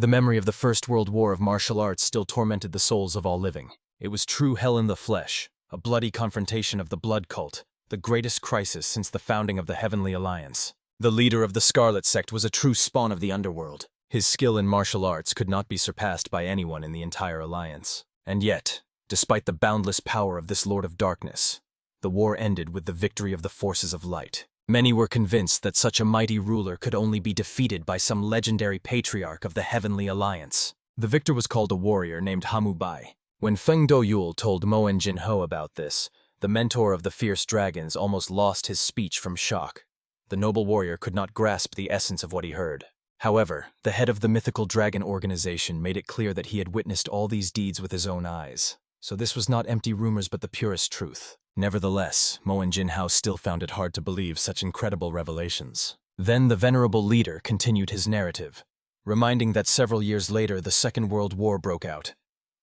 The memory of the First World War of martial arts still tormented the souls of all living. It was true hell in the flesh, a bloody confrontation of the blood cult, the greatest crisis since the founding of the Heavenly Alliance. The leader of the Scarlet Sect was a true spawn of the underworld. His skill in martial arts could not be surpassed by anyone in the entire alliance. And yet, despite the boundless power of this Lord of Darkness, the war ended with the victory of the forces of light. Many were convinced that such a mighty ruler could only be defeated by some legendary patriarch of the Heavenly Alliance. The victor was called a warrior named Hamu Bai. When Feng Do-yul told Mo and Jin-ho about this, the mentor of the fierce dragons almost lost his speech from shock. The noble warrior could not grasp the essence of what he heard. However, the head of the mythical dragon organization made it clear that he had witnessed all these deeds with his own eyes. So this was not empty rumors but the purest truth. Nevertheless, Mo and Jin-ho still found it hard to believe such incredible revelations. Then the venerable leader continued his narrative, reminding that several years later the Second World War broke out,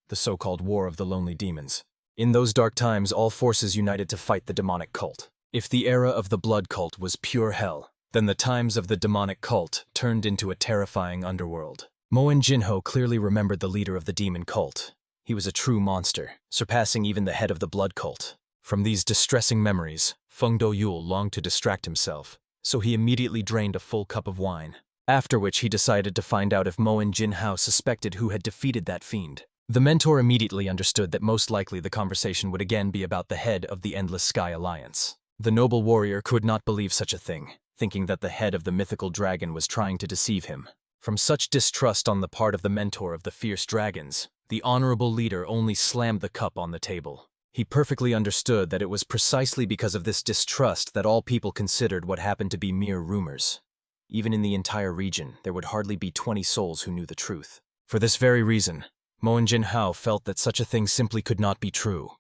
the so-called War of the Lonely Demons. In those dark times, all forces united to fight the demonic cult. If the era of the blood cult was pure hell, then the times of the demonic cult turned into a terrifying underworld. Mo and Jin-ho clearly remembered the leader of the demon cult. He was a true monster, surpassing even the head of the blood cult. From these distressing memories, Feng Do-yul longed to distract himself, so he immediately drained a full cup of wine, after which he decided to find out if Mo and Jin-ho suspected who had defeated that fiend. The mentor immediately understood that most likely the conversation would again be about the head of the Endless Sky Alliance. The noble warrior could not believe such a thing, thinking that the head of the mythical dragon was trying to deceive him. From such distrust on the part of the mentor of the fierce dragons, the honorable leader only slammed the cup on the table. He perfectly understood that it was precisely because of this distrust that all people considered what happened to be mere rumors. Even in the entire region, there would hardly be 20 souls who knew the truth. For this very reason, Mo and Jin-ho felt that such a thing simply could not be true.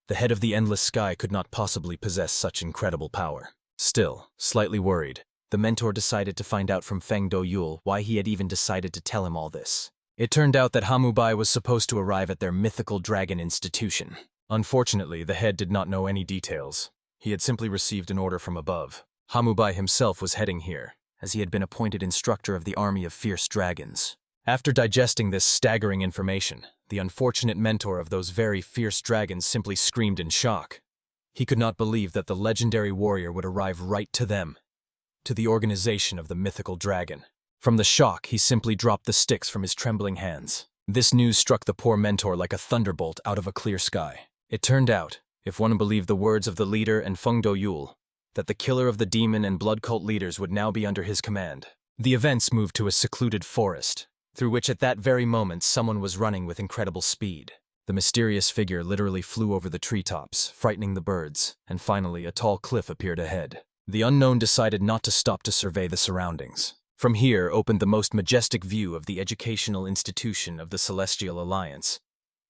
The head of the Endless Sky could not possibly possess such incredible power. Still, slightly worried, the mentor decided to find out from Feng Do-yul why he had even decided to tell him all this. It turned out that Hamu Bai was supposed to arrive at their mythical dragon institution. Unfortunately, the head did not know any details. He had simply received an order from above. Hamu Bai himself was heading here, as he had been appointed instructor of the army of fierce dragons. After digesting this staggering information, the unfortunate mentor of those very fierce dragons simply screamed in shock. He could not believe that the legendary warrior would arrive right to them, to the organization of the mythical dragon. From the shock, he simply dropped the sticks from his trembling hands. This news struck the poor mentor like a thunderbolt out of a clear sky. It turned out, if one believed the words of the leader and Feng Do-yul, that the killer of the demon and blood cult leaders would now be under his command. The events moved to a secluded forest, through which at that very moment someone was running with incredible speed. The mysterious figure literally flew over the treetops, frightening the birds, and finally a tall cliff appeared ahead. The unknown decided not to stop to survey the surroundings. From here opened the most majestic view of the educational institution of the Celestial Alliance,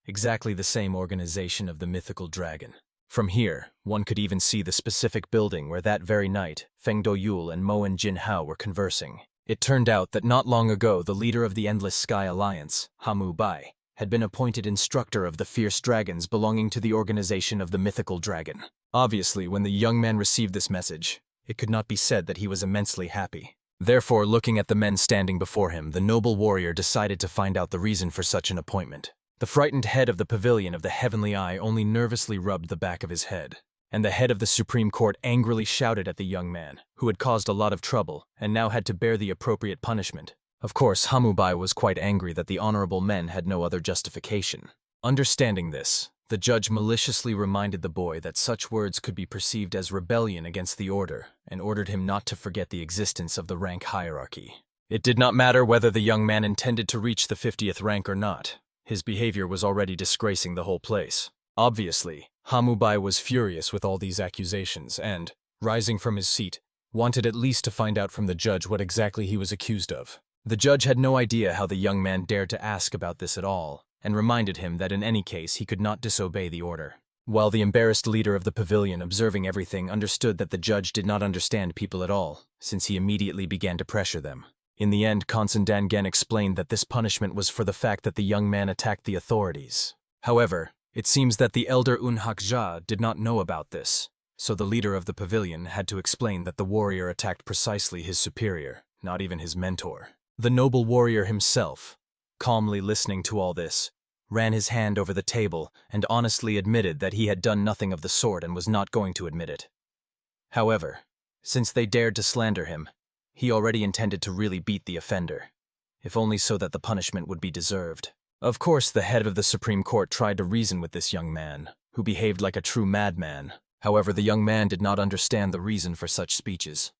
exactly the same organization of the mythical dragon. From here, one could even see the specific building where that very night, Feng Do-yul and Mo and Jin-ho were conversing. It turned out that not long ago the leader of the Endless Sky Alliance, Hamu Bai, had been appointed instructor of the fierce dragons belonging to the organization of the mythical dragon. Obviously, when the young man received this message, it could not be said that he was immensely happy. Therefore, looking at the men standing before him, the noble warrior decided to find out the reason for such an appointment. The frightened head of the pavilion of the Heavenly Eye only nervously rubbed the back of his head, and the head of the Supreme Court angrily shouted at the young man, who had caused a lot of trouble and now had to bear the appropriate punishment. Of course, Hamu Bai was quite angry that the honorable men had no other justification. Understanding this, the judge maliciously reminded the boy that such words could be perceived as rebellion against the order and ordered him not to forget the existence of the rank hierarchy. It did not matter whether the young man intended to reach the 50th rank or not. His behavior was already disgracing the whole place. Obviously, Hamu Bai was furious with all these accusations and, rising from his seat, wanted at least to find out from the judge what exactly he was accused of. The judge had no idea how the young man dared to ask about this at all, and reminded him that in any case he could not disobey the order. While the embarrassed leader of the pavilion observing everything understood that the judge did not understand people at all, since he immediately began to pressure them. In the end, Konsan Dangen explained that this punishment was for the fact that the young man attacked the authorities. However, it seems that the elder Unhakja did not know about this, so the leader of the pavilion had to explain that the warrior attacked precisely his superior, not even his mentor. The noble warrior himself, calmly listening to all this, ran his hand over the table and honestly admitted that he had done nothing of the sort and was not going to admit it. However, since they dared to slander him, he already intended to really beat the offender, if only so that the punishment would be deserved. Of course, the head of the Supreme Court tried to reason with this young man, who behaved like a true madman. However, the young man did not understand the reason for such speeches.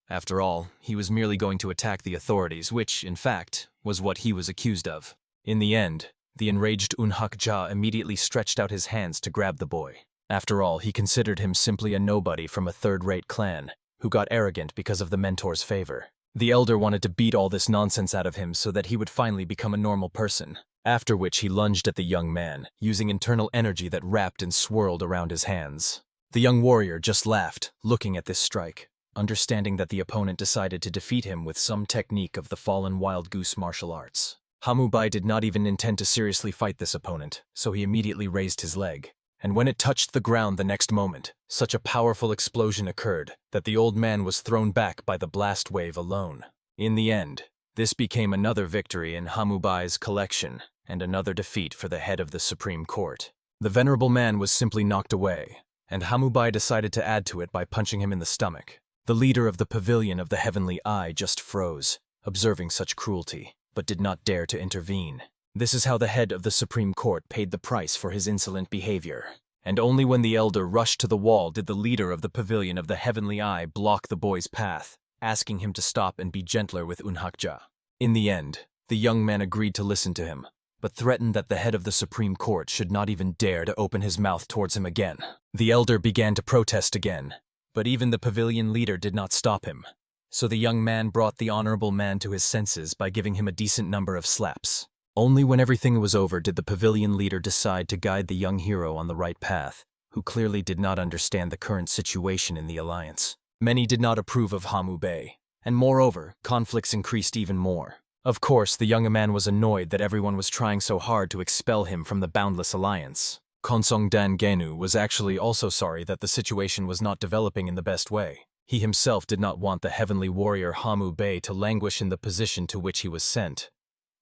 After all, he was merely going to attack the authorities, which, in fact, was what he was accused of. In the end, the enraged Manhwa immediately stretched out his hands to grab the boy. After all, he considered him simply a nobody from a third-rate clan, who got arrogant because of the mentor's favor. The elder wanted to beat all this nonsense out of him so that he would finally become a normal person, after which he lunged at the young man, using internal energy that wrapped and swirled around his hands. The young warrior just laughed, looking at this strike, understanding that the opponent decided to defeat him with some technique of the fallen wild goose martial arts. Hamubai did not even intend to seriously fight this opponent, so he immediately raised his leg. And when it touched the ground the next moment, such a powerful explosion occurred that the old man was thrown back by the blast wave alone. In the end, this became another victory in Hamubai's collection and another defeat for the head of the Supreme Court. The venerable man was simply knocked away, and Hamubai decided to add to it by punching him in the stomach. The leader of the Pavilion of the Heavenly Eye just froze, observing such cruelty, but did not dare to intervene. This is how the head of the Supreme Court paid the price for his insolent behavior. And only when the elder rushed to the wall did the leader of the Pavilion of the Heavenly Eye block the boy's path, asking him to stop and be gentler with Manhwa. In the end, the young man agreed to listen to him, but threatened that the head of the Supreme Court should not even dare to open his mouth towards him again. The elder began to protest again, but even the Pavilion leader did not stop him. So the young man brought the honorable man to his senses by giving him a decent number of slaps. Only when everything was over did the Pavilion leader decide to guide the young hero on the right path, who clearly did not understand the current situation in the alliance. Many did not approve of Hamubai, and moreover, conflicts increased even more. Of course, the young man was annoyed that everyone was trying so hard to expel him from the boundless alliance. Konsongdan Genu was actually also sorry that the situation was not developing in the best way. He himself did not want the heavenly warrior Hamubai to languish in the position to which he was sent.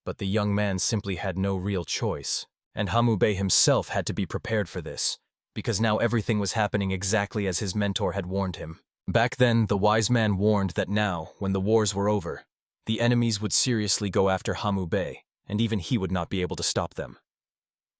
But the young man simply had no real choice, and Hamubai himself had to be prepared for this, because now everything was happening exactly as his mentor had warned him. Back then, the wise man warned that now, when the wars were over, the enemies would seriously go after Hamubai, and even he would not be able to stop them.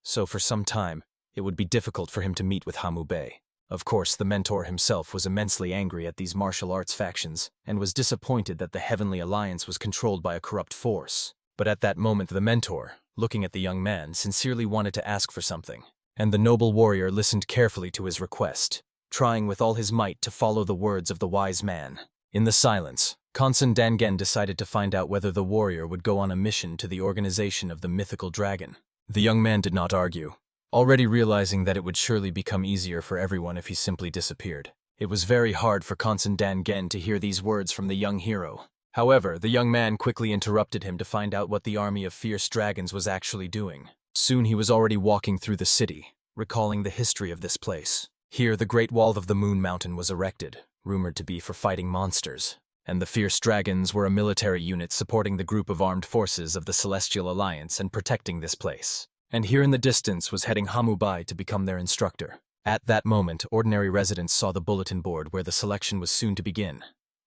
So for some time, it would be difficult for him to meet with Hamubai. Of course, the mentor himself was immensely angry at these martial arts factions, and was disappointed that the Heavenly Alliance was controlled by a corrupt force. But at that moment the mentor, looking at the young man, sincerely wanted to ask for something, and the noble warrior listened carefully to his request, trying with all his might to follow the words of the wise man. In the silence, Konsan Dangen decided to find out whether the warrior would go on a mission to the organization of the mythical dragon. The young man did not argue, already realizing that it would surely become easier for everyone if he simply disappeared. It was very hard for Konsan Dangen to hear these words from the young hero. However, the young man quickly interrupted him to find out what the army of fierce dragons was actually doing. Soon he was already walking through the city, recalling the history of this place. Here, the Great Wall of the Moon Mountain was erected, rumored to be for fighting monsters, and the fierce dragons were a military unit supporting the group of armed forces of the Celestial Alliance and protecting this place. And here in the distance was heading Hamubai to become their instructor. At that moment, ordinary residents saw the bulletin board where the selection was soon to begin.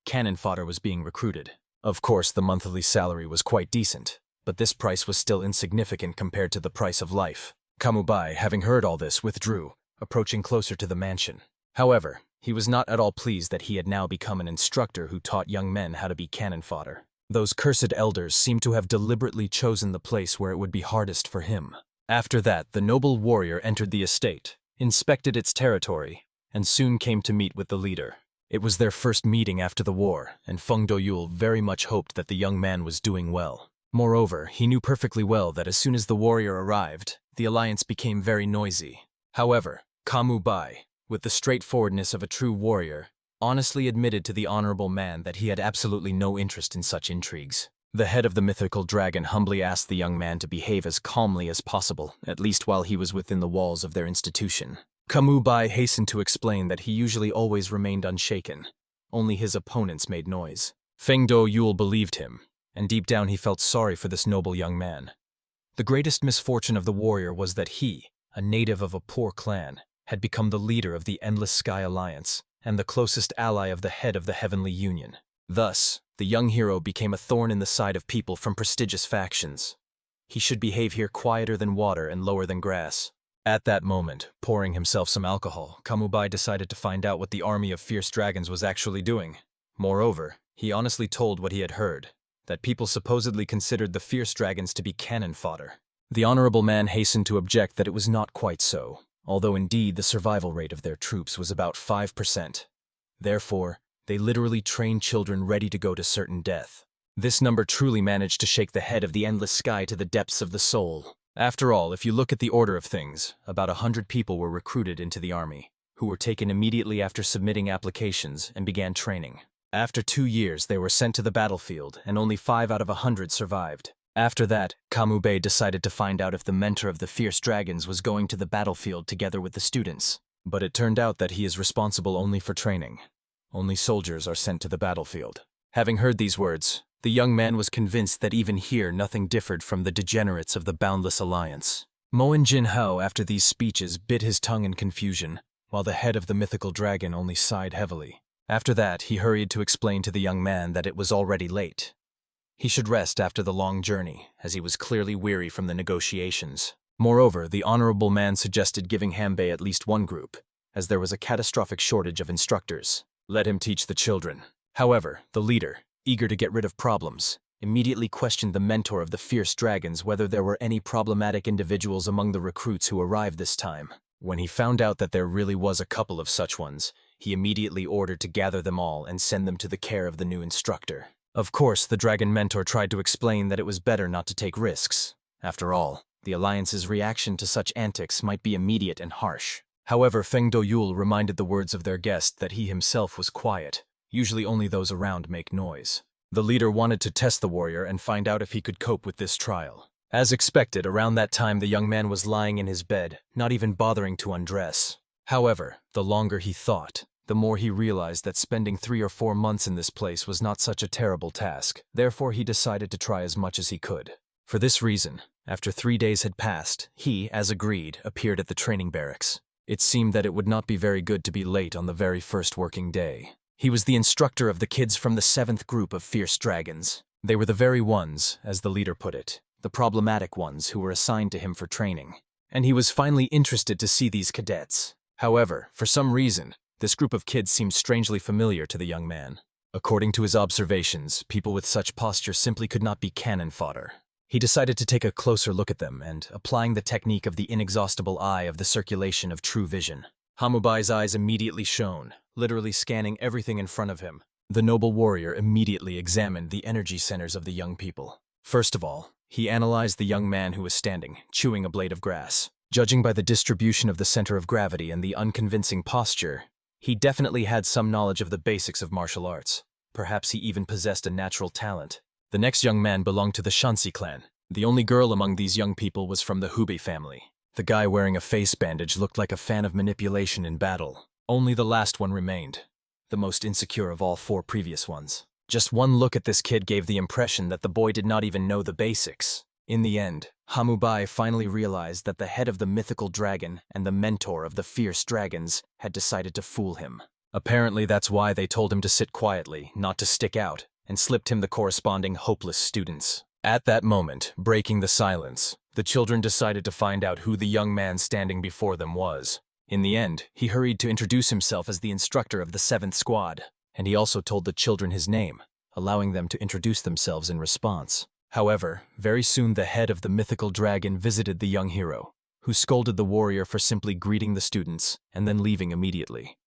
Cannon fodder was being recruited. Of course, the monthly salary was quite decent, but this price was still insignificant compared to the price of life. Hamubai, having heard all this, withdrew, approaching closer to the mansion. However, he was not at all pleased that he had now become an instructor who taught young men how to be cannon fodder. Those cursed elders seemed to have deliberately chosen the place where it would be hardest for him. After that, the noble warrior entered the estate, inspected its territory, and soon came to meet with the leader. It was their first meeting after the war, and Feng Doyul very much hoped that the young man was doing well. Moreover, he knew perfectly well that as soon as the warrior arrived, the alliance became very noisy. However, Hamubai, with the straightforwardness of a true warrior, honestly admitted to the honorable man that he had absolutely no interest in such intrigues. The head of the mythical dragon humbly asked the young man to behave as calmly as possible, at least while he was within the walls of their institution. Hamubai hastened to explain that he usually always remained unshaken. Only his opponents made noise. Feng Doyul believed him, and deep down he felt sorry for this noble young man. The greatest misfortune of the warrior was that he, a native of a poor clan, had become the leader of the Endless Sky Alliance and the closest ally of the head of the Heavenly Union. Thus, the young hero became a thorn in the side of people from prestigious factions. He should behave here quieter than water and lower than grass. At that moment, pouring himself some alcohol, Kamubai decided to find out what the army of fierce dragons was actually doing. Moreover, he honestly told what he had heard, that people supposedly considered the fierce dragons to be cannon fodder. The honorable man hastened to object that it was not quite so, although indeed the survival rate of their troops was about 5%. Therefore, they literally trained children ready to go to certain death. This number truly managed to shake the head of the Endless Sky to the depths of the soul. After all, if you look at the order of things, about 100 people were recruited into the army, who were taken immediately after submitting applications and began training. After 2 years, they were sent to the battlefield, and only 5 out of 100 survived. After that, Kamube decided to find out if the mentor of the fierce dragons was going to the battlefield together with the students. But it turned out that he is responsible only for training. Only soldiers are sent to the battlefield. Having heard these words, the young man was convinced that even here nothing differed from the degenerates of the Boundless Alliance. Moen Jin-hao, after these speeches, bit his tongue in confusion, while the head of the mythical dragon only sighed heavily. After that, he hurried to explain to the young man that it was already late. He should rest after the long journey, as he was clearly weary from the negotiations. Moreover, the honorable man suggested giving Hanbei at least one group, as there was a catastrophic shortage of instructors. Let him teach the children. However, the leader, eager to get rid of problems, immediately questioned the mentor of the fierce dragons whether there were any problematic individuals among the recruits who arrived this time. When he found out that there really was a couple of such ones, he immediately ordered to gather them all and send them to the care of the new instructor. Of course, the dragon mentor tried to explain that it was better not to take risks. After all, the Alliance's reaction to such antics might be immediate and harsh. However, Feng Doyul reminded the words of their guest that he himself was quiet. Usually only those around make noise. The leader wanted to test the warrior and find out if he could cope with this trial. As expected, around that time the young man was lying in his bed, not even bothering to undress. However, the longer he thought, the more he realized that spending 3 or 4 months in this place was not such a terrible task. Therefore, he decided to try as much as he could. For this reason, after 3 days had passed, he, as agreed, appeared at the training barracks. It seemed that it would not be very good to be late on the very first working day. He was the instructor of the kids from the 7th group of fierce dragons. They were the very ones, as the leader put it, the problematic ones who were assigned to him for training. And he was finally interested to see these cadets. However, for some reason, this group of kids seemed strangely familiar to the young man. According to his observations, people with such posture simply could not be cannon fodder. He decided to take a closer look at them and, applying the technique of the inexhaustible eye of the circulation of true vision, Hamubai's eyes immediately shone, literally scanning everything in front of him. The noble warrior immediately examined the energy centers of the young people. First of all, he analyzed the young man who was standing, chewing a blade of grass. Judging by the distribution of the center of gravity and the unconvincing posture, he definitely had some knowledge of the basics of martial arts. Perhaps he even possessed a natural talent. The next young man belonged to the Shanxi clan. The only girl among these young people was from the Hubei family. The guy wearing a face bandage looked like a fan of manipulation in battle. Only the last one remained, the most insecure of all 4 previous ones. Just one look at this kid gave the impression that the boy did not even know the basics. In the end, Hamubai finally realized that the head of the mythical dragon and the mentor of the fierce dragons had decided to fool him. Apparently that's why they told him to sit quietly, not to stick out, and slipped him the corresponding hopeless students. At that moment, breaking the silence, the children decided to find out who the young man standing before them was. In the end, he hurried to introduce himself as the instructor of the 7th squad, and he also told the children his name, allowing them to introduce themselves in response. However, very soon the head of the mythical dragon visited the young hero, who scolded the warrior for simply greeting the students and then leaving immediately.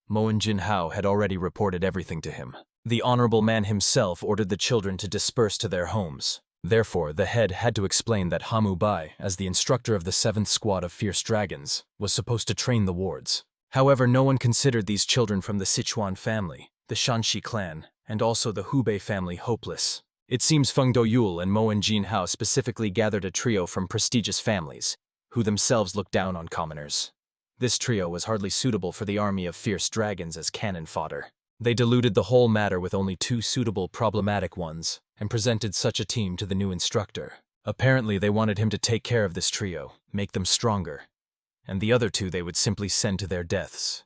Moen Jin-hao had already reported everything to him. The honorable man himself ordered the children to disperse to their homes. Therefore, the head had to explain that Hamubai, as the instructor of the 7th squad of fierce dragons, was supposed to train the wards. However, no one considered these children from the Sichuan family, the Shanxi clan, and also the Hubei family hopeless. It seems Feng Doyul and Moen Jin-hao specifically gathered a trio from prestigious families, who themselves looked down on commoners. This trio was hardly suitable for the army of fierce dragons as cannon fodder. They diluted the whole matter with only 2 suitable problematic ones, and presented such a team to the new instructor. Apparently, they wanted him to take care of this trio, make them stronger, and the other two they would simply send to their deaths.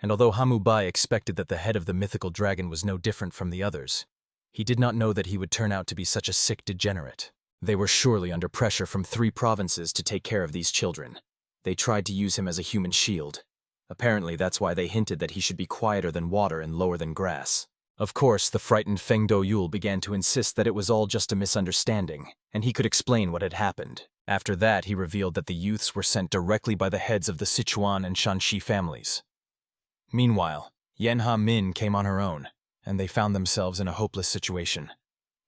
And although Hamubai expected that the head of the mythical dragon was no different from the others, he did not know that he would turn out to be such a sick degenerate. They were surely under pressure from 3 provinces to take care of these children. They tried to use him as a human shield. Apparently, that's why they hinted that he should be quieter than water and lower than grass. Of course, the frightened Feng Do-yul began to insist that it was all just a misunderstanding, and he could explain what had happened. After that, he revealed that the youths were sent directly by the heads of the Sichuan and Shanxi families. Meanwhile, Yanha Min came on her own, and they found themselves in a hopeless situation.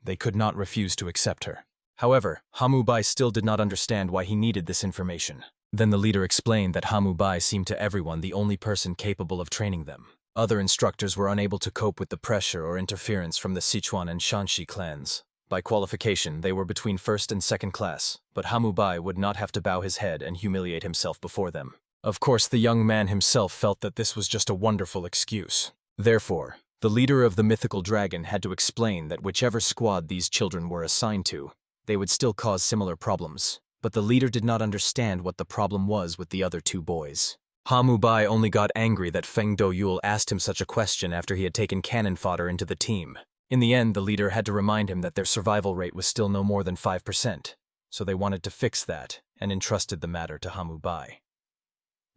They could not refuse to accept her. However, Hamubai still did not understand why he needed this information. Then the leader explained that Hamubai seemed to everyone the only person capable of training them. Other instructors were unable to cope with the pressure or interference from the Sichuan and Shanxi clans. By qualification, they were between first and second class, but Hamubai would not have to bow his head and humiliate himself before them. Of course, the young man himself felt that this was just a wonderful excuse. Therefore, the leader of the mythical dragon had to explain that whichever squad these children were assigned to, they would still cause similar problems. But the leader did not understand what the problem was with the other 2 boys. Hamubai only got angry that Feng Do-yul asked him such a question after he had taken cannon fodder into the team. In the end, the leader had to remind him that their survival rate was still no more than 5%, so they wanted to fix that and entrusted the matter to Hamubai.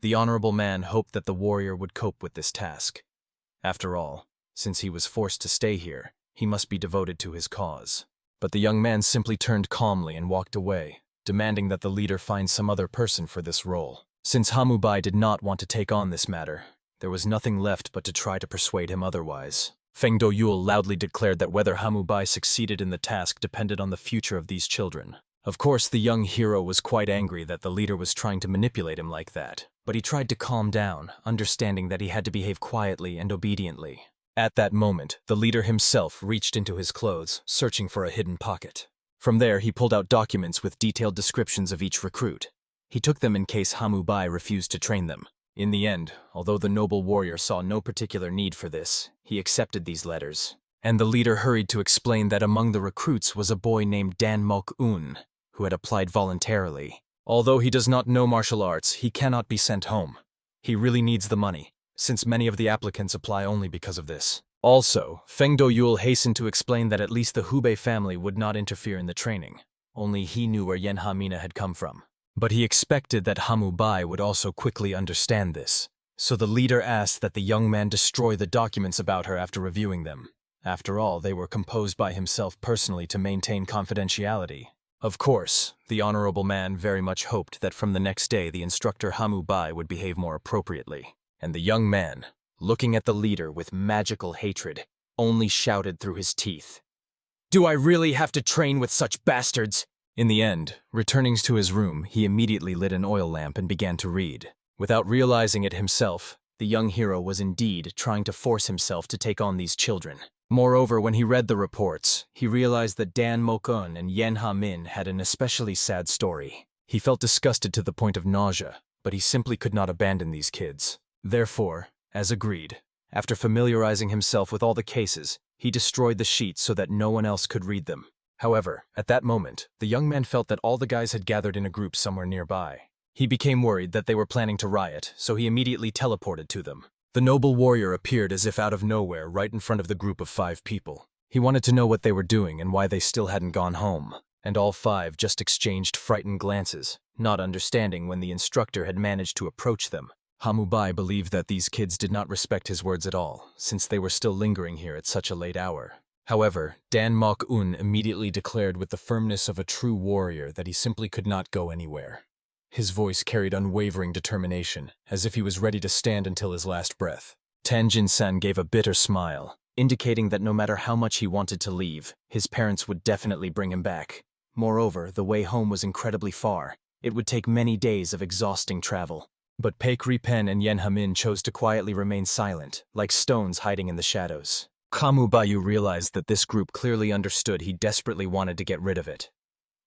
The honorable man hoped that the warrior would cope with this task. After all, since he was forced to stay here, he must be devoted to his cause. But the young man simply turned calmly and walked away, demanding that the leader find some other person for this role. Since Hamubai did not want to take on this matter, there was nothing left but to try to persuade him otherwise. Feng Do-yul loudly declared that whether Hamubai succeeded in the task depended on the future of these children. Of course, the young hero was quite angry that the leader was trying to manipulate him like that, but he tried to calm down, understanding that he had to behave quietly and obediently. At that moment, the leader himself reached into his clothes, searching for a hidden pocket. From there, he pulled out documents with detailed descriptions of each recruit. He took them in case Hamubai refused to train them. In the end, although the noble warrior saw no particular need for this, he accepted these letters. And the leader hurried to explain that among the recruits was a boy named Dan Mok-un, who had applied voluntarily. Although he does not know martial arts, he cannot be sent home. He really needs the money, since many of the applicants apply only because of this. Also, Feng Do-yul hastened to explain that at least the Hubei family would not interfere in the training. Only he knew where Yanha Mina had come from. But he expected that Hamubai would also quickly understand this. So the leader asked that the young man destroy the documents about her after reviewing them. After all, they were composed by himself personally to maintain confidentiality. Of course, the honorable man very much hoped that from the next day the instructor Hamubai would behave more appropriately. And the young man, looking at the leader with magical hatred, only shouted through his teeth, "Do I really have to train with such bastards?" In the end, returning to his room, he immediately lit an oil lamp and began to read. Without realizing it himself, the young hero was indeed trying to force himself to take on these children. Moreover, when he read the reports, he realized that Dan Mok-un and Yanha Min had an especially sad story. He felt disgusted to the point of nausea, but he simply could not abandon these kids. Therefore, as agreed, after familiarizing himself with all the cases, he destroyed the sheets so that no one else could read them. However, at that moment, the young man felt that all the guys had gathered in a group somewhere nearby. He became worried that they were planning to riot, so he immediately teleported to them. The noble warrior appeared as if out of nowhere right in front of the group of 5 people. He wanted to know what they were doing and why they still hadn't gone home. And all 5 just exchanged frightened glances, not understanding when the instructor had managed to approach them. Hamubai believed that these kids did not respect his words at all, since they were still lingering here at such a late hour. However, Dan Mok-un immediately declared with the firmness of a true warrior that he simply could not go anywhere. His voice carried unwavering determination, as if he was ready to stand until his last breath. Tanjin-san gave a bitter smile, indicating that no matter how much he wanted to leave, his parents would definitely bring him back. Moreover, the way home was incredibly far. It would take many days of exhausting travel. But Paikri Pen and Yanha Min chose to quietly remain silent, like stones hiding in the shadows. Hamubai realized that this group clearly understood he desperately wanted to get rid of it.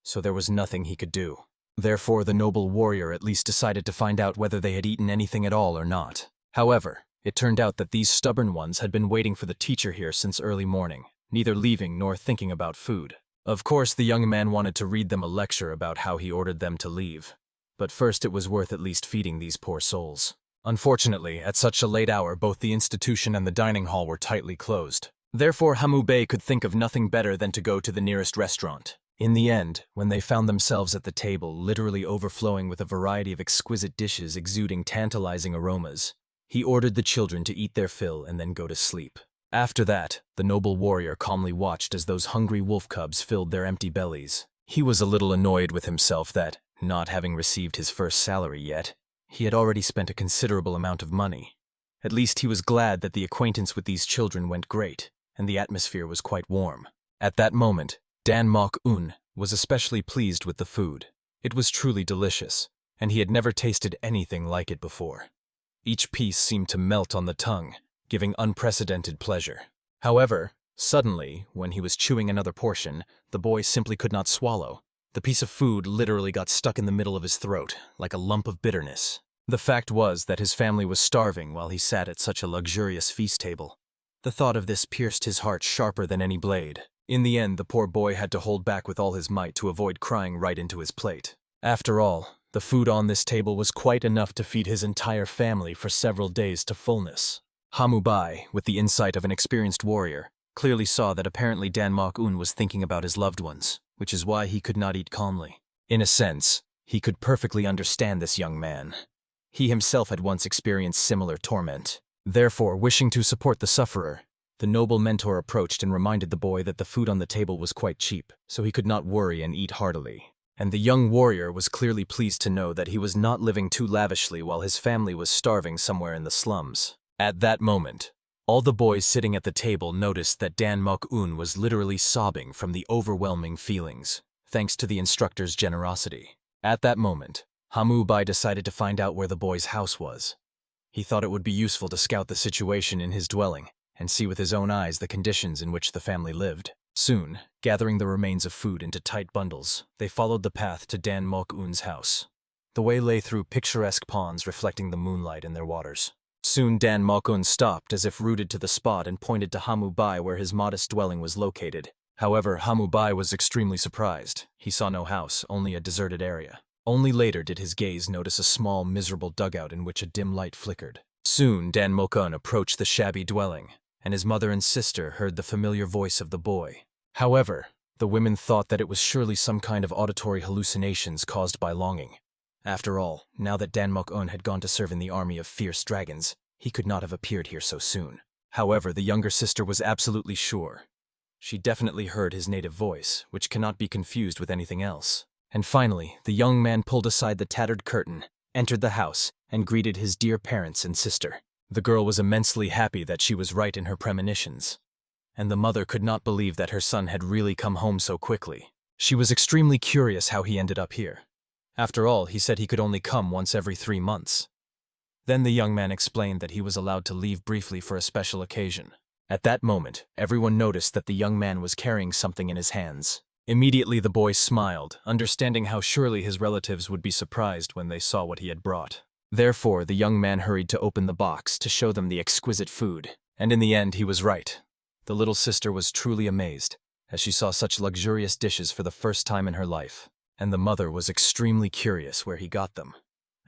So there was nothing he could do. Therefore, the noble warrior at least decided to find out whether they had eaten anything at all or not. However, it turned out that these stubborn ones had been waiting for the teacher here since early morning, neither leaving nor thinking about food. Of course, the young man wanted to read them a lecture about how he ordered them to leave. But first it was worth at least feeding these poor souls. Unfortunately, at such a late hour, both the institution and the dining hall were tightly closed. Therefore, Hamu Bey could think of nothing better than to go to the nearest restaurant. In the end, when they found themselves at the table, literally overflowing with a variety of exquisite dishes exuding tantalizing aromas, he ordered the children to eat their fill and then go to sleep. After that, the noble warrior calmly watched as those hungry wolf cubs filled their empty bellies. He was a little annoyed with himself that, not having received his first salary yet, he had already spent a considerable amount of money. At least he was glad that the acquaintance with these children went great, and the atmosphere was quite warm. At that moment, Dan Mok-un was especially pleased with the food. It was truly delicious, and he had never tasted anything like it before. Each piece seemed to melt on the tongue, giving unprecedented pleasure. However, suddenly, when he was chewing another portion, the boy simply could not swallow. The piece of food literally got stuck in the middle of his throat, like a lump of bitterness. The fact was that his family was starving while he sat at such a luxurious feast table. The thought of this pierced his heart sharper than any blade. In the end, the poor boy had to hold back with all his might to avoid crying right into his plate. After all, the food on this table was quite enough to feed his entire family for several days to fullness. Hamu Bai, with the insight of an experienced warrior, clearly saw that apparently Dan Mok-un was thinking about his loved ones, which is why he could not eat calmly. In a sense, he could perfectly understand this young man. He himself had once experienced similar torment. Therefore, wishing to support the sufferer, the noble mentor approached and reminded the boy that the food on the table was quite cheap, so he could not worry and eat heartily. And the young warrior was clearly pleased to know that he was not living too lavishly while his family was starving somewhere in the slums. At that moment, all the boys sitting at the table noticed that Dan Mok-un was literally sobbing from the overwhelming feelings, thanks to the instructor's generosity. At that moment, Hamu Bai decided to find out where the boy's house was. He thought it would be useful to scout the situation in his dwelling and see with his own eyes the conditions in which the family lived. Soon, gathering the remains of food into tight bundles, they followed the path to Dan Mok-un's house. The way lay through picturesque ponds reflecting the moonlight in their waters. Soon Dan Mok-un stopped as if rooted to the spot and pointed to Hamu Bai where his modest dwelling was located. However, Hamu Bai was extremely surprised. He saw no house, only a deserted area. Only later did his gaze notice a small, miserable dugout in which a dim light flickered. Soon Dan Mok-un approached the shabby dwelling, and his mother and sister heard the familiar voice of the boy. However, the women thought that it was surely some kind of auditory hallucinations caused by longing. After all, now that Dan Mok-un had gone to serve in the army of fierce dragons, he could not have appeared here so soon. However, the younger sister was absolutely sure. She definitely heard his native voice, which cannot be confused with anything else. And finally, the young man pulled aside the tattered curtain, entered the house, and greeted his dear parents and sister. The girl was immensely happy that she was right in her premonitions, and the mother could not believe that her son had really come home so quickly. She was extremely curious how he ended up here. After all, he said he could only come once every 3 months. Then the young man explained that he was allowed to leave briefly for a special occasion. At that moment, everyone noticed that the young man was carrying something in his hands. Immediately the boy smiled, understanding how surely his relatives would be surprised when they saw what he had brought. Therefore, the young man hurried to open the box to show them the exquisite food. And in the end, he was right. The little sister was truly amazed, as she saw such luxurious dishes for the first time in her life. And the mother was extremely curious where he got them.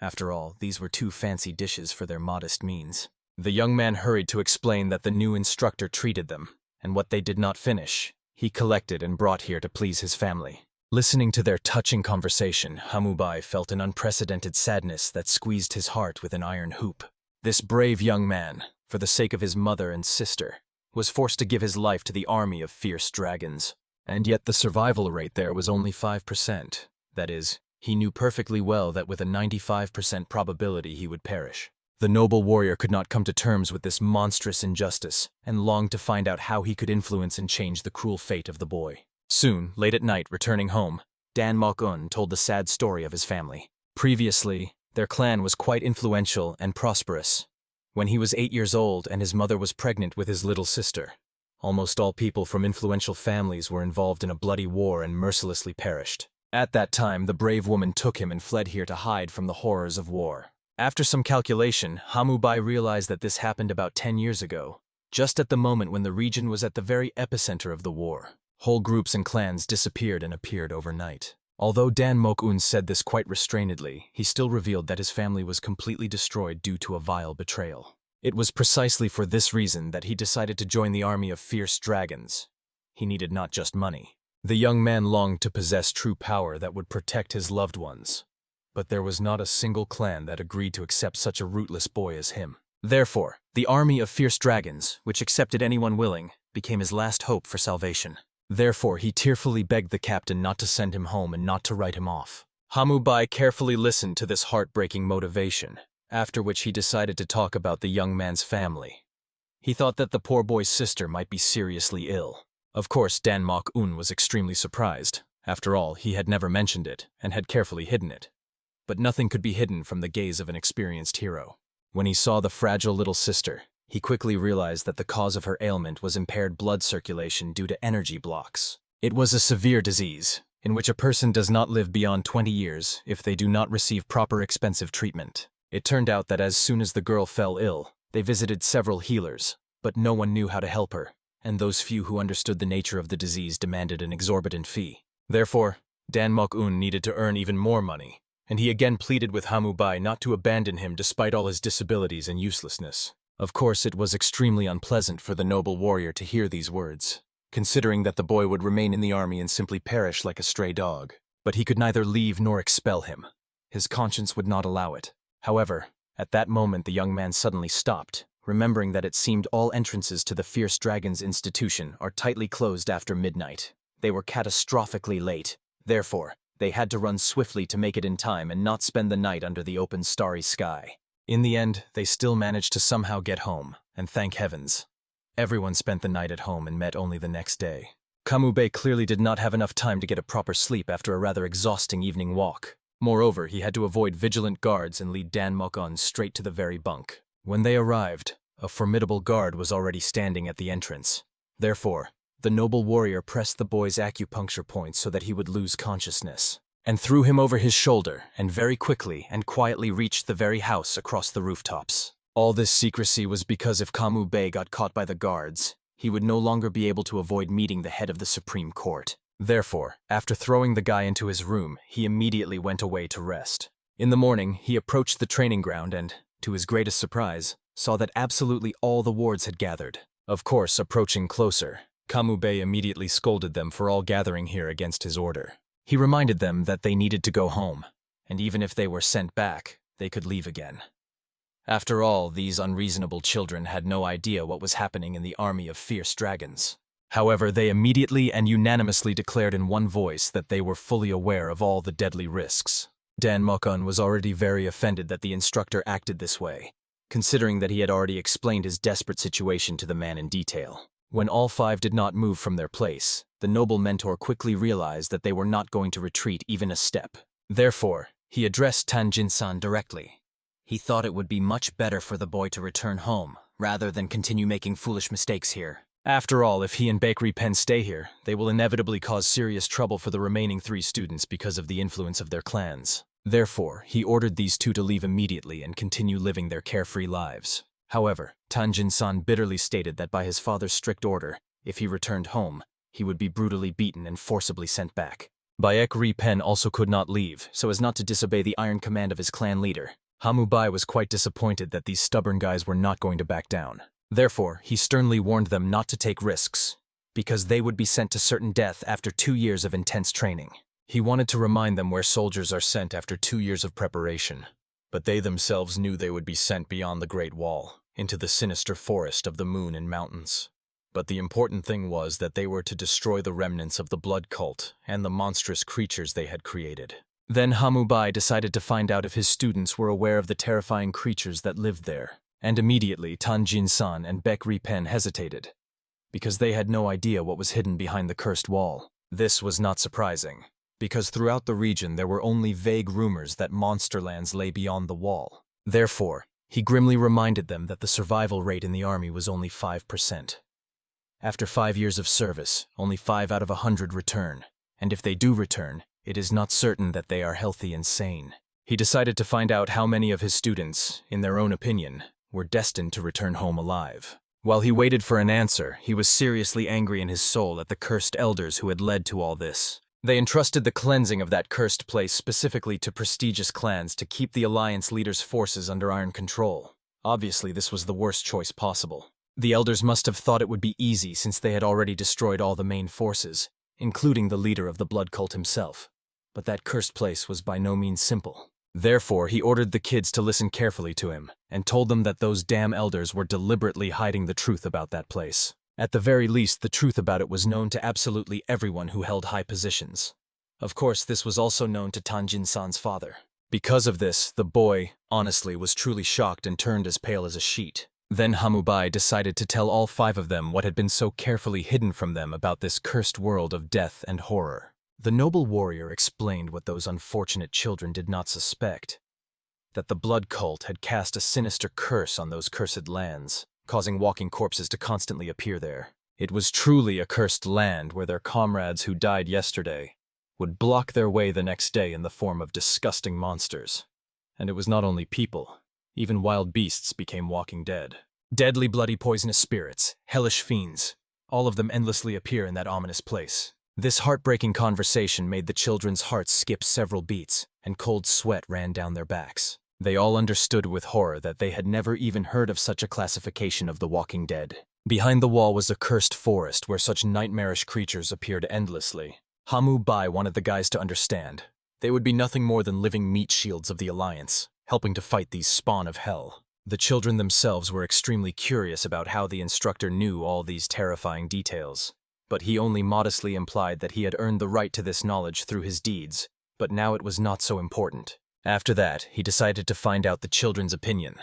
After all, these were too fancy dishes for their modest means. The young man hurried to explain that the new instructor treated them, and what they did not finish, he collected and brought here to please his family. Listening to their touching conversation, Hamu Bai felt an unprecedented sadness that squeezed his heart with an iron hoop. This brave young man, for the sake of his mother and sister, was forced to give his life to the army of fierce dragons. And yet the survival rate there was only 5%. That is, he knew perfectly well that with a 95% probability he would perish. The noble warrior could not come to terms with this monstrous injustice, and longed to find out how he could influence and change the cruel fate of the boy. Soon, late at night, returning home, Dan Mok-un told the sad story of his family. Previously, their clan was quite influential and prosperous. When he was 8 years old and his mother was pregnant with his little sister, almost all people from influential families were involved in a bloody war and mercilessly perished. At that time, the brave woman took him and fled here to hide from the horrors of war. After some calculation, Hamu Bai realized that this happened about 10 years ago, just at the moment when the region was at the very epicenter of the war. Whole groups and clans disappeared and appeared overnight. Although Dan Mok-un said this quite restrainedly, he still revealed that his family was completely destroyed due to a vile betrayal. It was precisely for this reason that he decided to join the army of fierce dragons. He needed not just money. The young man longed to possess true power that would protect his loved ones. But there was not a single clan that agreed to accept such a rootless boy as him. Therefore, the army of fierce dragons, which accepted anyone willing, became his last hope for salvation. Therefore, he tearfully begged the captain not to send him home and not to write him off. Hamubai carefully listened to this heartbreaking motivation, after which he decided to talk about the young man's family. He thought that the poor boy's sister might be seriously ill. Of course, Dan Mok-un was extremely surprised. After all, he had never mentioned it and had carefully hidden it. But nothing could be hidden from the gaze of an experienced hero. When he saw the fragile little sister, he quickly realized that the cause of her ailment was impaired blood circulation due to energy blocks. It was a severe disease, in which a person does not live beyond 20 years if they do not receive proper expensive treatment. It turned out that as soon as the girl fell ill, they visited several healers, but no one knew how to help her, and those few who understood the nature of the disease demanded an exorbitant fee. Therefore, Dan Mok-un needed to earn even more money, and he again pleaded with Hamubai not to abandon him despite all his disabilities and uselessness. Of course, it was extremely unpleasant for the noble warrior to hear these words, considering that the boy would remain in the army and simply perish like a stray dog. But he could neither leave nor expel him. His conscience would not allow it. However, at that moment the young man suddenly stopped, remembering that it seemed all entrances to the Fierce Dragons Institution are tightly closed after midnight. They were catastrophically late. Therefore, they had to run swiftly to make it in time and not spend the night under the open starry sky. In the end, they still managed to somehow get home, and thank heavens. Everyone spent the night at home and met only the next day. Kamube clearly did not have enough time to get a proper sleep after a rather exhausting evening walk. Moreover, he had to avoid vigilant guards and lead Dan Mok-un straight to the very bunk. When they arrived, a formidable guard was already standing at the entrance. Therefore, the noble warrior pressed the boy's acupuncture points so that he would lose consciousness, and threw him over his shoulder, and very quickly and quietly reached the very house across the rooftops. All this secrecy was because if Kamube got caught by the guards, he would no longer be able to avoid meeting the head of the Supreme Court. Therefore, after throwing the guy into his room, he immediately went away to rest. In the morning, he approached the training ground and, to his greatest surprise, saw that absolutely all the wards had gathered. Of course, approaching closer, Kamube immediately scolded them for all gathering here against his order. He reminded them that they needed to go home, and even if they were sent back, they could leave again. After all, these unreasonable children had no idea what was happening in the army of fierce dragons. However, they immediately and unanimously declared in one voice that they were fully aware of all the deadly risks. Dan Mok-un was already very offended that the instructor acted this way, considering that he had already explained his desperate situation to the man in detail. When all five did not move from their place, the noble mentor quickly realized that they were not going to retreat even a step. Therefore, he addressed Tanjin-san directly. He thought it would be much better for the boy to return home, rather than continue making foolish mistakes here. After all, if he and Bakery Pen stay here, they will inevitably cause serious trouble for the remaining 3 students because of the influence of their clans. Therefore, he ordered these 2 to leave immediately and continue living their carefree lives. However, Tanjin-san bitterly stated that by his father's strict order, if he returned home, he would be brutally beaten and forcibly sent back. Baekri Pen also could not leave, so as not to disobey the iron command of his clan leader. Hamubai was quite disappointed that these stubborn guys were not going to back down. Therefore, he sternly warned them not to take risks, because they would be sent to certain death after 2 years of intense training. He wanted to remind them where soldiers are sent after 2 years of preparation, but they themselves knew they would be sent beyond the Great Wall, into the sinister forest of the moon and mountains. But the important thing was that they were to destroy the remnants of the blood cult and the monstrous creatures they had created. Then Hamubai decided to find out if his students were aware of the terrifying creatures that lived there, and immediately Tanjin-san and Baekri Pen hesitated, because they had no idea what was hidden behind the cursed wall. This was not surprising, because throughout the region there were only vague rumors that monster lands lay beyond the wall. Therefore, he grimly reminded them that the survival rate in the army was only 5%. After 5 years of service, only 5 out of 100 return, and if they do return, it is not certain that they are healthy and sane. He decided to find out how many of his students, in their own opinion, were destined to return home alive. While he waited for an answer, he was seriously angry in his soul at the cursed elders who had led to all this. They entrusted the cleansing of that cursed place specifically to prestigious clans to keep the Alliance leaders' forces under iron control. Obviously, this was the worst choice possible. The elders must have thought it would be easy since they had already destroyed all the main forces, including the leader of the blood cult himself. But that cursed place was by no means simple. Therefore, he ordered the kids to listen carefully to him, and told them that those damn elders were deliberately hiding the truth about that place. At the very least, the truth about it was known to absolutely everyone who held high positions. Of course, this was also known to Tanjin-san's father. Because of this, the boy, honestly, was truly shocked and turned as pale as a sheet. Then Hamubai decided to tell all 5 of them what had been so carefully hidden from them about this cursed world of death and horror. The noble warrior explained what those unfortunate children did not suspect, that the blood cult had cast a sinister curse on those cursed lands, causing walking corpses to constantly appear there. It was truly a cursed land where their comrades who died yesterday would block their way the next day in the form of disgusting monsters. And it was not only people, even wild beasts became walking dead. Deadly, bloody, poisonous spirits, hellish fiends, all of them endlessly appear in that ominous place. This heartbreaking conversation made the children's hearts skip several beats, and cold sweat ran down their backs. They all understood with horror that they had never even heard of such a classification of the walking dead. Behind the wall was a cursed forest where such nightmarish creatures appeared endlessly. Hamu-bai wanted the guys to understand. They would be nothing more than living meat shields of the Alliance, helping to fight these spawn of hell. The children themselves were extremely curious about how the instructor knew all these terrifying details. But he only modestly implied that he had earned the right to this knowledge through his deeds, but now it was not so important. After that, he decided to find out the children's opinion.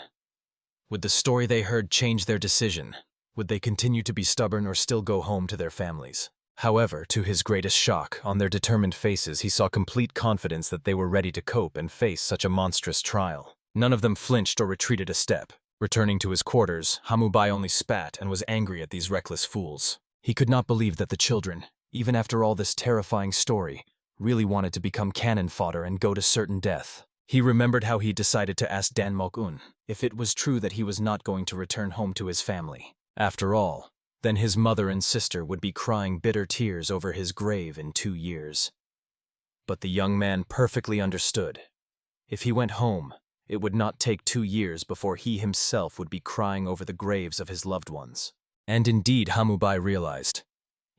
Would the story they heard change their decision? Would they continue to be stubborn or still go home to their families? However, to his greatest shock, on their determined faces he saw complete confidence that they were ready to cope and face such a monstrous trial. None of them flinched or retreated a step. Returning to his quarters, Hamu-bai only spat and was angry at these reckless fools. He could not believe that the children, even after all this terrifying story, really wanted to become cannon fodder and go to certain death. He remembered how he decided to ask Dan Mok-un if it was true that he was not going to return home to his family. After all, then his mother and sister would be crying bitter tears over his grave in 2 years. But the young man perfectly understood. If he went home, it would not take 2 years before he himself would be crying over the graves of his loved ones. And indeed, Hamu-bai realized,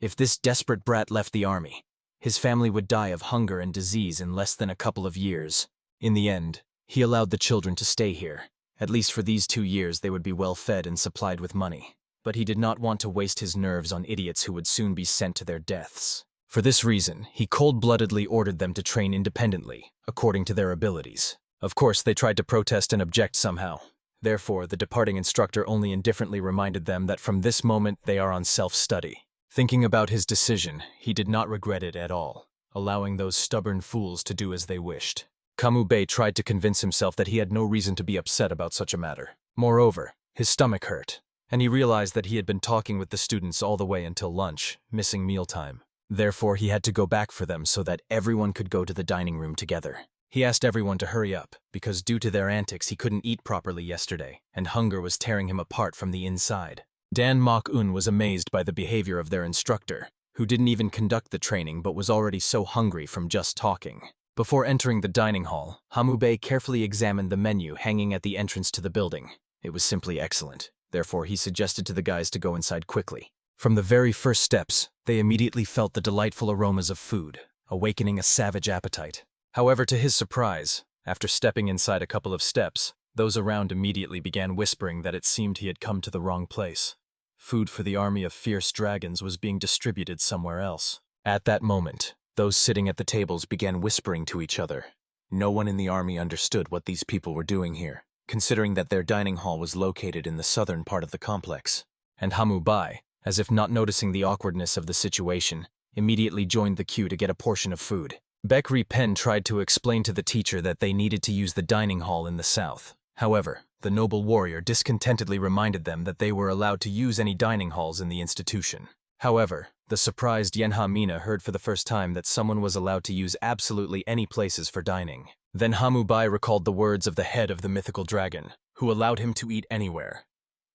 if this desperate brat left the army, his family would die of hunger and disease in less than a couple of years. In the end, he allowed the children to stay here. At least for these 2 years they would be well fed and supplied with money. But he did not want to waste his nerves on idiots who would soon be sent to their deaths. For this reason, he cold-bloodedly ordered them to train independently, according to their abilities. Of course, they tried to protest and object somehow. Therefore, the departing instructor only indifferently reminded them that from this moment they are on self-study. Thinking about his decision, he did not regret it at all, allowing those stubborn fools to do as they wished. Kamu-bei tried to convince himself that he had no reason to be upset about such a matter. Moreover, his stomach hurt, and he realized that he had been talking with the students all the way until lunch, missing mealtime. Therefore, he had to go back for them so that everyone could go to the dining room together. He asked everyone to hurry up, because due to their antics he couldn't eat properly yesterday, and hunger was tearing him apart from the inside. Dan Mok-un was amazed by the behavior of their instructor, who didn't even conduct the training but was already so hungry from just talking. Before entering the dining hall, Hamu-bei carefully examined the menu hanging at the entrance to the building. It was simply excellent. Therefore, he suggested to the guys to go inside quickly. From the very first steps, they immediately felt the delightful aromas of food, awakening a savage appetite. However, to his surprise, after stepping inside a couple of steps, those around immediately began whispering that it seemed he had come to the wrong place. Food for the army of fierce dragons was being distributed somewhere else. At that moment, those sitting at the tables began whispering to each other. No one in the army understood what these people were doing here, considering that their dining hall was located in the southern part of the complex. And Hamu-bai, as if not noticing the awkwardness of the situation, immediately joined the queue to get a portion of food. Baekri Pen tried to explain to the teacher that they needed to use the dining hall in the south. However, the noble warrior discontentedly reminded them that they were allowed to use any dining halls in the institution. However, the surprised Yenha Mina heard for the first time that someone was allowed to use absolutely any places for dining. Then Hamu-bai recalled the words of the head of the mythical dragon, who allowed him to eat anywhere.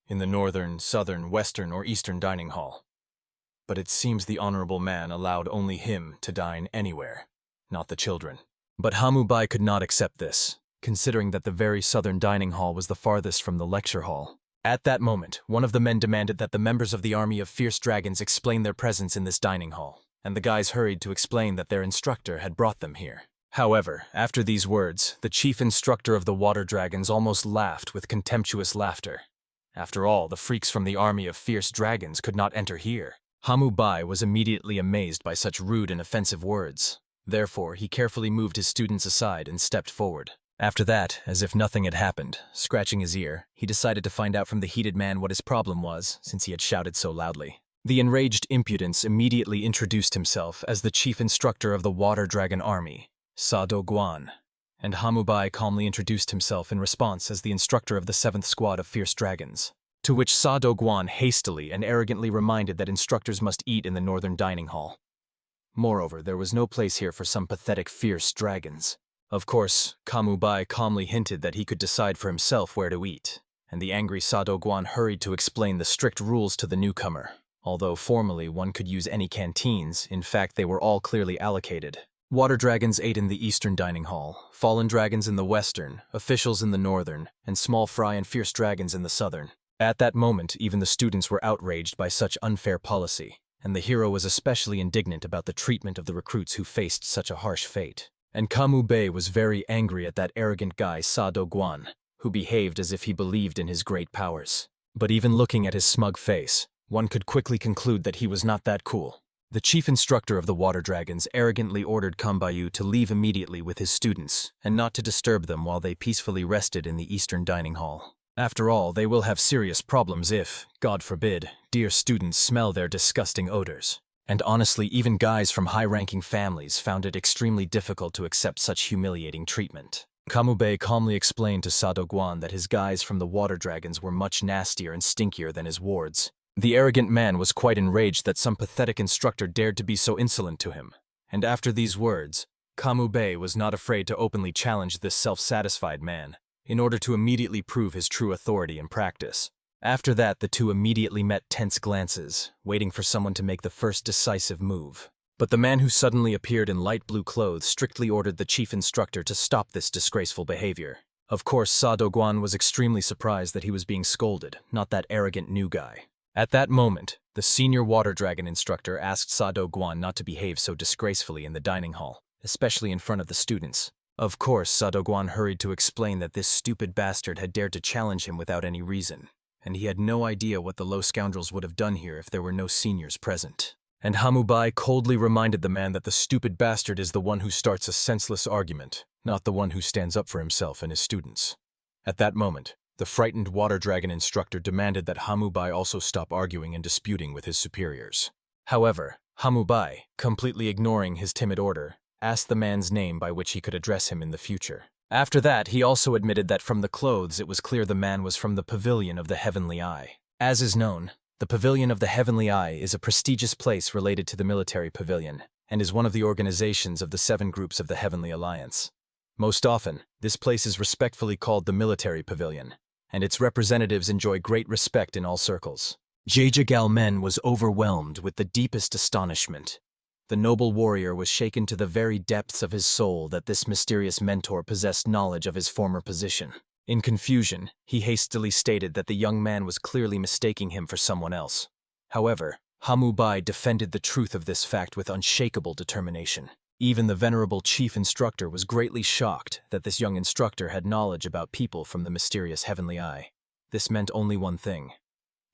in the northern, southern, western, or eastern dining hall. But it seems the honorable man allowed only him to dine anywhere, not the children. But Hamubai could not accept this, considering that the very southern dining hall was the farthest from the lecture hall. At that moment, one of the men demanded that the members of the army of fierce dragons explain their presence in this dining hall, and the guys hurried to explain that their instructor had brought them here. However, after these words, the chief instructor of the water dragons almost laughed with contemptuous laughter. After all, the freaks from the army of fierce dragons could not enter here. Hamubai was immediately amazed by such rude and offensive words. Therefore, he carefully moved his students aside and stepped forward. After that, as if nothing had happened, scratching his ear, he decided to find out from the heated man what his problem was, since he had shouted so loudly. The enraged impudence immediately introduced himself as the chief instructor of the water dragon army, Sado Guan, and Hamubai calmly introduced himself in response as the instructor of the 7th Squad of Fierce Dragons, to which Sado Guan hastily and arrogantly reminded that instructors must eat in the northern dining hall. Moreover, there was no place here for some pathetic fierce dragons. Of course, Hamubai calmly hinted that he could decide for himself where to eat, and the angry Sado Guan hurried to explain the strict rules to the newcomer. Although formally one could use any canteens, in fact they were all clearly allocated. Water dragons ate in the eastern dining hall, fallen dragons in the western, officials in the northern, and small fry and fierce dragons in the southern. At that moment, even the students were outraged by such unfair policy, and the hero was especially indignant about the treatment of the recruits who faced such a harsh fate. And Kamube was very angry at that arrogant guy Sado Guan, who behaved as if he believed in his great powers. But even looking at his smug face, one could quickly conclude that he was not that cool. The chief instructor of the water dragons arrogantly ordered Kambayu to leave immediately with his students, and not to disturb them while they peacefully rested in the eastern dining hall. After all, they will have serious problems if, God forbid, dear students smell their disgusting odors. And honestly, even guys from high-ranking families found it extremely difficult to accept such humiliating treatment. Kamube calmly explained to Sado Guan that his guys from the water dragons were much nastier and stinkier than his wards. The arrogant man was quite enraged that some pathetic instructor dared to be so insolent to him. And after these words, Kamube was not afraid to openly challenge this self-satisfied man, in order to immediately prove his true authority in practice. After that, the two immediately met tense glances, waiting for someone to make the first decisive move. But the man who suddenly appeared in light blue clothes strictly ordered the chief instructor to stop this disgraceful behavior. Of course, Sado Guan was extremely surprised that he was being scolded, not that arrogant new guy. At that moment, the senior water dragon instructor asked Sado Guan not to behave so disgracefully in the dining hall, especially in front of the students. Of course, Sado Guan hurried to explain that this stupid bastard had dared to challenge him without any reason, and he had no idea what the low scoundrels would have done here if there were no seniors present. And Hamubai coldly reminded the man that the stupid bastard is the one who starts a senseless argument, not the one who stands up for himself and his students. At that moment, the frightened water dragon instructor demanded that Hamubai also stop arguing and disputing with his superiors. However, Hamubai, completely ignoring his timid order, asked the man's name by which he could address him in the future. After that, he also admitted that from the clothes it was clear the man was from the Pavilion of the Heavenly Eye. As is known, the Pavilion of the Heavenly Eye is a prestigious place related to the military pavilion, and is one of the organizations of the 7 groups of the Heavenly Alliance. Most often, this place is respectfully called the Military Pavilion, and its representatives enjoy great respect in all circles. Jajagal Men was overwhelmed with the deepest astonishment. The noble warrior was shaken to the very depths of his soul that this mysterious mentor possessed knowledge of his former position. In confusion, he hastily stated that the young man was clearly mistaking him for someone else. However, Hamubai defended the truth of this fact with unshakable determination. Even the venerable chief instructor was greatly shocked that this young instructor had knowledge about people from the mysterious Heavenly Eye. This meant only one thing.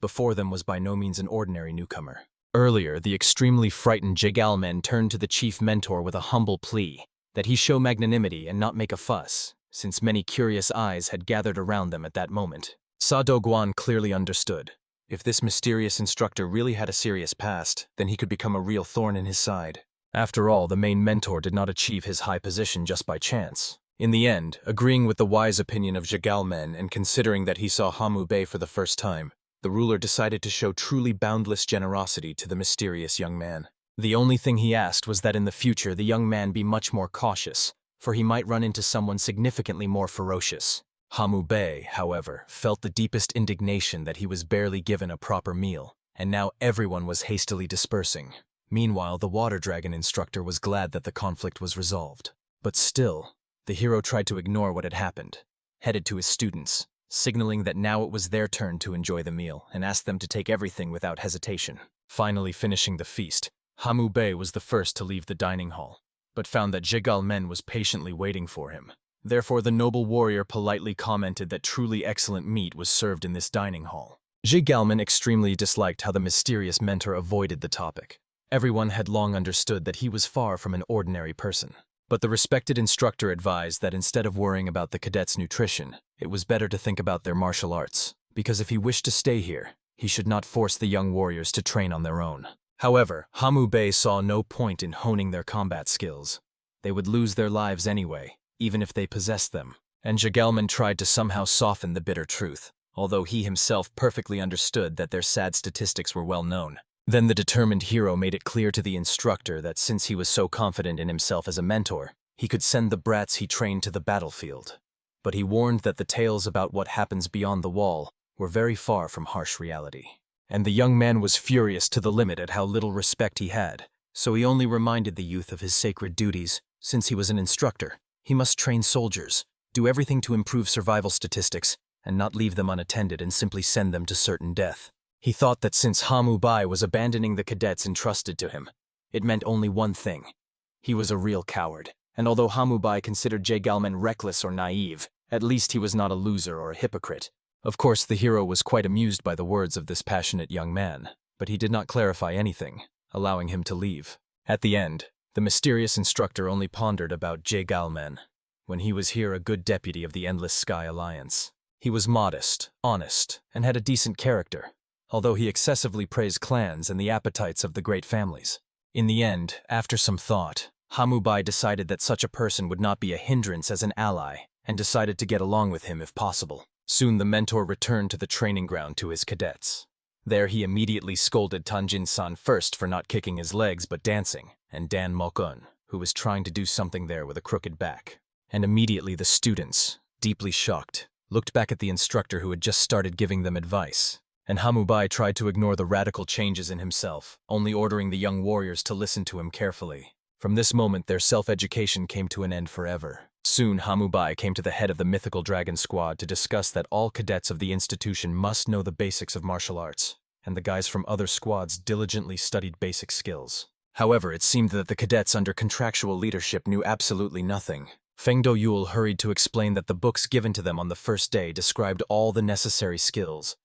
Before them was by no means an ordinary newcomer. Earlier, the extremely frightened Jagal men turned to the chief mentor with a humble plea that he show magnanimity and not make a fuss, since many curious eyes had gathered around them at that moment. Sado Guan clearly understood. If this mysterious instructor really had a serious past, then he could become a real thorn in his side. After all, the main mentor did not achieve his high position just by chance. In the end, agreeing with the wise opinion of Jagal men and considering that he saw Hamubai for the first time, the ruler decided to show truly boundless generosity to the mysterious young man. The only thing he asked was that in the future the young man be much more cautious, for he might run into someone significantly more ferocious. Hamubei, however, felt the deepest indignation that he was barely given a proper meal, and now everyone was hastily dispersing. Meanwhile, the water dragon instructor was glad that the conflict was resolved. But still, the hero tried to ignore what had happened, headed to his students, signaling that now it was their turn to enjoy the meal, and asked them to take everything without hesitation. Finally finishing the feast, Hamubei was the first to leave the dining hall, but found that Jigalmen was patiently waiting for him. Therefore, the noble warrior politely commented that truly excellent meat was served in this dining hall. Jigalmen extremely disliked how the mysterious mentor avoided the topic. Everyone had long understood that he was far from an ordinary person. But the respected instructor advised that instead of worrying about the cadets' nutrition, it was better to think about their martial arts, because if he wished to stay here, he should not force the young warriors to train on their own. However, Hamubei saw no point in honing their combat skills. They would lose their lives anyway, even if they possessed them, and Jigalmen tried to somehow soften the bitter truth, although he himself perfectly understood that their sad statistics were well known. Then the determined hero made it clear to the instructor that since he was so confident in himself as a mentor, he could send the brats he trained to the battlefield. But he warned that the tales about what happens beyond the wall were very far from harsh reality. And the young man was furious to the limit at how little respect he had, so he only reminded the youth of his sacred duties. Since he was an instructor, he must train soldiers, do everything to improve survival statistics, and not leave them unattended and simply send them to certain death. He thought that since Hamubei was abandoning the cadets entrusted to him, it meant only one thing. He was a real coward, and although Hamubei considered Jigalmen reckless or naive, at least he was not a loser or a hypocrite. Of course, the hero was quite amused by the words of this passionate young man, but he did not clarify anything, allowing him to leave. At the end, the mysterious instructor only pondered about Jigalmen, when he was here a good deputy of the Endless Sky Alliance. He was modest, honest, and had a decent character, although he excessively praised clans and the appetites of the great families. In the end, after some thought, Hamubei decided that such a person would not be a hindrance as an ally, and decided to get along with him if possible. Soon the mentor returned to the training ground to his cadets. There he immediately scolded Tanjin-san first for not kicking his legs but dancing, and Dan Mokun, who was trying to do something there with a crooked back. And immediately the students, deeply shocked, looked back at the instructor who had just started giving them advice. And Hamubei tried to ignore the radical changes in himself, only ordering the young warriors to listen to him carefully. From this moment, their self-education came to an end forever. Soon, Hamubei came to the head of the mythical dragon squad to discuss that all cadets of the institution must know the basics of martial arts, and the guys from other squads diligently studied basic skills. However, it seemed that the cadets under contractual leadership knew absolutely nothing. Feng Doyul hurried to explain that the books given to them on the first day described all the necessary skills: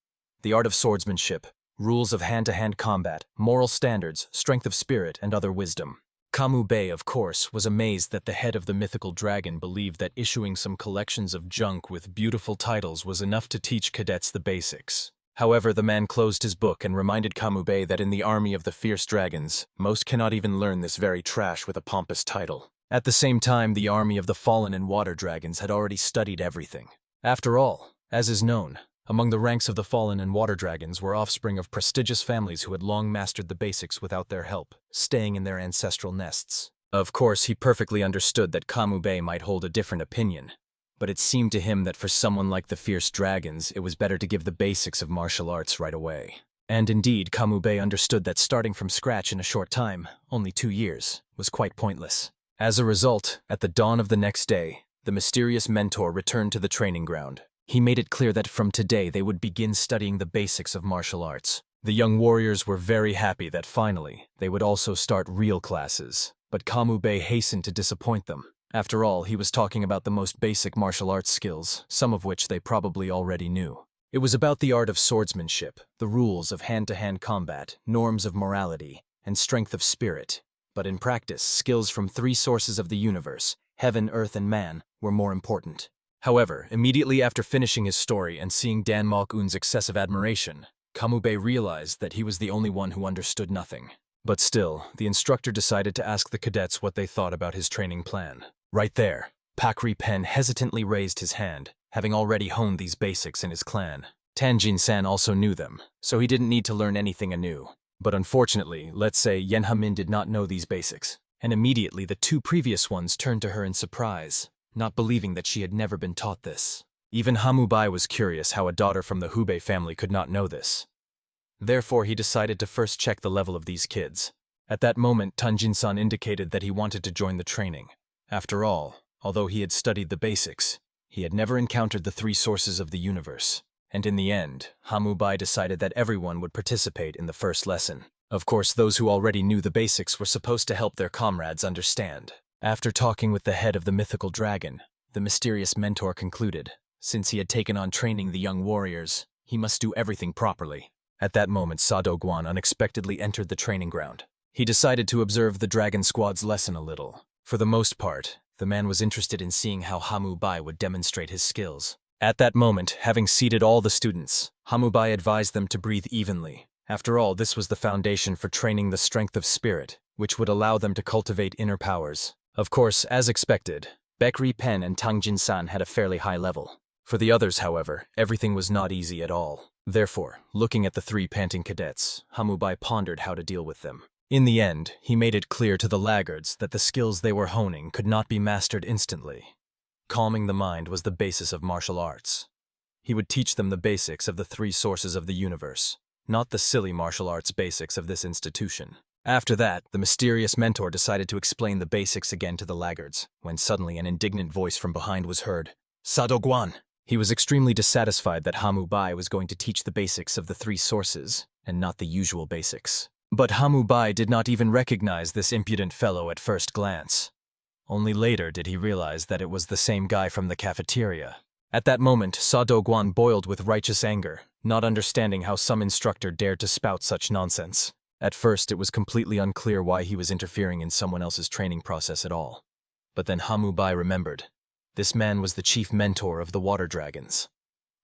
the art of swordsmanship, rules of hand-to-hand combat, moral standards, strength of spirit, and other wisdom. Kamubei, of course, was amazed that the head of the mythical dragon believed that issuing some collections of junk with beautiful titles was enough to teach cadets the basics. However, the man closed his book and reminded Kamubei that in the army of the fierce dragons, most cannot even learn this very trash with a pompous title. At the same time, the army of the fallen and water dragons had already studied everything. After all, as is known, among the ranks of the fallen and water dragons were offspring of prestigious families who had long mastered the basics without their help, staying in their ancestral nests. Of course, he perfectly understood that Kamubei might hold a different opinion, but it seemed to him that for someone like the fierce dragons, it was better to give the basics of martial arts right away. And indeed, Kamubei understood that starting from scratch in a short time, only 2 years, was quite pointless. As a result, at the dawn of the next day, the mysterious mentor returned to the training ground. He made it clear that from today they would begin studying the basics of martial arts. The young warriors were very happy that finally they would also start real classes, but Kamubei hastened to disappoint them. After all, he was talking about the most basic martial arts skills, some of which they probably already knew. It was about the art of swordsmanship, the rules of hand-to-hand combat, norms of morality, and strength of spirit. But in practice, skills from 3 sources of the universe, heaven, earth, and man, were more important. However, immediately after finishing his story and seeing Dan Malkun's excessive admiration, Kamubei realized that he was the only one who understood nothing. But still, the instructor decided to ask the cadets what they thought about his training plan. Right there, Pakri Pen hesitantly raised his hand, having already honed these basics in his clan. Tanjin-san also knew them, so he didn't need to learn anything anew. But unfortunately, let's say Yenhamin did not know these basics, and immediately the 2 previous ones turned to her in surprise, not believing that she had never been taught this. Even Hamubai was curious how a daughter from the Hubei family could not know this. Therefore, he decided to first check the level of these kids. At that moment, Tanjin-san indicated that he wanted to join the training. After all, although he had studied the basics, he had never encountered the three sources of the universe. And in the end, Hamubai decided that everyone would participate in the first lesson. Of course, those who already knew the basics were supposed to help their comrades understand. After talking with the head of the mythical dragon, the mysterious mentor concluded, since he had taken on training the young warriors, he must do everything properly. At that moment, Sadogwan unexpectedly entered the training ground. He decided to observe the dragon squad's lesson a little. For the most part, the man was interested in seeing how Hamubai would demonstrate his skills. At that moment, having seated all the students, Hamubai advised them to breathe evenly. After all, this was the foundation for training the strength of spirit, which would allow them to cultivate inner powers. Of course, as expected, Baekri Pen and Tangjin-san had a fairly high level. For the others, however, everything was not easy at all. Therefore, looking at the three panting cadets, Hamubai pondered how to deal with them. In the end, he made it clear to the laggards that the skills they were honing could not be mastered instantly. Calming the mind was the basis of martial arts. He would teach them the basics of the three sources of the universe, not the silly martial arts basics of this institution. After that, the mysterious mentor decided to explain the basics again to the laggards, when suddenly an indignant voice from behind was heard. Sadogwan! He was extremely dissatisfied that Hamubai was going to teach the basics of the three sources, and not the usual basics. But Hamubai did not even recognize this impudent fellow at first glance. Only later did he realize that it was the same guy from the cafeteria. At that moment, Sadogwan boiled with righteous anger, not understanding how some instructor dared to spout such nonsense. At first, it was completely unclear why he was interfering in someone else's training process at all. But then Hamubai remembered. This man was the chief mentor of the water dragons.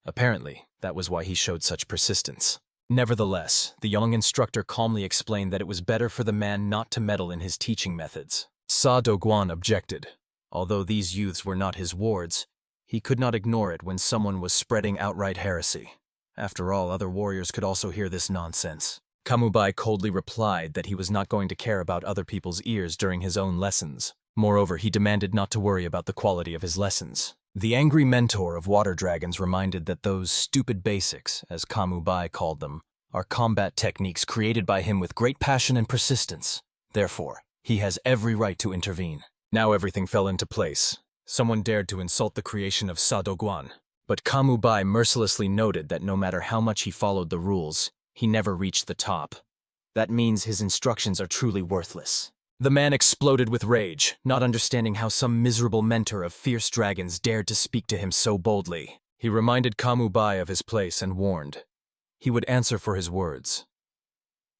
Apparently, that was why he showed such persistence. Nevertheless, the young instructor calmly explained that it was better for the man not to meddle in his teaching methods. Sadogwan objected. Although these youths were not his wards, he could not ignore it when someone was spreading outright heresy. After all, other warriors could also hear this nonsense. Hamubai coldly replied that he was not going to care about other people's ears during his own lessons. Moreover, he demanded not to worry about the quality of his lessons. The angry mentor of water dragons reminded that those stupid basics, as Hamubai called them, are combat techniques created by him with great passion and persistence. Therefore, he has every right to intervene. Now everything fell into place. Someone dared to insult the creation of Sadogwan. But Hamubai mercilessly noted that no matter how much he followed the rules, he never reached the top. That means his instructions are truly worthless. The man exploded with rage, not understanding how some miserable mentor of fierce dragons dared to speak to him so boldly. He reminded Hamubai of his place and warned. He would answer for his words.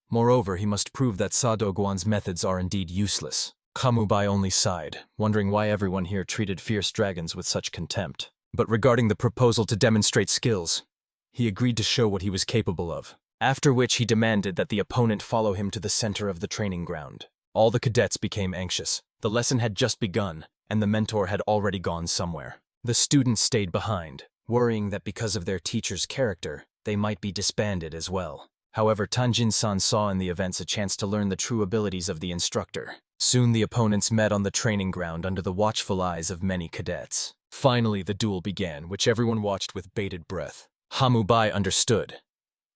Moreover, he must prove that Sadogwan's methods are indeed useless. Hamubai only sighed, wondering why everyone here treated fierce dragons with such contempt. But regarding the proposal to demonstrate skills, he agreed to show what he was capable of, after which he demanded that the opponent follow him to the center of the training ground. All the cadets became anxious. The lesson had just begun, and the mentor had already gone somewhere. The students stayed behind, worrying that because of their teacher's character, they might be disbanded as well. However, Tanjin-san saw in the events a chance to learn the true abilities of the instructor. Soon the opponents met on the training ground under the watchful eyes of many cadets. Finally, the duel began, which everyone watched with bated breath. Hamubai understood.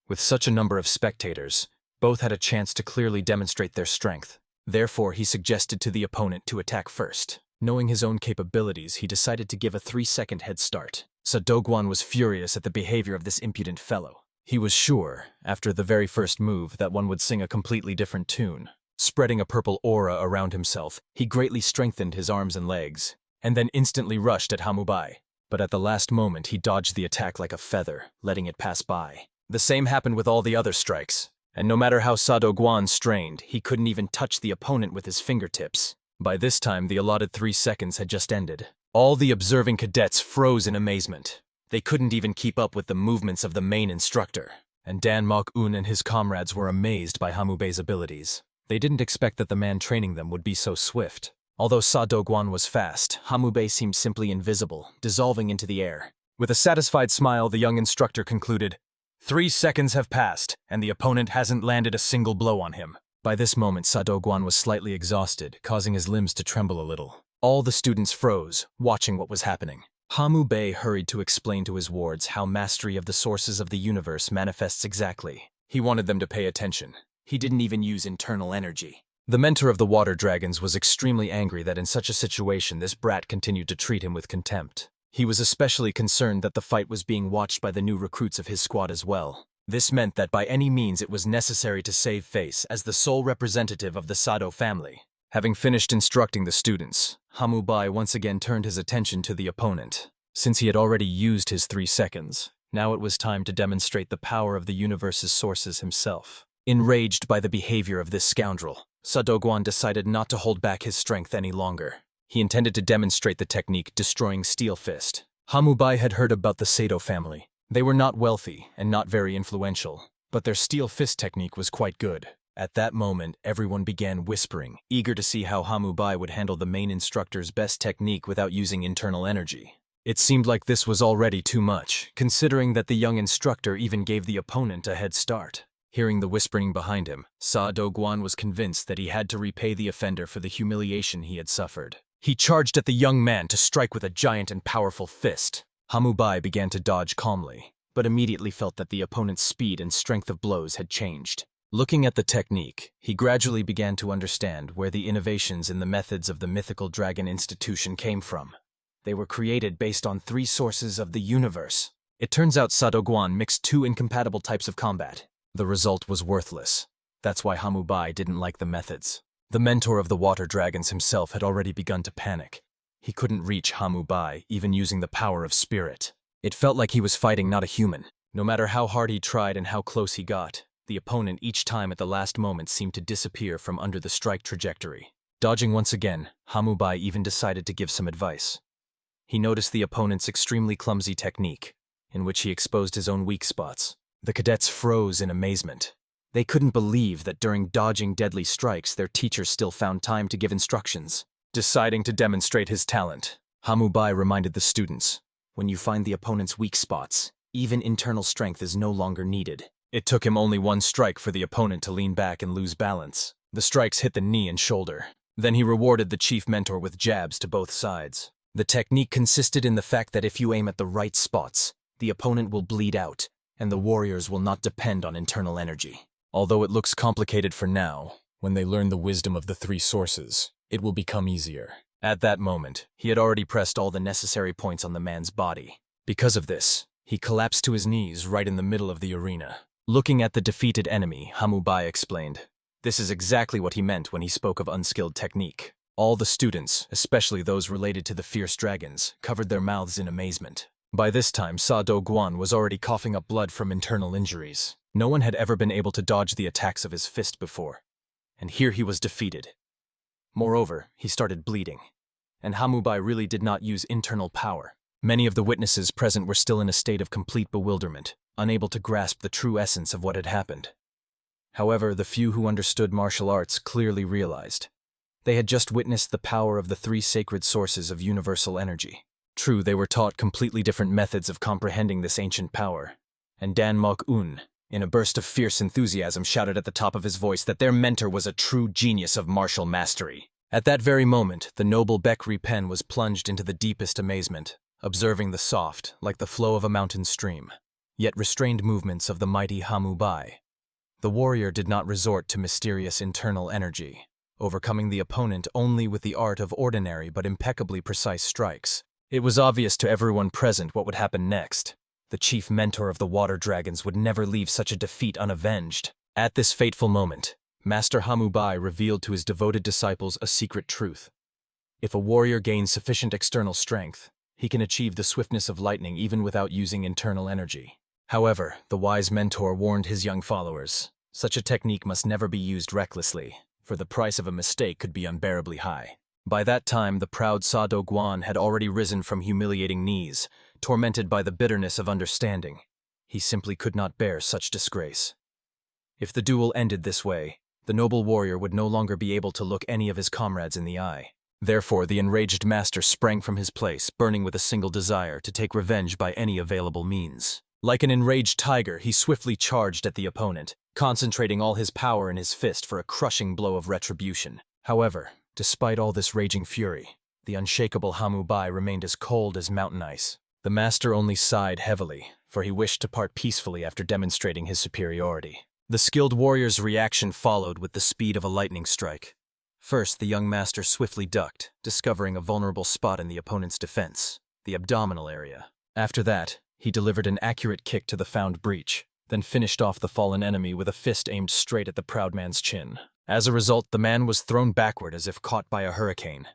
With such a number of spectators, both had a chance to clearly demonstrate their strength. Therefore, he suggested to the opponent to attack first. Knowing his own capabilities, he decided to give a 3-second head start. Sadogwan was furious at the behavior of this impudent fellow. He was sure, after the very first move, that one would sing a completely different tune. Spreading a purple aura around himself, he greatly strengthened his arms and legs, and then instantly rushed at Hamubai. But at the last moment, he dodged the attack like a feather, letting it pass by. The same happened with all the other strikes, and no matter how Sadogwan strained, he couldn't even touch the opponent with his fingertips. By this time, the allotted 3 seconds had just ended. All the observing cadets froze in amazement. They couldn't even keep up with the movements of the main instructor, and Dan Mok-un and his comrades were amazed by Hamubei's abilities. They didn't expect that the man training them would be so swift. Although Sadogwan was fast, Hamubei seemed simply invisible, dissolving into the air. With a satisfied smile, the young instructor concluded, 3 seconds have passed, and the opponent hasn't landed a single blow on him. By this moment, Sadogwan was slightly exhausted, causing his limbs to tremble a little. All the students froze, watching what was happening. Hamu Bey hurried to explain to his wards how mastery of the sources of the universe manifests exactly. He wanted them to pay attention. He didn't even use internal energy. The mentor of the water dragons was extremely angry that in such a situation this brat continued to treat him with contempt. He was especially concerned that the fight was being watched by the new recruits of his squad as well. This meant that by any means it was necessary to save face as the sole representative of the Sado family. Having finished instructing the students, Hamu Bey once again turned his attention to the opponent. Since he had already used his 3 seconds, now it was time to demonstrate the power of the universe's sources himself. Enraged by the behavior of this scoundrel, Sadogwan decided not to hold back his strength any longer. He intended to demonstrate the technique destroying Steel Fist. Hamu Bey had heard about the Sado family. They were not wealthy and not very influential, but their Steel Fist technique was quite good. At that moment, everyone began whispering, eager to see how Hamu Bey would handle the main instructor's best technique without using internal energy. It seemed like this was already too much, considering that the young instructor even gave the opponent a head start. Hearing the whispering behind him, Sadogwan was convinced that he had to repay the offender for the humiliation he had suffered. He charged at the young man to strike with a giant and powerful fist. Hamu Bey began to dodge calmly, but immediately felt that the opponent's speed and strength of blows had changed. Looking at the technique, he gradually began to understand where the innovations in the methods of the mythical dragon institution came from. They were created based on 3 sources of the universe. It turns out Sadogwan mixed 2 incompatible types of combat. The result was worthless. That's why Hamu Bey didn't like the methods. The mentor of the water dragons himself had already begun to panic. He couldn't reach Hamu Bey, even using the power of spirit. It felt like he was fighting not a human. No matter how hard he tried and how close he got, the opponent each time at the last moment seemed to disappear from under the strike trajectory. Dodging once again, Hamu Bey even decided to give some advice. He noticed the opponent's extremely clumsy technique, in which he exposed his own weak spots. The cadets froze in amazement. They couldn't believe that during dodging deadly strikes, their teacher still found time to give instructions. Deciding to demonstrate his talent, Hamu Bey reminded the students, when you find the opponent's weak spots, even internal strength is no longer needed. It took him only 1 strike for the opponent to lean back and lose balance. The strikes hit the knee and shoulder. Then he rewarded the chief mentor with jabs to both sides. The technique consisted in the fact that if you aim at the right spots, the opponent will bleed out, and the warriors will not depend on internal energy. Although it looks complicated for now, when they learn the wisdom of the 3 sources, it will become easier. At that moment, he had already pressed all the necessary points on the man's body. Because of this, he collapsed to his knees right in the middle of the arena. Looking at the defeated enemy, Hamu Bey explained, "This is exactly what he meant when he spoke of unskilled technique." All the students, especially those related to the fierce dragons, covered their mouths in amazement. By this time, Sadogwan was already coughing up blood from internal injuries. No one had ever been able to dodge the attacks of his fist before, and here he was defeated. Moreover, he started bleeding, and Hamu Bey really did not use internal power. Many of the witnesses present were still in a state of complete bewilderment, unable to grasp the true essence of what had happened. However, the few who understood martial arts clearly realized. They had just witnessed the power of the 3 sacred sources of universal energy. True, they were taught completely different methods of comprehending this ancient power, and Dan Mok-un, in a burst of fierce enthusiasm, shouted at the top of his voice that their mentor was a true genius of martial mastery. At that very moment, the noble Bekri Pen was plunged into the deepest amazement, observing the soft, like the flow of a mountain stream, yet restrained movements of the mighty Hamu Bey. The warrior did not resort to mysterious internal energy, overcoming the opponent only with the art of ordinary but impeccably precise strikes. It was obvious to everyone present what would happen next. The chief mentor of the water dragons would never leave such a defeat unavenged. At this fateful moment, Master Hamu Bey revealed to his devoted disciples a secret truth. If a warrior gains sufficient external strength, he can achieve the swiftness of lightning even without using internal energy. However, the wise mentor warned his young followers, such a technique must never be used recklessly, for the price of a mistake could be unbearably high. By that time, the proud Sadogwan had already risen from humiliating knees, tormented by the bitterness of understanding. He simply could not bear such disgrace. If the duel ended this way, the noble warrior would no longer be able to look any of his comrades in the eye. Therefore, the enraged master sprang from his place, burning with a single desire to take revenge by any available means. Like an enraged tiger, he swiftly charged at the opponent, concentrating all his power in his fist for a crushing blow of retribution. However, despite all this raging fury, the unshakable Hamu Bai remained as cold as mountain ice. The master only sighed heavily, for he wished to part peacefully after demonstrating his superiority. The skilled warrior's reaction followed with the speed of a lightning strike. First, the young master swiftly ducked, discovering a vulnerable spot in the opponent's defense, the abdominal area. After that, he delivered an accurate kick to the found breach, then finished off the fallen enemy with a fist aimed straight at the proud man's chin. As a result, the man was thrown backward as if caught by a hurricane.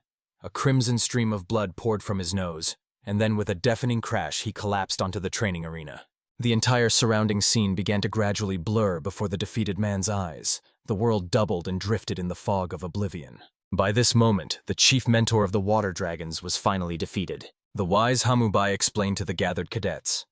A crimson stream of blood poured from his nose, and then with a deafening crash he collapsed onto the training arena. The entire surrounding scene began to gradually blur before the defeated man's eyes. The world doubled and drifted in the fog of oblivion. By this moment, the chief mentor of the water dragons was finally defeated. The wise Hamu Bai explained to the gathered cadets,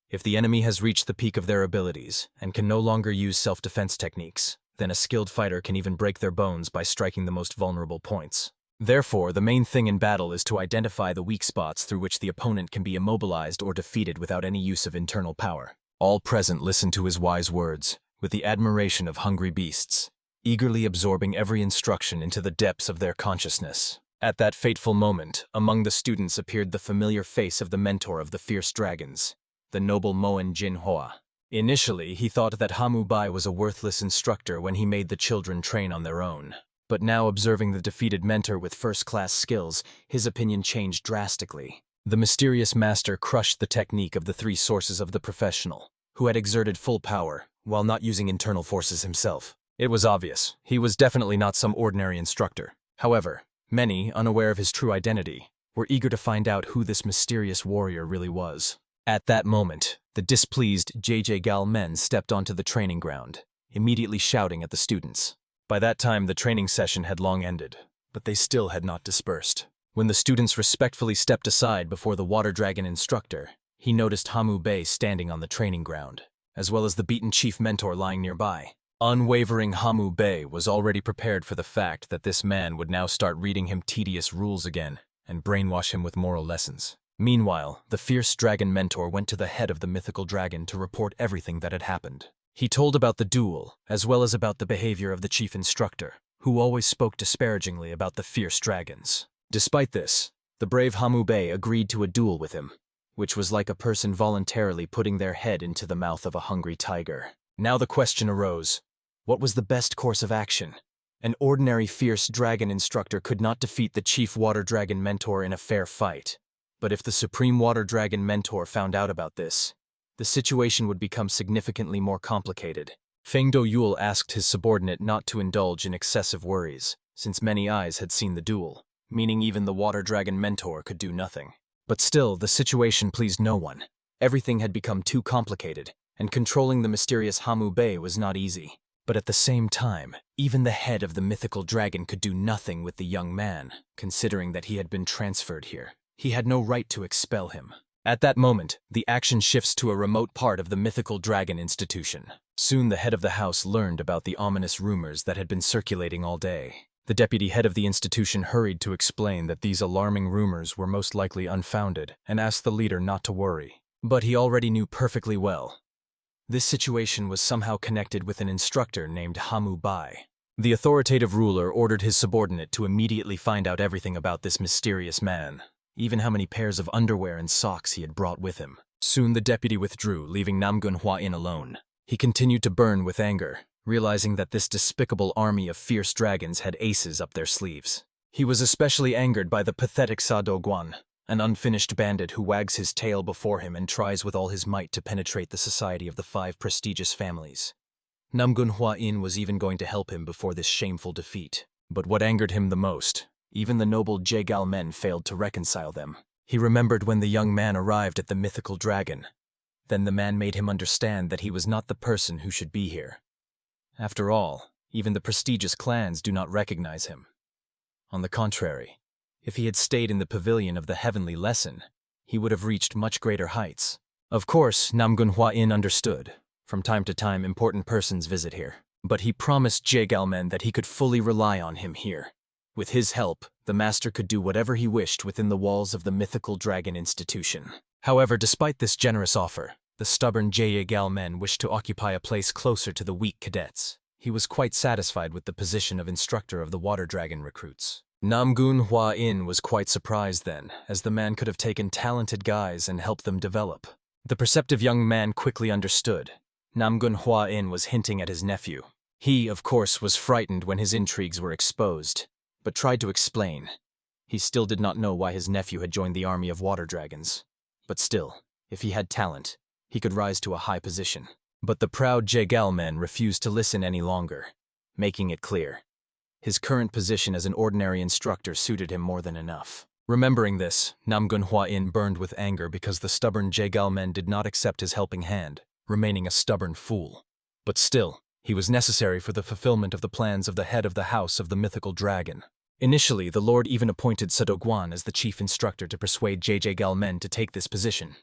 "If the enemy has reached the peak of their abilities and can no longer use self-defense techniques, then a skilled fighter can even break their bones by striking the most vulnerable points. Therefore, the main thing in battle is to identify the weak spots through which the opponent can be immobilized or defeated without any use of internal power." All present listened to his wise words, with the admiration of hungry beasts, eagerly absorbing every instruction into the depths of their consciousness. At that fateful moment, among the students appeared the familiar face of the mentor of the fierce dragons, the noble Moen Jinhua. Initially, he thought that Hamu Bai was a worthless instructor when he made the children train on their own. But now, observing the defeated mentor with first-class skills, his opinion changed drastically. The mysterious master crushed the technique of the three sources of the professional, who had exerted full power, while not using internal forces himself. It was obvious, he was definitely not some ordinary instructor. However, many, unaware of his true identity, were eager to find out who this mysterious warrior really was. At that moment, the displeased JJ Gal men stepped onto the training ground, immediately shouting at the students. By that time, the training session had long ended, but they still had not dispersed. When the students respectfully stepped aside before the water dragon instructor, he noticed Hamu Bai standing on the training ground, as well as the beaten chief mentor lying nearby. Unwavering Hamu Bai was already prepared for the fact that this man would now start reading him tedious rules again and brainwash him with moral lessons. Meanwhile, the fierce dragon mentor went to the head of the mythical dragon to report everything that had happened. He told about the duel, as well as about the behavior of the chief instructor, who always spoke disparagingly about the fierce dragons. Despite this, the brave Hamu Bai agreed to a duel with him, which was like a person voluntarily putting their head into the mouth of a hungry tiger. Now the question arose, what was the best course of action? An ordinary fierce dragon instructor could not defeat the chief water dragon mentor in a fair fight. But if the supreme water dragon mentor found out about this, the situation would become significantly more complicated. Feng Doyul asked his subordinate not to indulge in excessive worries, since many eyes had seen the duel, meaning even the water dragon mentor could do nothing. But still, the situation pleased no one. Everything had become too complicated, and controlling the mysterious Hamu Bai was not easy. But at the same time, even the head of the mythical dragon could do nothing with the young man, considering that he had been transferred here. He had no right to expel him. At that moment, the action shifts to a remote part of the mythical dragon institution. Soon the head of the house learned about the ominous rumors that had been circulating all day. The deputy head of the institution hurried to explain that these alarming rumors were most likely unfounded and asked the leader not to worry. But he already knew perfectly well. This situation was somehow connected with an instructor named Hamu Bai. The authoritative ruler ordered his subordinate to immediately find out everything about this mysterious man, even how many pairs of underwear and socks he had brought with him. Soon the deputy withdrew, leaving Namgunhua in alone. He continued to burn with anger, realizing that this despicable army of fierce dragons had aces up their sleeves. He was especially angered by the pathetic Sa Doguan, an unfinished bandit who wags his tail before him and tries with all his might to penetrate the society of the 5 prestigious families. Namgunhua In was even going to help him before this shameful defeat. But what angered him the most, even the noble Jegal men failed to reconcile them. He remembered when the young man arrived at the mythical dragon. Then the man made him understand that he was not the person who should be here. After all, even the prestigious clans do not recognize him. On the contrary, if he had stayed in the pavilion of the heavenly lesson, he would have reached much greater heights. Of course, Namgunhua In understood. From time to time, important persons visit here. But he promised Jegal men that he could fully rely on him here. With his help, the master could do whatever he wished within the walls of the mythical dragon institution. However, despite this generous offer, the stubborn Jegal men wished to occupy a place closer to the weak cadets. He was quite satisfied with the position of instructor of the water dragon recruits. Namgun Hua In was quite surprised then, as the man could have taken talented guys and helped them develop. The perceptive young man quickly understood. Namgun Hua In was hinting at his nephew. He, of course, was frightened when his intrigues were exposed, but tried to explain. He still did not know why his nephew had joined the army of water dragons. But still, if he had talent, he could rise to a high position. But the proud Jegal man refused to listen any longer, making it clear. His current position as an ordinary instructor suited him more than enough. Remembering this, Namgun Hua In burned with anger because the stubborn Jegal men did not accept his helping hand, remaining a stubborn fool. But still, he was necessary for the fulfillment of the plans of the head of the house of the mythical dragon. Initially, the Lord even appointed Sadoguan as the chief instructor to persuade Jegal men to take this position.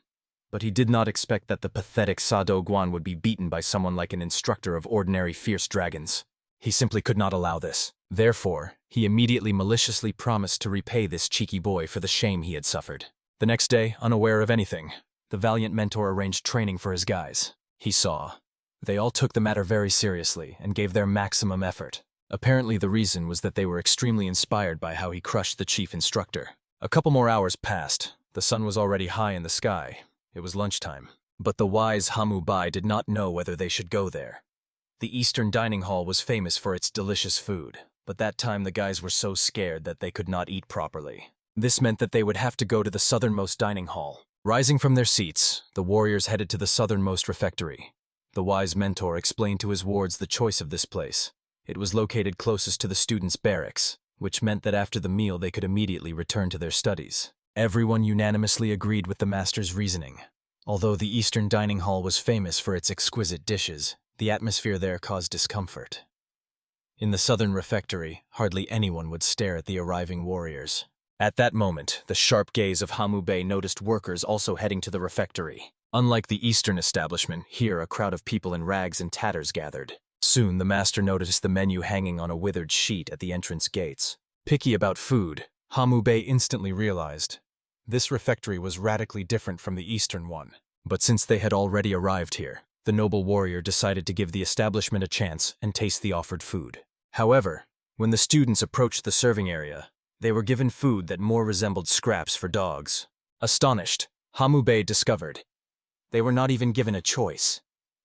But he did not expect that the pathetic Sadoguan would be beaten by someone like an instructor of ordinary fierce dragons. He simply could not allow this. Therefore, he immediately maliciously promised to repay this cheeky boy for the shame he had suffered. The next day, unaware of anything, the valiant mentor arranged training for his guys. He saw. They all took the matter very seriously and gave their maximum effort. Apparently the reason was that they were extremely inspired by how he crushed the chief instructor. A couple more hours passed. The sun was already high in the sky. It was lunchtime. But the wise Hamu Bai did not know whether they should go there. The Eastern Dining Hall was famous for its delicious food, but that time the guys were so scared that they could not eat properly. This meant that they would have to go to the southernmost dining hall. Rising from their seats, the warriors headed to the southernmost refectory. The wise mentor explained to his wards the choice of this place. It was located closest to the students' barracks, which meant that after the meal they could immediately return to their studies. Everyone unanimously agreed with the master's reasoning. Although the Eastern Dining Hall was famous for its exquisite dishes, the atmosphere there caused discomfort. In the southern refectory, hardly anyone would stare at the arriving warriors. At that moment, the sharp gaze of Hamu Bey noticed workers also heading to the refectory. Unlike the eastern establishment, here a crowd of people in rags and tatters gathered. Soon the master noticed the menu hanging on a withered sheet at the entrance gates. Picky about food, Hamu Bey instantly realized. This refectory was radically different from the eastern one. But since they had already arrived here, the noble warrior decided to give the establishment a chance and taste the offered food. However, when the students approached the serving area, they were given food that more resembled scraps for dogs. Astonished, Hamu Bey discovered they were not even given a choice,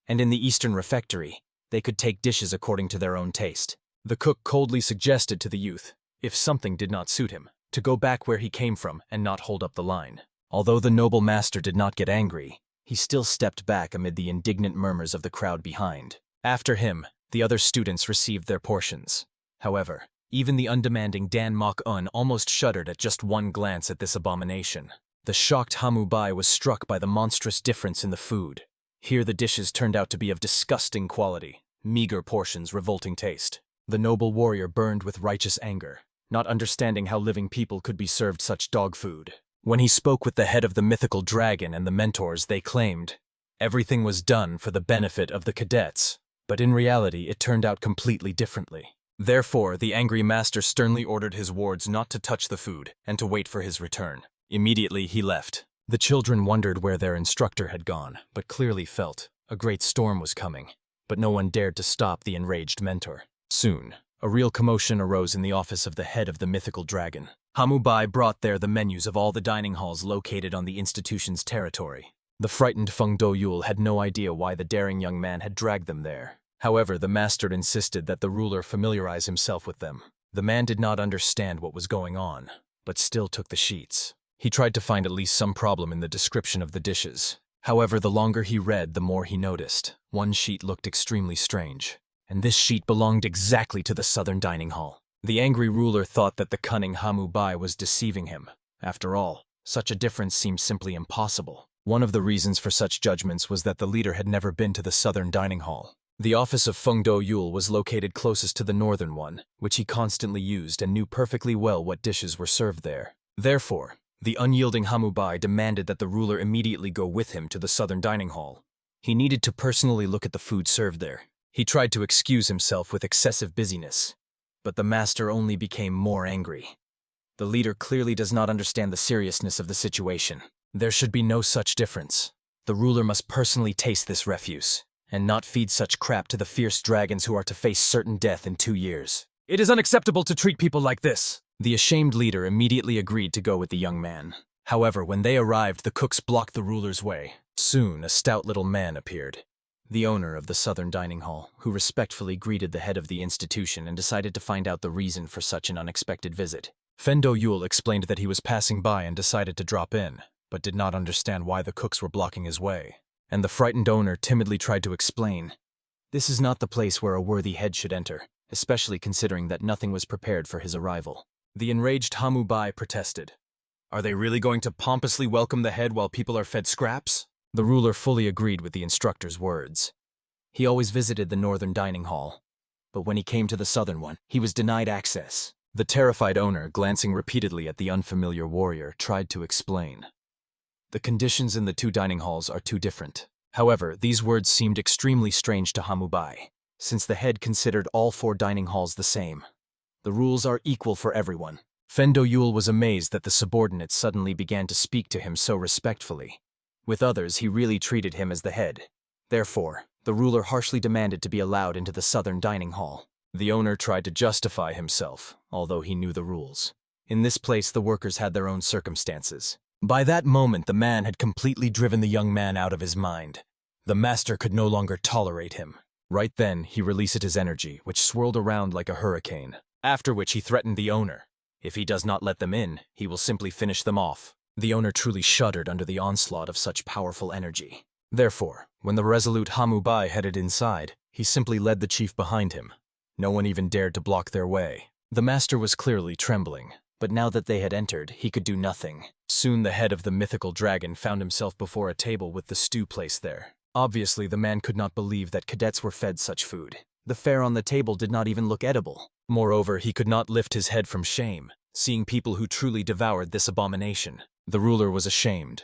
and in the eastern refectory, they could take dishes according to their own taste. The cook coldly suggested to the youth, if something did not suit him, to go back where he came from and not hold up the line. Although the noble master did not get angry, he still stepped back amid the indignant murmurs of the crowd behind. After him, the other students received their portions. However, even the undemanding Dan Mok-un almost shuddered at just one glance at this abomination. The shocked Hamu Bai was struck by the monstrous difference in the food. Here the dishes turned out to be of disgusting quality, meager portions, revolting taste. The noble warrior burned with righteous anger, not understanding how living people could be served such dog food. When he spoke with the head of the mythical dragon and the mentors, they claimed everything was done for the benefit of the cadets, but in reality it turned out completely differently. Therefore, the angry master sternly ordered his wards not to touch the food and to wait for his return. Immediately he left. The children wondered where their instructor had gone, but clearly felt a great storm was coming. But no one dared to stop the enraged mentor. Soon, a real commotion arose in the office of the head of the mythical dragon. Hamu Bai brought there the menus of all the dining halls located on the institution's territory. The frightened Feng Do-yul had no idea why the daring young man had dragged them there. However, the master insisted that the ruler familiarize himself with them. The man did not understand what was going on, but still took the sheets. He tried to find at least some problem in the description of the dishes. However, the longer he read, the more he noticed. One sheet looked extremely strange, and this sheet belonged exactly to the southern dining hall. The angry ruler thought that the cunning Hamu Bai was deceiving him. After all, such a difference seemed simply impossible. One of the reasons for such judgments was that the leader had never been to the southern dining hall. The office of Feng Do-yul was located closest to the northern one, which he constantly used and knew perfectly well what dishes were served there. Therefore, the unyielding Hamu Bai demanded that the ruler immediately go with him to the southern dining hall. He needed to personally look at the food served there. He tried to excuse himself with excessive busyness, but the master only became more angry. The leader clearly does not understand the seriousness of the situation. There should be no such difference. The ruler must personally taste this refuse, and not feed such crap to the fierce dragons who are to face certain death in 2 years. It is unacceptable to treat people like this. The ashamed leader immediately agreed to go with the young man. However, when they arrived, the cooks blocked the ruler's way. Soon, a stout little man appeared, the owner of the southern dining hall, who respectfully greeted the head of the institution and decided to find out the reason for such an unexpected visit. Feng Yule explained that he was passing by and decided to drop in, but did not understand why the cooks were blocking his way. And the frightened owner timidly tried to explain, "This is not the place where a worthy head should enter, especially considering that nothing was prepared for his arrival." The enraged Hamu Bai protested, "Are they really going to pompously welcome the head while people are fed scraps?" The ruler fully agreed with the instructor's words. He always visited the northern dining hall, but when he came to the southern one, he was denied access. The terrified owner, glancing repeatedly at the unfamiliar warrior, tried to explain, "The conditions in the two dining halls are too different." However, these words seemed extremely strange to Hamu Bai, since the head considered all 4 dining halls the same. The rules are equal for everyone. Feng Yule was amazed that the subordinates suddenly began to speak to him so respectfully. With others, he really treated him as the head. Therefore, the ruler harshly demanded to be allowed into the southern dining hall. The owner tried to justify himself, although he knew the rules. In this place, the workers had their own circumstances. By that moment, the man had completely driven the young man out of his mind. The master could no longer tolerate him. Right then, he released his energy, which swirled around like a hurricane, after which he threatened the owner. If he does not let them in, he will simply finish them off. The owner truly shuddered under the onslaught of such powerful energy. Therefore, when the resolute Hamu Bai headed inside, he simply led the chief behind him. No one even dared to block their way. The master was clearly trembling, but now that they had entered, he could do nothing. Soon the head of the mythical dragon found himself before a table with the stew placed there. Obviously, the man could not believe that cadets were fed such food. The fare on the table did not even look edible. Moreover, he could not lift his head from shame, seeing people who truly devoured this abomination. The ruler was ashamed.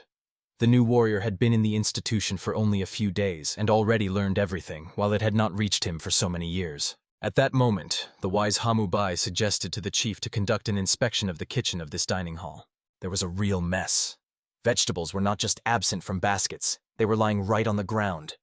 The new warrior had been in the institution for only a few days and already learned everything, while it had not reached him for so many years. At that moment, the wise Hamu Bai suggested to the chief to conduct an inspection of the kitchen of this dining hall. There was a real mess. Vegetables were not just absent from baskets, they were lying right on the ground.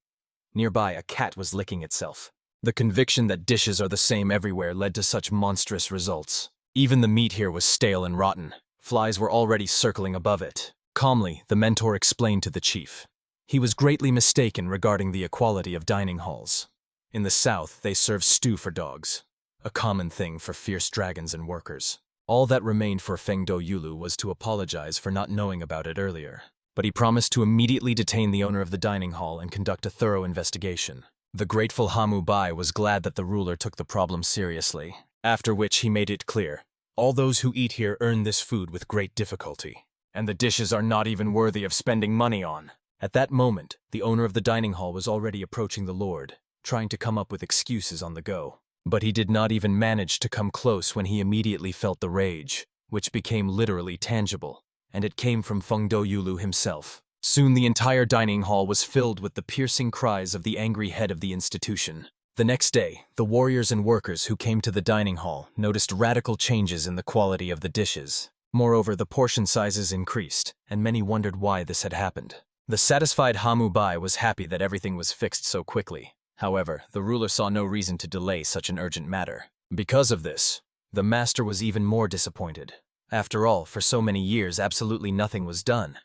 Nearby, a cat was licking itself. The conviction that dishes are the same everywhere led to such monstrous results. Even the meat here was stale and rotten. Flies were already circling above it. Calmly, the mentor explained to the chief. He was greatly mistaken regarding the equality of dining halls. In the south, they serve stew for dogs, a common thing for fierce dragons and workers. All that remained for Feng Yulu was to apologize for not knowing about it earlier. But he promised to immediately detain the owner of the dining hall and conduct a thorough investigation. The grateful Hamu Bai was glad that the ruler took the problem seriously, after which he made it clear. All those who eat here earn this food with great difficulty, and the dishes are not even worthy of spending money on. At that moment, the owner of the dining hall was already approaching the lord, trying to come up with excuses on the go. But he did not even manage to come close when he immediately felt the rage, which became literally tangible, and it came from Feng Yulu himself. Soon the entire dining hall was filled with the piercing cries of the angry head of the institution. The next day, the warriors and workers who came to the dining hall noticed radical changes in the quality of the dishes. Moreover, the portion sizes increased, and many wondered why this had happened. The satisfied Hamu Bai was happy that everything was fixed so quickly. However, the ruler saw no reason to delay such an urgent matter. Because of this, the master was even more disappointed. After all, for so many years, absolutely nothing was done.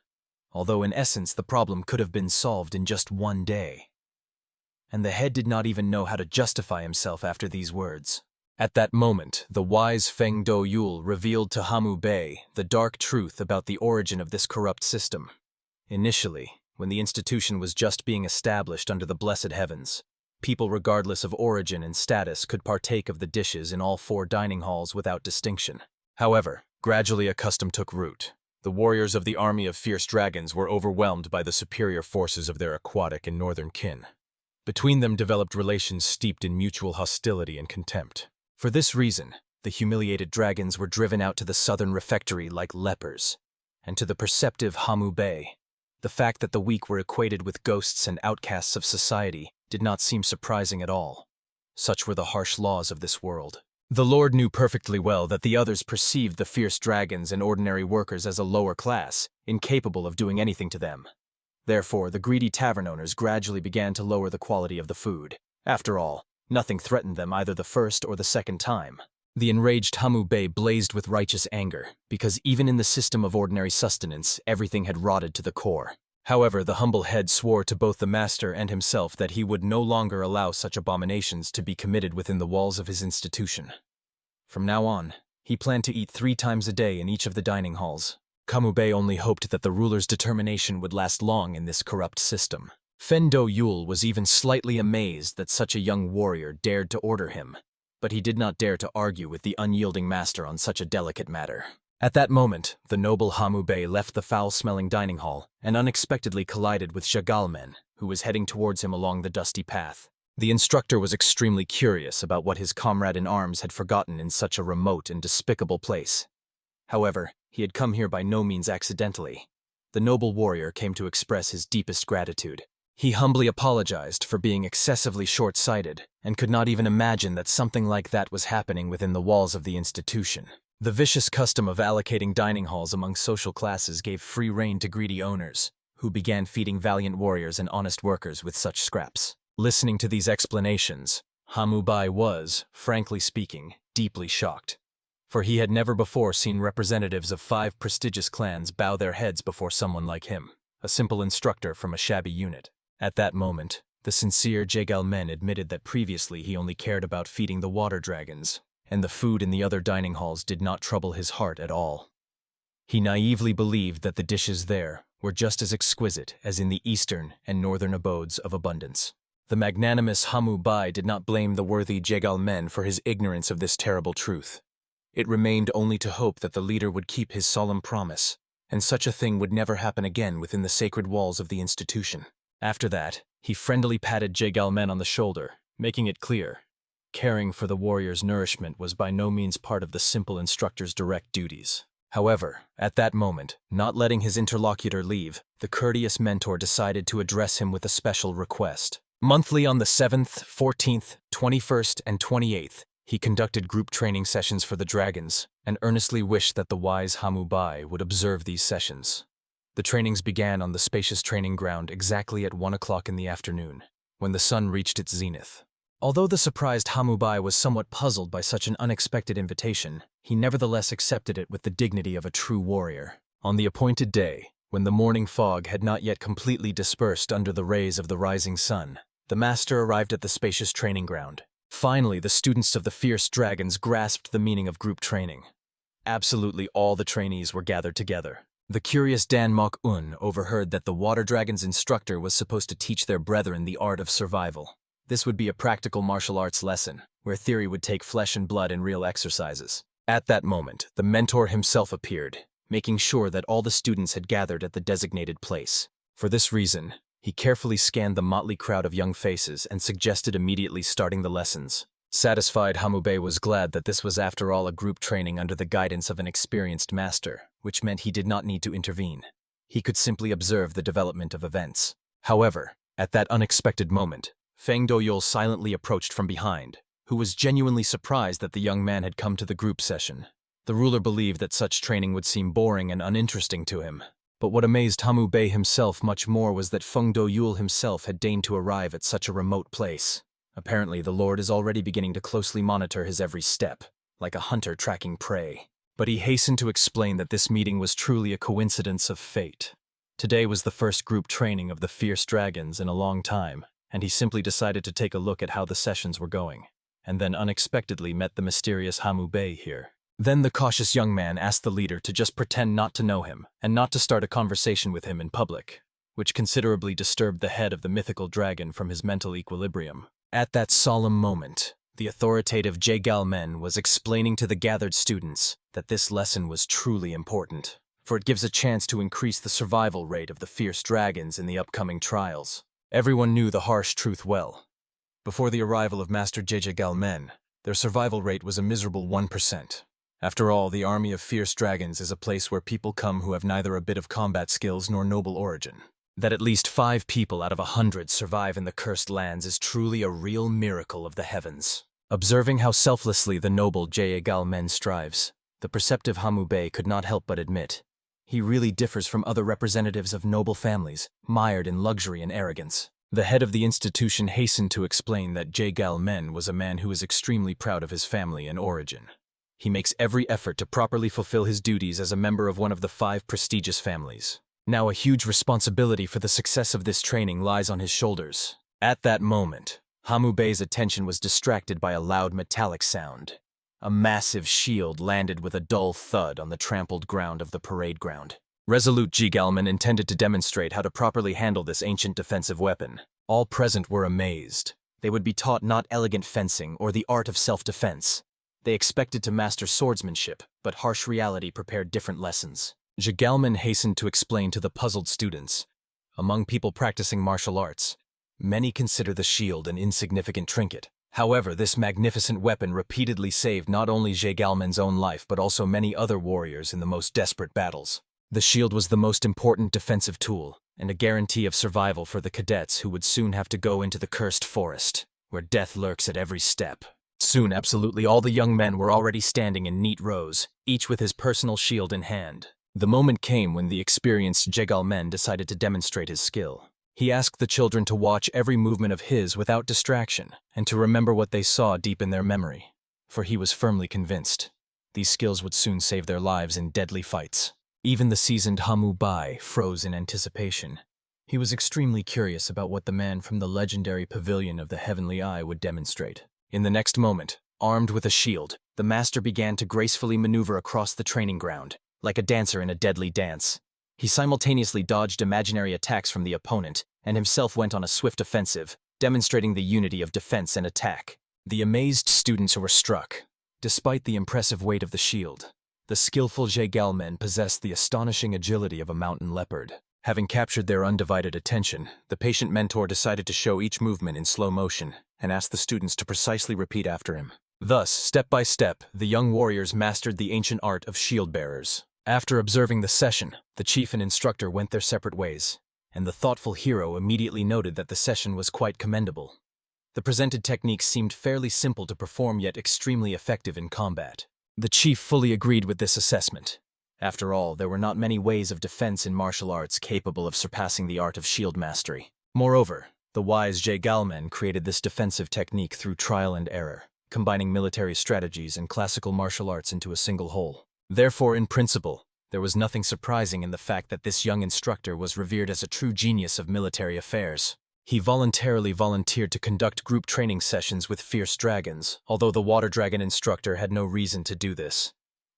Although in essence, the problem could have been solved in just one day. And the head did not even know how to justify himself after these words. At that moment, the wise Feng Yule revealed to Hamu Bai the dark truth about the origin of this corrupt system. Initially, when the institution was just being established under the blessed heavens, people regardless of origin and status could partake of the dishes in all 4 dining halls without distinction. However, gradually a custom took root. The warriors of the army of fierce dragons were overwhelmed by the superior forces of their aquatic and northern kin. Between them developed relations steeped in mutual hostility and contempt. For this reason, the humiliated dragons were driven out to the southern refectory like lepers. And to the perceptive Hamu Bai, the fact that the weak were equated with ghosts and outcasts of society did not seem surprising at all. Such were the harsh laws of this world. The Lord knew perfectly well that the others perceived the fierce dragons and ordinary workers as a lower class, incapable of doing anything to them. Therefore, the greedy tavern owners gradually began to lower the quality of the food. After all, nothing threatened them either the first or the second time. The enraged Hamu Bey blazed with righteous anger, because even in the system of ordinary sustenance, everything had rotted to the core. However, the humble head swore to both the master and himself that he would no longer allow such abominations to be committed within the walls of his institution. From now on, he planned to eat 3 times a day in each of the dining halls. Hamu Bey only hoped that the ruler's determination would last long in this corrupt system. Fen Do Yul was even slightly amazed that such a young warrior dared to order him, but he did not dare to argue with the unyielding master on such a delicate matter. At that moment, the noble Hamu Bey left the foul-smelling dining hall and unexpectedly collided with Jagalmen, who was heading towards him along the dusty path. The instructor was extremely curious about what his comrade in arms had forgotten in such a remote and despicable place. However, he had come here by no means accidentally. The noble warrior came to express his deepest gratitude. He humbly apologized for being excessively short-sighted and could not even imagine that something like that was happening within the walls of the institution. The vicious custom of allocating dining halls among social classes gave free rein to greedy owners, who began feeding valiant warriors and honest workers with such scraps. Listening to these explanations, Hamu Bey was, frankly speaking, deeply shocked, for he had never before seen representatives of 5 prestigious clans bow their heads before someone like him, a simple instructor from a shabby unit. At that moment, the sincere Jagalmen admitted that previously he only cared about feeding the water dragons, and the food in the other dining halls did not trouble his heart at all. He naively believed that the dishes there were just as exquisite as in the eastern and northern abodes of abundance. The magnanimous Hamu Bey did not blame the worthy Jagalmen for his ignorance of this terrible truth. It remained only to hope that the leader would keep his solemn promise, and such a thing would never happen again within the sacred walls of the institution. After that, he friendlily patted Jagalmen on the shoulder, making it clear caring for the warrior's nourishment was by no means part of the simple instructor's direct duties. However, at that moment, not letting his interlocutor leave, the courteous mentor decided to address him with a special request. Monthly on the 7th, 14th, 21st, and 28th, he conducted group training sessions for the dragons, and earnestly wished that the wise Hamu Bey would observe these sessions. The trainings began on the spacious training ground exactly at 1 o'clock in the afternoon, when the sun reached its zenith. Although the surprised Hamu Bey was somewhat puzzled by such an unexpected invitation, he nevertheless accepted it with the dignity of a true warrior. On the appointed day, when the morning fog had not yet completely dispersed under the rays of the rising sun, the master arrived at the spacious training ground. Finally, the students of the fierce dragons grasped the meaning of group training. Absolutely all the trainees were gathered together. The curious Dan Mok-un overheard that the water dragon's instructor was supposed to teach their brethren the art of survival. This would be a practical martial arts lesson, where theory would take flesh and blood in real exercises. At that moment, the mentor himself appeared, making sure that all the students had gathered at the designated place. For this reason, he carefully scanned the motley crowd of young faces and suggested immediately starting the lessons. Satisfied, Hamu Bey was glad that this was after all a group training under the guidance of an experienced master, which meant he did not need to intervene. He could simply observe the development of events. However, at that unexpected moment, Feng Doyul silently approached from behind, who was genuinely surprised that the young man had come to the group session. The ruler believed that such training would seem boring and uninteresting to him. But what amazed Hamu Bey himself much more was that Feng Doyul himself had deigned to arrive at such a remote place. Apparently, the Lord is already beginning to closely monitor his every step, like a hunter tracking prey. But he hastened to explain that this meeting was truly a coincidence of fate. Today was the first group training of the fierce dragons in a long time, and he simply decided to take a look at how the sessions were going, and then unexpectedly met the mysterious Hamu Bey here. Then the cautious young man asked the leader to just pretend not to know him, and not to start a conversation with him in public, which considerably disturbed the head of the mythical dragon from his mental equilibrium. At that solemn moment, the authoritative Jagalmen was explaining to the gathered students that this lesson was truly important, for it gives a chance to increase the survival rate of the fierce dragons in the upcoming trials. Everyone knew the harsh truth well. Before the arrival of Master Jagalmen, their survival rate was a miserable 1%. After all, the army of fierce dragons is a place where people come who have neither a bit of combat skills nor noble origin. That at least 5 people out of 100 survive in the cursed lands is truly a real miracle of the heavens. Observing how selflessly the noble Jagalmen strives, the perceptive Hamu Bey could not help but admit, he really differs from other representatives of noble families, mired in luxury and arrogance. The head of the institution hastened to explain that Jagalmen was a man who was extremely proud of his family and origin. He makes every effort to properly fulfill his duties as a member of one of the 5 prestigious families. Now a huge responsibility for the success of this training lies on his shoulders. At that moment, Hamubei's attention was distracted by a loud metallic sound. A massive shield landed with a dull thud on the trampled ground of the parade ground. Resolute Jigalman intended to demonstrate how to properly handle this ancient defensive weapon. All present were amazed. They would be taught not elegant fencing or the art of self-defense. They expected to master swordsmanship, but harsh reality prepared different lessons. Jigalman hastened to explain to the puzzled students. Among people practicing martial arts, many consider the shield an insignificant trinket. However, this magnificent weapon repeatedly saved not only Jigalman's own life but also many other warriors in the most desperate battles. The shield was the most important defensive tool, and a guarantee of survival for the cadets who would soon have to go into the cursed forest, where death lurks at every step. Soon, absolutely all the young men were already standing in neat rows, each with his personal shield in hand. The moment came when the experienced Jigalman decided to demonstrate his skill. He asked the children to watch every movement of his without distraction, and to remember what they saw deep in their memory, for he was firmly convinced these skills would soon save their lives in deadly fights. Even the seasoned Hamubai froze in anticipation. He was extremely curious about what the man from the legendary pavilion of the Heavenly Eye would demonstrate. In the next moment, armed with a shield, the master began to gracefully maneuver across the training ground, like a dancer in a deadly dance. He simultaneously dodged imaginary attacks from the opponent, and himself went on a swift offensive, demonstrating the unity of defense and attack. The amazed students were struck. Despite the impressive weight of the shield, the skillful Jigalmen possessed the astonishing agility of a mountain leopard. Having captured their undivided attention, the patient mentor decided to show each movement in slow motion, and asked the students to precisely repeat after him. Thus, step by step, the young warriors mastered the ancient art of shield bearers. After observing the session, the chief and instructor went their separate ways, and the thoughtful hero immediately noted that the session was quite commendable. The presented techniques seemed fairly simple to perform yet extremely effective in combat. The chief fully agreed with this assessment. After all, there were not many ways of defense in martial arts capable of surpassing the art of shield mastery. Moreover, the wise Jigalmen created this defensive technique through trial and error, combining military strategies and classical martial arts into a single whole. Therefore, in principle, there was nothing surprising in the fact that this young instructor was revered as a true genius of military affairs. He voluntarily volunteered to conduct group training sessions with fierce dragons, although the water dragon instructor had no reason to do this.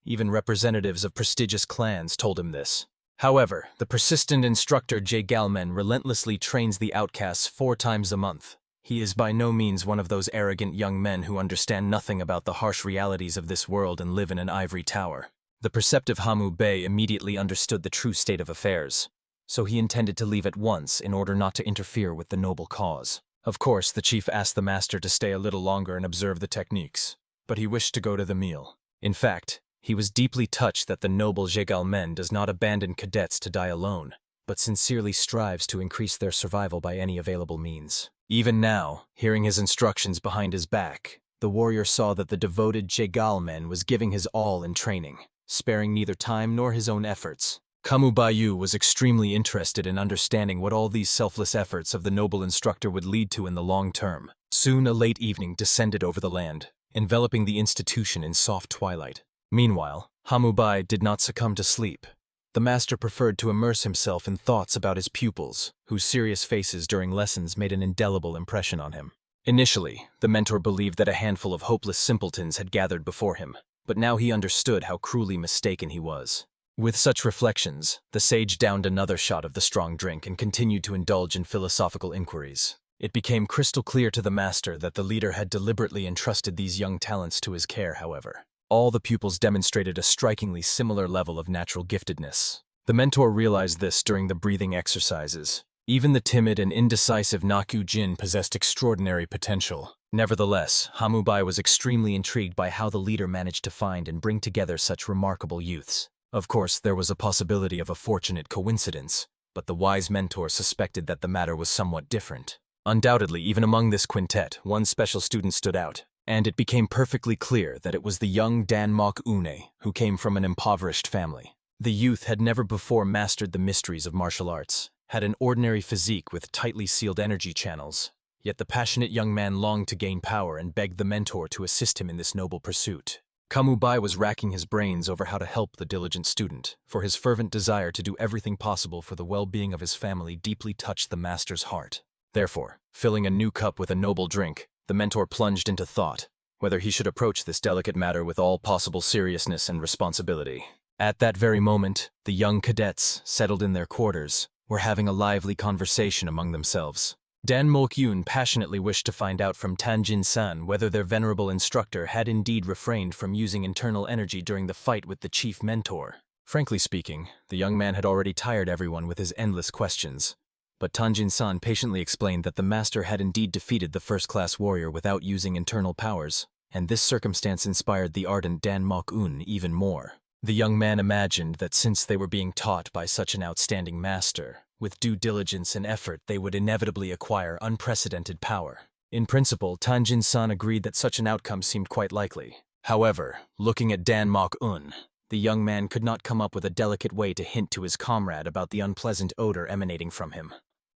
Even representatives of prestigious clans told him this. However, the persistent instructor Jigalmen relentlessly trains the outcasts 4 times a month. He is by no means one of those arrogant young men who understand nothing about the harsh realities of this world and live in an ivory tower. The perceptive Hamubei immediately understood the true state of affairs, so he intended to leave at once in order not to interfere with the noble cause. Of course, the chief asked the master to stay a little longer and observe the techniques, but he wished to go to the meal. In fact, he was deeply touched that the noble Jigalmen does not abandon cadets to die alone, but sincerely strives to increase their survival by any available means. Even now, hearing his instructions behind his back, the warrior saw that the devoted Jigalmen was giving his all in training, sparing neither time nor his own efforts. Kamubayu was extremely interested in understanding what all these selfless efforts of the noble instructor would lead to in the long term. Soon a late evening descended over the land, enveloping the institution in soft twilight. Meanwhile, Hamubai did not succumb to sleep. The master preferred to immerse himself in thoughts about his pupils, whose serious faces during lessons made an indelible impression on him. Initially, the mentor believed that a handful of hopeless simpletons had gathered before him, but now he understood how cruelly mistaken he was. With such reflections, the sage downed another shot of the strong drink and continued to indulge in philosophical inquiries. It became crystal clear to the master that the leader had deliberately entrusted these young talents to his care, however. All the pupils demonstrated a strikingly similar level of natural giftedness. The mentor realized this during the breathing exercises. Even the timid and indecisive Naku-jin possessed extraordinary potential. Nevertheless, Hamubai was extremely intrigued by how the leader managed to find and bring together such remarkable youths. Of course, there was a possibility of a fortunate coincidence, but the wise mentor suspected that the matter was somewhat different. Undoubtedly, even among this quintet, one special student stood out, and it became perfectly clear that it was the young Danmok Une, who came from an impoverished family. The youth had never before mastered the mysteries of martial arts, had an ordinary physique with tightly sealed energy channels, yet the passionate young man longed to gain power and begged the mentor to assist him in this noble pursuit. Kamubai was racking his brains over how to help the diligent student, for his fervent desire to do everything possible for the well-being of his family deeply touched the master's heart. Therefore, filling a new cup with a noble drink, the mentor plunged into thought, whether he should approach this delicate matter with all possible seriousness and responsibility. At that very moment, the young cadets, settled in their quarters, were having a lively conversation among themselves. Dan Mok-yoon passionately wished to find out from Tanjin-san whether their venerable instructor had indeed refrained from using internal energy during the fight with the chief mentor. Frankly speaking, the young man had already tired everyone with his endless questions. But Tanjin-san patiently explained that the master had indeed defeated the first-class warrior without using internal powers, and this circumstance inspired the ardent Dan Mok-eun even more. The young man imagined that since they were being taught by such an outstanding master, with due diligence and effort they would inevitably acquire unprecedented power. In principle, Tanjin-san agreed that such an outcome seemed quite likely. However, looking at Dan Mok-eun, the young man could not come up with a delicate way to hint to his comrade about the unpleasant odor emanating from him.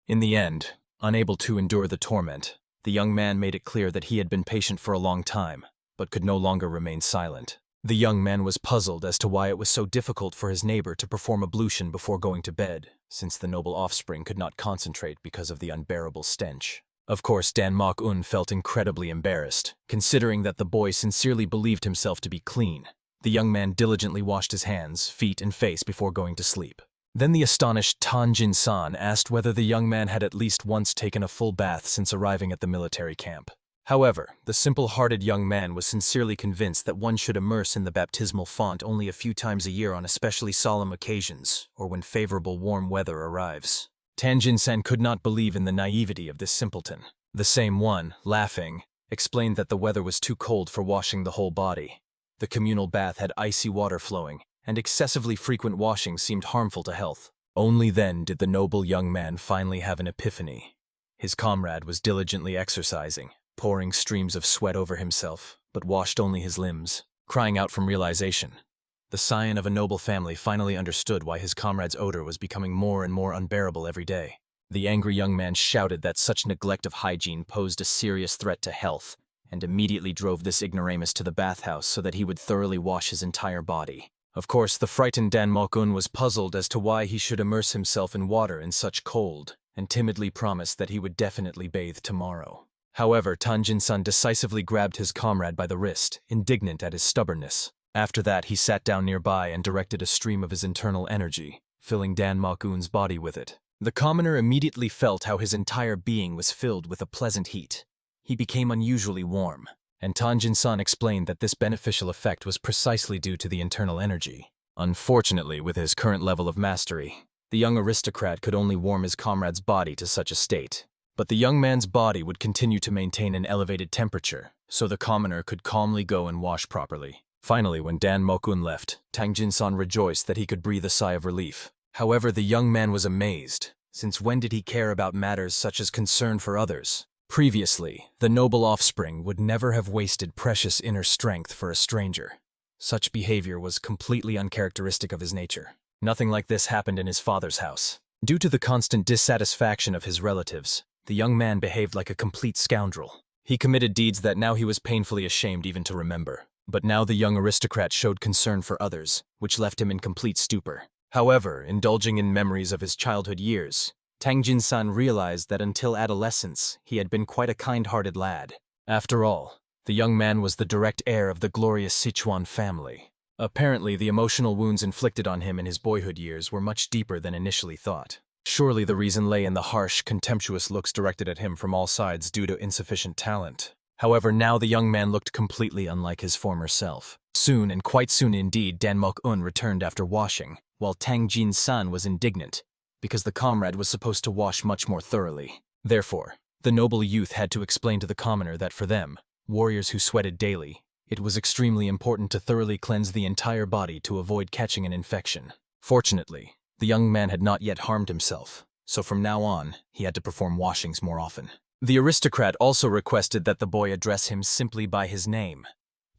In the end, unable to endure the torment, the young man made it clear that he had been patient for a long time, but could no longer remain silent. The young man was puzzled as to why it was so difficult for his neighbor to perform ablution before going to bed, since the noble offspring could not concentrate because of the unbearable stench. Of course, Dan Mok-eun felt incredibly embarrassed, considering that the boy sincerely believed himself to be clean. The young man diligently washed his hands, feet, and face before going to sleep. Then the astonished Tanjin-san asked whether the young man had at least once taken a full bath since arriving at the military camp. However, the simple-hearted young man was sincerely convinced that one should immerse in the baptismal font only a few times a year on especially solemn occasions, or when favorable warm weather arrives. Tanjin-san could not believe in the naivety of this simpleton. The same one, laughing, explained that the weather was too cold for washing the whole body. The communal bath had icy water flowing, and excessively frequent washing seemed harmful to health. Only then did the noble young man finally have an epiphany. His comrade was diligently exercising, pouring streams of sweat over himself, but washed only his limbs, crying out from realization. The scion of a noble family finally understood why his comrade's odor was becoming more and more unbearable every day. The angry young man shouted that such neglect of hygiene posed a serious threat to health, and immediately drove this ignoramus to the bathhouse so that he would thoroughly wash his entire body. Of course, the frightened Dan Mok-eun was puzzled as to why he should immerse himself in water in such cold, and timidly promised that he would definitely bathe tomorrow. However, Tanjin-san decisively grabbed his comrade by the wrist, indignant at his stubbornness. After that, he sat down nearby and directed a stream of his internal energy, filling Dan Mok-eun's body with it. The commoner immediately felt how his entire being was filled with a pleasant heat. He became unusually warm, and Tanjin-san explained that this beneficial effect was precisely due to the internal energy. Unfortunately, with his current level of mastery, the young aristocrat could only warm his comrade's body to such a state. But the young man's body would continue to maintain an elevated temperature, so the commoner could calmly go and wash properly. Finally, when Dan Mok-eun left, Tanjin-san rejoiced that he could breathe a sigh of relief. However, the young man was amazed, since when did he care about matters such as concern for others? Previously, the noble offspring would never have wasted precious inner strength for a stranger. Such behavior was completely uncharacteristic of his nature. Nothing like this happened in his father's house. Due to the constant dissatisfaction of his relatives, the young man behaved like a complete scoundrel. He committed deeds that now he was painfully ashamed even to remember. But now the young aristocrat showed concern for others, which left him in complete stupor. However, indulging in memories of his childhood years, Tanjin-san realized that until adolescence, he had been quite a kind-hearted lad. After all, the young man was the direct heir of the glorious Sichuan family. Apparently, the emotional wounds inflicted on him in his boyhood years were much deeper than initially thought. Surely the reason lay in the harsh, contemptuous looks directed at him from all sides due to insufficient talent. However, now the young man looked completely unlike his former self. Soon, and quite soon indeed, Dan Mok-eun returned after washing, while Tanjin-san was indignant, because the comrade was supposed to wash much more thoroughly. Therefore, the noble youth had to explain to the commoner that for them, warriors who sweated daily, it was extremely important to thoroughly cleanse the entire body to avoid catching an infection. Fortunately, the young man had not yet harmed himself, so from now on, he had to perform washings more often. The aristocrat also requested that the boy address him simply by his name.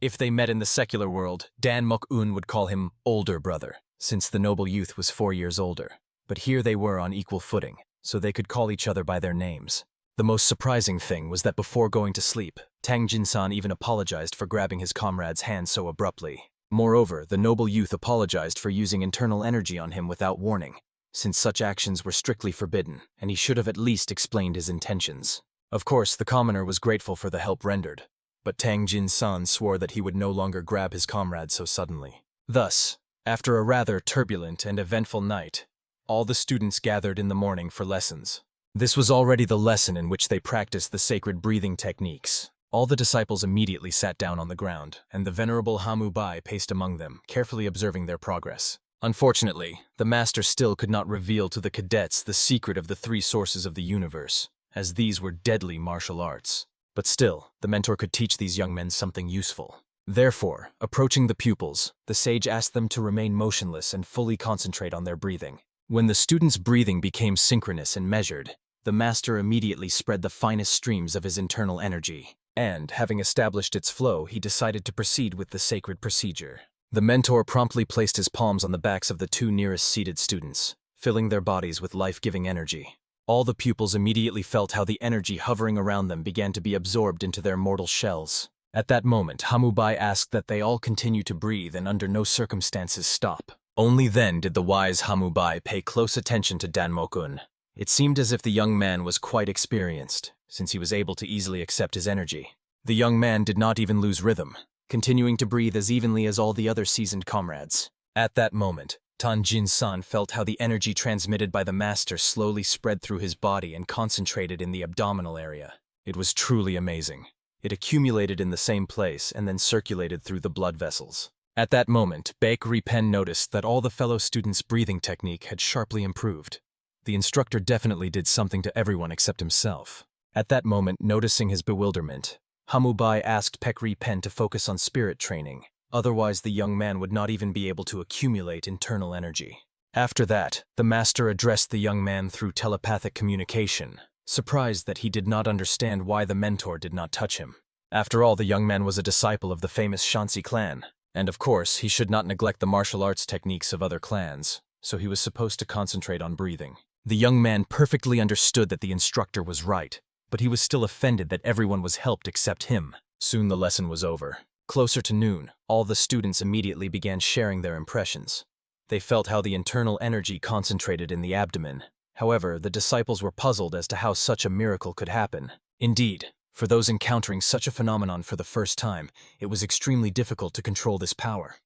If they met in the secular world, Dan Mok-eun would call him older brother, since the noble youth was 4 years older. But here they were on equal footing, so they could call each other by their names. The most surprising thing was that before going to sleep, Tang Jinsan even apologized for grabbing his comrade's hand so abruptly. Moreover, the noble youth apologized for using internal energy on him without warning, since such actions were strictly forbidden, and he should have at least explained his intentions. Of course, the commoner was grateful for the help rendered, but Tang Jinsan swore that he would no longer grab his comrade so suddenly. Thus, after a rather turbulent and eventful night, all the students gathered in the morning for lessons. This was already the lesson in which they practiced the sacred breathing techniques. All the disciples immediately sat down on the ground, and the venerable Hamu Bai paced among them, carefully observing their progress. Unfortunately, the master still could not reveal to the cadets the secret of the three sources of the universe, as these were deadly martial arts. But still, the mentor could teach these young men something useful. Therefore, approaching the pupils, the sage asked them to remain motionless and fully concentrate on their breathing. When the students' breathing became synchronous and measured, the master immediately spread the finest streams of his internal energy. And, having established its flow, he decided to proceed with the sacred procedure. The mentor promptly placed his palms on the backs of the two nearest seated students, filling their bodies with life-giving energy. All the pupils immediately felt how the energy hovering around them began to be absorbed into their mortal shells. At that moment, Hamu Bai asked that they all continue to breathe and under no circumstances stop. Only then did the wise Hamu Bai pay close attention to Danmo-kun. It seemed as if the young man was quite experienced, since he was able to easily accept his energy. The young man did not even lose rhythm, continuing to breathe as evenly as all the other seasoned comrades. At that moment, Tang Jinsan felt how the energy transmitted by the master slowly spread through his body and concentrated in the abdominal area. It was truly amazing. It accumulated in the same place and then circulated through the blood vessels. At that moment, Baekri Pen noticed that all the fellow students' breathing technique had sharply improved. The instructor definitely did something to everyone except himself. At that moment, noticing his bewilderment, Hamu Bai asked Baekri Pen to focus on spirit training. Otherwise, the young man would not even be able to accumulate internal energy. After that, the master addressed the young man through telepathic communication, surprised that he did not understand why the mentor did not touch him. After all, the young man was a disciple of the famous Shanxi clan, and of course, he should not neglect the martial arts techniques of other clans, so he was supposed to concentrate on breathing. The young man perfectly understood that the instructor was right, but he was still offended that everyone was helped except him. Soon the lesson was over. Closer to noon, all the students immediately began sharing their impressions. They felt how the internal energy concentrated in the abdomen. However, the disciples were puzzled as to how such a miracle could happen. Indeed, for those encountering such a phenomenon for the first time, it was extremely difficult to control this power.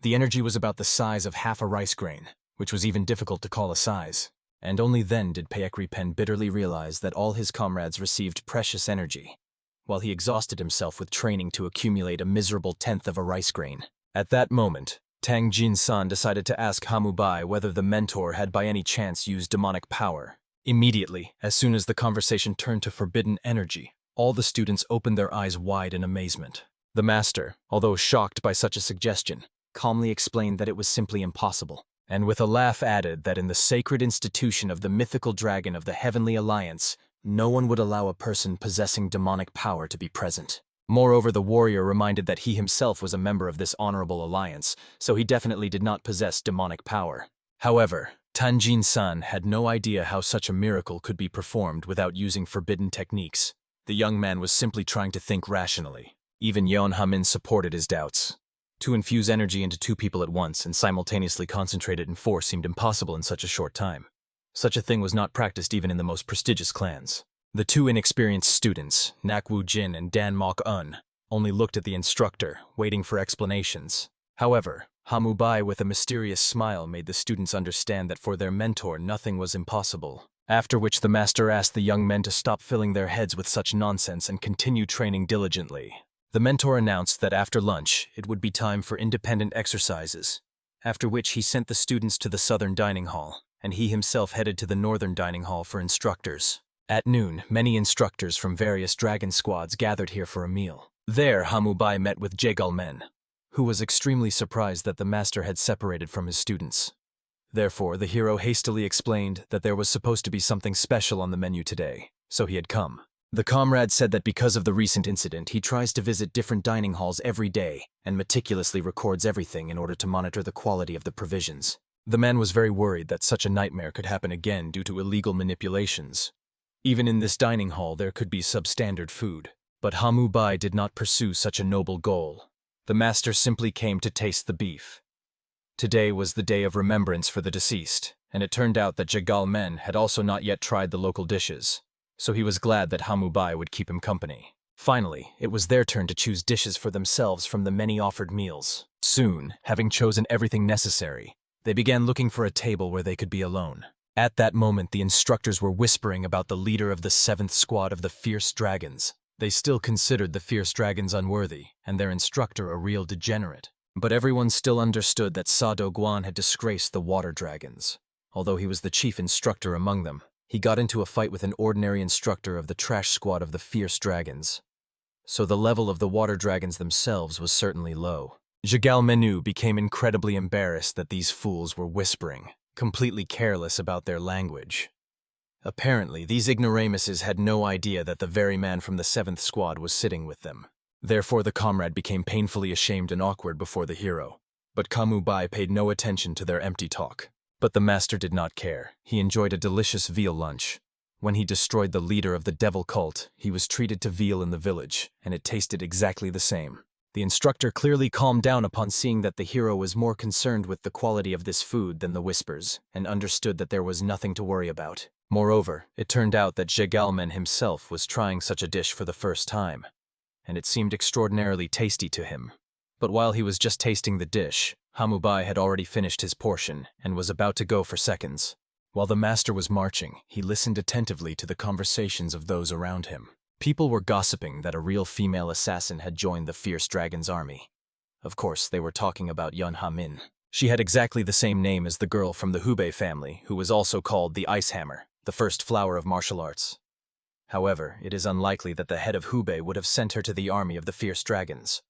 The energy was about the size of half a rice grain, which was even difficult to call a size. And only then did Baekri Pen bitterly realize that all his comrades received precious energy, while he exhausted himself with training to accumulate a miserable tenth of a rice grain. At that moment, Tang Jinsan decided to ask Hamu Bai whether the mentor had by any chance used demonic power. Immediately, as soon as the conversation turned to forbidden energy, all the students opened their eyes wide in amazement. The master, although shocked by such a suggestion, calmly explained that it was simply impossible, and with a laugh added that in the sacred institution of the mythical dragon of the Heavenly Alliance, no one would allow a person possessing demonic power to be present. Moreover, the warrior reminded that he himself was a member of this honorable alliance, so he definitely did not possess demonic power. However, Tang Jinsan had no idea how such a miracle could be performed without using forbidden techniques. The young man was simply trying to think rationally. Even Yeon Hamin supported his doubts. To infuse energy into two people at once and simultaneously concentrate it in force seemed impossible in such a short time. Such a thing was not practiced even in the most prestigious clans. The two inexperienced students, Nakwu Jin and Dan Mok-un, only looked at the instructor, waiting for explanations. However, Hamu Bai with a mysterious smile made the students understand that for their mentor nothing was impossible. After which the master asked the young men to stop filling their heads with such nonsense and continue training diligently. The mentor announced that after lunch, it would be time for independent exercises, after which he sent the students to the southern dining hall, and he himself headed to the northern dining hall for instructors. At noon, many instructors from various dragon squads gathered here for a meal. There, Hamu Bai met with Jaegal Men, who was extremely surprised that the master had separated from his students. Therefore, the hero hastily explained that there was supposed to be something special on the menu today, so he had come. The comrade said that because of the recent incident, he tries to visit different dining halls every day and meticulously records everything in order to monitor the quality of the provisions. The man was very worried that such a nightmare could happen again due to illegal manipulations. Even in this dining hall, there could be substandard food. But Hamubai did not pursue such a noble goal. The master simply came to taste the beef. Today was the day of remembrance for the deceased, and it turned out that Jagal Men had also not yet tried the local dishes, so he was glad that Hamubai would keep him company. Finally, it was their turn to choose dishes for themselves from the many offered meals. Soon, having chosen everything necessary, they began looking for a table where they could be alone. At that moment, the instructors were whispering about the leader of the 7th squad of the Fierce Dragons. They still considered the Fierce Dragons unworthy, and their instructor a real degenerate. But everyone still understood that Sado Guan had disgraced the Water Dragons. Although he was the chief instructor among them, he got into a fight with an ordinary instructor of the trash squad of the Fierce Dragons. So the level of the Water Dragons themselves was certainly low. Jagal Menu became incredibly embarrassed that these fools were whispering, completely careless about their language. Apparently, these ignoramuses had no idea that the very man from the 7th squad was sitting with them. Therefore the comrade became painfully ashamed and awkward before the hero. But Kamubai paid no attention to their empty talk. But the master did not care. He enjoyed a delicious veal lunch. When he destroyed the leader of the devil cult, he was treated to veal in the village, and it tasted exactly the same. The instructor clearly calmed down upon seeing that the hero was more concerned with the quality of this food than the whispers, and understood that there was nothing to worry about. Moreover, it turned out that Jagalman himself was trying such a dish for the first time, and it seemed extraordinarily tasty to him. But while he was just tasting the dish, Hamubai had already finished his portion and was about to go for seconds. While the master was marching, he listened attentively to the conversations of those around him. People were gossiping that a real female assassin had joined the Fierce Dragon's army. Of course, they were talking about Yun Ha-min. She had exactly the same name as the girl from the Hubei family, who was also called the Ice Hammer, the first flower of martial arts. However, it is unlikely that the head of Hubei would have sent her to the army of the Fierce Dragons.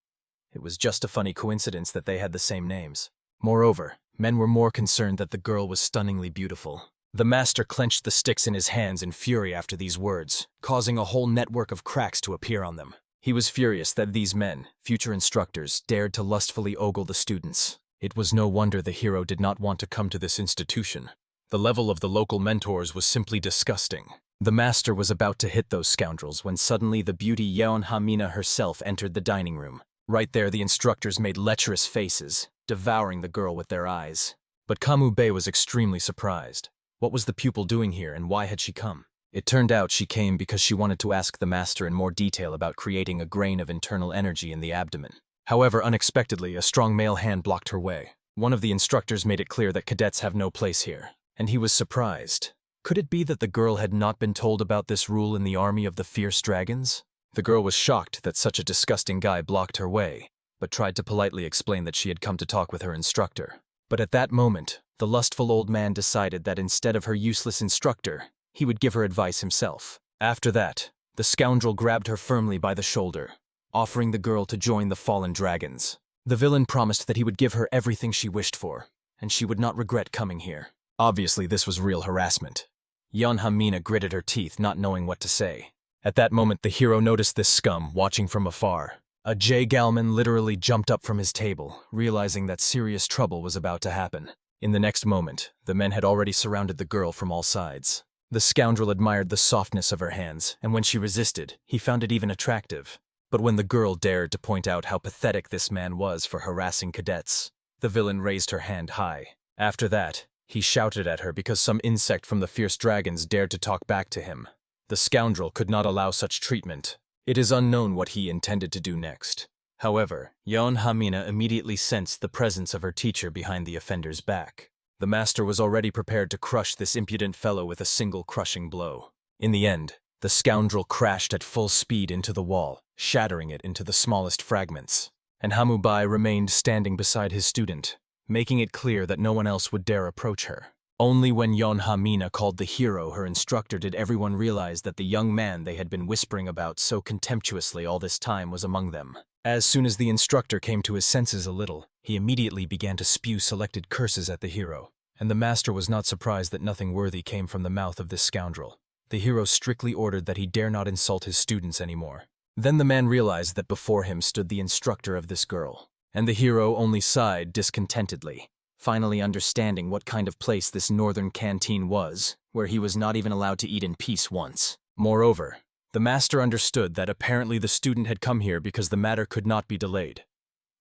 It was just a funny coincidence that they had the same names. Moreover, men were more concerned that the girl was stunningly beautiful. The master clenched the sticks in his hands in fury after these words, causing a whole network of cracks to appear on them. He was furious that these men, future instructors, dared to lustfully ogle the students. It was no wonder the hero did not want to come to this institution. The level of the local mentors was simply disgusting. The master was about to hit those scoundrels when suddenly the beauty Yeon Hamina herself entered the dining room. Right there, the instructors made lecherous faces, devouring the girl with their eyes. But Kamu Bey was extremely surprised. What was the pupil doing here, and why had she come? It turned out she came because she wanted to ask the master in more detail about creating a grain of internal energy in the abdomen. However, unexpectedly, a strong male hand blocked her way. One of the instructors made it clear that cadets have no place here, and he was surprised. Could it be that the girl had not been told about this rule in the army of the Fierce Dragons? The girl was shocked that such a disgusting guy blocked her way, but tried to politely explain that she had come to talk with her instructor. But at that moment, the lustful old man decided that instead of her useless instructor, he would give her advice himself. After that, the scoundrel grabbed her firmly by the shoulder, offering the girl to join the fallen dragons. The villain promised that he would give her everything she wished for, and she would not regret coming here. Obviously, this was real harassment. Yeon Hamina gritted her teeth, not knowing what to say. At that moment, the hero noticed this scum watching from afar. A J. Galman literally jumped up from his table, realizing that serious trouble was about to happen. In the next moment, the men had already surrounded the girl from all sides. The scoundrel admired the softness of her hands, and when she resisted, he found it even attractive. But when the girl dared to point out how pathetic this man was for harassing cadets, the villain raised her hand high. After that, he shouted at her because some insect from the Fierce Dragons dared to talk back to him. The scoundrel could not allow such treatment. It is unknown what he intended to do next. However, Yeon Hamina immediately sensed the presence of her teacher behind the offender's back. The master was already prepared to crush this impudent fellow with a single crushing blow. In the end, the scoundrel crashed at full speed into the wall, shattering it into the smallest fragments. And Hamubai remained standing beside his student, making it clear that no one else would dare approach her. Only when Yeon Hamina called the hero her instructor did everyone realize that the young man they had been whispering about so contemptuously all this time was among them. As soon as the instructor came to his senses a little, he immediately began to spew selected curses at the hero, and the master was not surprised that nothing worthy came from the mouth of this scoundrel. The hero strictly ordered that he dare not insult his students anymore. Then the man realized that before him stood the instructor of this girl, and the hero only sighed discontentedly, finally understanding what kind of place this northern canteen was, where he was not even allowed to eat in peace once. Moreover, The master understood that apparently the student had come here because the matter could not be delayed.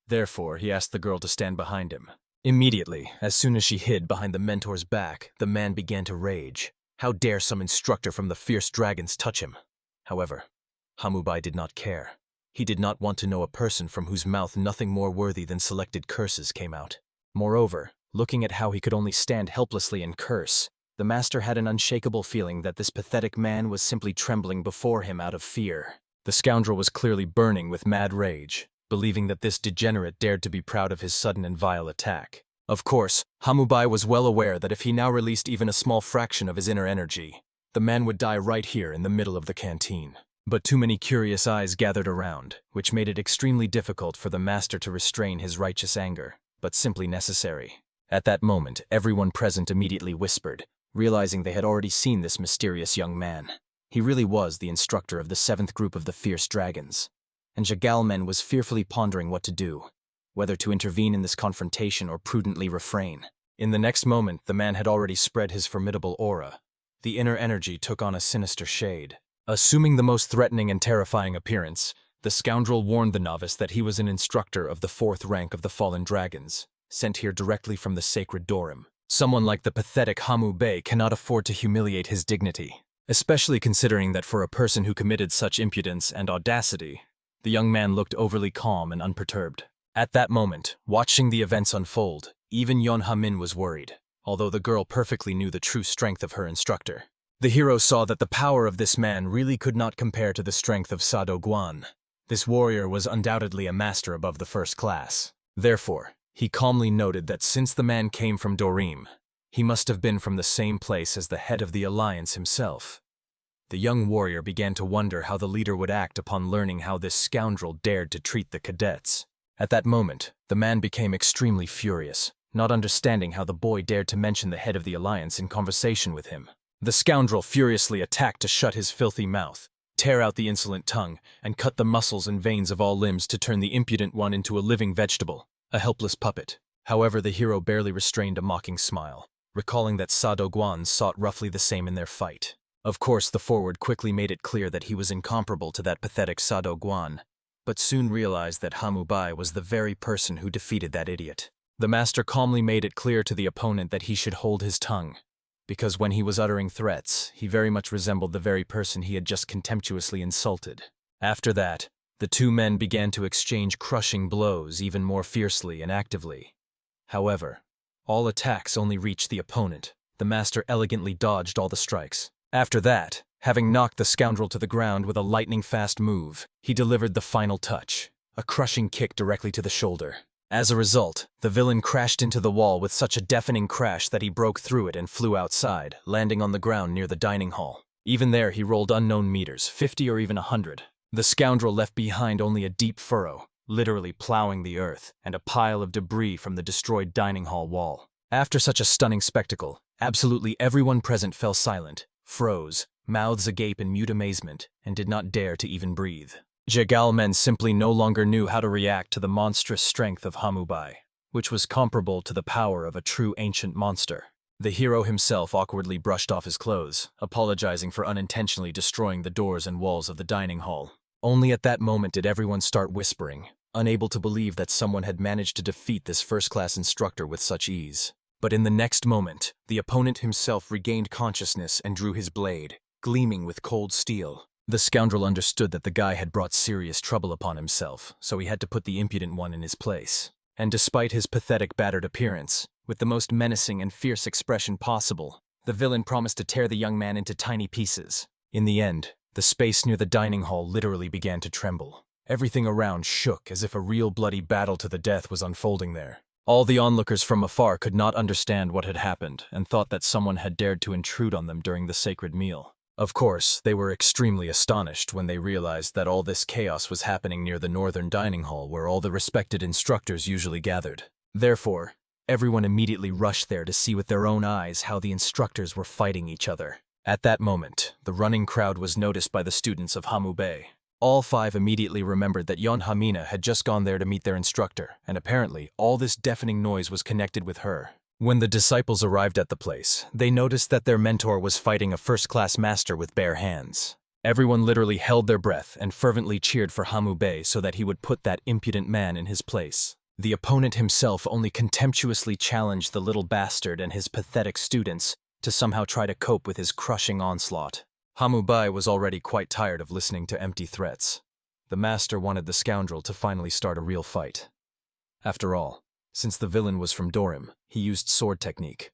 Therefore, he asked the girl to stand behind him. Immediately, as soon as she hid behind the mentor's back, the man began to rage. How dare some instructor from the fierce dragons touch him? However, Hamubai did not care. He did not want to know a person from whose mouth nothing more worthy than selected curses came out. Moreover, looking at how he could only stand helplessly and curse, the master had an unshakable feeling that this pathetic man was simply trembling before him out of fear. The scoundrel was clearly burning with mad rage, believing that this degenerate dared to be proud of his sudden and vile attack. Of course, Hamubai was well aware that if he now released even a small fraction of his inner energy, the man would die right here in the middle of the canteen. But too many curious eyes gathered around, which made it extremely difficult for the master to restrain his righteous anger, but simply necessary. At that moment, everyone present immediately whispered, realizing they had already seen this mysterious young man. He really was the instructor of the 7th group of the fierce dragons. And Jagalmen was fearfully pondering what to do, whether to intervene in this confrontation or prudently refrain. In the next moment, the man had already spread his formidable aura. The inner energy took on a sinister shade. Assuming the most threatening and terrifying appearance, the scoundrel warned the novice that he was an instructor of the 4th rank of the fallen dragons, sent here directly from the sacred Dorim. Someone like the pathetic Hamu Bey cannot afford to humiliate his dignity, especially considering that for a person who committed such impudence and audacity, the young man looked overly calm and unperturbed. At that moment, watching the events unfold, even Yon Hamin was worried, although the girl perfectly knew the true strength of her instructor. The hero saw that the power of this man really could not compare to the strength of Sado Guan. This warrior was undoubtedly a master above the 1st class. Therefore, he calmly noted that since the man came from Dorim, he must have been from the same place as the head of the alliance himself. The young warrior began to wonder how the leader would act upon learning how this scoundrel dared to treat the cadets. At that moment, the man became extremely furious, not understanding how the boy dared to mention the head of the alliance in conversation with him. The scoundrel furiously attacked to shut his filthy mouth, tear out the insolent tongue, and cut the muscles and veins of all limbs to turn the impudent one into a living vegetable, a helpless puppet. However, the hero barely restrained a mocking smile, recalling that Sado Guan sought roughly the same in their fight. Of course, the forward quickly made it clear that he was incomparable to that pathetic Sado Guan, but soon realized that Hamubai was the very person who defeated that idiot. The master calmly made it clear to the opponent that he should hold his tongue, because when he was uttering threats, he very much resembled the very person he had just contemptuously insulted. After that, the two men began to exchange crushing blows even more fiercely and actively. However, all attacks only reached the opponent. The master elegantly dodged all the strikes. After that, having knocked the scoundrel to the ground with a lightning-fast move, he delivered the final touch, a crushing kick directly to the shoulder. As a result, the villain crashed into the wall with such a deafening crash that he broke through it and flew outside, landing on the ground near the dining hall. Even there he rolled unknown meters, 50 or even 100. The scoundrel left behind only a deep furrow, literally plowing the earth, and a pile of debris from the destroyed dining hall wall. After such a stunning spectacle, absolutely everyone present fell silent, froze, mouths agape in mute amazement, and did not dare to even breathe. Jagalmen simply no longer knew how to react to the monstrous strength of Hamubai, which was comparable to the power of a true ancient monster. The hero himself awkwardly brushed off his clothes, apologizing for unintentionally destroying the doors and walls of the dining hall. Only at that moment did everyone start whispering, unable to believe that someone had managed to defeat this first-class instructor with such ease. But in the next moment, the opponent himself regained consciousness and drew his blade, gleaming with cold steel. The scoundrel understood that the guy had brought serious trouble upon himself, so he had to put the impudent one in his place. And despite his pathetic battered appearance, with the most menacing and fierce expression possible, the villain promised to tear the young man into tiny pieces. In the end, the space near the dining hall literally began to tremble. Everything around shook as if a real bloody battle to the death was unfolding there. All the onlookers from afar could not understand what had happened and thought that someone had dared to intrude on them during the sacred meal. Of course, they were extremely astonished when they realized that all this chaos was happening near the northern dining hall where all the respected instructors usually gathered. Therefore, everyone immediately rushed there to see with their own eyes how the instructors were fighting each other. At that moment, the running crowd was noticed by the students of Hamu Bay. All 5 immediately remembered that Yon Hamina had just gone there to meet their instructor, and apparently all this deafening noise was connected with her. When the disciples arrived at the place, they noticed that their mentor was fighting a first-class master with bare hands. Everyone literally held their breath and fervently cheered for Hamu-Bai so that he would put that impudent man in his place. The opponent himself only contemptuously challenged the little bastard and his pathetic students to somehow try to cope with his crushing onslaught. Hamu-Bai was already quite tired of listening to empty threats. The master wanted the scoundrel to finally start a real fight. After all, since the villain was from Dorim, he used sword technique,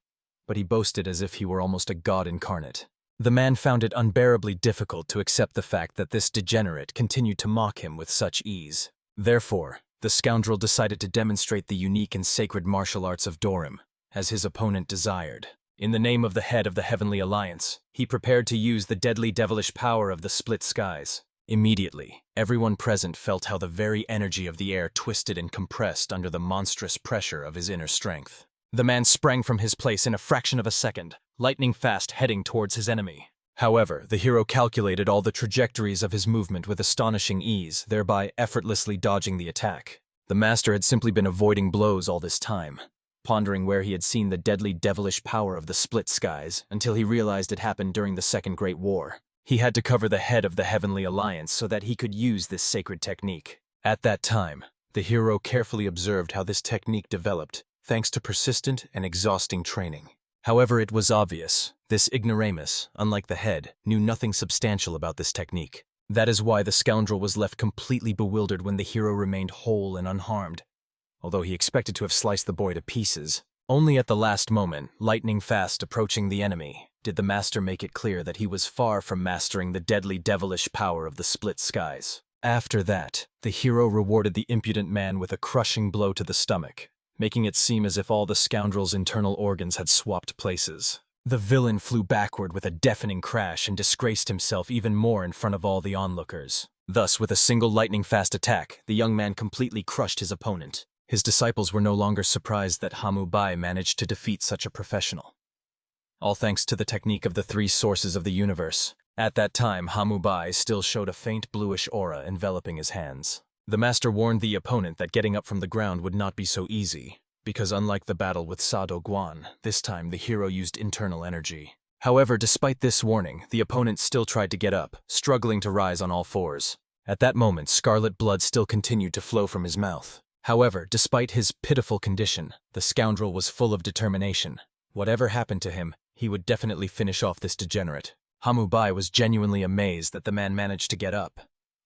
but he boasted as if he were almost a god incarnate. The man found it unbearably difficult to accept the fact that this degenerate continued to mock him with such ease. Therefore, the scoundrel decided to demonstrate the unique and sacred martial arts of Dorim, as his opponent desired. In the name of the head of the Heavenly Alliance, he prepared to use the deadly devilish power of the split skies. Immediately, everyone present felt how the very energy of the air twisted and compressed under the monstrous pressure of his inner strength. The man sprang from his place in a fraction of a second, lightning fast heading towards his enemy. However, the hero calculated all the trajectories of his movement with astonishing ease, thereby effortlessly dodging the attack. The master had simply been avoiding blows all this time, pondering where he had seen the deadly devilish power of the split skies until he realized it happened during the Second Great War. He had to cover the head of the Heavenly Alliance so that he could use this sacred technique. At that time, the hero carefully observed how this technique developed, thanks to persistent and exhausting training. However, it was obvious, this ignoramus, unlike the head, knew nothing substantial about this technique. That is why the scoundrel was left completely bewildered when the hero remained whole and unharmed, although he expected to have sliced the boy to pieces. Only at the last moment, lightning fast approaching the enemy, did the master make it clear that he was far from mastering the deadly devilish power of the split skies. After that, the hero rewarded the impudent man with a crushing blow to the stomach, making it seem as if all the scoundrel's internal organs had swapped places. The villain flew backward with a deafening crash and disgraced himself even more in front of all the onlookers. Thus, with a single lightning-fast attack, the young man completely crushed his opponent. His disciples were no longer surprised that Hamu-Bai managed to defeat such a professional. All thanks to the technique of the three sources of the universe. At that time, Hamu-Bai still showed a faint bluish aura enveloping his hands. The master warned the opponent that getting up from the ground would not be so easy, because unlike the battle with Sado Guan, this time the hero used internal energy. However, despite this warning, the opponent still tried to get up, struggling to rise on all fours. At that moment, scarlet blood still continued to flow from his mouth. However, despite his pitiful condition, the scoundrel was full of determination. Whatever happened to him, he would definitely finish off this degenerate. Hamu-Bai was genuinely amazed that the man managed to get up.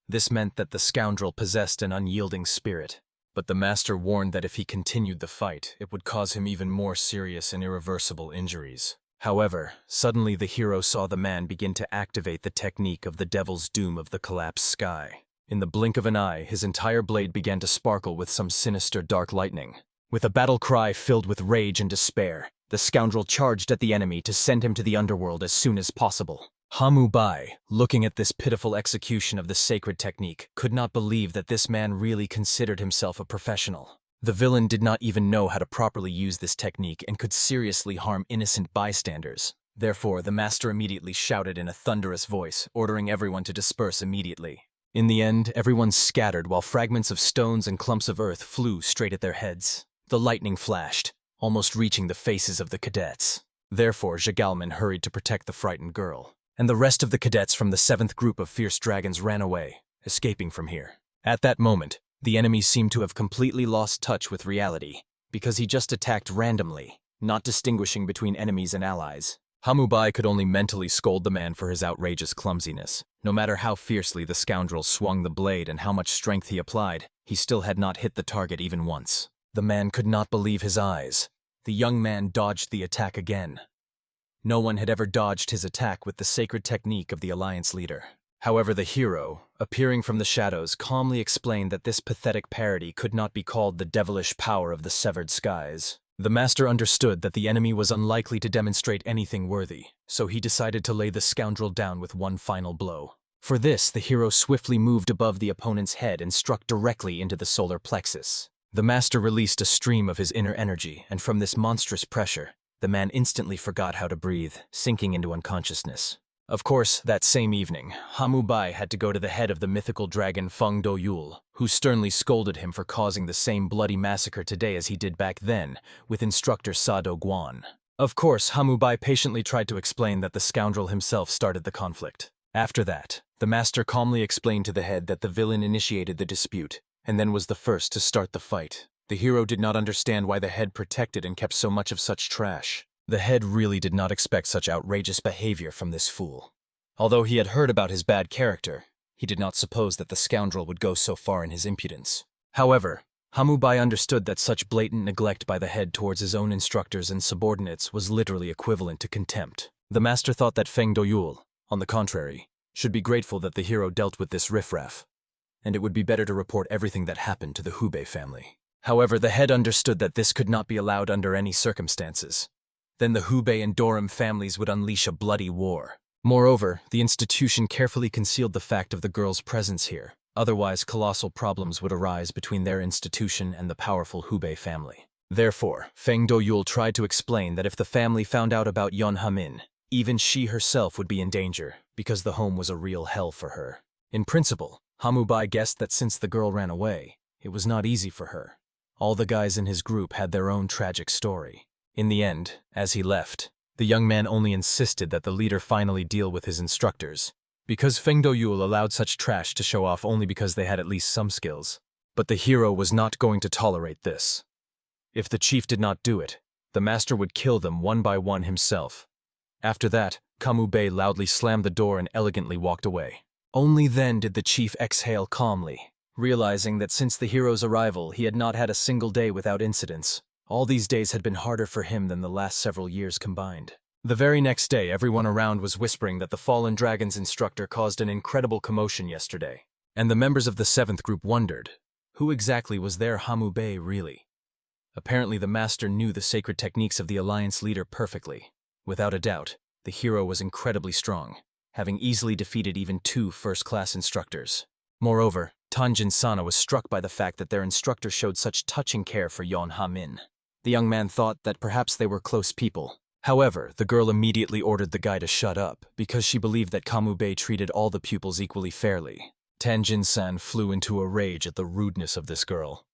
This meant that the scoundrel possessed an unyielding spirit, but the master warned that if he continued the fight, it would cause him even more serious and irreversible injuries. However, suddenly the hero saw the man begin to activate the technique of the Devil's Doom of the collapsed sky. In the blink of an eye, his entire blade began to sparkle with some sinister dark lightning. With a battle cry filled with rage and despair, the scoundrel charged at the enemy to send him to the underworld as soon as possible. Hamu-Bai, looking at this pitiful execution of the sacred technique, could not believe that this man really considered himself a professional. The villain did not even know how to properly use this technique and could seriously harm innocent bystanders. Therefore, the master immediately shouted in a thunderous voice, ordering everyone to disperse immediately. In the end, everyone scattered while fragments of stones and clumps of earth flew straight at their heads. The lightning flashed, almost reaching the faces of the cadets. Therefore, Zhagalman hurried to protect the frightened girl, and the rest of the cadets from the 7th group of fierce dragons ran away, escaping from here. At that moment, the enemy seemed to have completely lost touch with reality, because he just attacked randomly, not distinguishing between enemies and allies. Hamu-Bai could only mentally scold the man for his outrageous clumsiness. No matter how fiercely the scoundrel swung the blade and how much strength he applied, he still had not hit the target even once. The man could not believe his eyes. The young man dodged the attack again. No one had ever dodged his attack with the sacred technique of the Alliance leader. However, the hero, appearing from the shadows, calmly explained that this pathetic parody could not be called the devilish power of the severed skies. The master understood that the enemy was unlikely to demonstrate anything worthy, so he decided to lay the scoundrel down with one final blow. For this, the hero swiftly moved above the opponent's head and struck directly into the solar plexus. The master released a stream of his inner energy, and from this monstrous pressure, the man instantly forgot how to breathe, sinking into unconsciousness. Of course, that same evening, Hamu-Bai had to go to the head of the mythical dragon Feng Do-Yul, who sternly scolded him for causing the same bloody massacre today as he did back then, with Instructor Sado Guan. Of course, Hamu-Bai patiently tried to explain that the scoundrel himself started the conflict. After that, the master calmly explained to the head that the villain initiated the dispute, and then was the first to start the fight. The hero did not understand why the head protected and kept so much of such trash. The head really did not expect such outrageous behavior from this fool. Although he had heard about his bad character, he did not suppose that the scoundrel would go so far in his impudence. However, Hamubai understood that such blatant neglect by the head towards his own instructors and subordinates was literally equivalent to contempt. The master thought that Feng Doyul, on the contrary, should be grateful that the hero dealt with this riffraff, and it would be better to report everything that happened to the Hubei family. However, the head understood that this could not be allowed under any circumstances. Then the Hubei and Dorim families would unleash a bloody war. Moreover, the institution carefully concealed the fact of the girl's presence here. Otherwise, colossal problems would arise between their institution and the powerful Hubei family. Therefore, Feng Doyul tried to explain that if the family found out about Yon Hamin, even she herself would be in danger, because the home was a real hell for her. In principle, Hamubai guessed that since the girl ran away, it was not easy for her. All the guys in his group had their own tragic story. In the end, as he left, the young man only insisted that the leader finally deal with his instructors, because Feng Doyul allowed such trash to show off only because they had at least some skills. But the hero was not going to tolerate this. If the chief did not do it, the master would kill them one by one himself. After that, Kamubei loudly slammed the door and elegantly walked away. Only then did the chief exhale calmly, realizing that since the hero's arrival he had not had a single day without incidents. All these days had been harder for him than the last several years combined. The very next day, everyone around was whispering that the fallen dragon's instructor caused an incredible commotion yesterday, and the members of the 7th group wondered, who exactly was their Hamubei really? Apparently the master knew the sacred techniques of the alliance leader perfectly. Without a doubt, the hero was incredibly strong, having easily defeated even 2 first-class instructors. Moreover, Tanjin Sana was struck by the fact that their instructor showed such touching care for Yon Ha-min. The young man thought that perhaps they were close people. However, the girl immediately ordered the guy to shut up, because she believed that Kamubei treated all the pupils equally fairly. Tanjin-san flew into a rage at the rudeness of this girl.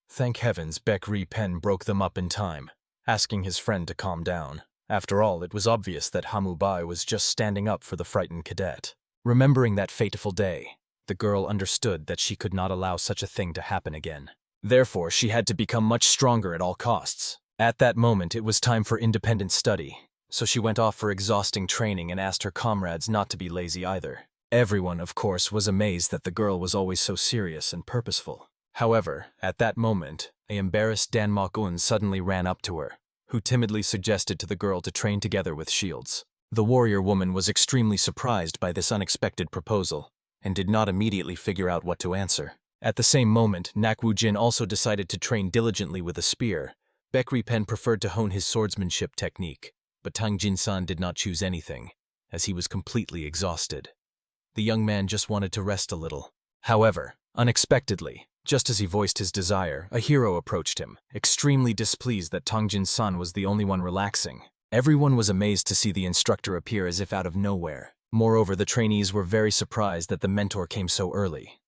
Thank heavens Baekri Pen broke them up in time, asking his friend to calm down. After all, it was obvious that Hamubai was just standing up for the frightened cadet. Remembering that fateful day, the girl understood that she could not allow such a thing to happen again. Therefore, she had to become much stronger at all costs. At that moment, it was time for independent study, so she went off for exhausting training and asked her comrades not to be lazy either. Everyone, of course, was amazed that the girl was always so serious and purposeful. However, at that moment, an embarrassed Dan Mok-un suddenly ran up to her, who timidly suggested to the girl to train together with shields. The warrior woman was extremely surprised by this unexpected proposal, and did not immediately figure out what to answer. At the same moment, Nakwu-jin also decided to train diligently with a spear. Baekri Pen preferred to hone his swordsmanship technique, but Tang Jin-san did not choose anything, as he was completely exhausted. The young man just wanted to rest a little. However, unexpectedly, just as he voiced his desire, a hero approached him, extremely displeased that Tang Jin-san was the only one relaxing. Everyone was amazed to see the instructor appear as if out of nowhere. Moreover, the trainees were very surprised that the mentor came so early.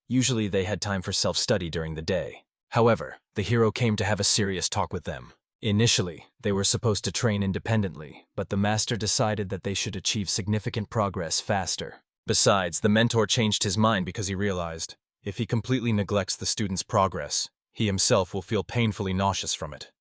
Usually they had time for self-study during the day. However, the hero came to have a serious talk with them. Initially, they were supposed to train independently, but the master decided that they should achieve significant progress faster. Besides, the mentor changed his mind because he realized, if he completely neglects the student's progress, he himself will feel painfully nauseous from it.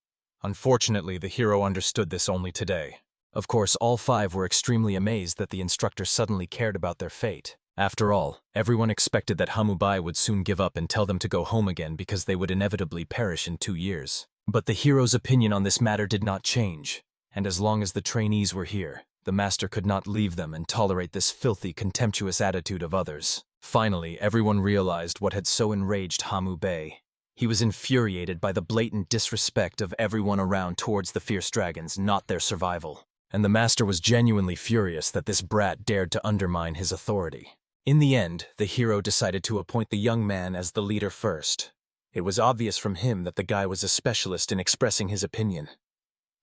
Unfortunately, the hero understood this only today. Of course, all 5 were extremely amazed that the instructor suddenly cared about their fate. After all, everyone expected that Hamubai would soon give up and tell them to go home again because they would inevitably perish in 2 years. But the hero's opinion on this matter did not change, and as long as the trainees were here, the master could not leave them and tolerate this filthy, contemptuous attitude of others. Finally, everyone realized what had so enraged Hamubai. He was infuriated by the blatant disrespect of everyone around towards the fierce dragons, not their survival. And the master was genuinely furious that this brat dared to undermine his authority. In the end, the hero decided to appoint the young man as the leader first. It was obvious from him that the guy was a specialist in expressing his opinion.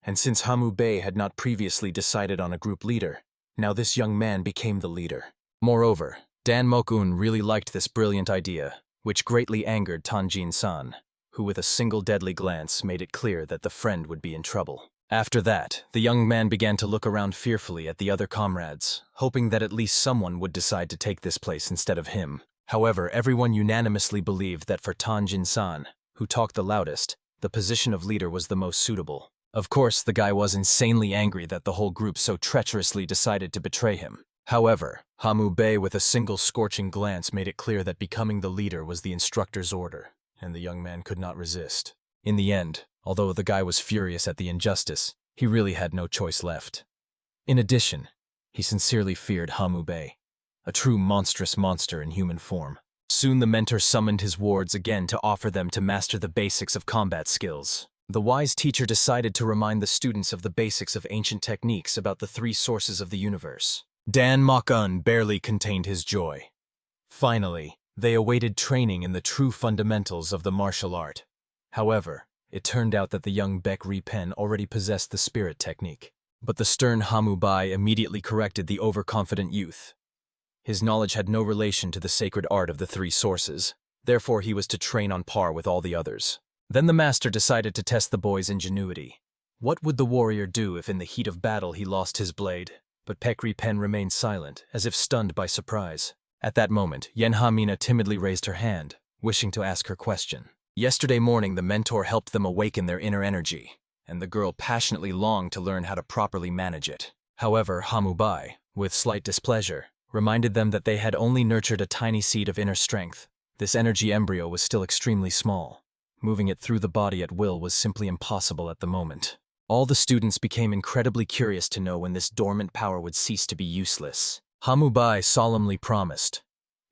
And since Hamubai had not previously decided on a group leader, now this young man became the leader. Moreover, Dan Mok-un really liked this brilliant idea, which greatly angered Tanjin-san, who with a single deadly glance made it clear that the friend would be in trouble. After that, the young man began to look around fearfully at the other comrades, hoping that at least someone would decide to take this place instead of him. However, everyone unanimously believed that for Tanjin-san, who talked the loudest, the position of leader was the most suitable. Of course, the guy was insanely angry that the whole group so treacherously decided to betray him. However, Hamu-Bey with a single scorching glance made it clear that becoming the leader was the instructor's order, and the young man could not resist. In the end, although the guy was furious at the injustice, he really had no choice left. In addition, he sincerely feared Hamu-Bey, a true monstrous monster in human form. Soon the mentor summoned his wards again to offer them to master the basics of combat skills. The wise teacher decided to remind the students of the basics of ancient techniques about the three sources of the universe. Dan Mok-un barely contained his joy. Finally, they awaited training in the true fundamentals of the martial art. However, it turned out that the young Baek Ri-pen already possessed the spirit technique. But the stern Hamu-Bey immediately corrected the overconfident youth. His knowledge had no relation to the sacred art of the three sources, therefore he was to train on par with all the others. Then the master decided to test the boy's ingenuity. What would the warrior do if in the heat of battle he lost his blade? But Baek Ri-pen remained silent, as if stunned by surprise. At that moment, Yenha-mina timidly raised her hand, wishing to ask her question. Yesterday morning the mentor helped them awaken their inner energy, and the girl passionately longed to learn how to properly manage it. However, Hamu-Bey, with slight displeasure, reminded them that they had only nurtured a tiny seed of inner strength. This energy embryo was still extremely small. Moving it through the body at will was simply impossible at the moment. All the students became incredibly curious to know when this dormant power would cease to be useless. Hamu-Bey solemnly promised,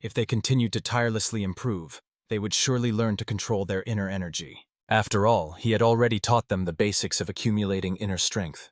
if they continued to tirelessly improve, they would surely learn to control their inner energy. After all, he had already taught them the basics of accumulating inner strength.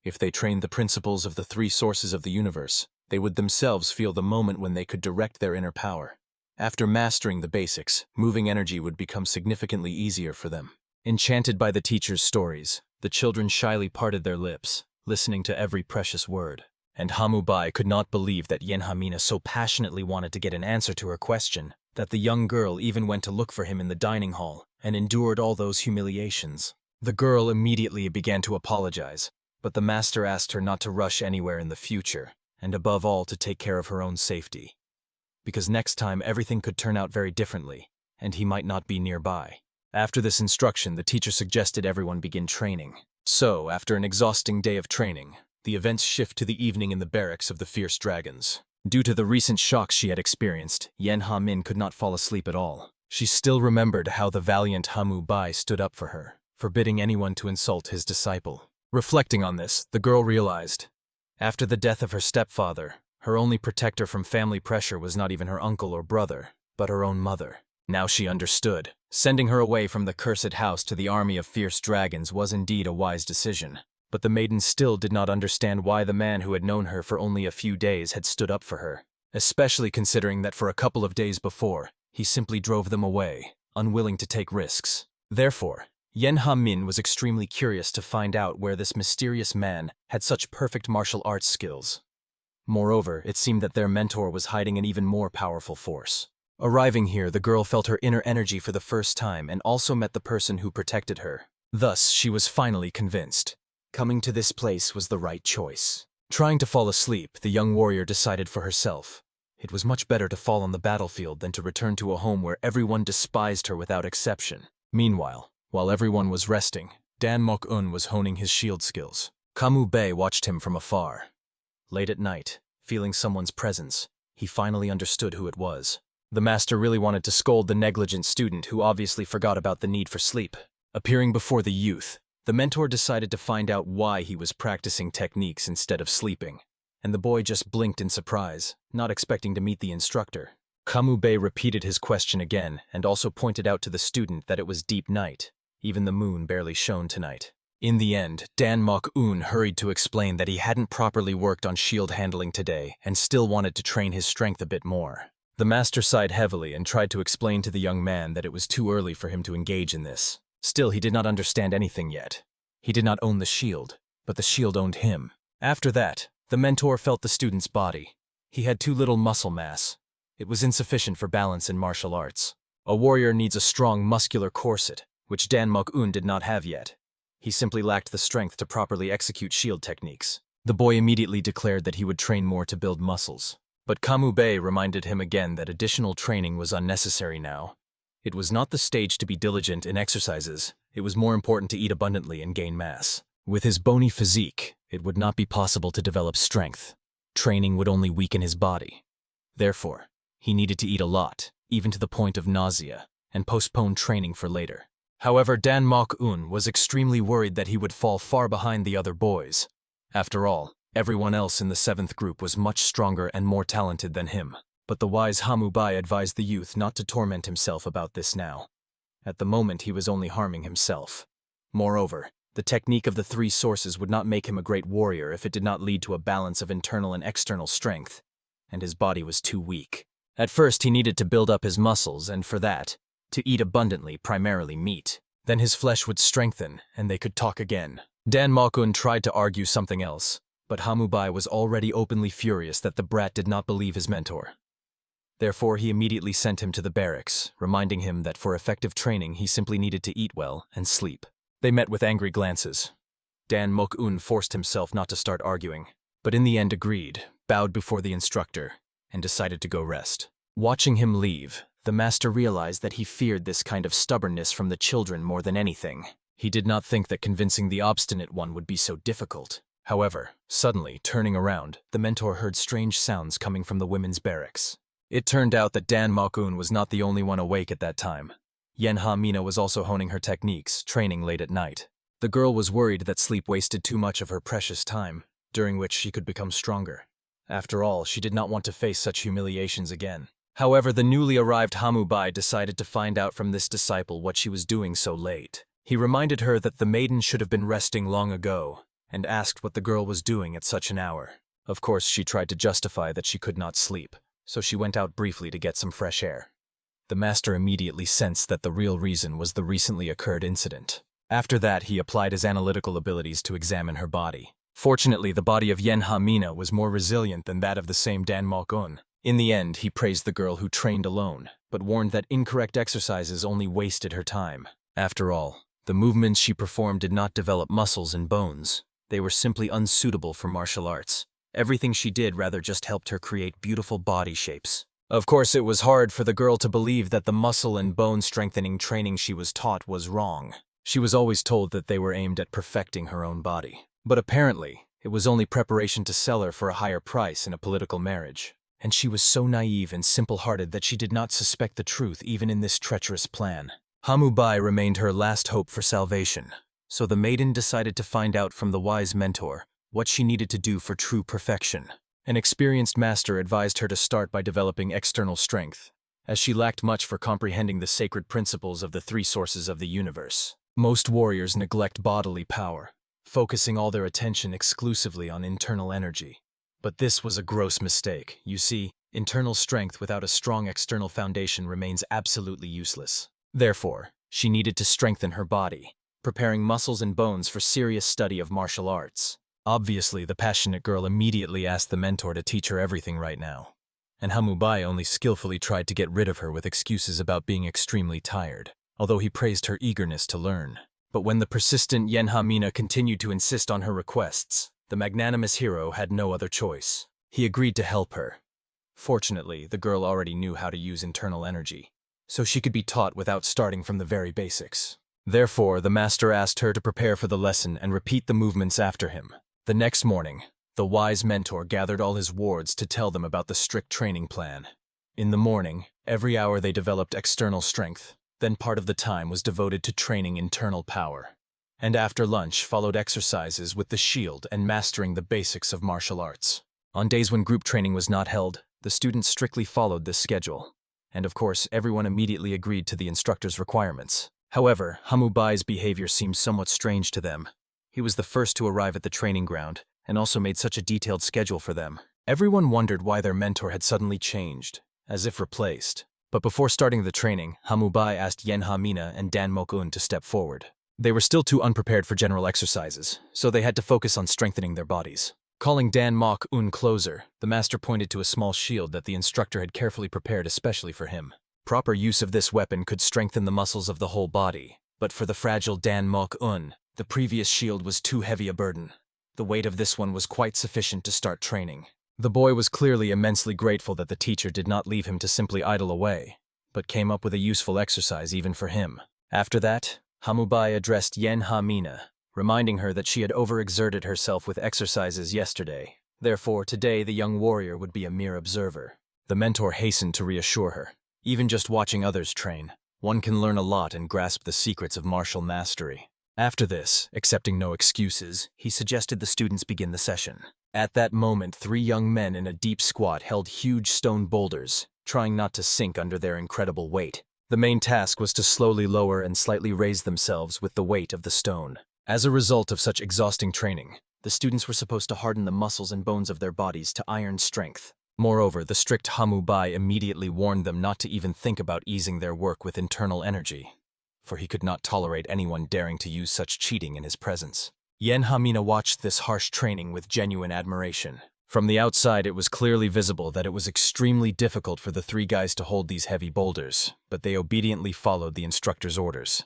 If they trained the principles of the three sources of the universe, they would themselves feel the moment when they could direct their inner power. After mastering the basics, moving energy would become significantly easier for them. Enchanted by the teacher's stories, the children shyly parted their lips, listening to every precious word. And Hamu-Bey could not believe that Yenha-mina so passionately wanted to get an answer to her question, that the young girl even went to look for him in the dining hall, and endured all those humiliations. The girl immediately began to apologize, but the master asked her not to rush anywhere in the future, and above all to take care of her own safety. Because next time everything could turn out very differently, and he might not be nearby. After this instruction, the teacher suggested everyone begin training. So, after an exhausting day of training, the events shift to the evening in the barracks of the fierce dragons. Due to the recent shocks she had experienced, Yenha-min could not fall asleep at all. She still remembered how the valiant Hamu-Bey stood up for her, forbidding anyone to insult his disciple. Reflecting on this, the girl realized, after the death of her stepfather, her only protector from family pressure was not even her uncle or brother, but her own mother. Now she understood. Sending her away from the cursed house to the army of fierce dragons was indeed a wise decision. But the maiden still did not understand why the man who had known her for only a few days had stood up for her, especially considering that for a couple of days before, he simply drove them away, unwilling to take risks. Therefore, Yenha-min was extremely curious to find out where this mysterious man had such perfect martial arts skills. Moreover, it seemed that their mentor was hiding an even more powerful force. Arriving here, the girl felt her inner energy for the first time and also met the person who protected her. Thus, she was finally convinced. Coming to this place was the right choice. Trying to fall asleep, the young warrior decided for herself. It was much better to fall on the battlefield than to return to a home where everyone despised her without exception. Meanwhile, while everyone was resting, Dan Mok-un was honing his shield skills. Hamu-Bey watched him from afar. Late at night, feeling someone's presence, he finally understood who it was. The master really wanted to scold the negligent student who obviously forgot about the need for sleep. Appearing before the youth, the mentor decided to find out why he was practicing techniques instead of sleeping. And the boy just blinked in surprise, not expecting to meet the instructor. Hamu-Bey repeated his question again and also pointed out to the student that it was deep night. Even the moon barely shone tonight. In the end, Dan Mok-un hurried to explain that he hadn't properly worked on shield handling today and still wanted to train his strength a bit more. The master sighed heavily and tried to explain to the young man that it was too early for him to engage in this. Still, he did not understand anything yet. He did not own the shield, but the shield owned him. After that, the mentor felt the student's body. He had too little muscle mass. It was insufficient for balance in martial arts. A warrior needs a strong muscular corset, which Dan Mok-un did not have yet. He simply lacked the strength to properly execute shield techniques. The boy immediately declared that he would train more to build muscles. But Kamube reminded him again that additional training was unnecessary now. It was not the stage to be diligent in exercises. It was more important to eat abundantly and gain mass. With his bony physique, it would not be possible to develop strength. Training would only weaken his body. Therefore, he needed to eat a lot, even to the point of nausea, and postpone training for later. However, Dan Mok-un was extremely worried that he would fall far behind the other boys. After all, everyone else in the 7th group was much stronger and more talented than him. But the wise Hamubai advised the youth not to torment himself about this now. At the moment, he was only harming himself. Moreover, the technique of the 3 sources would not make him a great warrior if it did not lead to a balance of internal and external strength, and his body was too weak. At first, he needed to build up his muscles, and for that, to eat abundantly, primarily meat. Then his flesh would strengthen, and they could talk again. Dan Mok-un tried to argue something else, but Hamubai was already openly furious that the brat did not believe his mentor. Therefore, he immediately sent him to the barracks, reminding him that for effective training he simply needed to eat well and sleep. They met with angry glances. Dan Mok-un forced himself not to start arguing, but in the end agreed, bowed before the instructor, and decided to go rest. Watching him leave, the master realized that he feared this kind of stubbornness from the children more than anything. He did not think that convincing the obstinate one would be so difficult. However, suddenly, turning around, the mentor heard strange sounds coming from the women's barracks. It turned out that Dan Mok-un was not the only one awake at that time. Yenha Mina was also honing her techniques, training late at night. The girl was worried that sleep wasted too much of her precious time, during which she could become stronger. After all, she did not want to face such humiliations again. However, the newly arrived Hamubai decided to find out from this disciple what she was doing so late. He reminded her that the maiden should have been resting long ago, and asked what the girl was doing at such an hour. Of course, she tried to justify that she could not sleep, so she went out briefly to get some fresh air. The master immediately sensed that the real reason was the recently occurred incident. After that, he applied his analytical abilities to examine her body. Fortunately, the body of Yenha Mina was more resilient than that of the same Dan Mok-un. In the end, he praised the girl who trained alone, but warned that incorrect exercises only wasted her time. After all, the movements she performed did not develop muscles and bones. They were simply unsuitable for martial arts. Everything she did rather just helped her create beautiful body shapes. Of course, it was hard for the girl to believe that the muscle and bone strengthening training she was taught was wrong. She was always told that they were aimed at perfecting her own body. But apparently, it was only preparation to sell her for a higher price in a political marriage. And she was so naive and simple-hearted that she did not suspect the truth even in this treacherous plan. Hamubai remained her last hope for salvation, so the maiden decided to find out from the wise mentor what she needed to do for true perfection. An experienced master advised her to start by developing external strength, as she lacked much for comprehending the sacred principles of the 3 sources of the universe. Most warriors neglect bodily power, focusing all their attention exclusively on internal energy. But this was a gross mistake. You see, internal strength without a strong external foundation remains absolutely useless. Therefore, she needed to strengthen her body, preparing muscles and bones for serious study of martial arts. Obviously, the passionate girl immediately asked the mentor to teach her everything right now, and Hamubai only skillfully tried to get rid of her with excuses about being extremely tired, although he praised her eagerness to learn. But when the persistent Yenha Mina continued to insist on her requests, the magnanimous hero had no other choice. He agreed to help her. Fortunately, the girl already knew how to use internal energy, so she could be taught without starting from the very basics. Therefore, the master asked her to prepare for the lesson and repeat the movements after him. The next morning, the wise mentor gathered all his wards to tell them about the strict training plan. In the morning, every hour they developed external strength, then part of the time was devoted to training internal power. And after lunch followed exercises with the shield and mastering the basics of martial arts. On days when group training was not held, the students strictly followed this schedule. And of course, everyone immediately agreed to the instructor's requirements. However, Hamubai's behavior seemed somewhat strange to them. He was the first to arrive at the training ground, and also made such a detailed schedule for them. Everyone wondered why their mentor had suddenly changed, as if replaced. But before starting the training, Hamubai asked Yenha Mina and Dan Mok-un to step forward. They were still too unprepared for general exercises, so they had to focus on strengthening their bodies. Calling Dan Mok-un closer, the master pointed to a small shield that the instructor had carefully prepared especially for him. Proper use of this weapon could strengthen the muscles of the whole body, but for the fragile Dan Mok-un, The previous shield was too heavy a burden. The weight of this one was quite sufficient to start training. The boy was clearly immensely grateful that the teacher did not leave him to simply idle away, but came up with a useful exercise even for him. After that, Hamubai addressed Yen Ha-mina, reminding her that she had overexerted herself with exercises yesterday. Therefore, today the young warrior would be a mere observer. The mentor hastened to reassure her. Even just watching others train, one can learn a lot and grasp the secrets of martial mastery. After this, accepting no excuses, he suggested the students begin the session. At that moment, 3 young men in a deep squat held huge stone boulders, trying not to sink under their incredible weight. The main task was to slowly lower and slightly raise themselves with the weight of the stone. As a result of such exhausting training, the students were supposed to harden the muscles and bones of their bodies to iron strength. Moreover, the strict Hamubai immediately warned them not to even think about easing their work with internal energy, for he could not tolerate anyone daring to use such cheating in his presence. Yen Ha-mina watched this harsh training with genuine admiration. From the outside, it was clearly visible that it was extremely difficult for the 3 guys to hold these heavy boulders, but they obediently followed the instructor's orders.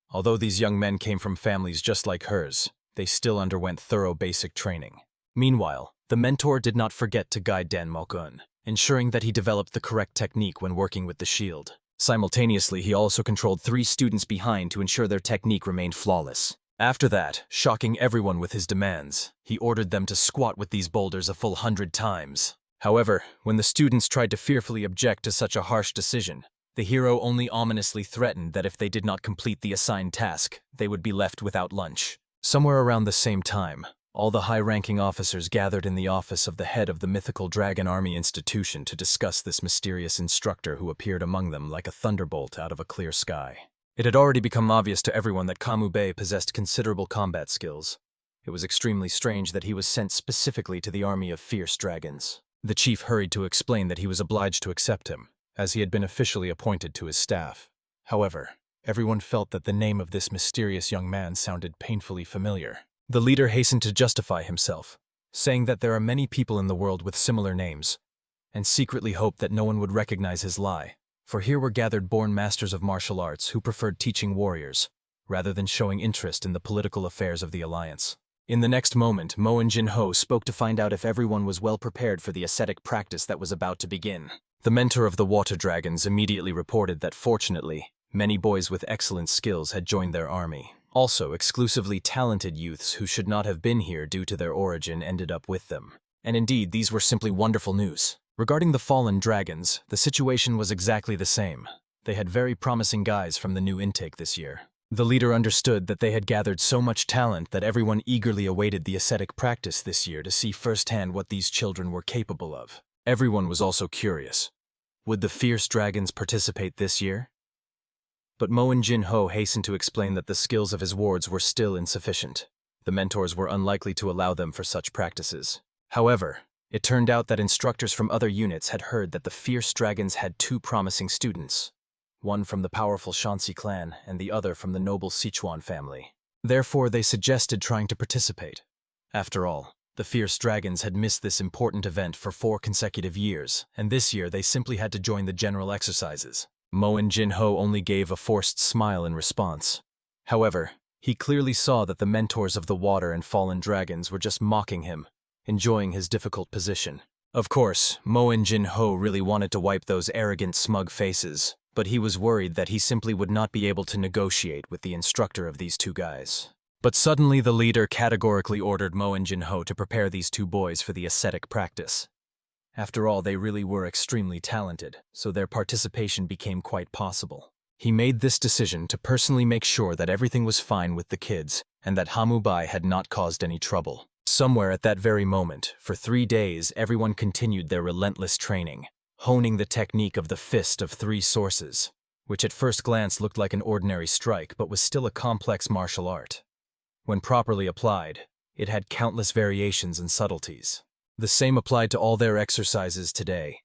Although these young men came from families just like hers, they still underwent thorough basic training. Meanwhile, the mentor did not forget to guide Dan Mokun, ensuring that he developed the correct technique when working with the shield. Simultaneously, he also controlled 3 students behind to ensure their technique remained flawless. After that, shocking everyone with his demands, he ordered them to squat with these boulders a full 100 times. However, when the students tried to fearfully object to such a harsh decision, the hero only ominously threatened that if they did not complete the assigned task, they would be left without lunch. Somewhere around the same time, all the high-ranking officers gathered in the office of the head of the mythical Dragon Army institution to discuss this mysterious instructor who appeared among them like a thunderbolt out of a clear sky. It had already become obvious to everyone that Kamube possessed considerable combat skills. It was extremely strange that he was sent specifically to the army of fierce dragons. The chief hurried to explain that he was obliged to accept him, as he had been officially appointed to his staff. However, everyone felt that the name of this mysterious young man sounded painfully familiar. The leader hastened to justify himself, saying that there are many people in the world with similar names, and secretly hoped that no one would recognize his lie. For here were gathered born masters of martial arts who preferred teaching warriors, rather than showing interest in the political affairs of the alliance. In the next moment, Mo and Jin-ho spoke to find out if everyone was well prepared for the ascetic practice that was about to begin. The mentor of the water dragons immediately reported that fortunately, many boys with excellent skills had joined their army. Also, exclusively talented youths who should not have been here due to their origin ended up with them. And indeed, these were simply wonderful news. Regarding the fallen dragons, the situation was exactly the same. They had very promising guys from the new intake this year. The leader understood that they had gathered so much talent that everyone eagerly awaited the ascetic practice this year to see firsthand what these children were capable of. Everyone was also curious. Would the fierce dragons participate this year? But Mo and Jin-ho hastened to explain that the skills of his wards were still insufficient. The mentors were unlikely to allow them for such practices. However, it turned out that instructors from other units had heard that the fierce dragons had 2 promising students, one from the powerful Shanxi clan and the other from the noble Sichuan family. Therefore, they suggested trying to participate. After all, the fierce dragons had missed this important event for 4 consecutive years, and this year they simply had to join the general exercises. Mo and Jin-ho only gave a forced smile in response. However, he clearly saw that the mentors of the water and fallen dragons were just mocking him, enjoying his difficult position. Of course, Mo and Jin-ho really wanted to wipe those arrogant, smug faces, but he was worried that he simply would not be able to negotiate with the instructor of these 2 guys. But suddenly the leader categorically ordered Mo and Jin-ho to prepare these 2 boys for the ascetic practice. After all, they really were extremely talented, so their participation became quite possible. He made this decision to personally make sure that everything was fine with the kids and that Hamubai had not caused any trouble. Somewhere at that very moment, for 3 days, everyone continued their relentless training, honing the technique of the Fist of 3 Sources, which at first glance looked like an ordinary strike but was still a complex martial art. When properly applied, it had countless variations and subtleties. The same applied to all their exercises today.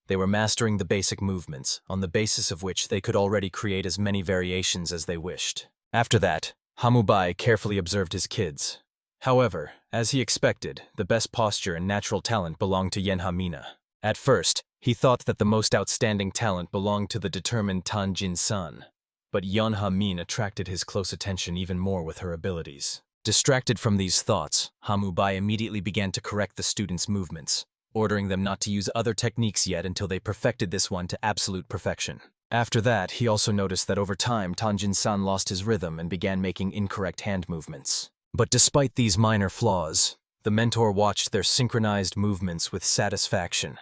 They were mastering the basic movements, on the basis of which they could already create as many variations as they wished. After that, Hamubai carefully observed his kids. However, as he expected, the best posture and natural talent belonged to Yen Ha-mina. At first, he thought that the most outstanding talent belonged to the determined Tan Jin-san. But Yeonha Min attracted his close attention even more with her abilities. Distracted from these thoughts, Hamubai immediately began to correct the students' movements, ordering them not to use other techniques yet until they perfected this one to absolute perfection. After that, he also noticed that over time, Tanjin-san lost his rhythm and began making incorrect hand movements. But despite these minor flaws, the mentor watched their synchronized movements with satisfaction.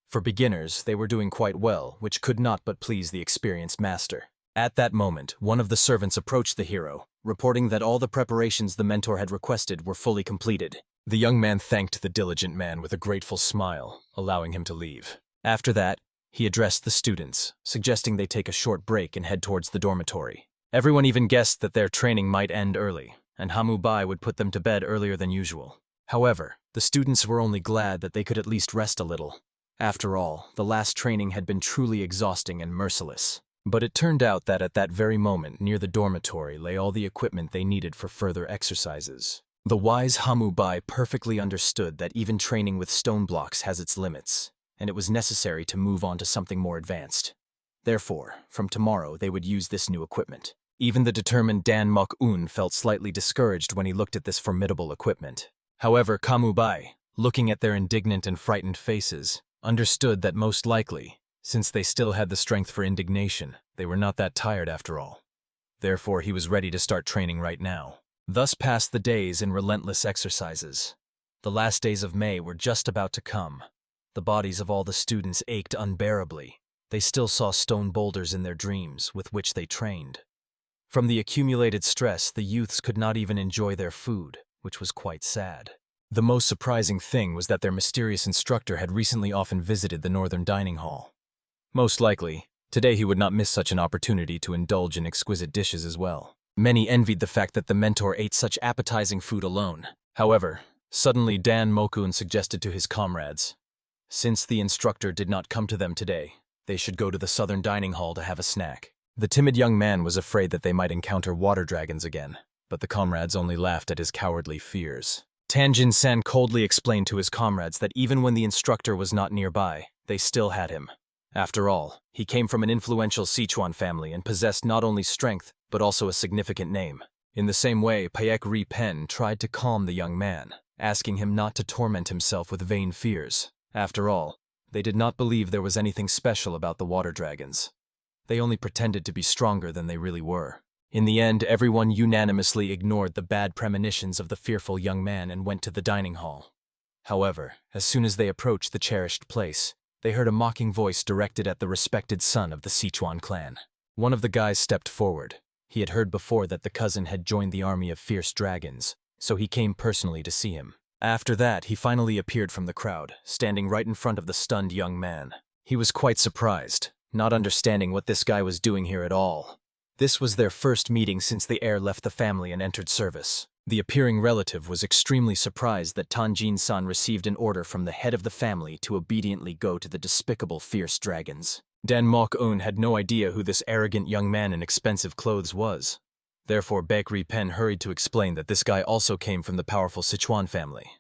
For beginners, they were doing quite well, which could not but please the experienced master. At that moment, one of the servants approached the hero, reporting that all the preparations the mentor had requested were fully completed. The young man thanked the diligent man with a grateful smile, allowing him to leave. After that, he addressed the students, suggesting they take a short break and head towards the dormitory. Everyone even guessed that their training might end early, and Hamubai would put them to bed earlier than usual. However, the students were only glad that they could at least rest a little. After all, the last training had been truly exhausting and merciless. But it turned out that at that very moment, near the dormitory, lay all the equipment they needed for further exercises. The wise Hamubai perfectly understood that even training with stone blocks has its limits, and it was necessary to move on to something more advanced. Therefore, from tomorrow they would use this new equipment. Even the determined Dan Mok-un felt slightly discouraged when he looked at this formidable equipment. However, Kamubai, looking at their indignant and frightened faces, understood that most likely, since they still had the strength for indignation, they were not that tired after all. Therefore, he was ready to start training right now. Thus passed the days in relentless exercises. The last days of May were just about to come. The bodies of all the students ached unbearably. They still saw stone boulders in their dreams, with which they trained. From the accumulated stress, the youths could not even enjoy their food, which was quite sad. The most surprising thing was that their mysterious instructor had recently often visited the northern dining hall. Most likely, today he would not miss such an opportunity to indulge in exquisite dishes as well. Many envied the fact that the mentor ate such appetizing food alone. However, suddenly Dan Mokun suggested to his comrades, since the instructor did not come to them today, they should go to the southern dining hall to have a snack. The timid young man was afraid that they might encounter water dragons again, but the comrades only laughed at his cowardly fears. Tanjin-san coldly explained to his comrades that even when the instructor was not nearby, they still had him. After all, he came from an influential Sichuan family and possessed not only strength, but also a significant name. In the same way, Paek Ri Pen tried to calm the young man, asking him not to torment himself with vain fears. After all, they did not believe there was anything special about the water dragons. They only pretended to be stronger than they really were. In the end, everyone unanimously ignored the bad premonitions of the fearful young man and went to the dining hall. However, as soon as they approached the cherished place, they heard a mocking voice directed at the respected son of the Sichuan clan. One of the guys stepped forward. He had heard before that the cousin had joined the army of fierce dragons, so he came personally to see him. After that, he finally appeared from the crowd, standing right in front of the stunned young man. He was quite surprised, not understanding what this guy was doing here at all. This was their first meeting since the heir left the family and entered service. The appearing relative was extremely surprised that Tanjin-san received an order from the head of the family to obediently go to the despicable fierce dragons. Dan Mok-un had no idea who this arrogant young man in expensive clothes was. Therefore, Baekri Pen hurried to explain that this guy also came from the powerful Sichuan family.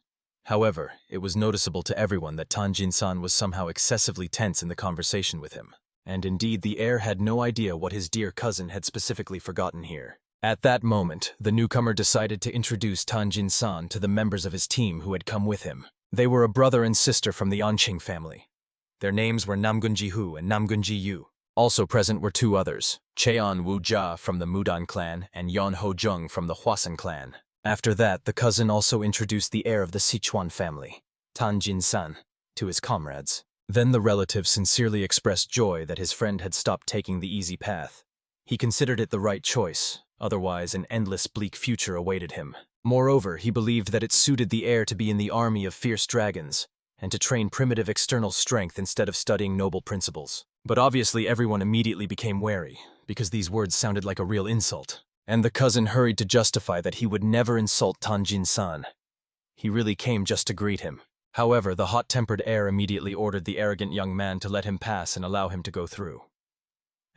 However, it was noticeable to everyone that Tanjin-san was somehow excessively tense in the conversation with him. And indeed, the heir had no idea what his dear cousin had specifically forgotten here. At that moment, the newcomer decided to introduce Tanjin-san to the members of his team who had come with him. They were a brother and sister from the Anqing family. Their names were Namgunji-hu and Namgunji-yu. Also present were two others, Cheon Wu-ja from the Mudan clan and Yon Ho-jung from the Hwasan clan. After that, the cousin also introduced the heir of the Sichuan family, Tanjin-san, to his comrades. Then the relative sincerely expressed joy that his friend had stopped taking the easy path. He considered it the right choice, otherwise an endless bleak future awaited him. Moreover, he believed that it suited the heir to be in the army of fierce dragons, and to train primitive external strength instead of studying noble principles. But obviously everyone immediately became wary, because these words sounded like a real insult. And the cousin hurried to justify that he would never insult Tanjin-san. He really came just to greet him. However, the hot-tempered heir immediately ordered the arrogant young man to let him pass and allow him to go through.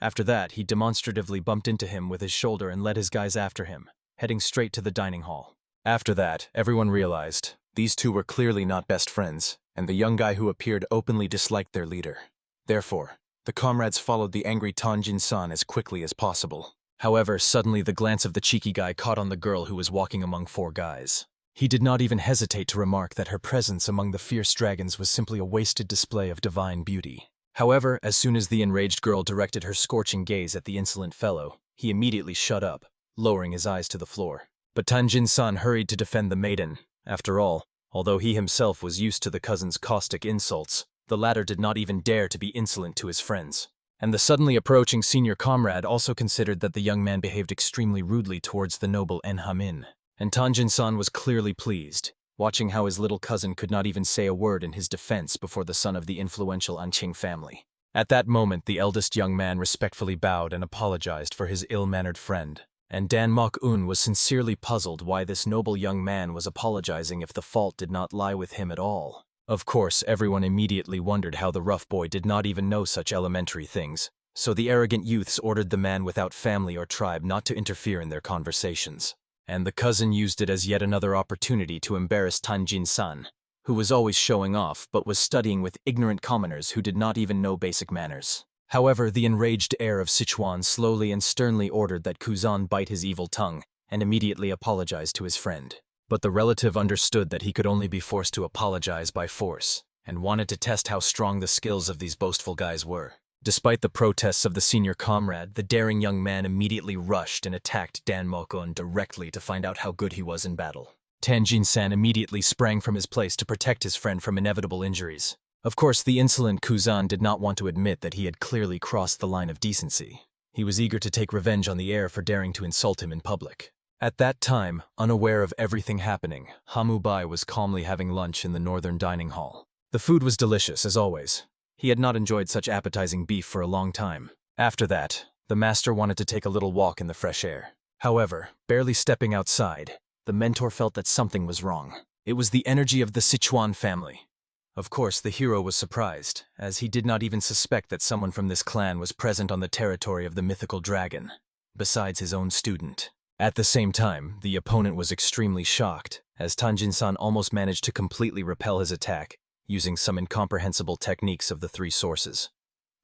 After that, he demonstratively bumped into him with his shoulder and led his guys after him, heading straight to the dining hall. After that, everyone realized these two were clearly not best friends, and the young guy who appeared openly disliked their leader. Therefore, The comrades followed the angry Tanjin-san as quickly as possible. However, suddenly the glance of the cheeky guy caught on the girl who was walking among four guys. He did not even hesitate to remark that her presence among the fierce dragons was simply a wasted display of divine beauty. However, as soon as the enraged girl directed her scorching gaze at the insolent fellow, he immediately shut up, lowering his eyes to the floor. But Tanjin-san hurried to defend the maiden. After all, although he himself was used to the cousin's caustic insults, the latter did not even dare to be insolent to his friends. And the suddenly approaching senior comrade also considered that the young man behaved extremely rudely towards the noble Enhamin. And Tanjin-san was clearly pleased, watching how his little cousin could not even say a word in his defense before the son of the influential Anqing family. At that moment, the eldest young man respectfully bowed and apologized for his ill-mannered friend. And Dan Mok-un was sincerely puzzled why this noble young man was apologizing if the fault did not lie with him at all. Of course, everyone immediately wondered how the rough boy did not even know such elementary things, so the arrogant youths ordered the man without family or tribe not to interfere in their conversations. And the cousin used it as yet another opportunity to embarrass Tanjin-san, who was always showing off but was studying with ignorant commoners who did not even know basic manners. However, the enraged heir of Sichuan slowly and sternly ordered that Kuzan bite his evil tongue and immediately apologized to his friend. But the relative understood that he could only be forced to apologize by force, and wanted to test how strong the skills of these boastful guys were. Despite the protests of the senior comrade, the daring young man immediately rushed and attacked Dan Mokun directly to find out how good he was in battle. Tanjin-san immediately sprang from his place to protect his friend from inevitable injuries. Of course, the insolent Kuzan did not want to admit that he had clearly crossed the line of decency. He was eager to take revenge on the heir for daring to insult him in public. At that time, unaware of everything happening, Hamubai was calmly having lunch in the northern dining hall. The food was delicious, as always. He had not enjoyed such appetizing beef for a long time. After that, the master wanted to take a little walk in the fresh air. However, barely stepping outside, the mentor felt that something was wrong. It was the energy of the Sichuan family. Of course, the hero was surprised, as he did not even suspect that someone from this clan was present on the territory of the mythical dragon, besides his own student. At the same time, the opponent was extremely shocked, as Tanjin-san almost managed to completely repel his attack, using some incomprehensible techniques of the three sources.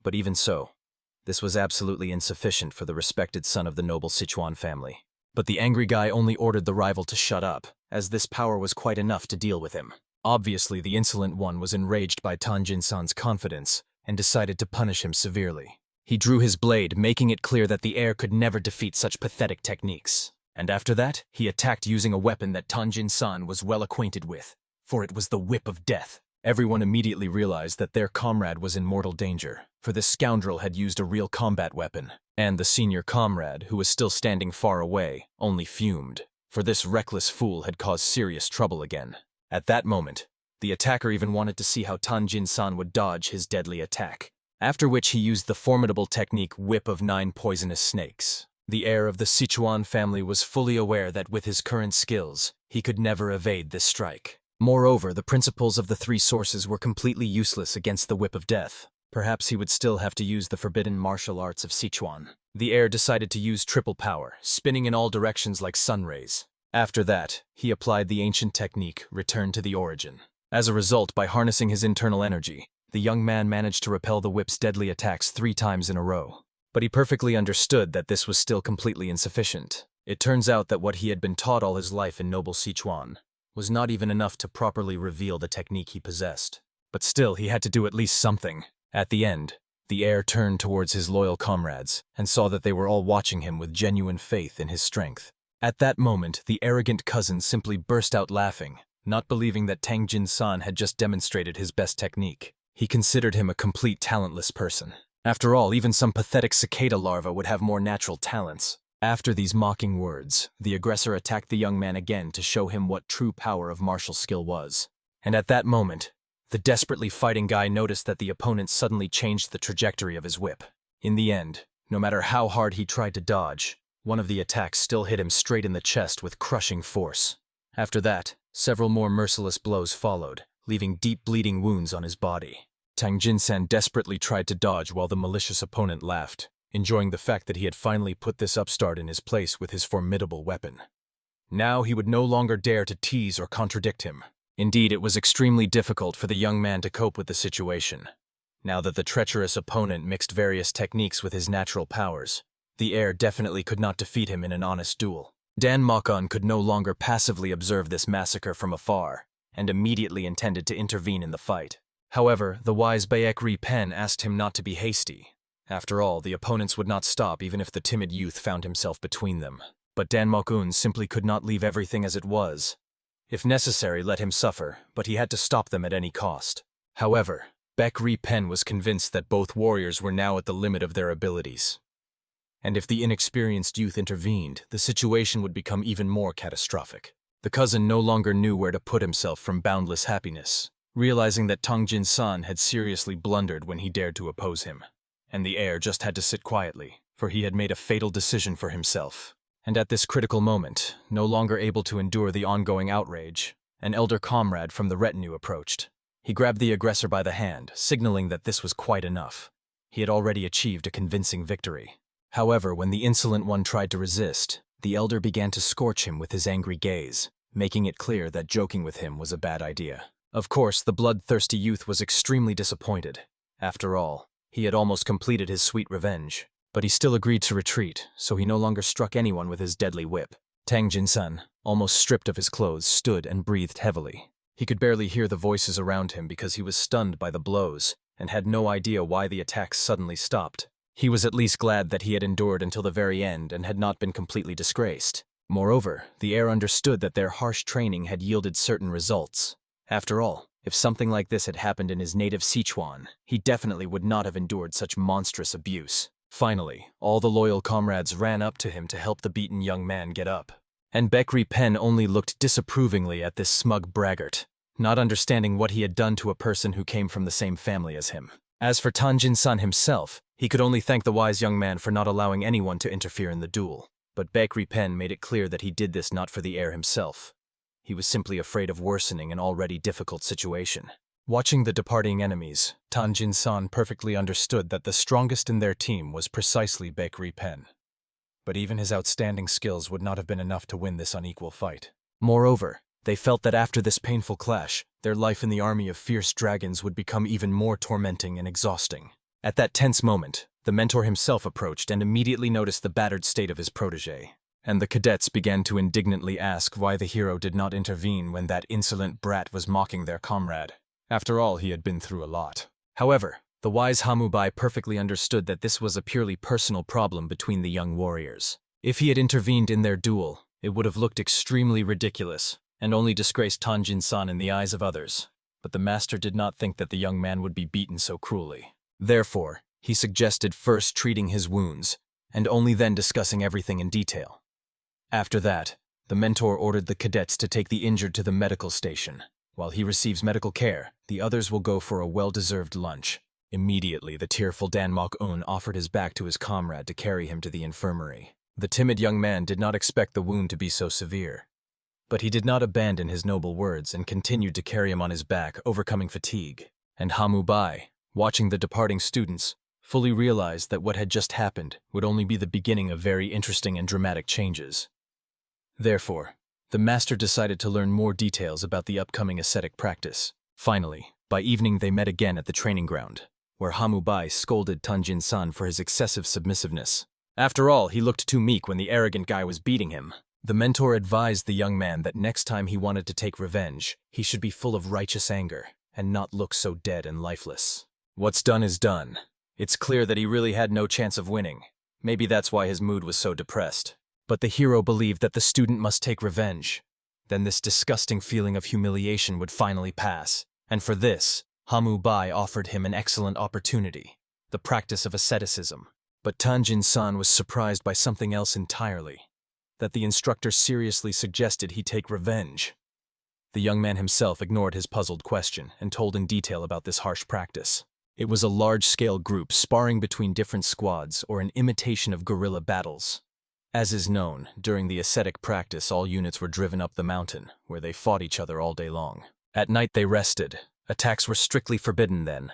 But even so, this was absolutely insufficient for the respected son of the noble Sichuan family. But the angry guy only ordered the rival to shut up, as this power was quite enough to deal with him. Obviously, the insolent one was enraged by Tanjin-san's confidence, and decided to punish him severely. He drew his blade, making it clear that the heir could never defeat such pathetic techniques. And after that, he attacked using a weapon that Tanjin-san was well acquainted with, for it was the Whip of Death. Everyone immediately realized that their comrade was in mortal danger, for this scoundrel had used a real combat weapon. And the senior comrade, who was still standing far away, only fumed, for this reckless fool had caused serious trouble again. At that moment, the attacker even wanted to see how Tanjin-san would dodge his deadly attack, after which he used the formidable technique Whip of 9 Poisonous Snakes. The heir of the Sichuan family was fully aware that with his current skills, he could never evade this strike. Moreover, the principles of the three sources were completely useless against the Whip of Death. Perhaps he would still have to use the forbidden martial arts of Sichuan. The heir decided to use triple power, spinning in all directions like sun rays. After that, he applied the ancient technique, Return to the Origin. As a result, by harnessing his internal energy, the young man managed to repel the whip's deadly attacks 3 times in a row. But he perfectly understood that this was still completely insufficient. It turns out that what he had been taught all his life in noble Sichuan was not even enough to properly reveal the technique he possessed. But still, he had to do at least something. At the end, the heir turned towards his loyal comrades and saw that they were all watching him with genuine faith in his strength. At that moment, the arrogant cousin simply burst out laughing, not believing that Tanjin-san had just demonstrated his best technique. He considered him a complete talentless person. After all, even some pathetic cicada larva would have more natural talents. After these mocking words, the aggressor attacked the young man again to show him what true power of martial skill was. And at that moment, the desperately fighting guy noticed that the opponent suddenly changed the trajectory of his whip. In the end, no matter how hard he tried to dodge, one of the attacks still hit him straight in the chest with crushing force. After that, several more merciless blows followed, leaving deep bleeding wounds on his body. Tanjin-san desperately tried to dodge while the malicious opponent laughed, enjoying the fact that he had finally put this upstart in his place with his formidable weapon. Now he would no longer dare to tease or contradict him. Indeed, it was extremely difficult for the young man to cope with the situation. Now that the treacherous opponent mixed various techniques with his natural powers, the heir definitely could not defeat him in an honest duel. Dan Mokon could no longer passively observe this massacre from afar, and immediately intended to intervene in the fight. However, the wise Baek Pen asked him not to be hasty. After all, the opponents would not stop even if the timid youth found himself between them. But Dan Mokun simply could not leave everything as it was. If necessary, let him suffer, but he had to stop them at any cost. However, Baek Pen was convinced that both warriors were now at the limit of their abilities. And if the inexperienced youth intervened, the situation would become even more catastrophic. The cousin no longer knew where to put himself from boundless happiness, realizing that Tong Jin-san had seriously blundered when he dared to oppose him. And the heir just had to sit quietly, for he had made a fatal decision for himself. And at this critical moment, no longer able to endure the ongoing outrage, an elder comrade from the retinue approached. He grabbed the aggressor by the hand, signaling that this was quite enough. He had already achieved a convincing victory. However, when the insolent one tried to resist, the elder began to scorch him with his angry gaze, making it clear that joking with him was a bad idea. Of course, the bloodthirsty youth was extremely disappointed. After all, he had almost completed his sweet revenge, but he still agreed to retreat, so he no longer struck anyone with his deadly whip. Tang Jin-san, almost stripped of his clothes, stood and breathed heavily. He could barely hear the voices around him because he was stunned by the blows and had no idea why the attacks suddenly stopped. He was at least glad that he had endured until the very end and had not been completely disgraced. Moreover, the heir understood that their harsh training had yielded certain results. After all, if something like this had happened in his native Sichuan, he definitely would not have endured such monstrous abuse. Finally, all the loyal comrades ran up to him to help the beaten young man get up. And Baek Pen only looked disapprovingly at this smug braggart, not understanding what he had done to a person who came from the same family as him. As for Tanjin-san himself, he could only thank the wise young man for not allowing anyone to interfere in the duel. But Baek Pen made it clear that he did this not for the heir himself. He was simply afraid of worsening an already difficult situation. Watching the departing enemies, Tanjin-san perfectly understood that the strongest in their team was precisely Baek Pen. But even his outstanding skills would not have been enough to win this unequal fight. Moreover, they felt that after this painful clash, their life in the army of fierce dragons would become even more tormenting and exhausting. At that tense moment, the mentor himself approached and immediately noticed the battered state of his protege. And the cadets began to indignantly ask why the hero did not intervene when that insolent brat was mocking their comrade. After all, he had been through a lot. However, the wise Hamubai perfectly understood that this was a purely personal problem between the young warriors. If he had intervened in their duel, it would have looked extremely ridiculous and only disgraced Tanjin-san in the eyes of others. But the master did not think that the young man would be beaten so cruelly. Therefore, he suggested first treating his wounds, and only then discussing everything in detail. After that, the mentor ordered the cadets to take the injured to the medical station. While he receives medical care, the others will go for a well-deserved lunch. Immediately, the tearful Dan Mok-un offered his back to his comrade to carry him to the infirmary. The timid young man did not expect the wound to be so severe. But he did not abandon his noble words and continued to carry him on his back, overcoming fatigue. And Hamubai, watching the departing students, fully realized that what had just happened would only be the beginning of very interesting and dramatic changes. Therefore, the master decided to learn more details about the upcoming ascetic practice. Finally, by evening they met again at the training ground, where Hamubai scolded Tanjin-san for his excessive submissiveness. After all, he looked too meek when the arrogant guy was beating him. The mentor advised the young man that next time he wanted to take revenge, he should be full of righteous anger and not look so dead and lifeless. What's done is done. It's clear that he really had no chance of winning. Maybe that's why his mood was so depressed. But the hero believed that the student must take revenge. Then this disgusting feeling of humiliation would finally pass. And for this, Hamubai offered him an excellent opportunity, the practice of asceticism. But Tanjin-san was surprised by something else entirely. That the instructor seriously suggested he take revenge. The young man himself ignored his puzzled question and told in detail about this harsh practice. It was a large-scale group sparring between different squads or an imitation of guerrilla battles. As is known, during the ascetic practice all units were driven up the mountain, where they fought each other all day long. At night they rested. Attacks were strictly forbidden then.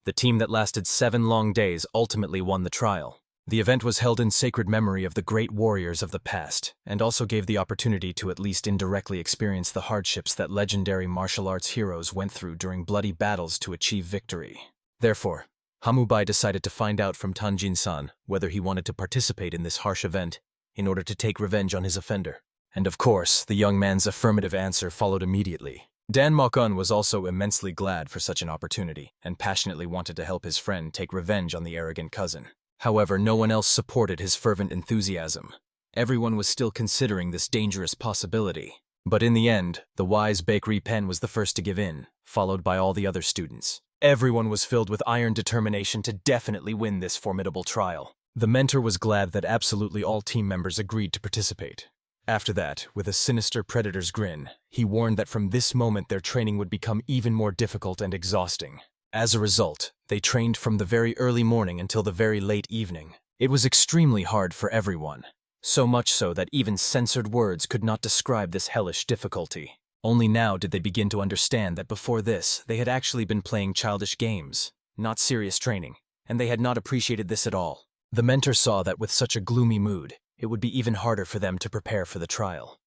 The team that lasted 7 long days ultimately won the trial. The event was held in sacred memory of the great warriors of the past, and also gave the opportunity to at least indirectly experience the hardships that legendary martial arts heroes went through during bloody battles to achieve victory. Therefore, Hamubai decided to find out from Tanjin-san whether he wanted to participate in this harsh event in order to take revenge on his offender. And of course, the young man's affirmative answer followed immediately. Dan Mokun was also immensely glad for such an opportunity and passionately wanted to help his friend take revenge on the arrogant cousin. However, no one else supported his fervent enthusiasm. Everyone was still considering this dangerous possibility. But in the end, the wise bakery pen was the first to give in, followed by all the other students. Everyone was filled with iron determination to definitely win this formidable trial. The mentor was glad that absolutely all team members agreed to participate. After that, with a sinister predator's grin, he warned that from this moment their training would become even more difficult and exhausting. As a result, they trained from the very early morning until the very late evening. It was extremely hard for everyone. So much so that even censored words could not describe this hellish difficulty. Only now did they begin to understand that before this, they had actually been playing childish games, not serious training, and they had not appreciated this at all. The mentor saw that with such a gloomy mood, it would be even harder for them to prepare for the trial.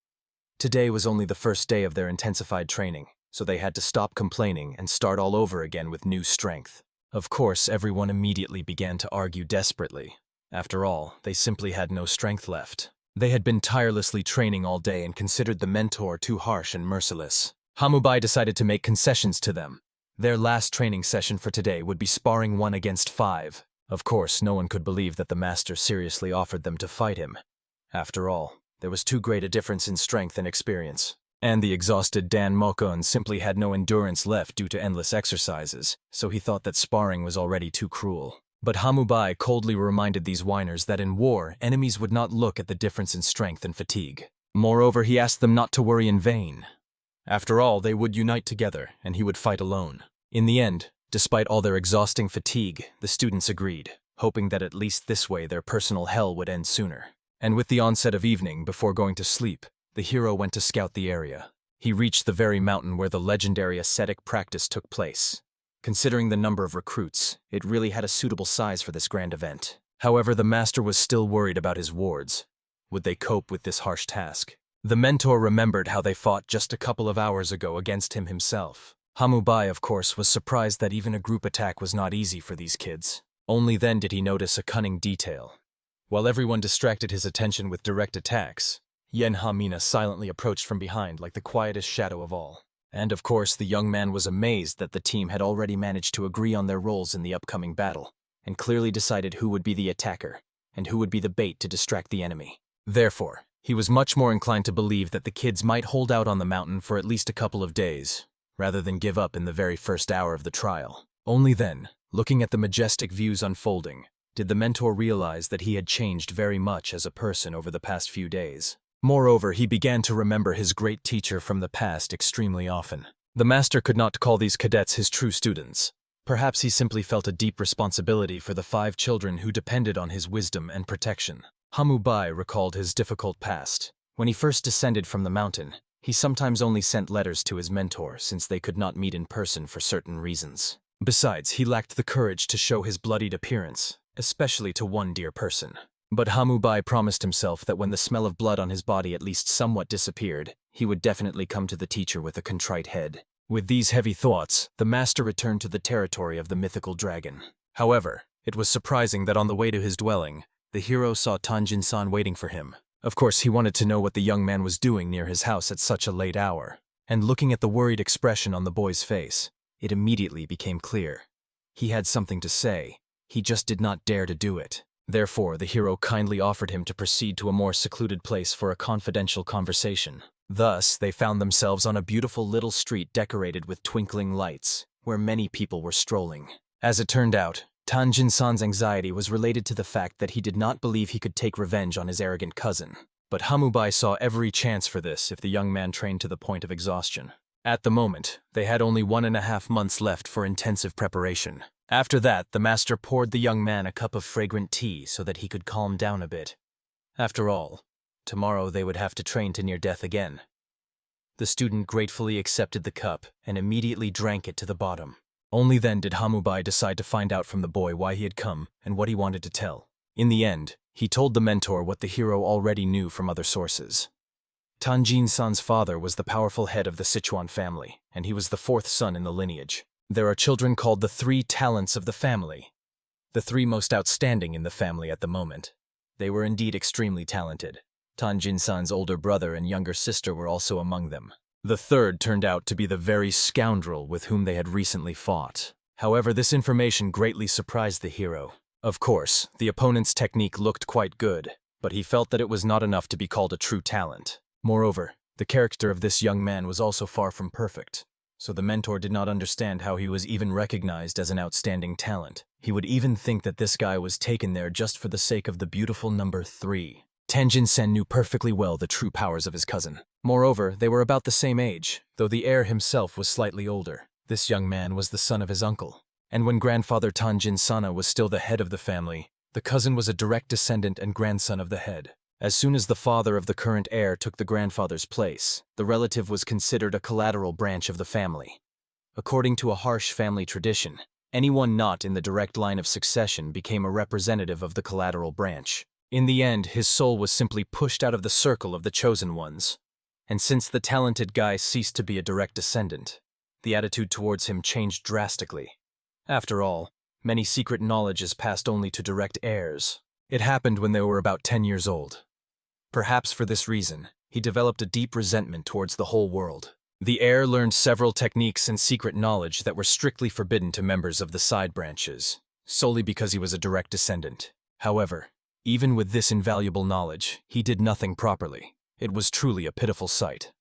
Today was only the first day of their intensified training, so they had to stop complaining and start all over again with new strength. Of course, everyone immediately began to argue desperately. After all, they simply had no strength left. They had been tirelessly training all day and considered the mentor too harsh and merciless. Hamubai decided to make concessions to them. Their last training session for today would be sparring 1 against 5. Of course, no one could believe that the master seriously offered them to fight him. After all, there was too great a difference in strength and experience. And the exhausted Dan Mokun simply had no endurance left due to endless exercises, so he thought that sparring was already too cruel. But Hamubai coldly reminded these whiners that in war, enemies would not look at the difference in strength and fatigue. Moreover, he asked them not to worry in vain. After all, they would unite together, and he would fight alone. In the end, despite all their exhausting fatigue, the students agreed, hoping that at least this way their personal hell would end sooner. And with the onset of evening, before going to sleep, the hero went to scout the area. He reached the very mountain where the legendary ascetic practice took place. Considering the number of recruits, it really had a suitable size for this grand event. However, the master was still worried about his wards. Would they cope with this harsh task? The mentor remembered how they fought just a couple of hours ago against him himself. Hamubai, of course, was surprised that even a group attack was not easy for these kids. Only then did he notice a cunning detail. While everyone distracted his attention with direct attacks, Yen Hamina silently approached from behind like the quietest shadow of all. And of course, the young man was amazed that the team had already managed to agree on their roles in the upcoming battle, and clearly decided who would be the attacker, and who would be the bait to distract the enemy. Therefore, he was much more inclined to believe that the kids might hold out on the mountain for at least a couple of days, rather than give up in the very first hour of the trial. Only then, looking at the majestic views unfolding, did the mentor realize that he had changed very much as a person over the past few days. Moreover, he began to remember his great teacher from the past extremely often. The master could not call these cadets his true students. Perhaps he simply felt a deep responsibility for the 5 children who depended on his wisdom and protection. Hamubai recalled his difficult past. When he first descended from the mountain, he sometimes only sent letters to his mentor since they could not meet in person for certain reasons. Besides, he lacked the courage to show his bloodied appearance, especially to one dear person. But Hamubai promised himself that when the smell of blood on his body at least somewhat disappeared, he would definitely come to the teacher with a contrite head. With these heavy thoughts, the master returned to the territory of the mythical dragon. However, it was surprising that on the way to his dwelling, the hero saw Tanjin-san waiting for him. Of course, he wanted to know what the young man was doing near his house at such a late hour. And looking at the worried expression on the boy's face, it immediately became clear. He had something to say, he just did not dare to do it. Therefore, the hero kindly offered him to proceed to a more secluded place for a confidential conversation. Thus, they found themselves on a beautiful little street decorated with twinkling lights, where many people were strolling. As it turned out, Tanjin-san's anxiety was related to the fact that he did not believe he could take revenge on his arrogant cousin. But Hamubai saw every chance for this if the young man trained to the point of exhaustion. At the moment, they had only 1.5 months left for intensive preparation. After that, the master poured the young man a cup of fragrant tea so that he could calm down a bit. After all, tomorrow they would have to train to near death again. The student gratefully accepted the cup and immediately drank it to the bottom. Only then did Hamubai decide to find out from the boy why he had come and what he wanted to tell. In the end, he told the mentor what the hero already knew from other sources. Tanjin-san's father was the powerful head of the Sichuan family, and he was the 4th son in the lineage. There are children called the three talents of the family, the three most outstanding in the family at the moment. They were indeed extremely talented. Tanjin-san's older brother and younger sister were also among them. The third turned out to be the very scoundrel with whom they had recently fought. However, this information greatly surprised the hero. Of course, the opponent's technique looked quite good, but he felt that it was not enough to be called a true talent. Moreover, the character of this young man was also far from perfect, so the mentor did not understand how he was even recognized as an outstanding talent. He would even think that this guy was taken there just for the sake of the beautiful number 3. Tanjin-san knew perfectly well the true powers of his cousin. Moreover, they were about the same age, though the heir himself was slightly older. This young man was the son of his uncle, and when grandfather Tanjin-sana was still the head of the family, the cousin was a direct descendant and grandson of the head. As soon as the father of the current heir took the grandfather's place, the relative was considered a collateral branch of the family. According to a harsh family tradition, anyone not in the direct line of succession became a representative of the collateral branch. In the end, his soul was simply pushed out of the circle of the chosen ones. And since the talented guy ceased to be a direct descendant, the attitude towards him changed drastically. After all, many secret knowledge is passed only to direct heirs. It happened when they were about 10 years old. Perhaps for this reason, he developed a deep resentment towards the whole world. The heir learned several techniques and secret knowledge that were strictly forbidden to members of the side branches, solely because he was a direct descendant. However, even with this invaluable knowledge, he did nothing properly. It was truly a pitiful sight.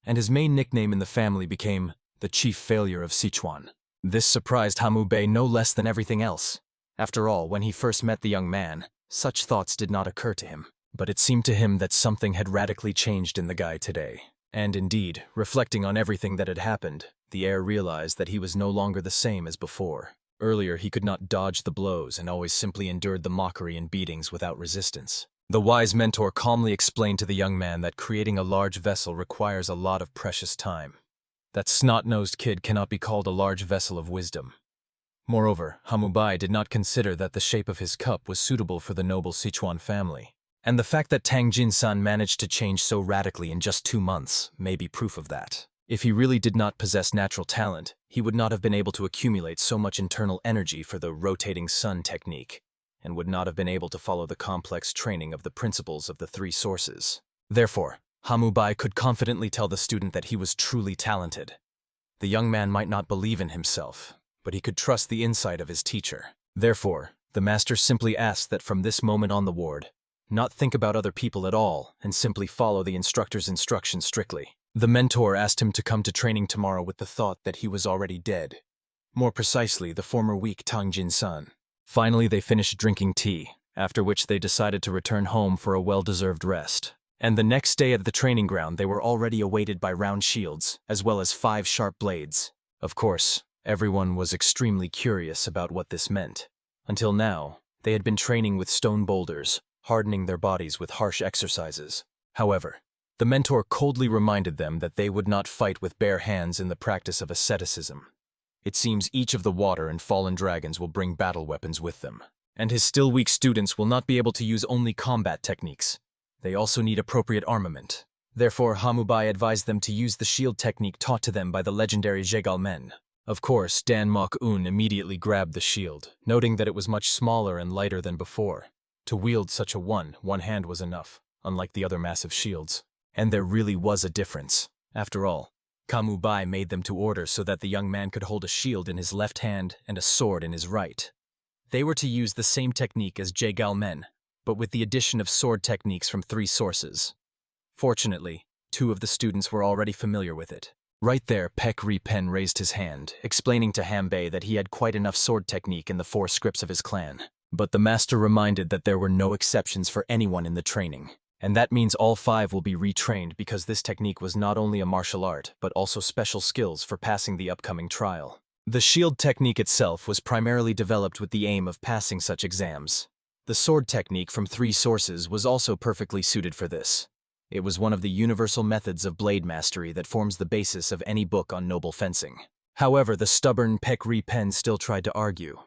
And his main nickname in the family became the Chief Failure of Sichuan. This surprised Hamu Bey no less than everything else. After all, when he first met the young man, such thoughts did not occur to him. But it seemed to him that something had radically changed in the guy today. And indeed, reflecting on everything that had happened, the heir realized that he was no longer the same as before. Earlier, he could not dodge the blows and always simply endured the mockery and beatings without resistance. The wise mentor calmly explained to the young man that creating a large vessel requires a lot of precious time. That snot-nosed kid cannot be called a large vessel of wisdom. Moreover, Hamubai did not consider that the shape of his cup was suitable for the noble Sichuan family. And the fact that Tang Jin-san managed to change so radically in just 2 months may be proof of that. If he really did not possess natural talent, he would not have been able to accumulate so much internal energy for the rotating sun technique, and would not have been able to follow the complex training of the principles of the 3 sources. Therefore, Hamubai could confidently tell the student that he was truly talented. The young man might not believe in himself, but he could trust the insight of his teacher. Therefore, the master simply asked that from this moment on the ward, not think about other people at all, and simply follow the instructor's instructions strictly. The mentor asked him to come to training tomorrow with the thought that he was already dead. More precisely, the former weak Tang Jin-san. Finally, they finished drinking tea, after which they decided to return home for a well-deserved rest. And the next day at the training ground, they were already awaited by round shields, as well as 5 sharp blades. Of course, everyone was extremely curious about what this meant. Until now, they had been training with stone boulders, hardening their bodies with harsh exercises. However, the mentor coldly reminded them that they would not fight with bare hands in the practice of asceticism. It seems each of the water and fallen dragons will bring battle weapons with them, and his still weak students will not be able to use only combat techniques. They also need appropriate armament. Therefore, Hamubai advised them to use the shield technique taught to them by the legendary Jegal men. Of course, Dan Mok-un immediately grabbed the shield, noting that it was much smaller and lighter than before. To wield such a one hand was enough, unlike the other massive shields. And there really was a difference. After all, Kamubai made them to order so that the young man could hold a shield in his left hand and a sword in his right. They were to use the same technique as Jegal men, but with the addition of sword techniques from 3 sources. Fortunately, 2 of the students were already familiar with it. Right there, Pek Ri-pen raised his hand, explaining to Hambei that he had quite enough sword technique in the 4 scripts of his clan. But the master reminded that there were no exceptions for anyone in the training. And that means all 5 will be retrained because this technique was not only a martial art, but also special skills for passing the upcoming trial. The shield technique itself was primarily developed with the aim of passing such exams. The sword technique from 3 sources was also perfectly suited for this. It was one of the universal methods of blade mastery that forms the basis of any book on noble fencing. However, the stubborn Pek Ri-pen still tried to argue.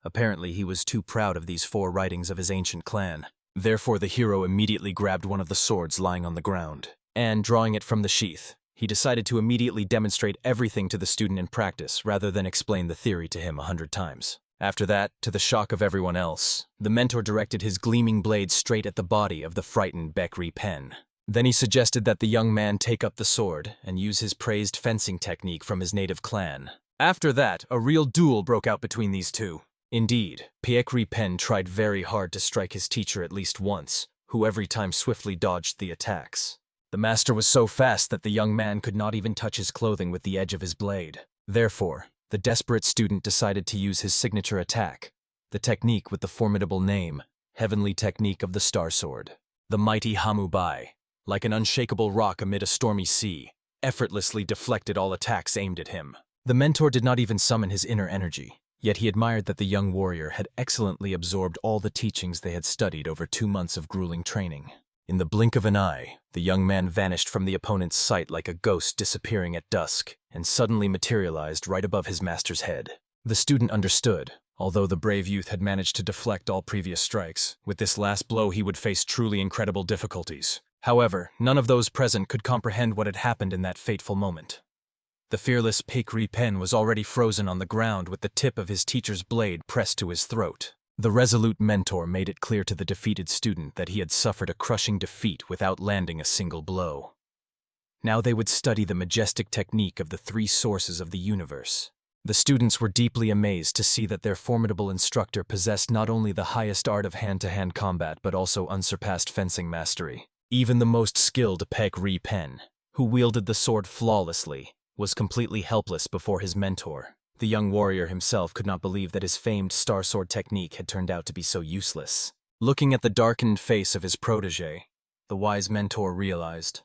Apparently, he was too proud of these 4 writings of his ancient clan. Therefore, the hero immediately grabbed one of the swords lying on the ground, and, drawing it from the sheath, He decided to immediately demonstrate everything to the student in practice rather than explain the theory to him 100 times. After that, to the shock of everyone else, the mentor directed his gleaming blade straight at the body of the frightened Baek Pen. Then he suggested that the young man take up the sword and use his praised fencing technique from his native clan. After that, a real duel broke out between these two. Indeed, Baek Pen tried very hard to strike his teacher at least once, who every time swiftly dodged the attacks. The master was so fast that the young man could not even touch his clothing with the edge of his blade. Therefore, the desperate student decided to use his signature attack, the technique with the formidable name, Heavenly Technique of the Star Sword. The mighty Hamubai, like an unshakable rock amid a stormy sea, effortlessly deflected all attacks aimed at him. The mentor did not even summon his inner energy, yet he admired that the young warrior had excellently absorbed all the teachings they had studied over 2 months of grueling training. In the blink of an eye, the young man vanished from the opponent's sight like a ghost disappearing at dusk, and suddenly materialized right above his master's head. The student understood. Although the brave youth had managed to deflect all previous strikes, with this last blow he would face truly incredible difficulties. However, none of those present could comprehend what had happened in that fateful moment. The fearless Baek Pen was already frozen on the ground with the tip of his teacher's blade pressed to his throat. The resolute mentor made it clear to the defeated student that he had suffered a crushing defeat without landing a single blow. Now they would study the majestic technique of the 3 sources of the universe. The students were deeply amazed to see that their formidable instructor possessed not only the highest art of hand-to-hand combat but also unsurpassed fencing mastery. Even the most skilled Baek Pen, who wielded the sword flawlessly, was completely helpless before his mentor. The young warrior himself could not believe that his famed star sword technique had turned out to be so useless. Looking at the darkened face of his protege, the wise mentor realized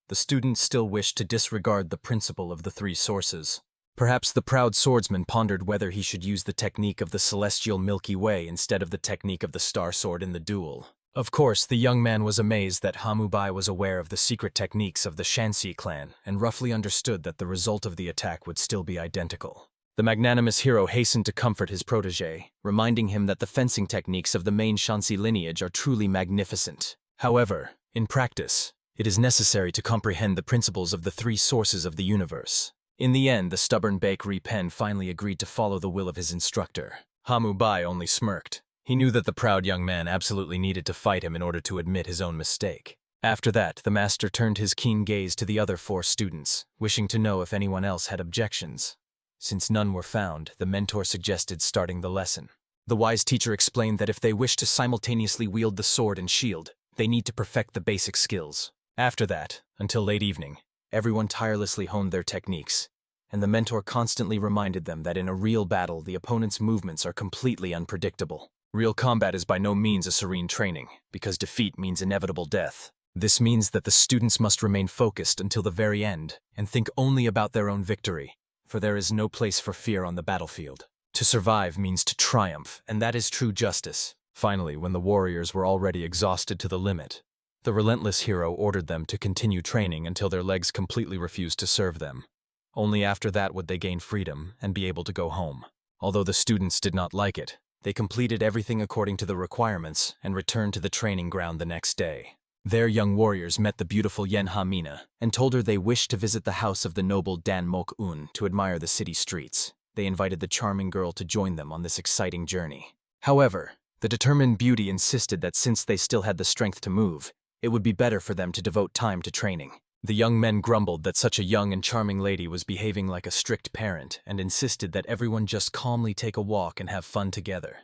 the student still wished to disregard the principle of the 3 sources. Perhaps the proud swordsman pondered whether he should use the technique of the celestial Milky Way instead of the technique of the star sword in the duel. Of course, the young man was amazed that Hamubai was aware of the secret techniques of the Shanxi clan and roughly understood that the result of the attack would still be identical. The magnanimous hero hastened to comfort his protege, reminding him that the fencing techniques of the main Shanxi lineage are truly magnificent. However, in practice, it is necessary to comprehend the principles of the 3 sources of the universe. In the end, the stubborn Baek Pen finally agreed to follow the will of his instructor. Hamubai only smirked. He knew that the proud young man absolutely needed to fight him in order to admit his own mistake. After that, the master turned his keen gaze to the other 4 students, wishing to know if anyone else had objections. Since none were found, the mentor suggested starting the lesson. The wise teacher explained that if they wish to simultaneously wield the sword and shield, they need to perfect the basic skills. After that, until late evening, everyone tirelessly honed their techniques, and the mentor constantly reminded them that in a real battle, the opponent's movements are completely unpredictable. Real combat is by no means a serene training, because defeat means inevitable death. This means that the students must remain focused until the very end and think only about their own victory, for there is no place for fear on the battlefield. To survive means to triumph, and that is true justice. Finally, when the warriors were already exhausted to the limit, the relentless hero ordered them to continue training until their legs completely refused to serve them. Only after that would they gain freedom and be able to go home. Although the students did not like it, they completed everything according to the requirements and returned to the training ground the next day. Their young warriors met the beautiful Yenha and told her they wished to visit the house of the noble Dan Mok-un to admire the city streets. They invited the charming girl to join them on this exciting journey. However, the determined beauty insisted that since they still had the strength to move, it would be better for them to devote time to training. The young men grumbled that such a young and charming lady was behaving like a strict parent and insisted that everyone just calmly take a walk and have fun together.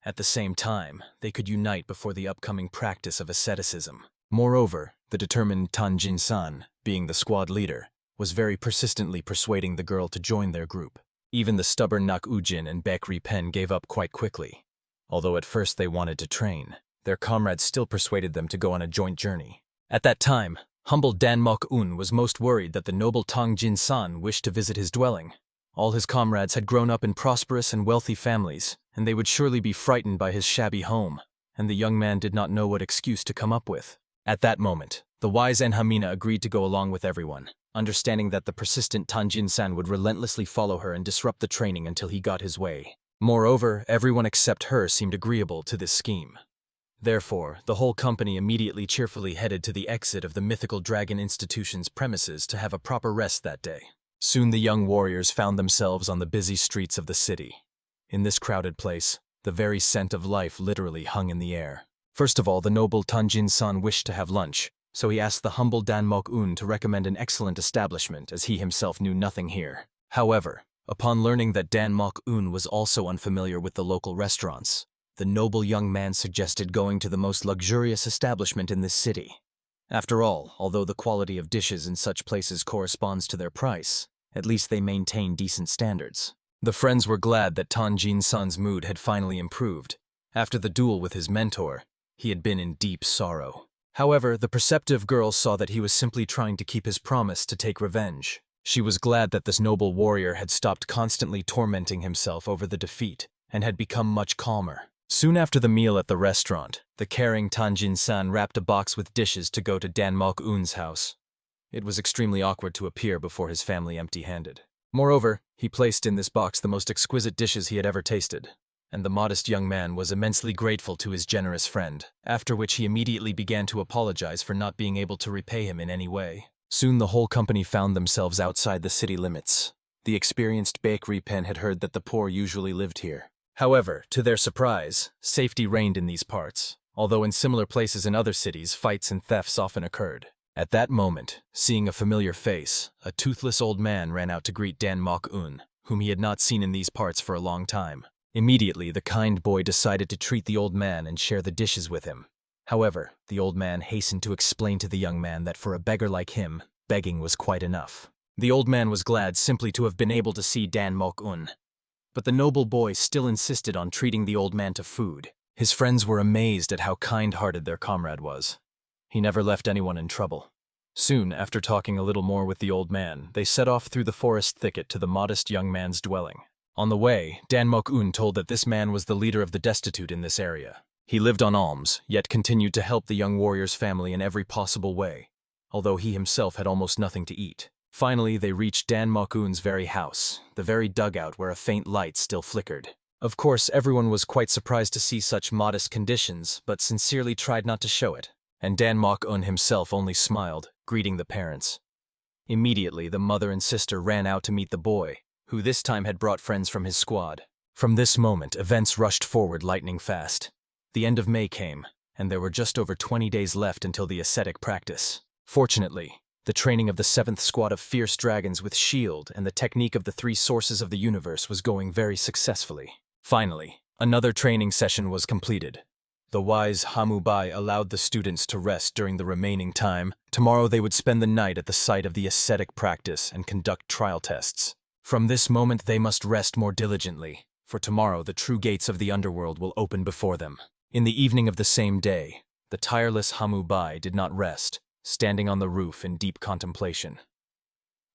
At the same time, they could unite before the upcoming practice of asceticism. Moreover, the determined Tan Jin-san, being the squad leader, was very persistently persuading the girl to join their group. Even the stubborn Nak-ujin and Baek Pen gave up quite quickly. Although at first they wanted to train, their comrades still persuaded them to go on a joint journey. At that time, humble Dan Mok-un was most worried that the noble Tang Jin-san wished to visit his dwelling. All his comrades had grown up in prosperous and wealthy families, and they would surely be frightened by his shabby home, and the young man did not know what excuse to come up with. At that moment, the wise Enhamina agreed to go along with everyone, understanding that the persistent Tan Jin-san would relentlessly follow her and disrupt the training until he got his way. Moreover, everyone except her seemed agreeable to this scheme. Therefore, the whole company immediately cheerfully headed to the exit of the mythical dragon institution's premises to have a proper rest that day. Soon the young warriors found themselves on the busy streets of the city. In this crowded place, the very scent of life literally hung in the air. First of all, the noble Tanjin-san wished to have lunch, so he asked the humble Dan-mok-un to recommend an excellent establishment as he himself knew nothing here. However, upon learning that Dan-mok-un was also unfamiliar with the local restaurants, the noble young man suggested going to the most luxurious establishment in this city. After all, although the quality of dishes in such places corresponds to their price, at least they maintain decent standards. The friends were glad that Tanjin-san's mood had finally improved. After the duel with his mentor, he had been in deep sorrow. However, the perceptive girl saw that he was simply trying to keep his promise to take revenge. She was glad that this noble warrior had stopped constantly tormenting himself over the defeat and had become much calmer. Soon after the meal at the restaurant, the caring Tanjin-san wrapped a box with dishes to go to Dan-mok-un's house. It was extremely awkward to appear before his family empty-handed. Moreover, he placed in this box the most exquisite dishes he had ever tasted, and the modest young man was immensely grateful to his generous friend, after which he immediately began to apologize for not being able to repay him in any way. Soon the whole company found themselves outside the city limits. The experienced bakery pen had heard that the poor usually lived here. However, to their surprise, safety reigned in these parts, although in similar places in other cities, fights and thefts often occurred. At that moment, seeing a familiar face, a toothless old man ran out to greet Dan-mok-un, whom he had not seen in these parts for a long time. Immediately, the kind boy decided to treat the old man and share the dishes with him. However, the old man hastened to explain to the young man that for a beggar like him, begging was quite enough. The old man was glad simply to have been able to see Dan-mok-un. But the noble boy still insisted on treating the old man to food. His friends were amazed at how kind-hearted their comrade was. He never left anyone in trouble. Soon, after talking a little more with the old man, they set off through the forest thicket to the modest young man's dwelling. On the way, Dan-mok-un told that this man was the leader of the destitute in this area. He lived on alms, yet continued to help the young warrior's family in every possible way, although he himself had almost nothing to eat. Finally, they reached Dan-mok-un's very house, the very dugout where a faint light still flickered. Of course, everyone was quite surprised to see such modest conditions, but sincerely tried not to show it, and Dan-mok-un himself only smiled, greeting the parents. Immediately, the mother and sister ran out to meet the boy, who this time had brought friends from his squad. From this moment, events rushed forward lightning fast. The end of May came, and there were just over 20 days left until the ascetic practice. Fortunately, the training of the 7th Squad of Fierce Dragons with Shield and the technique of the 3 sources of the universe was going very successfully. Finally, another training session was completed. The wise Hamubai allowed the students to rest during the remaining time. Tomorrow they would spend the night at the site of the ascetic practice and conduct trial tests. From this moment they must rest more diligently, for tomorrow the true gates of the underworld will open before them. In the evening of the same day, the tireless Hamubai did not rest, standing on the roof in deep contemplation.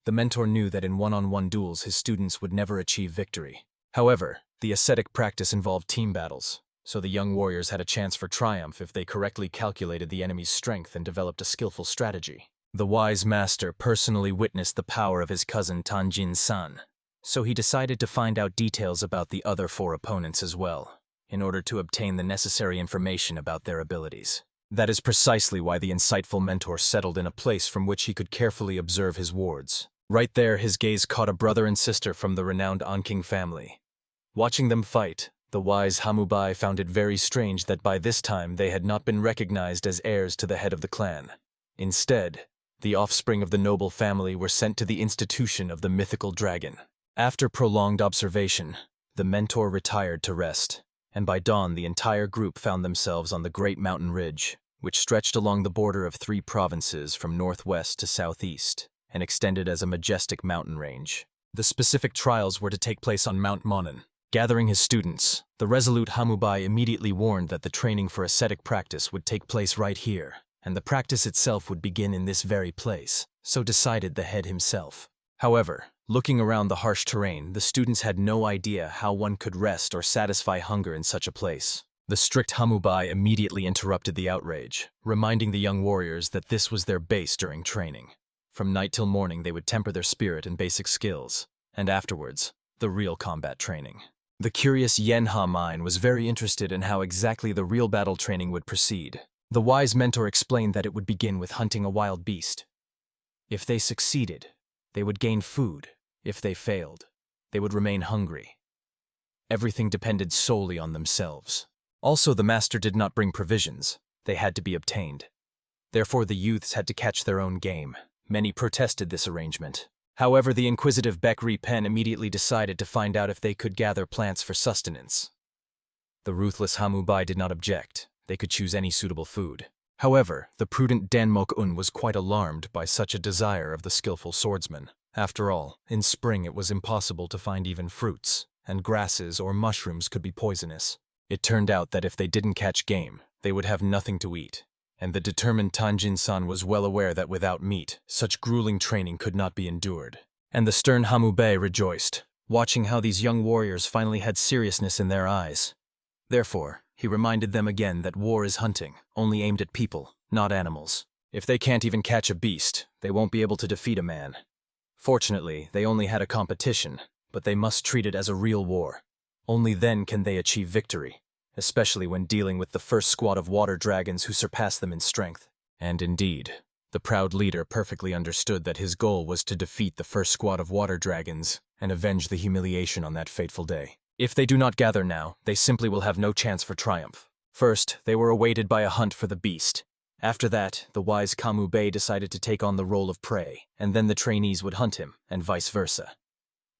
The mentor knew that in one-on-one duels his students would never achieve victory. However, the ascetic practice involved team battles, so the young warriors had a chance for triumph if they correctly calculated the enemy's strength and developed a skillful strategy. The wise master personally witnessed the power of his cousin Tanjin-san, so he decided to find out details about the other 4 opponents as well, in order to obtain the necessary information about their abilities. That is precisely why the insightful mentor settled in a place from which he could carefully observe his wards. Right there, his gaze caught a brother and sister from the renowned Anking family. Watching them fight, the wise Hamubai found it very strange that by this time they had not been recognized as heirs to the head of the clan. Instead, the offspring of the noble family were sent to the institution of the mythical dragon. After prolonged observation, the mentor retired to rest, and by dawn the entire group found themselves on the great mountain ridge, which stretched along the border of 3 provinces from northwest to southeast, and extended as a majestic mountain range. The specific trials were to take place on Mount Monon. Gathering his students, the resolute Hamubai immediately warned that the training for ascetic practice would take place right here, and the practice itself would begin in this very place, so decided the head himself. However, looking around the harsh terrain, the students had no idea how one could rest or satisfy hunger in such a place. The strict Hamubai immediately interrupted the outrage, reminding the young warriors that this was their base during training. From night till morning they would temper their spirit and basic skills, and afterwards, the real combat training. The curious Yanha mine was very interested in how exactly the real battle training would proceed. The wise mentor explained that it would begin with hunting a wild beast. If they succeeded, they would gain food. If they failed, they would remain hungry. Everything depended solely on themselves. Also, the master did not bring provisions. They had to be obtained. Therefore, the youths had to catch their own game. Many protested this arrangement. However, the inquisitive Bekri Pen immediately decided to find out if they could gather plants for sustenance. The ruthless Hamubai did not object. They could choose any suitable food. However, the prudent Danmok-un was quite alarmed by such a desire of the skillful swordsman. After all, in spring it was impossible to find even fruits, and grasses or mushrooms could be poisonous. It turned out that if they didn't catch game, they would have nothing to eat. And the determined Tanjin-san was well aware that without meat, such grueling training could not be endured. And the stern Hamubei rejoiced, watching how these young warriors finally had seriousness in their eyes. Therefore, he reminded them again that war is hunting, only aimed at people, not animals. If they can't even catch a beast, they won't be able to defeat a man. Fortunately, they only had a competition, but they must treat it as a real war. Only then can they achieve victory, especially when dealing with the first squad of water dragons who surpass them in strength. And indeed, the proud leader perfectly understood that his goal was to defeat the first squad of water dragons and avenge the humiliation on that fateful day. If they do not gather now, they simply will have no chance for triumph. First, they were awaited by a hunt for the beast. After that, the wise Kamubei decided to take on the role of prey, and then the trainees would hunt him, and vice versa.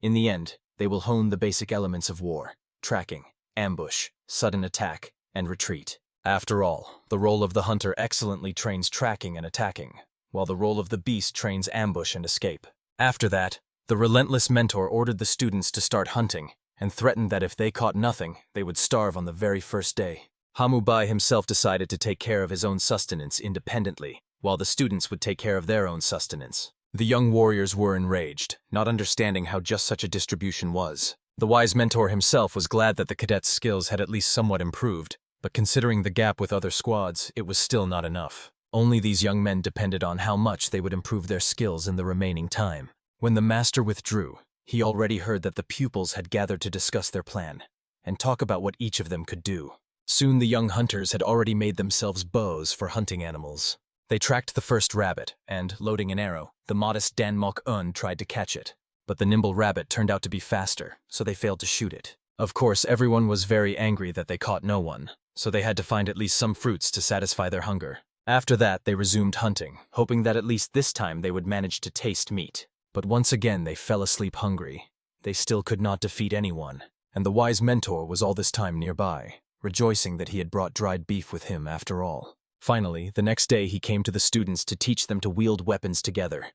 In the end, they will hone the basic elements of war: tracking, ambush, sudden attack, and retreat. After all, the role of the hunter excellently trains tracking and attacking, while the role of the beast trains ambush and escape. After that, the relentless mentor ordered the students to start hunting, and threatened that if they caught nothing, they would starve on the very first day. Hamubai himself decided to take care of his own sustenance independently, while the students would take care of their own sustenance. The young warriors were enraged, not understanding how just such a distribution was. The wise mentor himself was glad that the cadets' skills had at least somewhat improved, but considering the gap with other squads, it was still not enough. Only these young men depended on how much they would improve their skills in the remaining time. When the master withdrew, he already heard that the pupils had gathered to discuss their plan and talk about what each of them could do. Soon the young hunters had already made themselves bows for hunting animals. They tracked the first rabbit, and, loading an arrow, the modest Danmok-un tried to catch it. But the nimble rabbit turned out to be faster, so they failed to shoot it. Of course, everyone was very angry that they caught no one, so they had to find at least some fruits to satisfy their hunger. After that, they resumed hunting, hoping that at least this time they would manage to taste meat. But once again they fell asleep hungry. They still could not defeat anyone, and the wise mentor was all this time nearby, rejoicing that he had brought dried beef with him after all. Finally, the next day he came to the students to teach them to wield weapons together.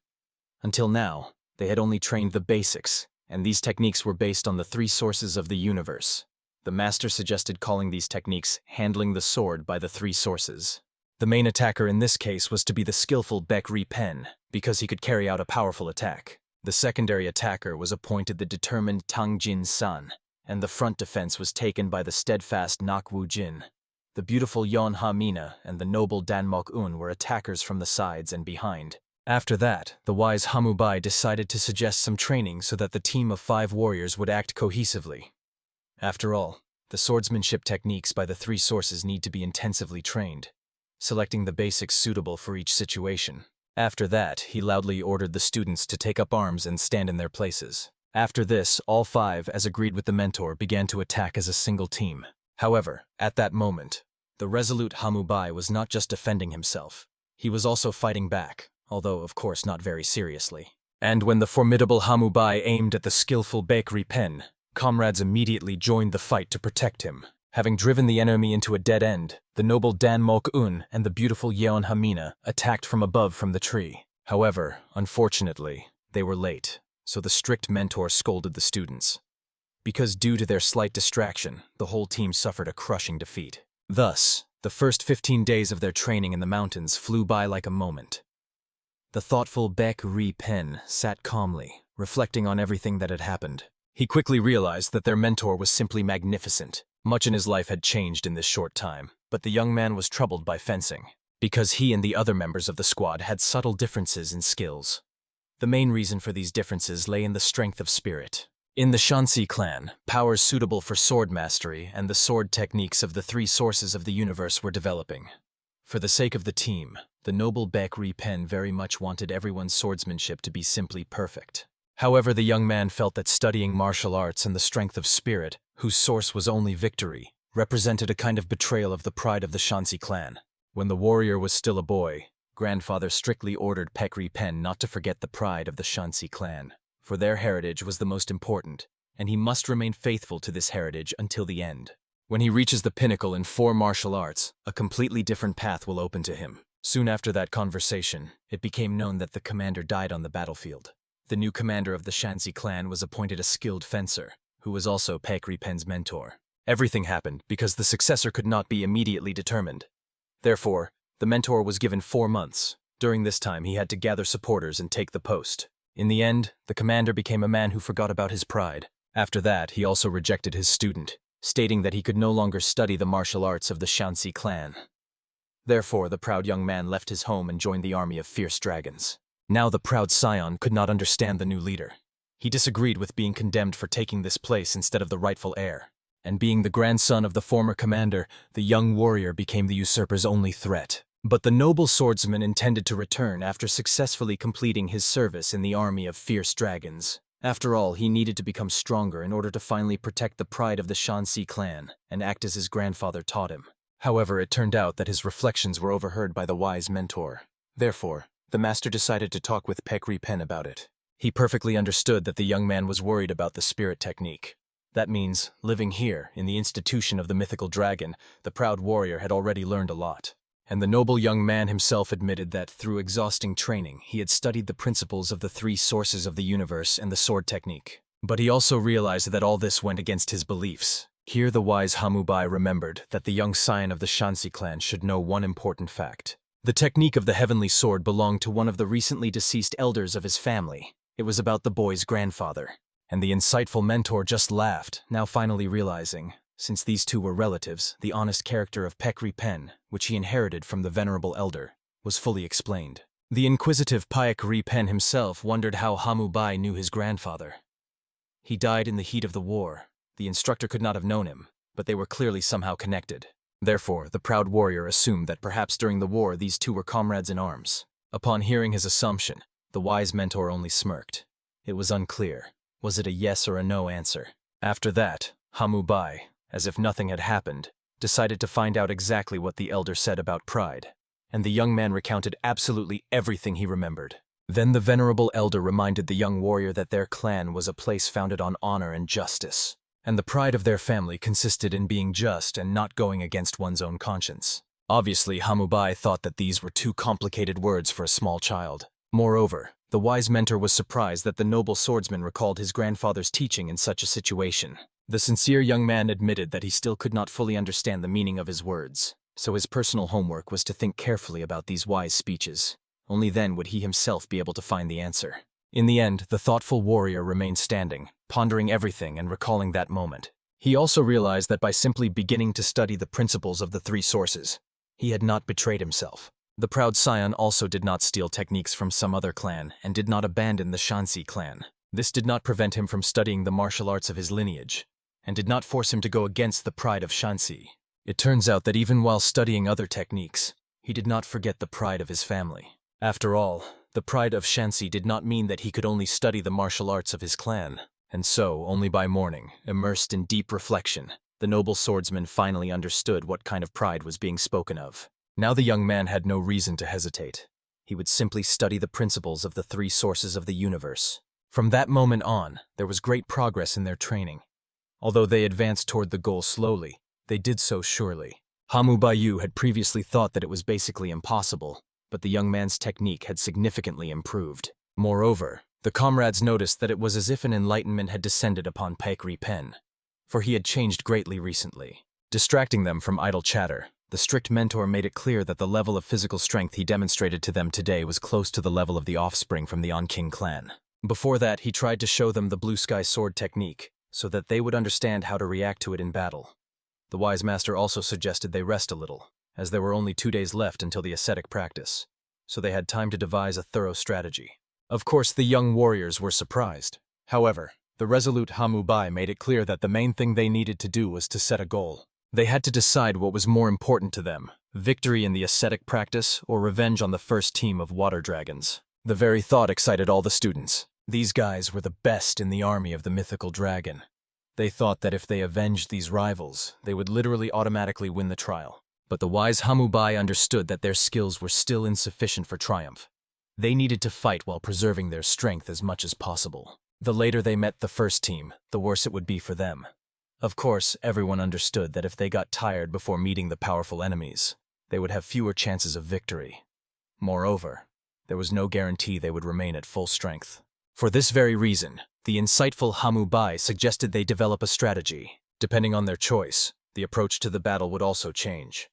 Until now, they had only trained the basics, and these techniques were based on the three sources of the universe. The master suggested calling these techniques handling the sword by the three sources. The main attacker in this case was to be the skillful Bekri Pen, because he could carry out a powerful attack. The secondary attacker was appointed the determined Tangjin San, and the front defense was taken by the steadfast Nakwu Jin. The beautiful Yon Ha Mina and the noble Danmok-un were attackers from the sides and behind. After that, the wise Hamubai decided to suggest some training so that the team of 5 warriors would act cohesively. After all, the swordsmanship techniques by the three sources need to be intensively trained, selecting the basics suitable for each situation. After that, he loudly ordered the students to take up arms and stand in their places. After this, all 5, as agreed with the mentor, began to attack as a single team. However, at that moment, the resolute Hamubai was not just defending himself. He was also fighting back, although of course not very seriously. And when the formidable Hamubai aimed at the skillful Bekri Pen, comrades immediately joined the fight to protect him. Having driven the enemy into a dead end, the noble Danmok-un and the beautiful Yeon Hamina attacked from above from the tree. However, unfortunately, they were late, so the strict mentor scolded the students. Because due to their slight distraction, the whole team suffered a crushing defeat. Thus, the first 15 days of their training in the mountains flew by like a moment. The thoughtful Bekri Pen sat calmly, reflecting on everything that had happened. He quickly realized that their mentor was simply magnificent. Much in his life had changed in this short time, but the young man was troubled by fencing, because he and the other members of the squad had subtle differences in skills. The main reason for these differences lay in the strength of spirit. In the Shanxi clan, powers suitable for sword mastery and the sword techniques of the three sources of the universe were developing. For the sake of the team, the noble Baekri Pen very much wanted everyone's swordsmanship to be simply perfect. However, the young man felt that studying martial arts and the strength of spirit, whose source was only victory, represented a kind of betrayal of the pride of the Shanxi clan. When the warrior was still a boy, grandfather strictly ordered Baekri Pen not to forget the pride of the Shanxi clan, for their heritage was the most important, and he must remain faithful to this heritage until the end. When he reaches the pinnacle in 4 martial arts, a completely different path will open to him. Soon after that conversation, it became known that the commander died on the battlefield. The new commander of the Shanxi clan was appointed a skilled fencer, who was also Baekri Pen's mentor. Everything happened because the successor could not be immediately determined. Therefore, the mentor was given 4 months. During this time, he had to gather supporters and take the post. In the end, the commander became a man who forgot about his pride. After that, he also rejected his student, stating that he could no longer study the martial arts of the Shanxi clan. Therefore, the proud young man left his home and joined the army of fierce dragons. Now the proud scion could not understand the new leader. He disagreed with being condemned for taking this place instead of the rightful heir. And being the grandson of the former commander, the young warrior became the usurper's only threat. But the noble swordsman intended to return after successfully completing his service in the army of fierce dragons. After all, he needed to become stronger in order to finally protect the pride of the Shanxi clan and act as his grandfather taught him. However, it turned out that his reflections were overheard by the wise mentor. Therefore, the master decided to talk with Baekri Pen about it. He perfectly understood that the young man was worried about the spirit technique. That means, living here, in the institution of the mythical dragon, the proud warrior had already learned a lot. And the noble young man himself admitted that, through exhausting training, he had studied the principles of the 3 sources of the universe and the sword technique. But he also realized that all this went against his beliefs. Here the wise Hamubai remembered that the young scion of the Shanxi clan should know one important fact. The technique of the heavenly sword belonged to one of the recently deceased elders of his family. It was about the boy's grandfather. And the insightful mentor just laughed, now finally realizing, since these two were relatives, the honest character of Baekri Pen, which he inherited from the venerable elder, was fully explained. The inquisitive Baekri Pen himself wondered how Hamubai knew his grandfather. He died in the heat of the war. The instructor could not have known him, but they were clearly somehow connected. Therefore, the proud warrior assumed that perhaps during the war these two were comrades in arms. Upon hearing his assumption, the wise mentor only smirked. It was unclear. Was it a yes or a no answer? After that, Hamubai, as if nothing had happened, decided to find out exactly what the elder said about pride. And the young man recounted absolutely everything he remembered. Then the venerable elder reminded the young warrior that their clan was a place founded on honor and justice. And the pride of their family consisted in being just and not going against one's own conscience. Obviously, Hamubai thought that these were too complicated words for a small child. Moreover, the wise mentor was surprised that the noble swordsman recalled his grandfather's teaching in such a situation. The sincere young man admitted that he still could not fully understand the meaning of his words, so his personal homework was to think carefully about these wise speeches. Only then would he himself be able to find the answer. In the end, the thoughtful warrior remained standing, pondering everything and recalling that moment. He also realized that by simply beginning to study the principles of the 3 sources, he had not betrayed himself. The proud scion also did not steal techniques from some other clan and did not abandon the Shanxi clan. This did not prevent him from studying the martial arts of his lineage, and did not force him to go against the pride of Shanxi. It turns out that even while studying other techniques, he did not forget the pride of his family. After all, the pride of Shanxi did not mean that he could only study the martial arts of his clan. And so, only by morning, immersed in deep reflection, the noble swordsman finally understood what kind of pride was being spoken of. Now the young man had no reason to hesitate. He would simply study the principles of the 3 sources of the universe. From that moment on, there was great progress in their training. Although they advanced toward the goal slowly, they did so surely. Hamubai had previously thought that it was basically impossible, but the young man's technique had significantly improved. Moreover, the comrades noticed that it was as if an enlightenment had descended upon Baekri Pen, for he had changed greatly recently. Distracting them from idle chatter, the strict mentor made it clear that the level of physical strength he demonstrated to them today was close to the level of the offspring from the On-King clan. Before that, he tried to show them the blue sky sword technique, so that they would understand how to react to it in battle. The wise master also suggested they rest a little, as there were only 2 days left until the ascetic practice, so they had time to devise a thorough strategy. Of course, the young warriors were surprised. However, The resolute Hamubai made it clear that the main thing they needed to do was to set a goal. They had to decide what was more important to them, victory in the ascetic practice or revenge on the first team of water dragons. The very thought excited all the students. These guys were the best in the army of the mythical dragon. They thought that if they avenged these rivals, they would literally automatically win the trial. But the wise Hamubai understood that their skills were still insufficient for triumph. They needed to fight while preserving their strength as much as possible. The later they met the first team, the worse it would be for them. Of course, everyone understood that if they got tired before meeting the powerful enemies, they would have fewer chances of victory. Moreover, there was no guarantee they would remain at full strength. For this very reason, the insightful Hamubai suggested they develop a strategy. Depending on their choice, the approach to the battle would also change.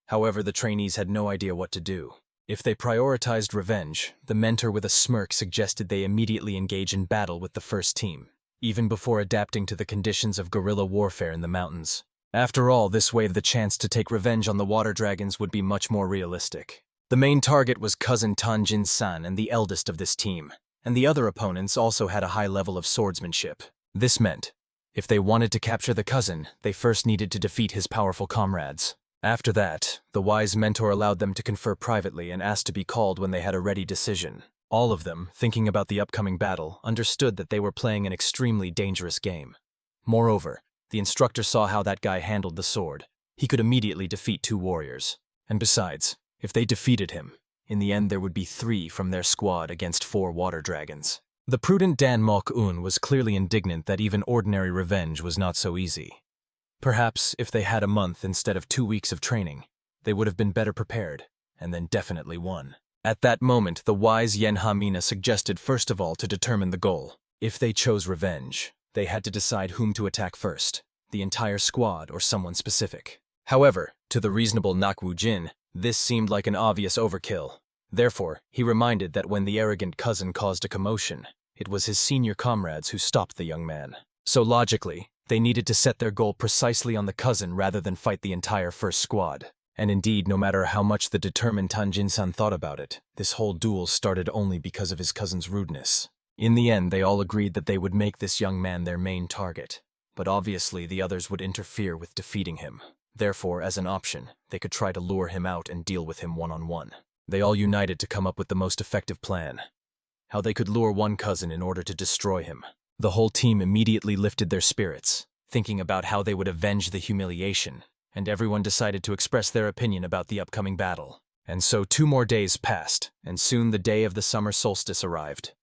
However, the trainees had no idea what to do. If they prioritized revenge, the mentor with a smirk suggested they immediately engage in battle with the first team, even before adapting to the conditions of guerrilla warfare in the mountains. After all, this way the chance to take revenge on the water dragons would be much more realistic. The main target was cousin Tanjin-san and the eldest of this team, and the other opponents also had a high level of swordsmanship. This meant, if they wanted to capture the cousin, they first needed to defeat his powerful comrades. After that, the wise mentor allowed them to confer privately and asked to be called when they had a ready decision. All of them, thinking about the upcoming battle, understood that they were playing an extremely dangerous game. Moreover, the instructor saw how that guy handled the sword. He could immediately defeat 2 warriors. And besides, if they defeated him, in the end there would be 3 from their squad against 4 water dragons. The prudent Dan Mok-un was clearly indignant that even ordinary revenge was not so easy. Perhaps, if they had a month instead of 2 weeks of training, they would have been better prepared, and then definitely won. At that moment, the wise Yen Ha-mina suggested first of all to determine the goal. If they chose revenge, they had to decide whom to attack first, the entire squad or someone specific. However, to the reasonable Nakwu-jin, this seemed like an obvious overkill. Therefore, he reminded that when the arrogant cousin caused a commotion, it was his senior comrades who stopped the young man. So logically, they needed to set their goal precisely on the cousin rather than fight the entire first squad. And indeed, no matter how much the determined Tanjin-san thought about it, this whole duel started only because of his cousin's rudeness. In the end, they all agreed that they would make this young man their main target. But obviously, the others would interfere with defeating him. Therefore, as an option, they could try to lure him out and deal with him one-on-one. They all united to come up with the most effective plan. How they could lure one cousin in order to destroy him. The whole team immediately lifted their spirits, thinking about how they would avenge the humiliation, and everyone decided to express their opinion about the upcoming battle. And so 2 more days passed, and soon the day of the summer solstice arrived.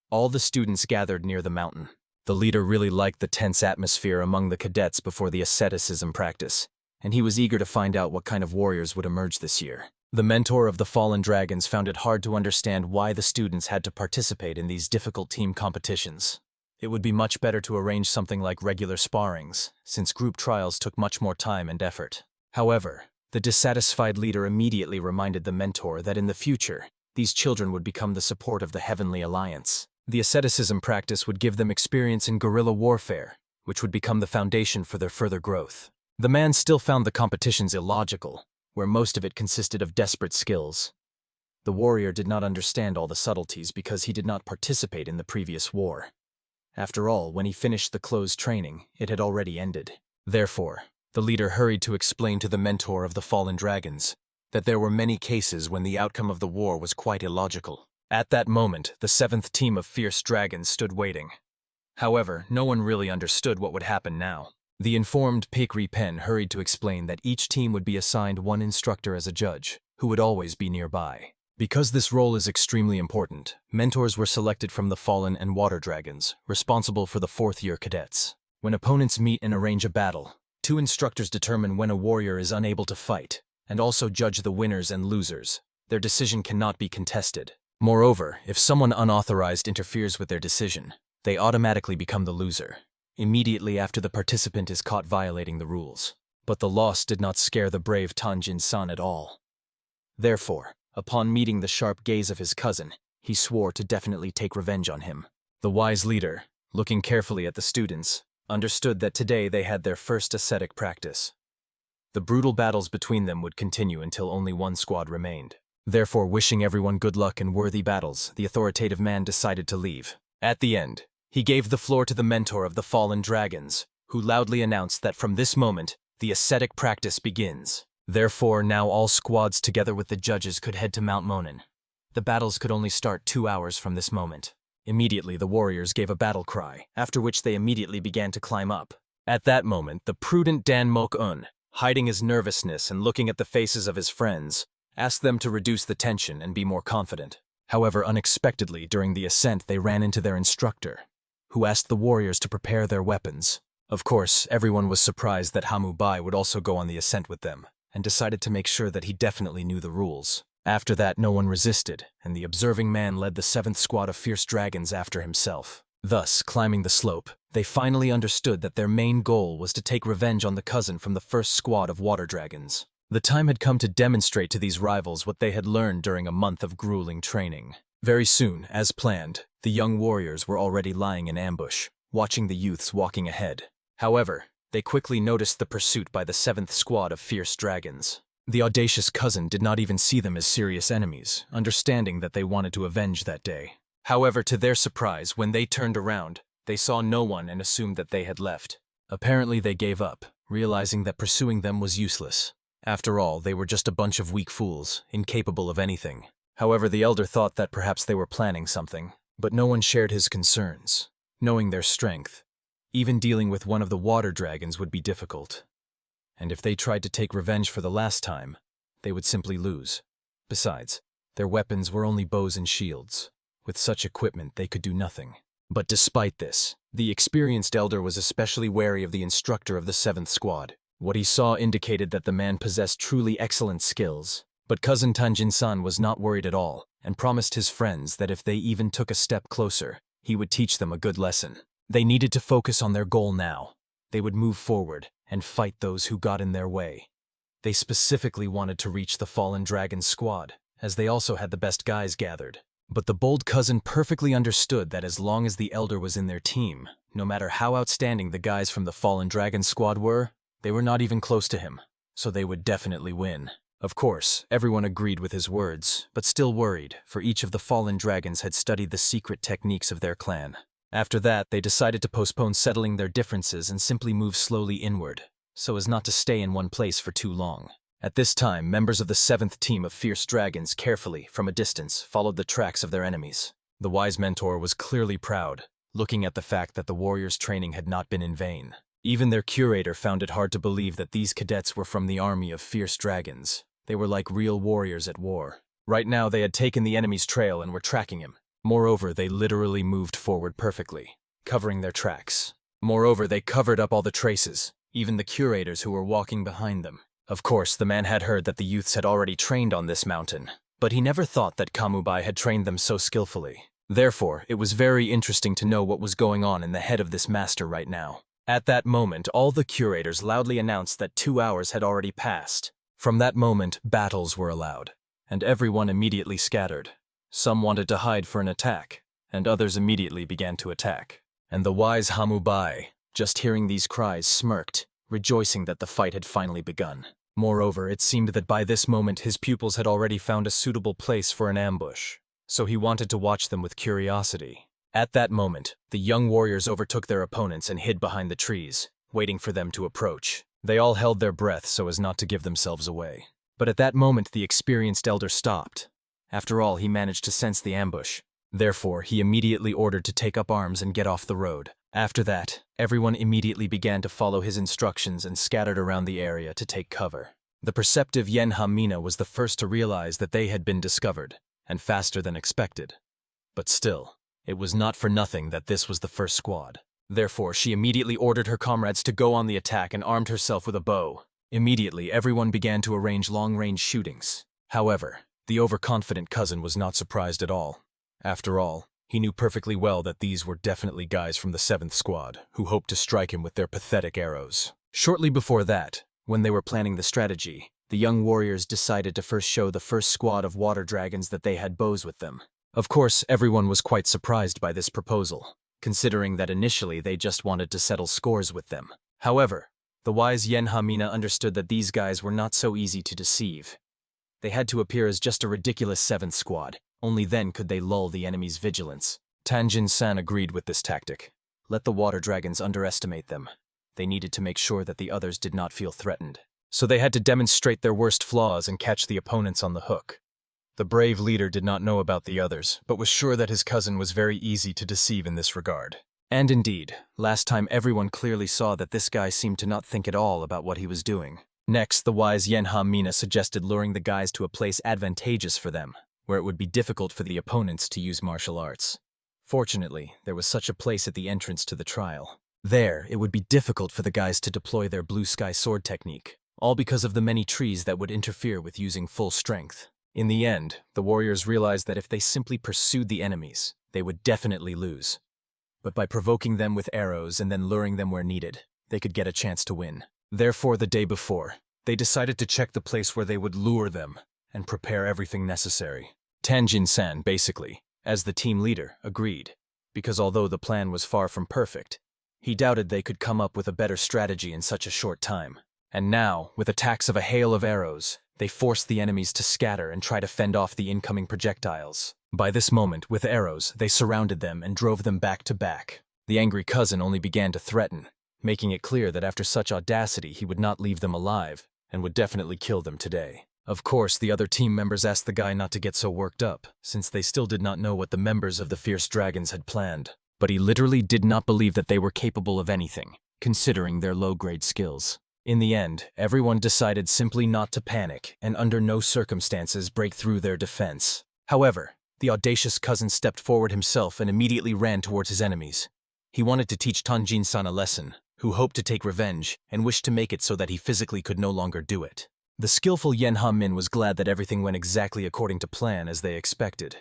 All the students gathered near the mountain. The leader really liked the tense atmosphere among the cadets before the asceticism practice, and he was eager to find out what kind of warriors would emerge this year. The mentor of the fallen dragons found it hard to understand why the students had to participate in these difficult team competitions. It would be much better to arrange something like regular sparrings, since group trials took much more time and effort. However, the dissatisfied leader immediately reminded the mentor that in the future, these children would become the support of the Heavenly Alliance. The asceticism practice would give them experience in guerrilla warfare, which would become the foundation for their further growth. The man still found the competitions illogical, where most of it consisted of desperate skills. The warrior did not understand all the subtleties because he did not participate in the previous war. After all, when he finished the closed training, it had already ended. Therefore, the leader hurried to explain to the mentor of the fallen dragons that there were many cases when the outcome of the war was quite illogical. At that moment, the 7th team of fierce dragons stood waiting. However, no one really understood what would happen now. The informed Pekri Pen hurried to explain that each team would be assigned one instructor as a judge, who would always be nearby. Because this role is extremely important, mentors were selected from the Fallen and Water Dragons, responsible for the 4th-year cadets. When opponents meet and arrange a battle, 2 instructors determine when a warrior is unable to fight, and also judge the winners and losers. Their decision cannot be contested. Moreover, if someone unauthorized interferes with their decision, they automatically become the loser, immediately after the participant is caught violating the rules. But the loss did not scare the brave Tanjin-san at all. Therefore, upon meeting the sharp gaze of his cousin, he swore to definitely take revenge on him. The wise leader, looking carefully at the students, understood that today they had their first ascetic practice. The brutal battles between them would continue until only one squad remained. Therefore, wishing everyone good luck and worthy battles, the authoritative man decided to leave. At the end, He gave the floor to the mentor of the fallen dragons, who loudly announced that from this moment, the ascetic practice begins. Therefore, now all squads together with the judges could head to Mount Monin. The battles could only start 2 hours from this moment. Immediately, the warriors gave a battle cry, after which they immediately began to climb up. At that moment, the prudent Dan Mok-un, hiding his nervousness and looking at the faces of his friends, asked them to reduce the tension and be more confident. However, unexpectedly, during the ascent, they ran into their instructor, who asked the warriors to prepare their weapons. Of course, everyone was surprised that Hamubai would also go on the ascent with them, and decided to make sure that he definitely knew the rules. After that, no one resisted, and the observing man led the 7th squad of fierce dragons after himself. Thus, climbing the slope, they finally understood that their main goal was to take revenge on the cousin from the 1st squad of water dragons. The time had come to demonstrate to these rivals what they had learned during a month of grueling training. Very soon, as planned, the young warriors were already lying in ambush, watching the youths walking ahead. However, they quickly noticed the pursuit by the 7th squad of fierce dragons. The audacious cousin did not even see them as serious enemies, understanding that they wanted to avenge that day. However, to their surprise, when they turned around, they saw no one and assumed that they had left. Apparently they gave up, realizing that pursuing them was useless. After all, they were just a bunch of weak fools, incapable of anything. However, the elder thought that perhaps they were planning something, but no one shared his concerns. Knowing their strength, even dealing with one of the water dragons would be difficult. And if they tried to take revenge for the last time, they would simply lose. Besides, their weapons were only bows and shields. With such equipment, they could do nothing. But despite this, the experienced elder was especially wary of the instructor of the 7th squad. What he saw indicated that the man possessed truly excellent skills. But cousin Tanjin-san was not worried at all, and promised his friends that if they even took a step closer, he would teach them a good lesson. They needed to focus on their goal now. They would move forward and fight those who got in their way. They specifically wanted to reach the fallen dragon squad, as they also had the best guys gathered. But the bold cousin perfectly understood that as long as the elder was in their team, no matter how outstanding the guys from the fallen dragon squad were, they were not even close to him, so they would definitely win. Of course, everyone agreed with his words, but still worried, for each of the fallen dragons had studied the secret techniques of their clan. After that, they decided to postpone settling their differences and simply move slowly inward, so as not to stay in one place for too long. At this time, members of the 7th team of fierce dragons carefully, from a distance, followed the tracks of their enemies. The wise mentor was clearly proud, looking at the fact that the warriors' training had not been in vain. Even their curator found it hard to believe that these cadets were from the army of fierce dragons. They were like real warriors at war. Right now, they had taken the enemy's trail and were tracking him. Moreover, they literally moved forward perfectly, covering their tracks. Moreover, they covered up all the traces, even the curators who were walking behind them. Of course, the man had heard that the youths had already trained on this mountain, but he never thought that Kamubai had trained them so skillfully. Therefore, it was very interesting to know what was going on in the head of this master right now. At that moment, all the curators loudly announced that 2 hours had already passed. From that moment, battles were allowed, and everyone immediately scattered. Some wanted to hide for an attack, and others immediately began to attack. And the wise Hamubai, just hearing these cries, smirked, rejoicing that the fight had finally begun. Moreover, it seemed that by this moment his pupils had already found a suitable place for an ambush, so he wanted to watch them with curiosity. At that moment, the young warriors overtook their opponents and hid behind the trees, waiting for them to approach. They all held their breath so as not to give themselves away. But at that moment, the experienced elder stopped. After all, he managed to sense the ambush. Therefore, he immediately ordered to take up arms and get off the road. After that, everyone immediately began to follow his instructions and scattered around the area to take cover. The perceptive Yenha-mina was the first to realize that they had been discovered, and faster than expected. But still, it was not for nothing that this was the first squad. Therefore, she immediately ordered her comrades to go on the attack and armed herself with a bow. Immediately, everyone began to arrange long-range shootings. However, the overconfident cousin was not surprised at all. After all, he knew perfectly well that these were definitely guys from the 7th squad, who hoped to strike him with their pathetic arrows. Shortly before that, when they were planning the strategy, the young warriors decided to first show the first squad of water dragons that they had bows with them. Of course, everyone was quite surprised by this proposal, considering that initially they just wanted to settle scores with them. However, the wise Yenha-mina understood that these guys were not so easy to deceive. They had to appear as just a ridiculous 7th squad. Only then could they lull the enemy's vigilance. Tanjin-san agreed with this tactic. Let the water dragons underestimate them. They needed to make sure that the others did not feel threatened. So they had to demonstrate their worst flaws and catch the opponents on the hook. The brave leader did not know about the others, but was sure that his cousin was very easy to deceive in this regard. And indeed, last time everyone clearly saw that this guy seemed to not think at all about what he was doing. Next, the wise Yenha Mina suggested luring the guys to a place advantageous for them, where it would be difficult for the opponents to use martial arts. Fortunately, there was such a place at the entrance to the trial. There, it would be difficult for the guys to deploy their blue sky sword technique, all because of the many trees that would interfere with using full strength. In the end, the warriors realized that if they simply pursued the enemies, they would definitely lose. But by provoking them with arrows and then luring them where needed, they could get a chance to win. Therefore, the day before, they decided to check the place where they would lure them and prepare everything necessary. Tanjin-san, basically, as the team leader, agreed, because although the plan was far from perfect, he doubted they could come up with a better strategy in such a short time. And now, with attacks of a hail of arrows, they forced the enemies to scatter and try to fend off the incoming projectiles. By this moment, with arrows, they surrounded them and drove them back to back. The angry cousin only began to threaten, making it clear that after such audacity he would not leave them alive and would definitely kill them today. Of course, the other team members asked the guy not to get so worked up, since they still did not know what the members of the Fierce Dragons had planned. But he literally did not believe that they were capable of anything, considering their low-grade skills. In the end, everyone decided simply not to panic and under no circumstances break through their defense. However, the audacious cousin stepped forward himself and immediately ran towards his enemies. He wanted to teach Tanjin-san a lesson, who hoped to take revenge and wished to make it so that he physically could no longer do it. The skillful Yenha Min was glad that everything went exactly according to plan as they expected.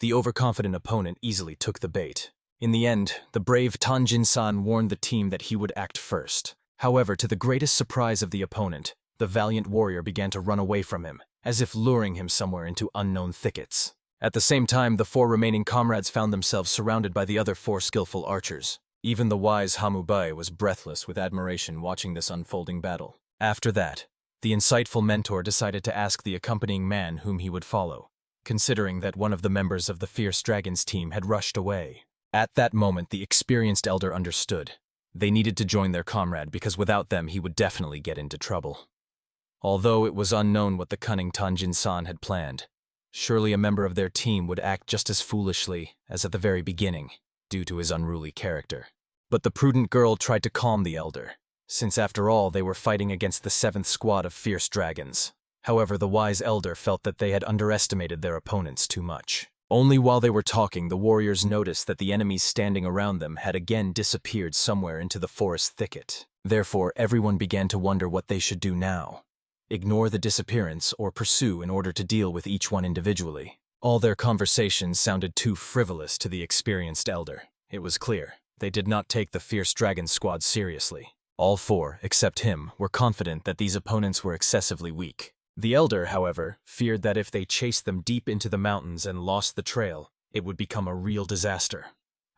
The overconfident opponent easily took the bait. In the end, the brave Tanjin-san warned the team that he would act first. However, to the greatest surprise of the opponent, the valiant warrior began to run away from him, as if luring him somewhere into unknown thickets. At the same time, the 4 remaining comrades found themselves surrounded by the other 4 skillful archers. Even the wise Hamubai was breathless with admiration watching this unfolding battle. After that, the insightful mentor decided to ask the accompanying man whom he would follow, considering that one of the members of the Fierce Dragons team had rushed away. At that moment, the experienced elder understood. They needed to join their comrade because without them he would definitely get into trouble. Although it was unknown what the cunning Tanjin-san had planned, surely a member of their team would act just as foolishly as at the very beginning, due to his unruly character. But the prudent girl tried to calm the elder, since after all they were fighting against the 7th squad of Fierce Dragons. However, the wise elder felt that they had underestimated their opponents too much. Only while they were talking, the warriors noticed that the enemies standing around them had again disappeared somewhere into the forest thicket. Therefore, everyone began to wonder what they should do now. Ignore the disappearance or pursue in order to deal with each one individually. All their conversations sounded too frivolous to the experienced elder. It was clear they did not take the Fierce Dragon squad seriously. All 4, except him, were confident that these opponents were excessively weak. The elder, however, feared that if they chased them deep into the mountains and lost the trail, it would become a real disaster.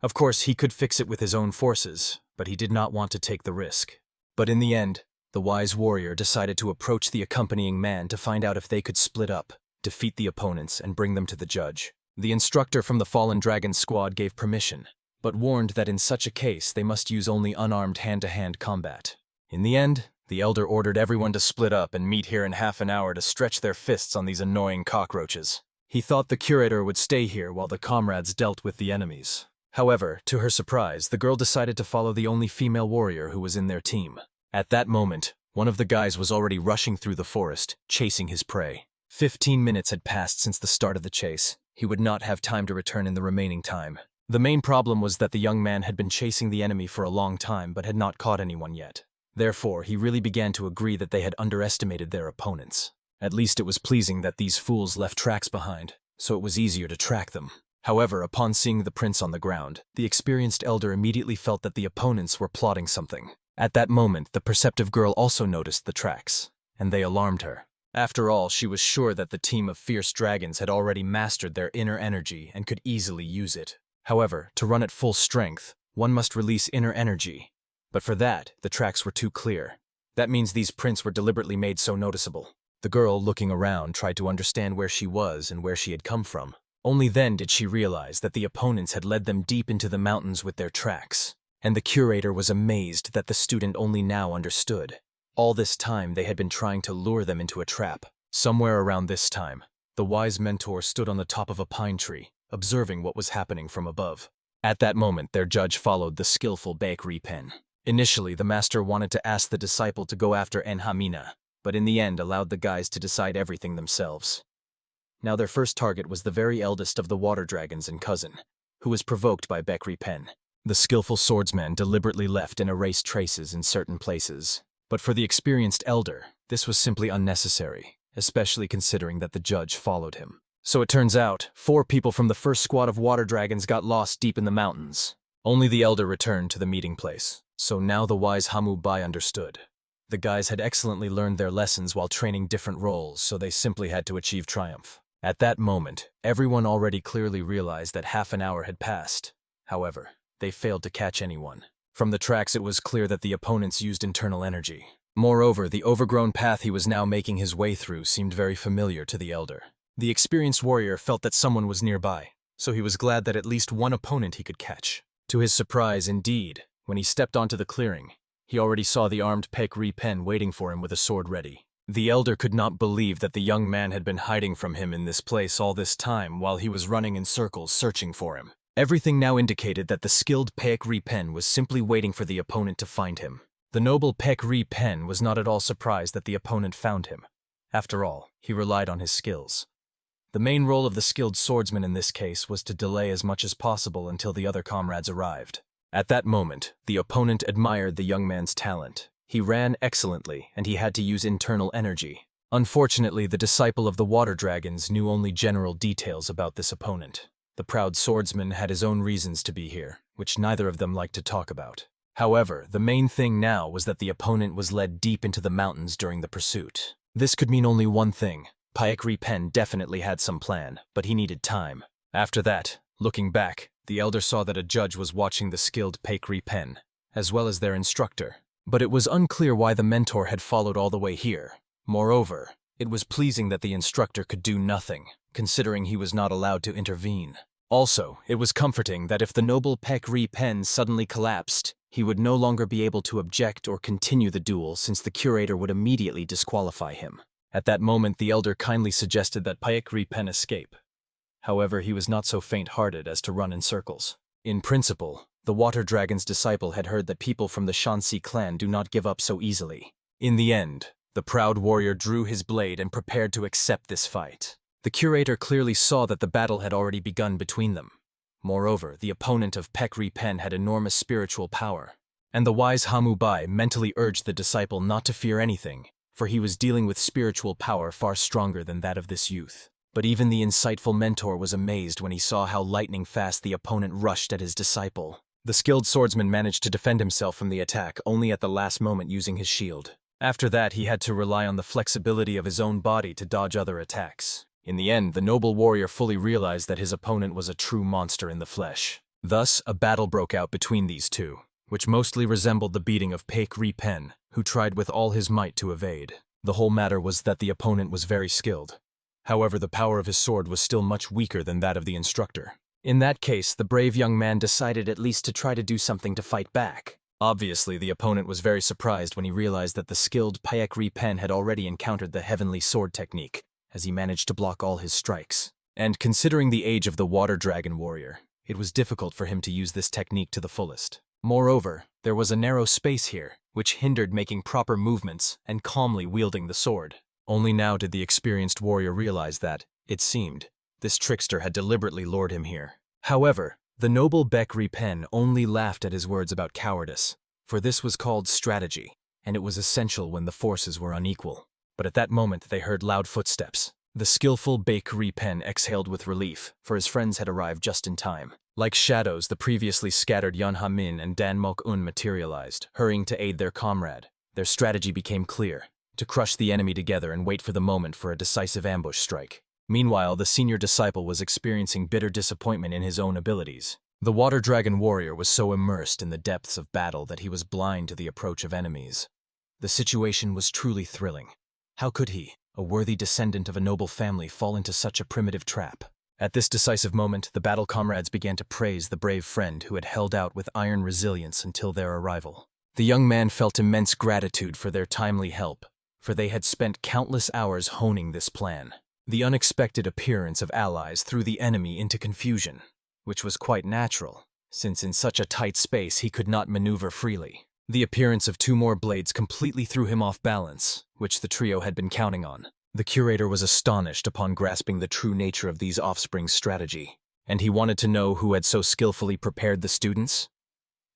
Of course, he could fix it with his own forces, but he did not want to take the risk. But in the end, the wise warrior decided to approach the accompanying man to find out if they could split up, defeat the opponents, and bring them to the judge. The instructor from the Fallen Dragon squad gave permission, but warned that in such a case they must use only unarmed hand-to-hand combat. In the end, the elder ordered everyone to split up and meet here in half an hour to stretch their fists on these annoying cockroaches. He thought the curator would stay here while the comrades dealt with the enemies. However, to her surprise, the girl decided to follow the only female warrior who was in their team. At that moment, one of the guys was already rushing through the forest, chasing his prey. 15 minutes had passed since the start of the chase. He would not have time to return in the remaining time. The main problem was that the young man had been chasing the enemy for a long time but had not caught anyone yet. Therefore, he really began to agree that they had underestimated their opponents. At least it was pleasing that these fools left tracks behind, so it was easier to track them. However, upon seeing the prince on the ground, the experienced elder immediately felt that the opponents were plotting something. At that moment, the perceptive girl also noticed the tracks, and they alarmed her. After all, she was sure that the team of Fierce Dragons had already mastered their inner energy and could easily use it. However, to run at full strength, one must release inner energy. But for that, the tracks were too clear. That means these prints were deliberately made so noticeable. The girl, looking around, tried to understand where she was and where she had come from. Only then did she realize that the opponents had led them deep into the mountains with their tracks, and the curator was amazed that the student only now understood. All this time they had been trying to lure them into a trap. Somewhere around this time, the wise mentor stood on the top of a pine tree, observing what was happening from above. At that moment, their judge followed the skillful bakery pen. Initially, the master wanted to ask the disciple to go after Enhamina, but in the end allowed the guys to decide everything themselves. Now their first target was the very eldest of the water dragons and cousin, who was provoked by Bakery Pen. The skillful swordsman deliberately left and erased traces in certain places. But for the experienced elder, this was simply unnecessary, especially considering that the judge followed him. So it turns out, 4 people from the first squad of water dragons got lost deep in the mountains. Only the elder returned to the meeting place, so now the wise Hamu Bai understood. The guys had excellently learned their lessons while training different roles, so they simply had to achieve triumph. At that moment, everyone already clearly realized that half an hour had passed. However, they failed to catch anyone. From the tracks it was clear that the opponents used internal energy. Moreover, the overgrown path he was now making his way through seemed very familiar to the elder. The experienced warrior felt that someone was nearby, so he was glad that at least one opponent he could catch. To his surprise, indeed, when he stepped onto the clearing, he already saw the armed Bakery Pen waiting for him with a sword ready. The elder could not believe that the young man had been hiding from him in this place all this time while he was running in circles searching for him. Everything now indicated that the skilled Bakery Pen was simply waiting for the opponent to find him. The noble Bakery Pen was not at all surprised that the opponent found him. After all, he relied on his skills. The main role of the skilled swordsman in this case was to delay as much as possible until the other comrades arrived. At that moment, the opponent admired the young man's talent. He ran excellently, and he had to use internal energy. Unfortunately, the disciple of the water dragons knew only general details about this opponent. The proud swordsman had his own reasons to be here, which neither of them liked to talk about. However, the main thing now was that the opponent was led deep into the mountains during the pursuit. This could mean only one thing. Bakery Pen definitely had some plan, but he needed time. After that, looking back, the elder saw that a judge was watching the skilled Bakery Pen, as well as their instructor. But it was unclear why the mentor had followed all the way here. Moreover, it was pleasing that the instructor could do nothing, considering he was not allowed to intervene. Also, it was comforting that if the noble Bakery Pen suddenly collapsed, he would no longer be able to object or continue the duel since the curator would immediately disqualify him. At that moment, the elder kindly suggested that Bakery Pen escape. However, he was not so faint-hearted as to run in circles. In principle, the Water Dragon's disciple had heard that people from the Shanxi clan do not give up so easily. In the end, the proud warrior drew his blade and prepared to accept this fight. The curator clearly saw that the battle had already begun between them. Moreover, the opponent of Bakery Pen had enormous spiritual power, and the wise Hamu Bai mentally urged the disciple not to fear anything, for he was dealing with spiritual power far stronger than that of this youth. But even the insightful mentor was amazed when he saw how lightning fast the opponent rushed at his disciple. The skilled swordsman managed to defend himself from the attack only at the last moment using his shield. After that, he had to rely on the flexibility of his own body to dodge other attacks. In the end, the noble warrior fully realized that his opponent was a true monster in the flesh. Thus, a battle broke out between these two, which mostly resembled the beating of Bakery Pen, who tried with all his might to evade. The whole matter was that the opponent was very skilled. However, the power of his sword was still much weaker than that of the instructor. In that case, the brave young man decided at least to try to do something to fight back. Obviously, the opponent was very surprised when he realized that the skilled Bakery Pen had already encountered the heavenly sword technique, as he managed to block all his strikes. And considering the age of the water dragon warrior, it was difficult for him to use this technique to the fullest. Moreover, there was a narrow space here, which hindered making proper movements and calmly wielding the sword. Only now did the experienced warrior realize that, it seemed, this trickster had deliberately lured him here. However, the noble Bakery Pen only laughed at his words about cowardice, for this was called strategy, and it was essential when the forces were unequal. But at that moment they heard loud footsteps. The skillful Bakery Pen exhaled with relief, for his friends had arrived just in time. Like shadows, the previously scattered Yan Ha-min and Dan Mok-un materialized, hurrying to aid their comrade. Their strategy became clear: to crush the enemy together and wait for the moment for a decisive ambush strike. Meanwhile, the senior disciple was experiencing bitter disappointment in his own abilities. The water dragon warrior was so immersed in the depths of battle that he was blind to the approach of enemies. The situation was truly thrilling. How could he, a worthy descendant of a noble family, fall into such a primitive trap? At this decisive moment, the battle comrades began to praise the brave friend who had held out with iron resilience until their arrival. The young man felt immense gratitude for their timely help, for they had spent countless hours honing this plan. The unexpected appearance of allies threw the enemy into confusion, which was quite natural, since in such a tight space he could not maneuver freely. The appearance of two more blades completely threw him off balance, which the trio had been counting on. The curator was astonished upon grasping the true nature of these offspring's strategy, and he wanted to know who had so skillfully prepared the students.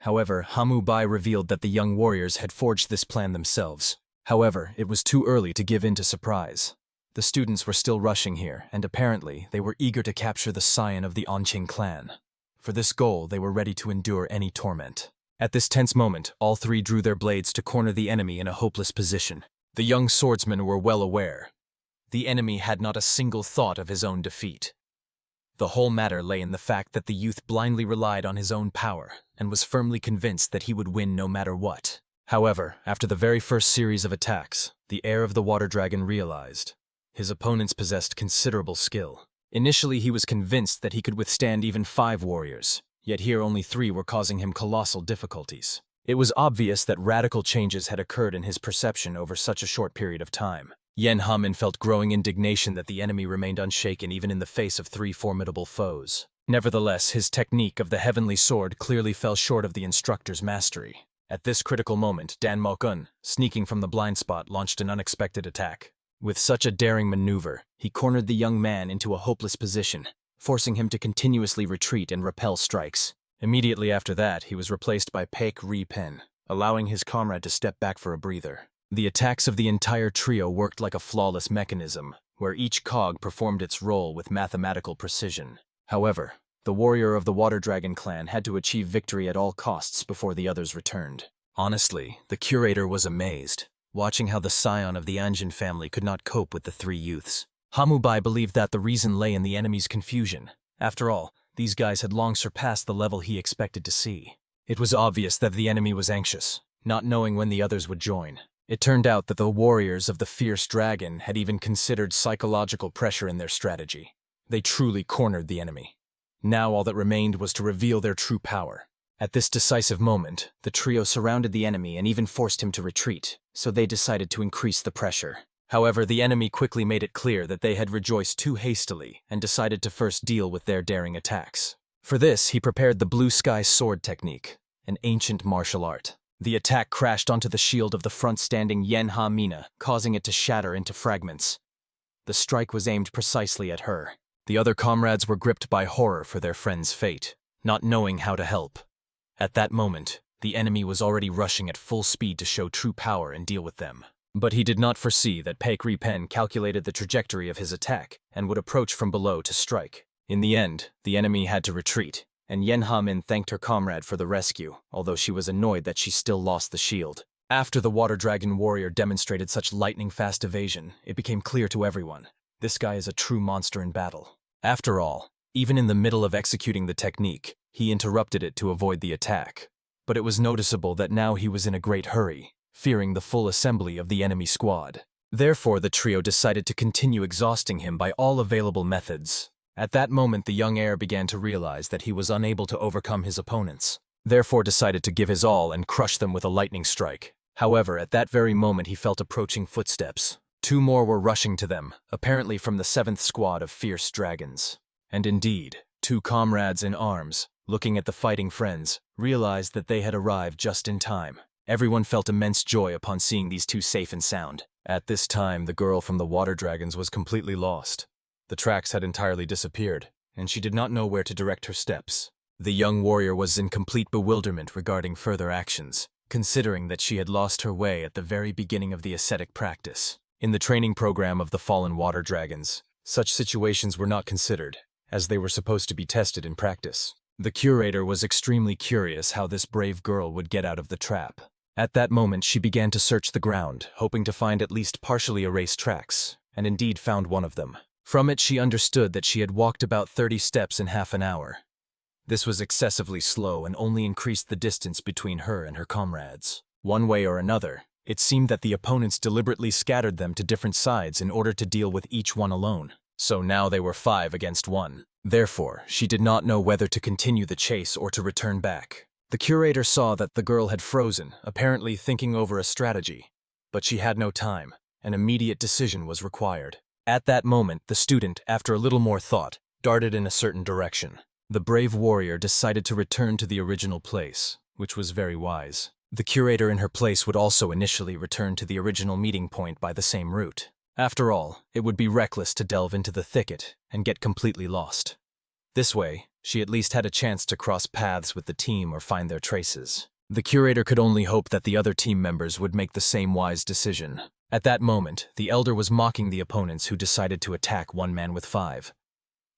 However, Hamu Bai revealed that the young warriors had forged this plan themselves. However, it was too early to give in to surprise. The students were still rushing here, and apparently they were eager to capture the scion of the Onqing clan. For this goal, they were ready to endure any torment. At this tense moment, all three drew their blades to corner the enemy in a hopeless position. The young swordsmen were well aware. The enemy had not a single thought of his own defeat. The whole matter lay in the fact that the youth blindly relied on his own power and was firmly convinced that he would win no matter what. However, after the very first series of attacks, the heir of the water dragon realized his opponents possessed considerable skill. Initially, he was convinced that he could withstand even 5 warriors, yet here only 3 were causing him colossal difficulties. It was obvious that radical changes had occurred in his perception over such a short period of time. Yen Hamin felt growing indignation that the enemy remained unshaken even in the face of 3 formidable foes. Nevertheless, his technique of the heavenly sword clearly fell short of the instructor's mastery. At this critical moment, Dan Mokun, sneaking from the blind spot, launched an unexpected attack. With such a daring maneuver, he cornered the young man into a hopeless position, forcing him to continuously retreat and repel strikes. Immediately after that, he was replaced by Paik Ri Pen, allowing his comrade to step back for a breather. The attacks of the entire trio worked like a flawless mechanism, where each cog performed its role with mathematical precision. However, the warrior of the Water Dragon clan had to achieve victory at all costs before the others returned. Honestly, the curator was amazed, watching how the scion of the Anjin family could not cope with the 3 youths. Hamu Bai believed that the reason lay in the enemy's confusion. After all, these guys had long surpassed the level he expected to see. It was obvious that the enemy was anxious, not knowing when the others would join. It turned out that the warriors of the fierce dragon had even considered psychological pressure in their strategy. They truly cornered the enemy. Now all that remained was to reveal their true power. At this decisive moment, the trio surrounded the enemy and even forced him to retreat, so they decided to increase the pressure. However, the enemy quickly made it clear that they had rejoiced too hastily and decided to first deal with their daring attacks. For this, he prepared the blue sky sword technique, an ancient martial art. The attack crashed onto the shield of the front-standing Yen Ha Mina, causing it to shatter into fragments. The strike was aimed precisely at her. The other comrades were gripped by horror for their friend's fate, not knowing how to help. At that moment, the enemy was already rushing at full speed to show true power and deal with them. But he did not foresee that Paik Ri Pen calculated the trajectory of his attack and would approach from below to strike. In the end, the enemy had to retreat, and Yen Ha-min thanked her comrade for the rescue, although she was annoyed that she still lost the shield. After the Water Dragon warrior demonstrated such lightning-fast evasion, it became clear to everyone, this guy is a true monster in battle. After all, even in the middle of executing the technique, he interrupted it to avoid the attack. But it was noticeable that now he was in a great hurry, fearing the full assembly of the enemy squad. Therefore, the trio decided to continue exhausting him by all available methods. At that moment, the young heir began to realize that he was unable to overcome his opponents, therefore decided to give his all and crush them with a lightning strike. However, at that very moment he felt approaching footsteps. 2 more were rushing to them, apparently from the 7th squad of fierce dragons. And indeed, 2 comrades in arms, looking at the fighting friends, realized that they had arrived just in time. Everyone felt immense joy upon seeing these 2 safe and sound. At this time, the girl from the Water Dragons was completely lost. The tracks had entirely disappeared, and she did not know where to direct her steps. The young warrior was in complete bewilderment regarding further actions, considering that she had lost her way at the very beginning of the ascetic practice. In the training program of the fallen Water Dragons, such situations were not considered, as they were supposed to be tested in practice. The curator was extremely curious how this brave girl would get out of the trap. At that moment, she began to search the ground, hoping to find at least partially erased tracks, and indeed found one of them. From it, she understood that she had walked about 30 steps in half an hour. This was excessively slow and only increased the distance between her and her comrades. One way or another, it seemed that the opponents deliberately scattered them to different sides in order to deal with each one alone. So now they were 5 against 1. Therefore, she did not know whether to continue the chase or to return back. The curator saw that the girl had frozen, apparently thinking over a strategy. But she had no time. An immediate decision was required. At that moment, the student, after a little more thought, darted in a certain direction. The brave warrior decided to return to the original place, which was very wise. The curator in her place would also initially return to the original meeting point by the same route. After all, it would be reckless to delve into the thicket and get completely lost. This way, she at least had a chance to cross paths with the team or find their traces. The curator could only hope that the other team members would make the same wise decision. At that moment, the elder was mocking the opponents who decided to attack one man with 5.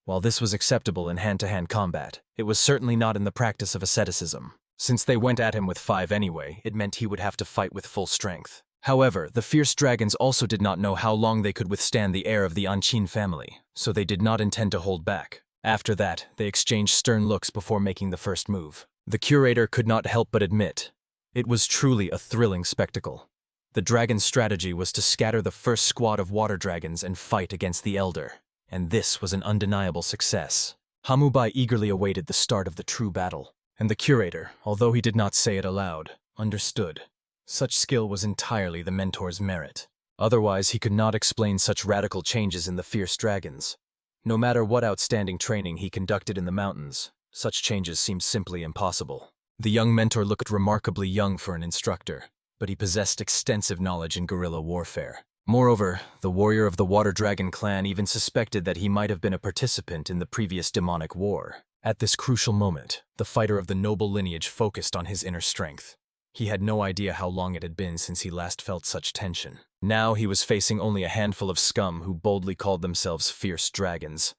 While this was acceptable in hand-to-hand combat, it was certainly not in the practice of asceticism. Since they went at him with 5 anyway, it meant he would have to fight with full strength. However, the fierce dragons also did not know how long they could withstand the heir of the Anchin family, so they did not intend to hold back. After that, they exchanged stern looks before making the first move. The curator could not help but admit, it was truly a thrilling spectacle. The dragon's strategy was to scatter the first squad of water dragons and fight against the elder, and this was an undeniable success. Hamubai eagerly awaited the start of the true battle, and the curator, although he did not say it aloud, understood. Such skill was entirely the mentor's merit. Otherwise, he could not explain such radical changes in the fierce dragons. No matter what outstanding training he conducted in the mountains, such changes seemed simply impossible. The young mentor looked remarkably young for an instructor, but he possessed extensive knowledge in guerrilla warfare. Moreover, the warrior of the Water Dragon clan even suspected that he might have been a participant in the previous demonic war. At this crucial moment, the fighter of the noble lineage focused on his inner strength. He had no idea how long it had been since he last felt such tension. Now he was facing only a handful of scum who boldly called themselves fierce dragons.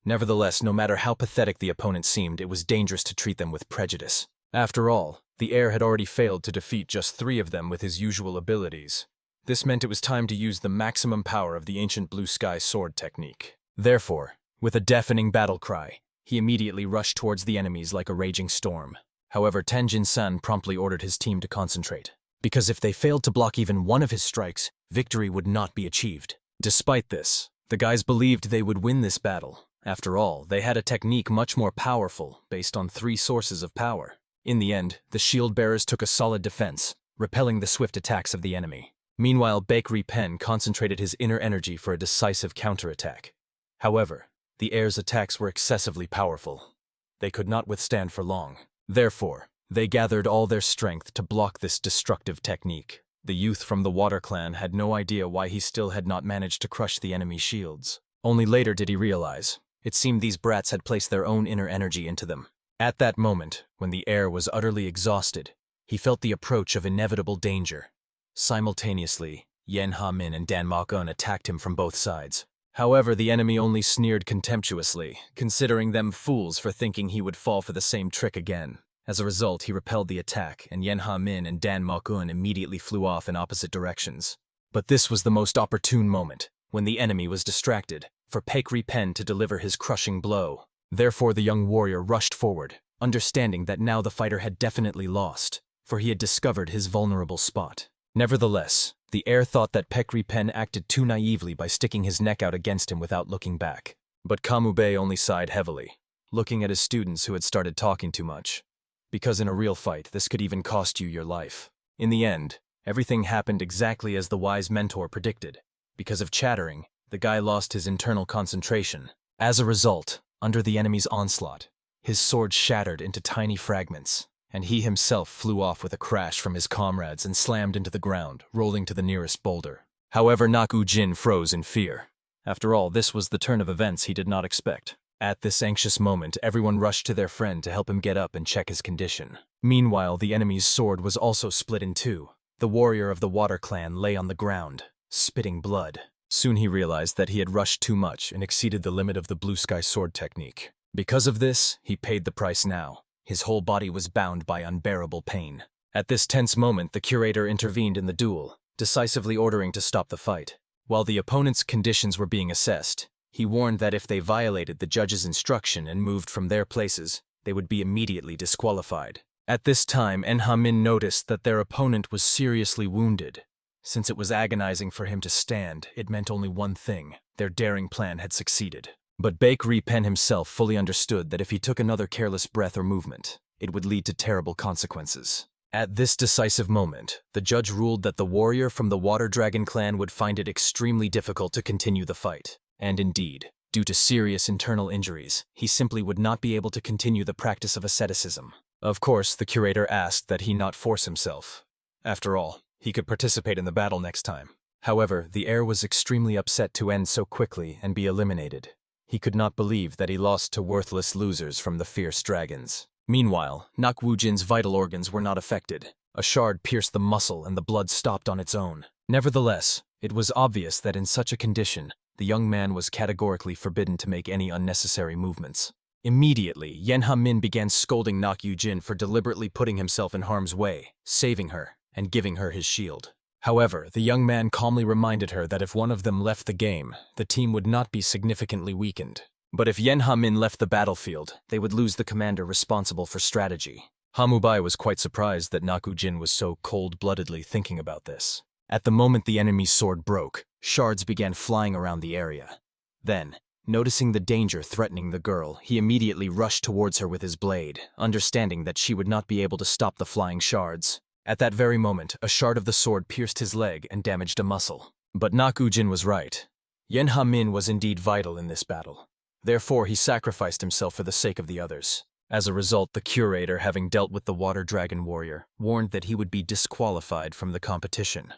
Nevertheless, no matter how pathetic the opponent seemed, it was dangerous to treat them with prejudice. After all, the heir had already failed to defeat just 3 of them with his usual abilities. This meant it was time to use the maximum power of the ancient blue sky sword technique. Therefore, with a deafening battle cry, he immediately rushed towards the enemies like a raging storm. However, Tenjin-san promptly ordered his team to concentrate, because if they failed to block even one of his strikes, victory would not be achieved. Despite this, the guys believed they would win this battle. After all, they had a technique much more powerful, based on 3 sources of power. In the end, the shield-bearers took a solid defense, repelling the swift attacks of the enemy. Meanwhile, Bakery Pen concentrated his inner energy for a decisive counterattack. However, the heir's attacks were excessively powerful. They could not withstand for long. Therefore, they gathered all their strength to block this destructive technique. The youth from the Water Clan had no idea why he still had not managed to crush the enemy shields. Only later did he realize. It seemed these brats had placed their own inner energy into them. At that moment, when the heir was utterly exhausted, he felt the approach of inevitable danger. Simultaneously, Yen Ha-min and Dan Mok-un attacked him from both sides. However, the enemy only sneered contemptuously, considering them fools for thinking he would fall for the same trick again. As a result, he repelled the attack, and Yen Ha-min and Dan Mok-un immediately flew off in opposite directions. But this was the most opportune moment, when the enemy was distracted, for Bakery Pen to deliver his crushing blow. Therefore, the young warrior rushed forward, understanding that now the fighter had definitely lost, for he had discovered his vulnerable spot. Nevertheless, the heir thought that Bakery Pen acted too naively by sticking his neck out against him without looking back. But Kamube only sighed heavily, looking at his students who had started talking too much. Because in a real fight, this could even cost you your life. In the end, everything happened exactly as the wise mentor predicted. Because of chattering, the guy lost his internal concentration. As a result, under the enemy's onslaught, his sword shattered into tiny fragments, and he himself flew off with a crash from his comrades and slammed into the ground, rolling to the nearest boulder. However, Nak-u-jin froze in fear. After all, this was the turn of events he did not expect. At this anxious moment, everyone rushed to their friend to help him get up and check his condition. Meanwhile, the enemy's sword was also split in 2. The warrior of the Water Clan lay on the ground, spitting blood. Soon he realized that he had rushed too much and exceeded the limit of the blue sky sword technique. Because of this, he paid the price now. His whole body was bound by unbearable pain. At this tense moment, the curator intervened in the duel, decisively ordering to stop the fight. While the opponent's conditions were being assessed, he warned that if they violated the judge's instruction and moved from their places, they would be immediately disqualified. At this time, En-ha-min noticed that their opponent was seriously wounded. Since it was agonizing for him to stand, it meant only one thing: their daring plan had succeeded. But Bakery Pen himself fully understood that if he took another careless breath or movement, it would lead to terrible consequences. At this decisive moment, the judge ruled that the warrior from the Water Dragon clan would find it extremely difficult to continue the fight. And indeed, due to serious internal injuries, he simply would not be able to continue the practice of asceticism. Of course, the curator asked that he not force himself. After all, he could participate in the battle next time. However, the heir was extremely upset to end so quickly and be eliminated. He could not believe that he lost to worthless losers from the fierce dragons. Meanwhile, Nakwoojin's vital organs were not affected. A shard pierced the muscle and the blood stopped on its own. Nevertheless, it was obvious that in such a condition, the young man was categorically forbidden to make any unnecessary movements. Immediately, Yenha Min began scolding Nakwoojin for deliberately putting himself in harm's way, saving her, and giving her his shield. However, the young man calmly reminded her that if one of them left the game, the team would not be significantly weakened. But if Yenha Min left the battlefield, they would lose the commander responsible for strategy. Hamubai was quite surprised that Nakwoojin was so cold-bloodedly thinking about this. At the moment the enemy's sword broke, shards began flying around the area. Then, noticing the danger threatening the girl, he immediately rushed towards her with his blade, understanding that she would not be able to stop the flying shards. At that very moment, a shard of the sword pierced his leg and damaged a muscle. But Nakwoojin was right. Yenha Min was indeed vital in this battle. Therefore, he sacrificed himself for the sake of the others. As a result, the curator, having dealt with the Water Dragon warrior, warned that he would be disqualified from the competition.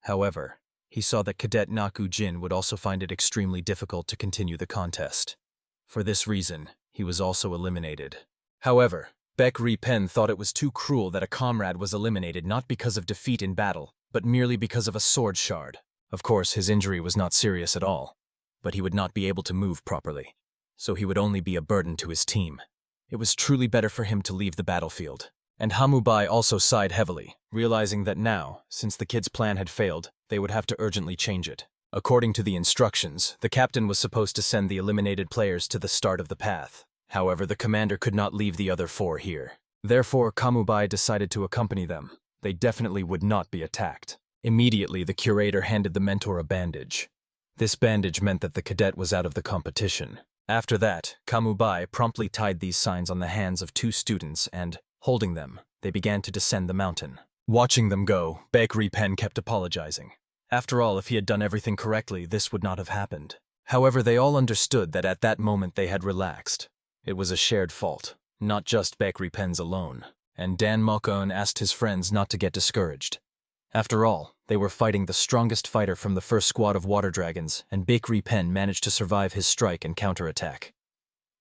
However, he saw that Cadet Nakwoojin would also find it extremely difficult to continue the contest. For this reason, he was also eliminated. However, Bakery Pen thought it was too cruel that a comrade was eliminated not because of defeat in battle, but merely because of a sword shard. Of course, his injury was not serious at all, but he would not be able to move properly, so he would only be a burden to his team. It was truly better for him to leave the battlefield. And Hamubai also sighed heavily, realizing that now, since the kid's plan had failed, they would have to urgently change it. According to the instructions, the captain was supposed to send the eliminated players to the start of the path. However, the commander could not leave the other 4 here. Therefore, Kamubai decided to accompany them. They definitely would not be attacked. Immediately, the curator handed the mentor a bandage. This bandage meant that the cadet was out of the competition. After that, Kamubai promptly tied these signs on the hands of 2 students and, holding them, they began to descend the mountain. Watching them go, Bakery Pen kept apologizing. After all, if he had done everything correctly, this would not have happened. However, they all understood that at that moment they had relaxed. It was a shared fault, not just Bakery Pen's alone, and Dan Mokon asked his friends not to get discouraged. After all, they were fighting the strongest fighter from the first squad of water dragons, and Bakery Pen managed to survive his strike and counterattack.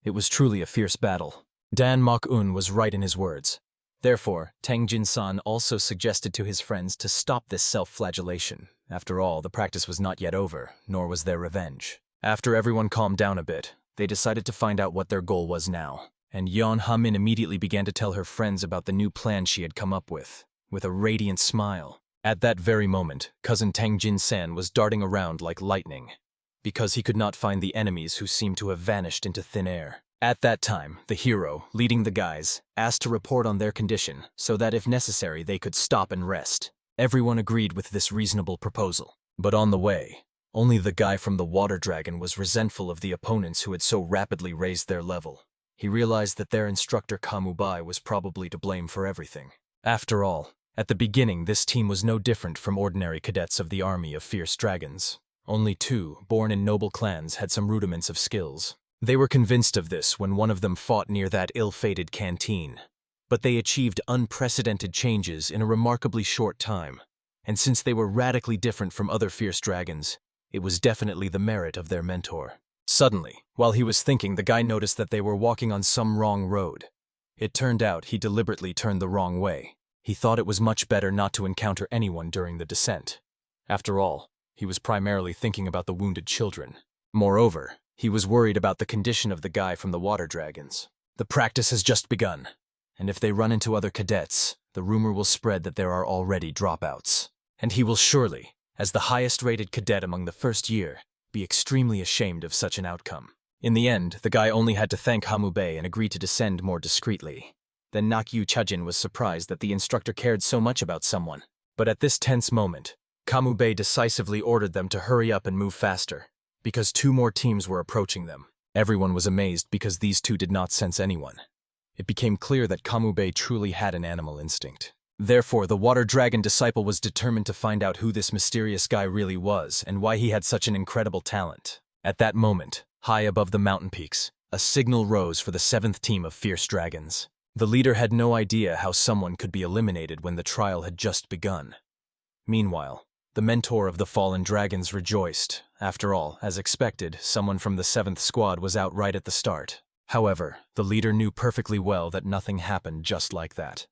It was truly a fierce battle. Dan Mok-un was right in his words. Therefore, Tang Jin-san also suggested to his friends to stop this self-flagellation. After all, the practice was not yet over, nor was there revenge. After everyone calmed down a bit, they decided to find out what their goal was now. And Yeon Ha-min immediately began to tell her friends about the new plan she had come up with a radiant smile. At that very moment, cousin Tang Jin-san was darting around like lightning, because he could not find the enemies who seemed to have vanished into thin air. At that time, the hero, leading the guys, asked to report on their condition so that if necessary they could stop and rest. Everyone agreed with this reasonable proposal. But on the way, only the guy from the Water Dragon was resentful of the opponents who had so rapidly raised their level. He realized that their instructor Kamubai was probably to blame for everything. After all, at the beginning this team was no different from ordinary cadets of the army of fierce dragons. Only 2, born in noble clans, had some rudiments of skills. They were convinced of this when one of them fought near that ill-fated canteen. But they achieved unprecedented changes in a remarkably short time. And since they were radically different from other fierce dragons, it was definitely the merit of their mentor. Suddenly, while he was thinking, the guy noticed that they were walking on some wrong road. It turned out he deliberately turned the wrong way. He thought it was much better not to encounter anyone during the descent. After all, he was primarily thinking about the wounded children. Moreover, he was worried about the condition of the guy from the Water Dragons. The practice has just begun, and if they run into other cadets, the rumor will spread that there are already dropouts. And he will surely, as the highest-rated cadet among the first year, be extremely ashamed of such an outcome. In the end, the guy only had to thank Hamubei and agree to descend more discreetly. Then Nakyu Chujin was surprised that the instructor cared so much about someone. But at this tense moment, Kamubei decisively ordered them to hurry up and move faster, because 2 more teams were approaching them. Everyone was amazed because these two did not sense anyone. It became clear that Kamube truly had an animal instinct. Therefore, the water dragon disciple was determined to find out who this mysterious guy really was and why he had such an incredible talent. At that moment, high above the mountain peaks, a signal rose for the 7th team of fierce dragons. The leader had no idea how someone could be eliminated when the trial had just begun. Meanwhile, the mentor of the fallen dragons rejoiced. After all, as expected, someone from the 7th squad was out right at the start. However, the leader knew perfectly well that nothing happened just like that.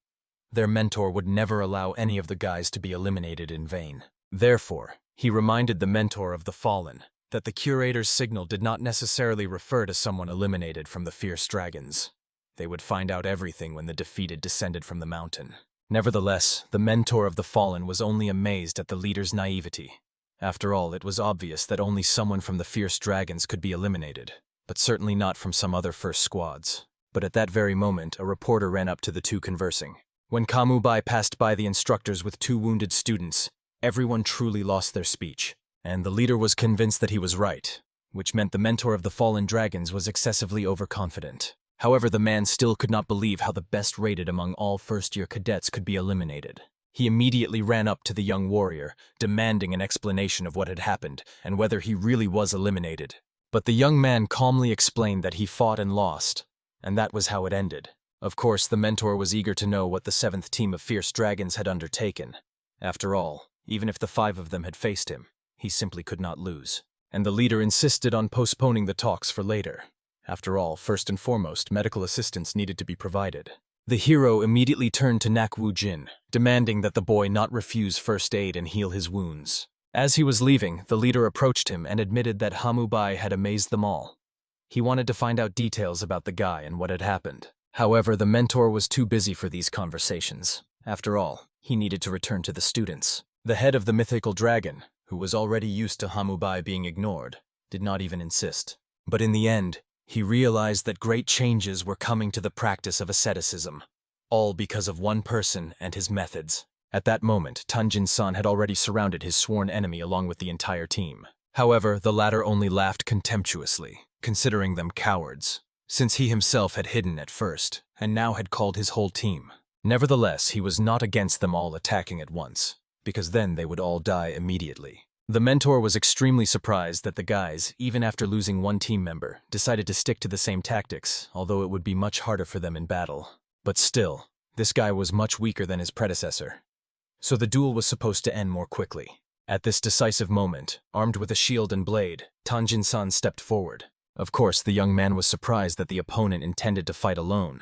Their mentor would never allow any of the guys to be eliminated in vain. Therefore, he reminded the mentor of the fallen that the curator's signal did not necessarily refer to someone eliminated from the fierce dragons. They would find out everything when the defeated descended from the mountain. Nevertheless, the mentor of the fallen was only amazed at the leader's naivety. After all, it was obvious that only someone from the fierce dragons could be eliminated, but certainly not from some other first squads. But at that very moment, a reporter ran up to the two conversing. When Kamube passed by the instructors with 2 wounded students, everyone truly lost their speech, and the leader was convinced that he was right, which meant the mentor of the fallen dragons was excessively overconfident. However, the man still could not believe how the best rated among all first-year cadets could be eliminated. He immediately ran up to the young warrior, demanding an explanation of what had happened and whether he really was eliminated. But the young man calmly explained that he fought and lost, and that was how it ended. Of course, the mentor was eager to know what the 7th team of fierce dragons had undertaken. After all, even if the 5 of them had faced him, he simply could not lose. And the leader insisted on postponing the talks for later. After all, first and foremost, medical assistance needed to be provided. The hero immediately turned to Nakwu Jin, demanding that the boy not refuse first aid and heal his wounds. As he was leaving, the leader approached him and admitted that Kamube had amazed them all. He wanted to find out details about the guy and what had happened. However, the mentor was too busy for these conversations. After all, he needed to return to the students. The head of the mythical dragon, who was already used to Kamube being ignored, did not even insist. But in the end, he realized that great changes were coming to the practice of asceticism, all because of one person and his methods. At that moment, Tanjin-san had already surrounded his sworn enemy along with the entire team. However, the latter only laughed contemptuously, considering them cowards, since he himself had hidden at first, and now had called his whole team. Nevertheless, he was not against them all attacking at once, because then they would all die immediately. The mentor was extremely surprised that the guys, even after losing one team member, decided to stick to the same tactics, although it would be much harder for them in battle. But still, this guy was much weaker than his predecessor. So the duel was supposed to end more quickly. At this decisive moment, armed with a shield and blade, Tanjin-san stepped forward. Of course, the young man was surprised that the opponent intended to fight alone.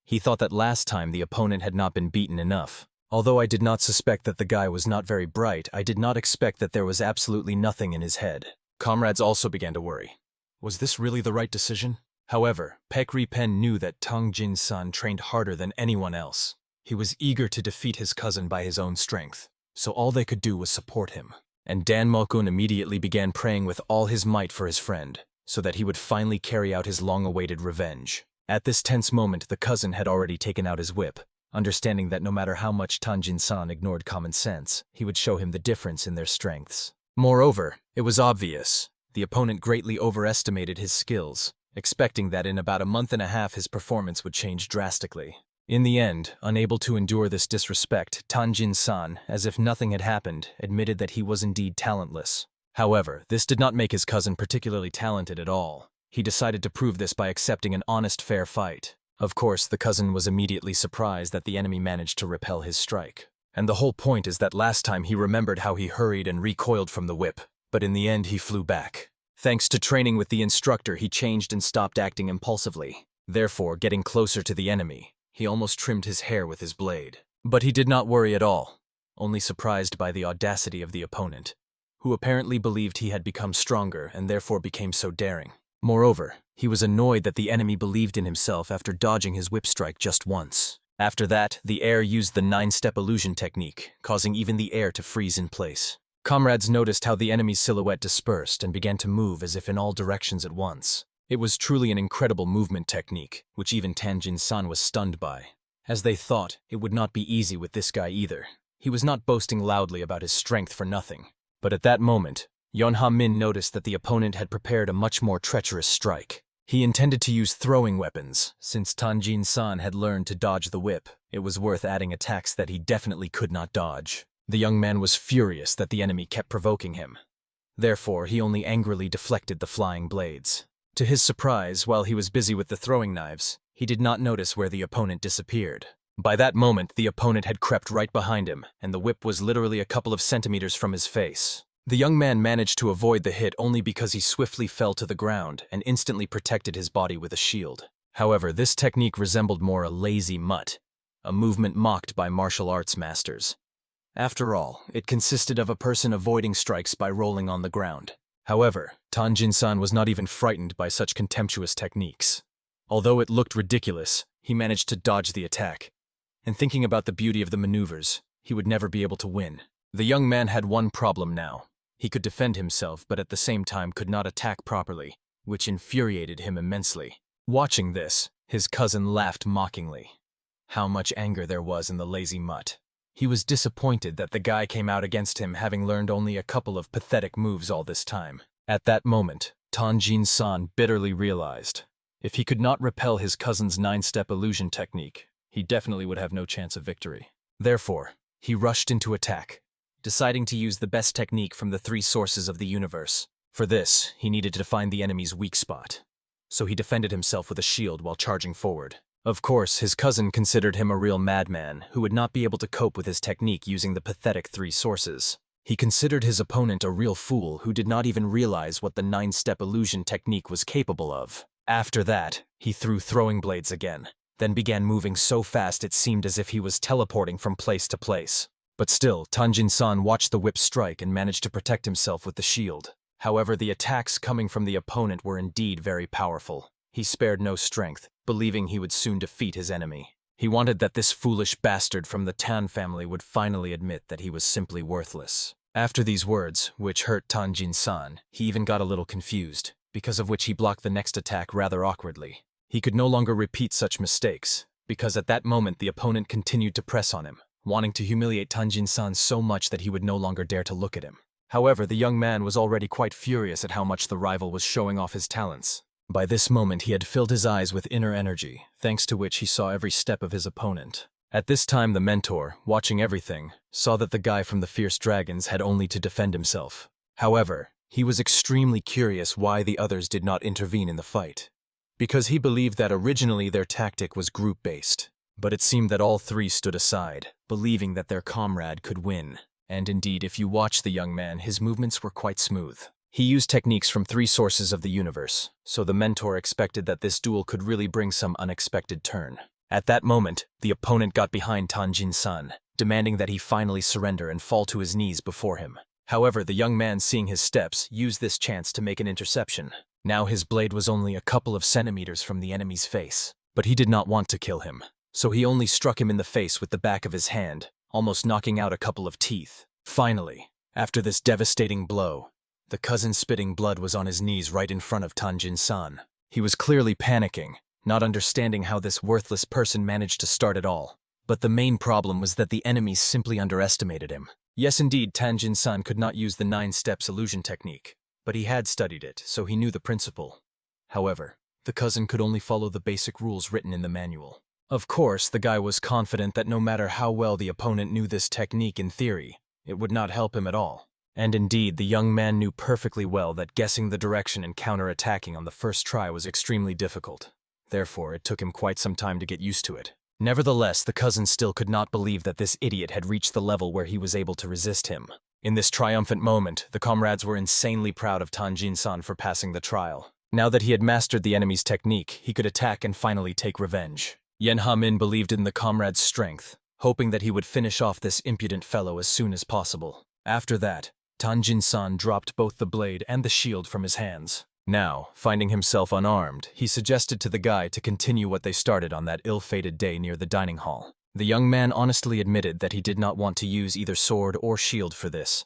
He thought that last time the opponent had not been beaten enough. Although I did not suspect that the guy was not very bright, I did not expect that there was absolutely nothing in his head. Comrades also began to worry. Was this really the right decision? However, Pekri Pen knew that Tanjin-san trained harder than anyone else. He was eager to defeat his cousin by his own strength, so all they could do was support him. And Dan Malkun immediately began praying with all his might for his friend, so that he would finally carry out his long-awaited revenge. At this tense moment, the cousin had already taken out his whip, understanding that no matter how much Tanjin-san ignored common sense, he would show him the difference in their strengths. Moreover, it was obvious. The opponent greatly overestimated his skills, expecting that in about a month and a half his performance would change drastically. In the end, unable to endure this disrespect, Tanjin-san, as if nothing had happened, admitted that he was indeed talentless. However, this did not make his cousin particularly talented at all. He decided to prove this by accepting an honest, fair fight. Of course, the cousin was immediately surprised that the enemy managed to repel his strike. And the whole point is that last time he remembered how he hurried and recoiled from the whip, but in the end he flew back. Thanks to training with the instructor, he changed and stopped acting impulsively. Therefore, getting closer to the enemy, he almost trimmed his hair with his blade. But he did not worry at all, only surprised by the audacity of the opponent, who apparently believed he had become stronger and therefore became so daring. Moreover, he was annoyed that the enemy believed in himself after dodging his whip strike just once. After that, the heir used the 9-step illusion technique, causing even the air to freeze in place. Comrades noticed how the enemy's silhouette dispersed and began to move as if in all directions at once. It was truly an incredible movement technique, which even Tanjin-san was stunned by. As they thought, it would not be easy with this guy either. He was not boasting loudly about his strength for nothing. But at that moment, Yonha Min noticed that the opponent had prepared a much more treacherous strike. He intended to use throwing weapons. Since Tanjin-san had learned to dodge the whip, it was worth adding attacks that he definitely could not dodge. The young man was furious that the enemy kept provoking him. Therefore, he only angrily deflected the flying blades. To his surprise, while he was busy with the throwing knives, he did not notice where the opponent disappeared. By that moment, the opponent had crept right behind him, and the whip was literally a couple of centimeters from his face. The young man managed to avoid the hit only because he swiftly fell to the ground and instantly protected his body with a shield. However, this technique resembled more a lazy mutt, a movement mocked by martial arts masters. After all, it consisted of a person avoiding strikes by rolling on the ground. However, Tanjin-san was not even frightened by such contemptuous techniques. Although it looked ridiculous, he managed to dodge the attack. And thinking about the beauty of the maneuvers, he would never be able to win. The young man had one problem now. He could defend himself, but at the same time could not attack properly, which infuriated him immensely. Watching this, his cousin laughed mockingly. How much anger there was in the lazy mutt. He was disappointed that the guy came out against him having learned only a couple of pathetic moves all this time. At that moment, Tanjin-san bitterly realized, if he could not repel his cousin's 9-step illusion technique, he definitely would have no chance of victory. Therefore, he rushed into attack, deciding to use the best technique from the 3 sources of the universe. For this, he needed to find the enemy's weak spot. So he defended himself with a shield while charging forward. Of course, his cousin considered him a real madman who would not be able to cope with his technique using the pathetic 3 sources. He considered his opponent a real fool who did not even realize what the 9-step illusion technique was capable of. After that, he threw throwing blades again, then began moving so fast it seemed as if he was teleporting from place to place. But still, Tanjin-san watched the whip strike and managed to protect himself with the shield. However, the attacks coming from the opponent were indeed very powerful. He spared no strength, believing he would soon defeat his enemy. He wanted that this foolish bastard from the Tan family would finally admit that he was simply worthless. After these words, which hurt Tanjin-san, he even got a little confused, because of which he blocked the next attack rather awkwardly. He could no longer repeat such mistakes, because at that moment the opponent continued to press on him, wanting to humiliate Tanjin-san so much that he would no longer dare to look at him. However, the young man was already quite furious at how much the rival was showing off his talents. By this moment he had filled his eyes with inner energy, thanks to which he saw every step of his opponent. At this time the mentor, watching everything, saw that the guy from the fierce dragons had only to defend himself. However, he was extremely curious why the others did not intervene in the fight, because he believed that originally their tactic was group-based. But it seemed that all 3 stood aside, believing that their comrade could win. And indeed, if you watch the young man, his movements were quite smooth. He used techniques from 3 sources of the universe, so the mentor expected that this duel could really bring some unexpected turn. At that moment, the opponent got behind Tanjin-san, demanding that he finally surrender and fall to his knees before him. However, the young man, seeing his steps, used this chance to make an interception. Now his blade was only a couple of centimeters from the enemy's face, but he did not want to kill him. So he only struck him in the face with the back of his hand, almost knocking out a couple of teeth. Finally, after this devastating blow, the cousin spitting blood was on his knees right in front of Tanjin-san. He was clearly panicking, not understanding how this worthless person managed to start it all. But the main problem was that the enemies simply underestimated him. Yes, indeed, Tanjin-san could not use the 9 steps illusion technique, but he had studied it, so he knew the principle. However, the cousin could only follow the basic rules written in the manual. Of course, the guy was confident that no matter how well the opponent knew this technique in theory, it would not help him at all. And indeed, the young man knew perfectly well that guessing the direction and counter-attacking on the first try was extremely difficult. Therefore, it took him quite some time to get used to it. Nevertheless, the cousin still could not believe that this idiot had reached the level where he was able to resist him. In this triumphant moment, the comrades were insanely proud of Tanjin-san for passing the trial. Now that he had mastered the enemy's technique, he could attack and finally take revenge. Yen Ha-min believed in the comrade's strength, hoping that he would finish off this impudent fellow as soon as possible. After that, Tanjin-san dropped both the blade and the shield from his hands. Now, finding himself unarmed, he suggested to the guy to continue what they started on that ill-fated day near the dining hall. The young man honestly admitted that he did not want to use either sword or shield for this.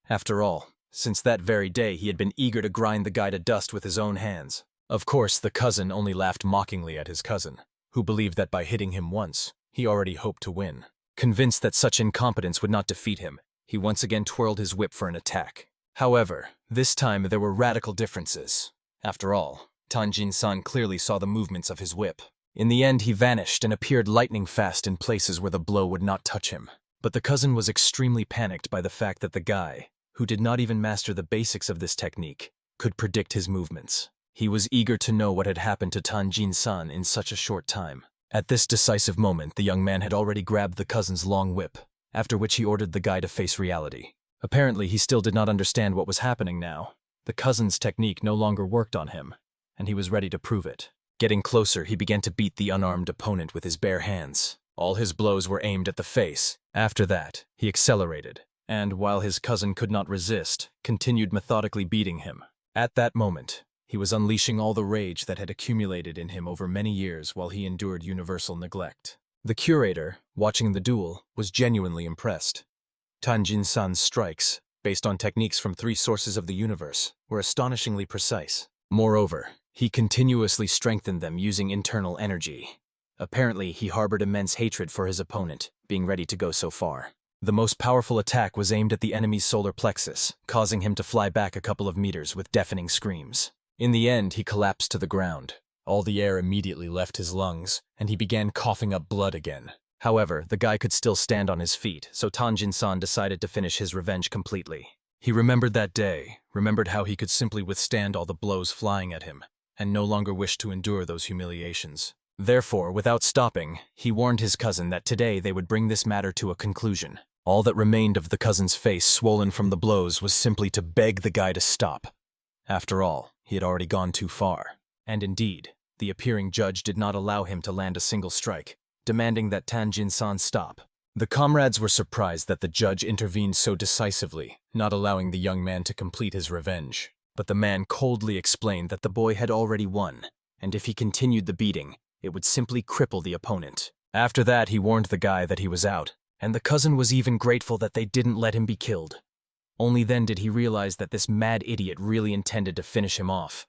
After all, since that very day he had been eager to grind the guy to dust with his own hands. Of course, the cousin only laughed mockingly at his cousin, who believed that by hitting him once, he already hoped to win. Convinced that such incompetence would not defeat him, he once again twirled his whip for an attack. However, this time there were radical differences. After all, Tanjin-san clearly saw the movements of his whip. In the end, he vanished and appeared lightning fast in places where the blow would not touch him. But the cousin was extremely panicked by the fact that the guy, who did not even master the basics of this technique, could predict his movements. He was eager to know what had happened to Tanjin-san in such a short time. At this decisive moment, the young man had already grabbed the cousin's long whip, after which he ordered the guy to face reality. Apparently, he still did not understand what was happening now. The cousin's technique no longer worked on him, and he was ready to prove it. Getting closer, he began to beat the unarmed opponent with his bare hands. All his blows were aimed at the face. After that, he accelerated, and while his cousin could not resist, continued methodically beating him. At that moment, he was unleashing all the rage that had accumulated in him over many years while he endured universal neglect. The curator, watching the duel, was genuinely impressed. Tanjin-san's strikes, based on techniques from 3 sources of the universe, were astonishingly precise. Moreover, he continuously strengthened them using internal energy. Apparently, he harbored immense hatred for his opponent, being ready to go so far. The most powerful attack was aimed at the enemy's solar plexus, causing him to fly back a couple of meters with deafening screams. In the end, he collapsed to the ground. All the air immediately left his lungs, and he began coughing up blood again. However, the guy could still stand on his feet, so Tanjin-san decided to finish his revenge completely. He remembered that day, remembered how he could simply withstand all the blows flying at him, and no longer wished to endure those humiliations. Therefore, without stopping, he warned his cousin that today they would bring this matter to a conclusion. All that remained of the cousin's face swollen from the blows was simply to beg the guy to stop. After all, he had already gone too far. And indeed, the appearing judge did not allow him to land a single strike, demanding that Tanjin-san stop. The comrades were surprised that the judge intervened so decisively, not allowing the young man to complete his revenge. But the man coldly explained that the boy had already won, and if he continued the beating, it would simply cripple the opponent. After that, he warned the guy that he was out, and the cousin was even grateful that they didn't let him be killed. Only then did he realize that this mad idiot really intended to finish him off.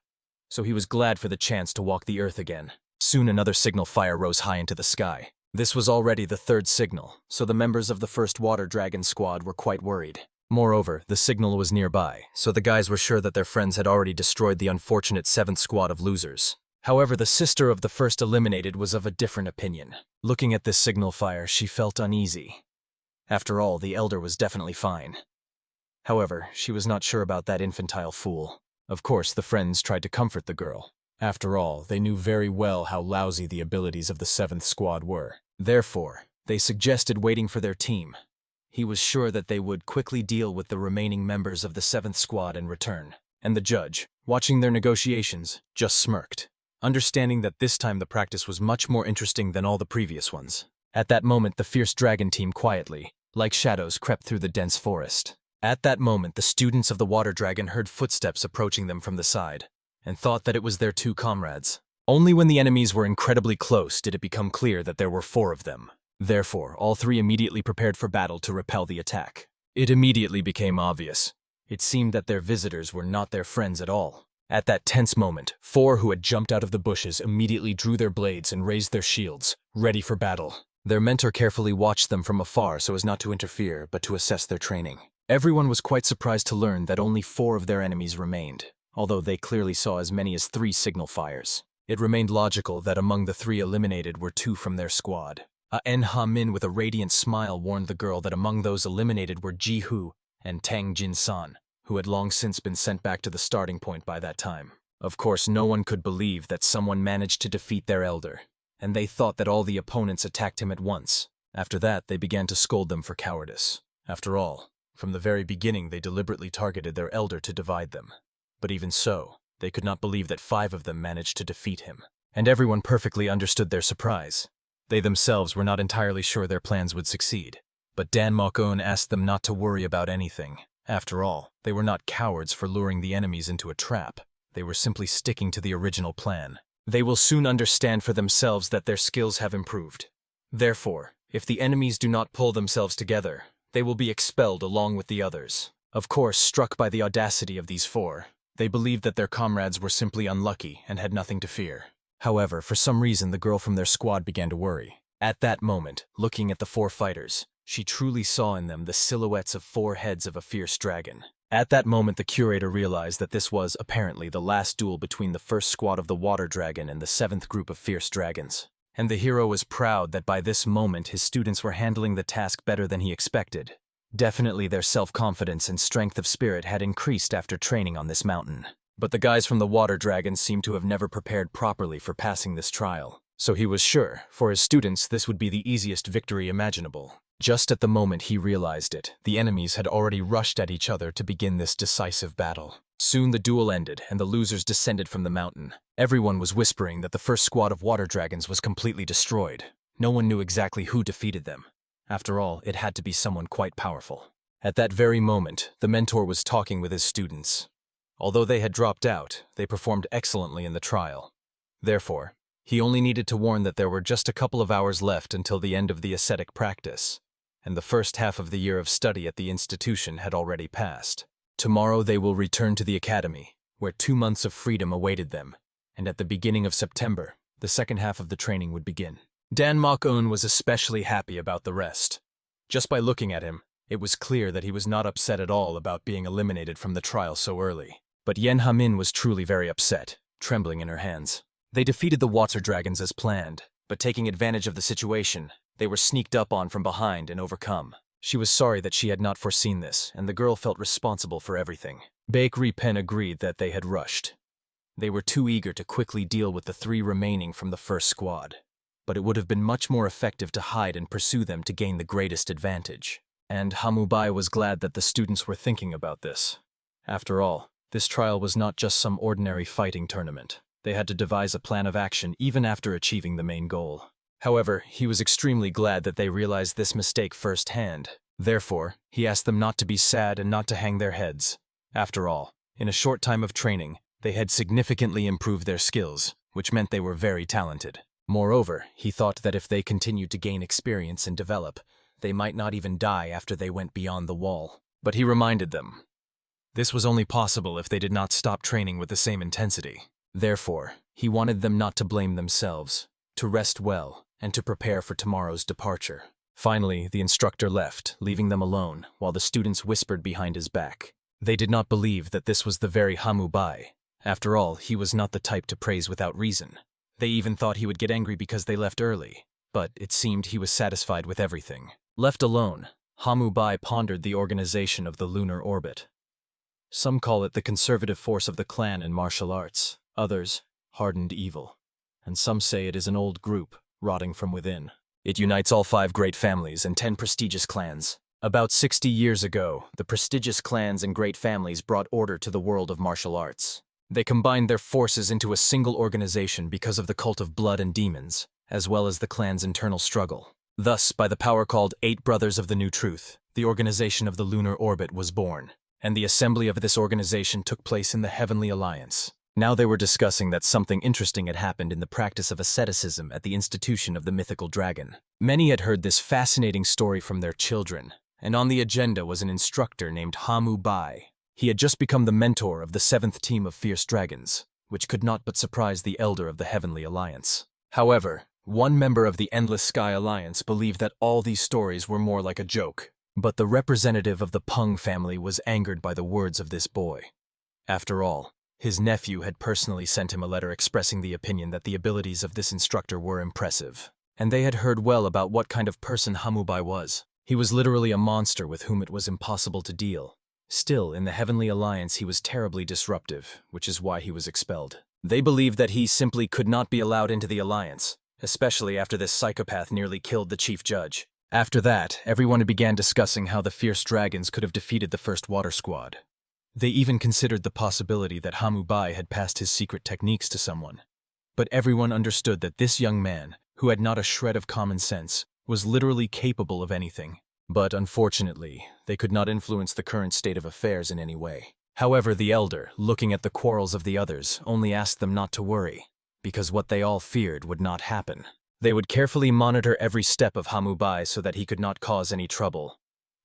So he was glad for the chance to walk the earth again. Soon another signal fire rose high into the sky. This was already the 3rd signal, so the members of the first Water Dragon squad were quite worried. Moreover, the signal was nearby, so the guys were sure that their friends had already destroyed the unfortunate 7th squad of losers. However, the sister of the first eliminated was of a different opinion. Looking at this signal fire, she felt uneasy. After all, the elder was definitely fine. However, she was not sure about that infantile fool. Of course, the friends tried to comfort the girl. After all, they knew very well how lousy the abilities of the 7th squad were. Therefore, they suggested waiting for their team. He was sure that they would quickly deal with the remaining members of the 7th squad and return. And the judge, watching their negotiations, just smirked, understanding that this time the practice was much more interesting than all the previous ones. At that moment, the fierce dragon team quietly, like shadows, crept through the dense forest. At that moment, the students of the water dragon heard footsteps approaching them from the side, and thought that it was their 2 comrades. Only when the enemies were incredibly close did it become clear that there were 4 of them. Therefore, all 3 immediately prepared for battle to repel the attack. It immediately became obvious. It seemed that their visitors were not their friends at all. At that tense moment, 4 who had jumped out of the bushes immediately drew their blades and raised their shields, ready for battle. Their mentor carefully watched them from afar so as not to interfere, but to assess their training. Everyone was quite surprised to learn that only 4 of their enemies remained, although they clearly saw as many as 3 signal fires. It remained logical that among the 3 eliminated were 2 from their squad. Min with a radiant smile warned the girl that among those eliminated were Ji-Hu and Tang Jin-san, who had long since been sent back to the starting point by that time. Of course, no one could believe that someone managed to defeat their elder, and they thought that all the opponents attacked him at once. After that, they began to scold them for cowardice. After all, from the very beginning they deliberately targeted their elder to divide them. But even so, they could not believe that 5 of them managed to defeat him. And everyone perfectly understood their surprise. They themselves were not entirely sure their plans would succeed. But Dan Mok-un asked them not to worry about anything. After all, they were not cowards for luring the enemies into a trap. They were simply sticking to the original plan. They will soon understand for themselves that their skills have improved. Therefore, if the enemies do not pull themselves together, they will be expelled along with the others. Of course, struck by the audacity of these 4, they believed that their comrades were simply unlucky and had nothing to fear. However, for some reason the girl from their squad began to worry. At that moment, looking at the 4 fighters, she truly saw in them the silhouettes of 4 heads of a fierce dragon. At that moment, the curator realized that this was, apparently, the last duel between the first squad of the water dragon and the 7th group of fierce dragons. And the hero was proud that by this moment his students were handling the task better than he expected. Definitely their self-confidence and strength of spirit had increased after training on this mountain. But the guys from the water dragons seemed to have never prepared properly for passing this trial. So he was sure, for his students, this would be the easiest victory imaginable. Just at the moment he realized it, the enemies had already rushed at each other to begin this decisive battle. Soon the duel ended, and the losers descended from the mountain. Everyone was whispering that the first squad of water dragons was completely destroyed. No one knew exactly who defeated them. After all, it had to be someone quite powerful. At that very moment, the mentor was talking with his students. Although they had dropped out, they performed excellently in the trial. Therefore, he only needed to warn that there were just a couple of hours left until the end of the ascetic practice, and the first half of the year of study at the institution had already passed. Tomorrow they will return to the academy, where 2 months of freedom awaited them, and at the beginning of September, the second half of the training would begin. Dan Mok-eun was especially happy about the rest. Just by looking at him, it was clear that he was not upset at all about being eliminated from the trial so early. But Yen Ha-min was truly very upset, trembling in her hands. They defeated the water dragons as planned, but taking advantage of the situation, they were sneaked up on from behind and overcome. She was sorry that she had not foreseen this, and the girl felt responsible for everything. Baek Ri-pen agreed that they had rushed. They were too eager to quickly deal with the 3 remaining from the first squad. But it would have been much more effective to hide and pursue them to gain the greatest advantage. And Hamubai was glad that the students were thinking about this. After all, this trial was not just some ordinary fighting tournament. They had to devise a plan of action even after achieving the main goal. However, he was extremely glad that they realized this mistake firsthand. Therefore, he asked them not to be sad and not to hang their heads. After all, in a short time of training, they had significantly improved their skills, which meant they were very talented. Moreover, he thought that if they continued to gain experience and develop, they might not even die after they went beyond the wall. But he reminded them, this was only possible if they did not stop training with the same intensity. Therefore, he wanted them not to blame themselves, to rest well, and to prepare for tomorrow's departure. Finally, the instructor left, leaving them alone, while the students whispered behind his back. They did not believe that this was the very Hamubai. After all, he was not the type to praise without reason. They even thought he would get angry because they left early, but it seemed he was satisfied with everything. Left alone, Hamubai pondered the organization of the lunar orbit. Some call it the conservative force of the clan in martial arts, others, hardened evil. And some say it is an old group, rotting from within. It unites all 5 great families and 10 prestigious clans. About 60 years ago, the prestigious clans and great families brought order to the world of martial arts. They combined their forces into a single organization because of the cult of blood and demons, as well as the clan's internal struggle. Thus, by the power called 8 Brothers of the New Truth, the organization of the lunar orbit was born, and the assembly of this organization took place in the Heavenly Alliance. Now they were discussing that something interesting had happened in the practice of asceticism at the institution of the mythical dragon. Many had heard this fascinating story from their children, and on the agenda was an instructor named Hamubai. He had just become the mentor of the 7th team of fierce dragons, which could not but surprise the elder of the Heavenly Alliance. However, one member of the Endless Sky Alliance believed that all these stories were more like a joke, but the representative of the Peng family was angered by the words of this boy. After all, his nephew had personally sent him a letter expressing the opinion that the abilities of this instructor were impressive, and they had heard well about what kind of person Hamubai was. He was literally a monster with whom it was impossible to deal. Still, in the Heavenly Alliance he was terribly disruptive, which is why he was expelled. They believed that he simply could not be allowed into the Alliance, especially after this psychopath nearly killed the chief judge. After that, everyone began discussing how the fierce dragons could have defeated the first water squad. They even considered the possibility that Hamubai had passed his secret techniques to someone. But everyone understood that this young man, who had not a shred of common sense, was literally capable of anything. But unfortunately, they could not influence the current state of affairs in any way. However, the elder, looking at the quarrels of the others, only asked them not to worry, because what they all feared would not happen. They would carefully monitor every step of Hamubai so that he could not cause any trouble.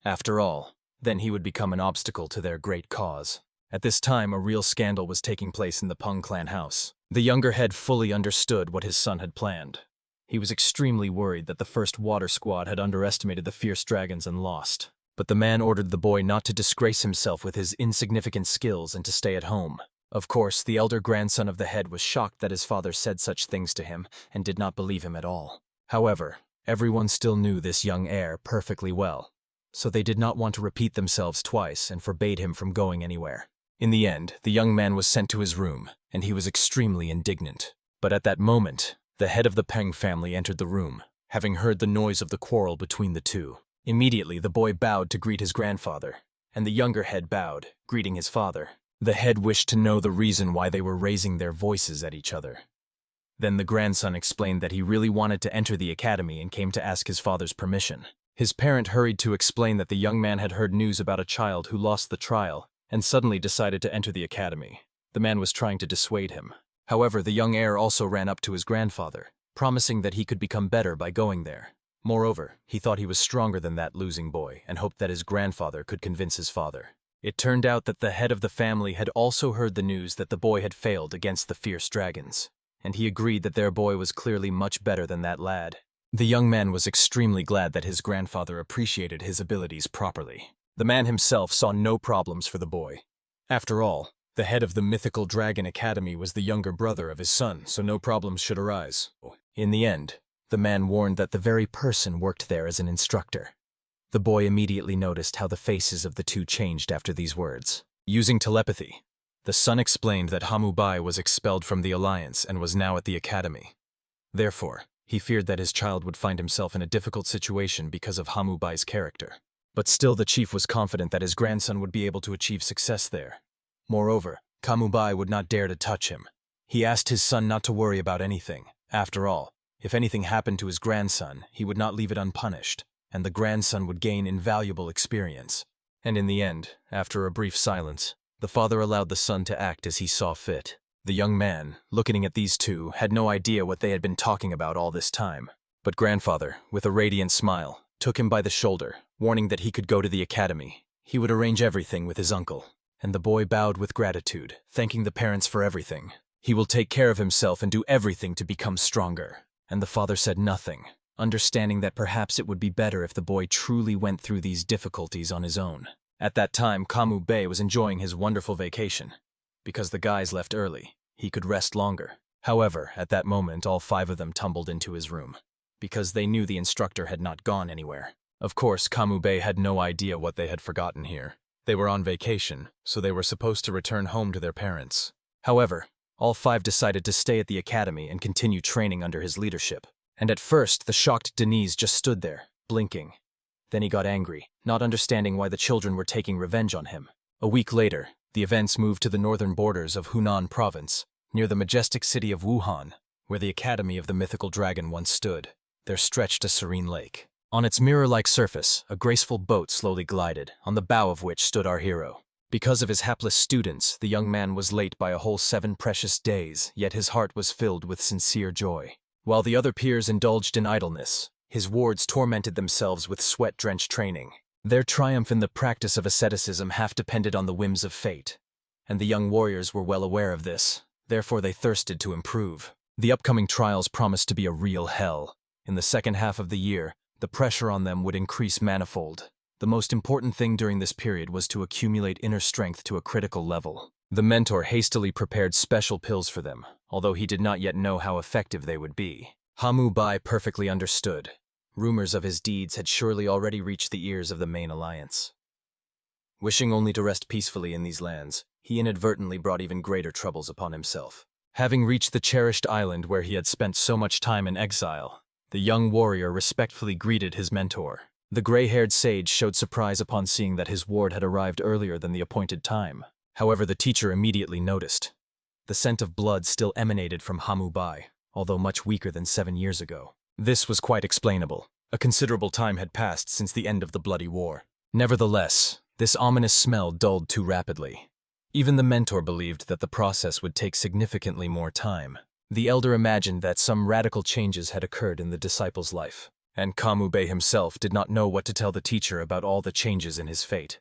After all, then he would become an obstacle to their great cause. At this time, a real scandal was taking place in the Peng clan house. The younger head fully understood what his son had planned. He was extremely worried that the first water squad had underestimated the fierce dragons and lost. but the man ordered the boy not to disgrace himself with his insignificant skills and to stay at home. Of course, the elder grandson of the head was shocked that his father said such things to him and did not believe him at all. However, everyone still knew this young heir perfectly well, so they did not want to repeat themselves twice and forbade him from going anywhere. In the end, the young man was sent to his room, and he was extremely indignant. But at that moment, the head of the Peng family entered the room, having heard the noise of the quarrel between the two. Immediately, the boy bowed to greet his grandfather, and the younger head bowed, greeting his father. The head wished to know the reason why they were raising their voices at each other. Then the grandson explained that he really wanted to enter the academy and came to ask his father's permission. His parent hurried to explain that the young man had heard news about a child who lost the trial and suddenly decided to enter the academy. The man was trying to dissuade him. However, the young heir also ran up to his grandfather, promising that he could become better by going there. Moreover, he thought he was stronger than that losing boy and hoped that his grandfather could convince his father. It turned out that the head of the family had also heard the news that the boy had failed against the fierce dragons, and he agreed that their boy was clearly much better than that lad. The young man was extremely glad that his grandfather appreciated his abilities properly. The man himself saw no problems for the boy. After all, the head of the mythical dragon academy was the younger brother of his son, so no problems should arise. In the end, the man warned that the very person worked there as an instructor. The boy immediately noticed how the faces of the two changed after these words. Using telepathy, the son explained that Hamu Bai was expelled from the alliance and was now at the academy. Therefore, he feared that his child would find himself in a difficult situation because of Hamu Bai's character. But still the chief was confident that his grandson would be able to achieve success there. Moreover, Hamu Bai would not dare to touch him. He asked his son not to worry about anything. After all, if anything happened to his grandson, he would not leave it unpunished, and the grandson would gain invaluable experience. And in the end, after a brief silence, the father allowed the son to act as he saw fit. The young man, looking at these two, had no idea what they had been talking about all this time. But grandfather, with a radiant smile, took him by the shoulder, warning that he could go to the academy. He would arrange everything with his uncle. And the boy bowed with gratitude, thanking the parents for everything. He will take care of himself and do everything to become stronger. And the father said nothing, understanding that perhaps it would be better if the boy truly went through these difficulties on his own. At that time, Kamu Bey was enjoying his wonderful vacation. Because the guys left early, he could rest longer. However, at that moment, all 5 of them tumbled into his room, because they knew the instructor had not gone anywhere. Of course, Kamu Bey had no idea what they had forgotten here. They were on vacation, so they were supposed to return home to their parents. However, all 5 decided to stay at the academy and continue training under his leadership. And at first, the shocked Denise just stood there, blinking. Then he got angry, not understanding why the children were taking revenge on him. A week later, the events moved to the northern borders of Hunan province, near the majestic city of Wuhan, where the academy of the mythical dragon once stood. There stretched a serene lake. On its mirror-like surface, a graceful boat slowly glided, on the bow of which stood our hero. Because of his hapless students, the young man was late by a whole 7 precious days, yet his heart was filled with sincere joy. While the other peers indulged in idleness, his wards tormented themselves with sweat-drenched training. Their triumph in the practice of asceticism half depended on the whims of fate, and the young warriors were well aware of this. Therefore they thirsted to improve. The upcoming trials promised to be a real hell. In the second half of the year, the pressure on them would increase manifold. The most important thing during this period was to accumulate inner strength to a critical level. The mentor hastily prepared special pills for them, although he did not yet know how effective they would be. Hamu Bai perfectly understood. Rumors of his deeds had surely already reached the ears of the main alliance. Wishing only to rest peacefully in these lands, he inadvertently brought even greater troubles upon himself. Having reached the cherished island where he had spent so much time in exile, the young warrior respectfully greeted his mentor. The gray-haired sage showed surprise upon seeing that his ward had arrived earlier than the appointed time. However, the teacher immediately noticed. The scent of blood still emanated from Hamu Bai, although much weaker than 7 years ago. This was quite explainable. A considerable time had passed since the end of the bloody war. Nevertheless, this ominous smell dulled too rapidly. Even the mentor believed that the process would take significantly more time. The elder imagined that some radical changes had occurred in the disciple's life, and Kamu Bey himself did not know what to tell the teacher about all the changes in his fate.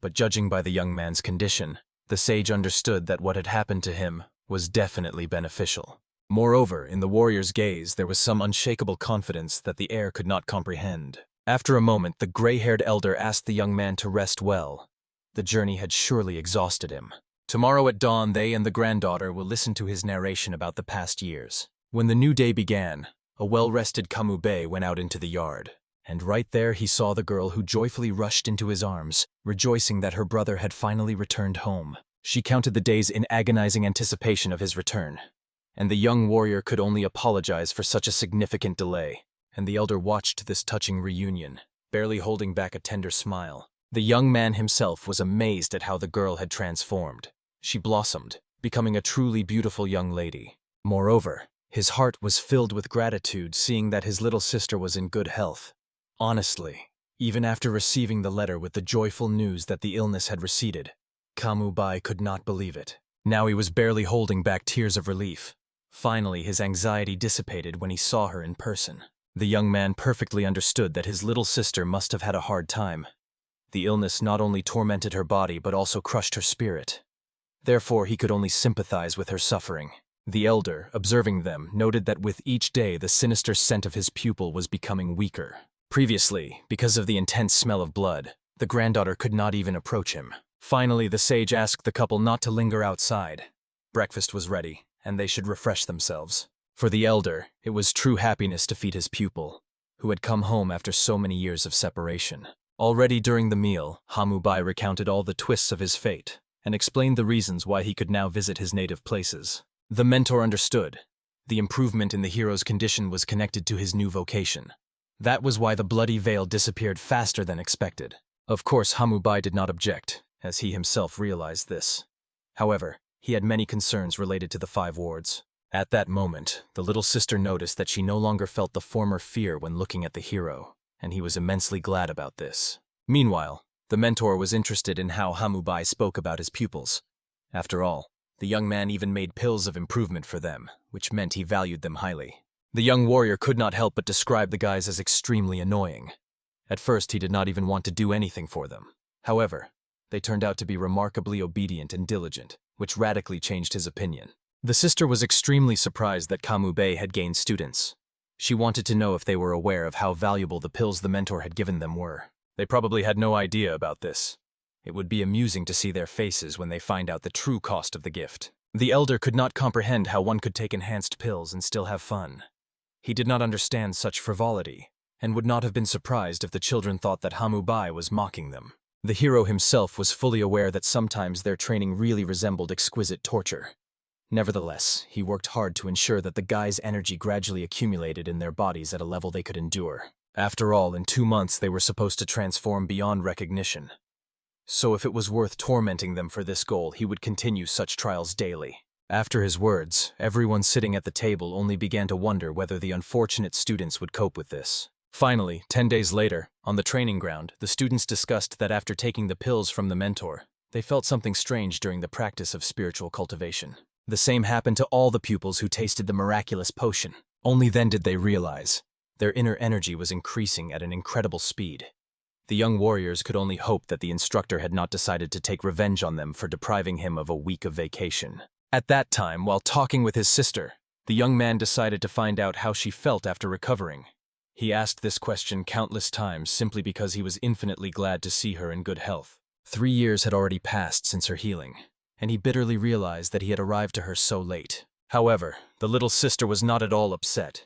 But judging by the young man's condition, the sage understood that what had happened to him was definitely beneficial. Moreover, in the warrior's gaze there was some unshakable confidence that the heir could not comprehend. After a moment, the gray-haired elder asked the young man to rest well. The journey had surely exhausted him. Tomorrow at dawn, they and the granddaughter will listen to his narration about the past years. When the new day began, a well-rested Kamube went out into the yard. And right there he saw the girl who joyfully rushed into his arms, rejoicing that her brother had finally returned home. She counted the days in agonizing anticipation of his return. And the young warrior could only apologize for such a significant delay. And the elder watched this touching reunion, barely holding back a tender smile. The young man himself was amazed at how the girl had transformed. She blossomed, becoming a truly beautiful young lady. Moreover, his heart was filled with gratitude seeing that his little sister was in good health. Honestly, even after receiving the letter with the joyful news that the illness had receded, Kamubai could not believe it. Now he was barely holding back tears of relief. Finally, his anxiety dissipated when he saw her in person. The young man perfectly understood that his little sister must have had a hard time. The illness not only tormented her body but also crushed her spirit. Therefore, he could only sympathize with her suffering. The elder, observing them, noted that with each day the sinister scent of his pupil was becoming weaker. Previously, because of the intense smell of blood, the granddaughter could not even approach him. Finally, the sage asked the couple not to linger outside. Breakfast was ready, and they should refresh themselves. For the elder, it was true happiness to feed his pupil, who had come home after so many years of separation. Already during the meal, Hamubai recounted all the twists of his fate, and explained the reasons why he could now visit his native places. The mentor understood. The improvement in the hero's condition was connected to his new vocation. That was why the bloody veil disappeared faster than expected. Of course, Hamubai did not object, as he himself realized this. However, he had many concerns related to the 5 wards. At that moment, the little sister noticed that she no longer felt the former fear when looking at the hero, and he was immensely glad about this. Meanwhile, the mentor was interested in how Hamubai spoke about his pupils. After all, the young man even made pills of improvement for them, which meant he valued them highly. The young warrior could not help but describe the guys as extremely annoying. At first, he did not even want to do anything for them. However, they turned out to be remarkably obedient and diligent, which radically changed his opinion. The sister was extremely surprised that Kamube had gained students. She wanted to know if they were aware of how valuable the pills the mentor had given them were. They probably had no idea about this. It would be amusing to see their faces when they find out the true cost of the gift. The elder could not comprehend how one could take enhanced pills and still have fun. He did not understand such frivolity, and would not have been surprised if the children thought that Hamubai was mocking them. The hero himself was fully aware that sometimes their training really resembled exquisite torture. Nevertheless, he worked hard to ensure that the guys' energy gradually accumulated in their bodies at a level they could endure. After all, in 2 months they were supposed to transform beyond recognition. So if it was worth tormenting them for this goal, he would continue such trials daily. After his words, everyone sitting at the table only began to wonder whether the unfortunate students would cope with this. Finally, 10 days later, on the training ground, the students discussed that after taking the pills from the mentor, they felt something strange during the practice of spiritual cultivation. The same happened to all the pupils who tasted the miraculous potion. Only then did they realize their inner energy was increasing at an incredible speed. The young warriors could only hope that the instructor had not decided to take revenge on them for depriving him of a week of vacation. At that time, while talking with his sister, the young man decided to find out how she felt after recovering. He asked this question countless times simply because he was infinitely glad to see her in good health. 3 years had already passed since her healing, and he bitterly realized that he had arrived to her so late. However, the little sister was not at all upset.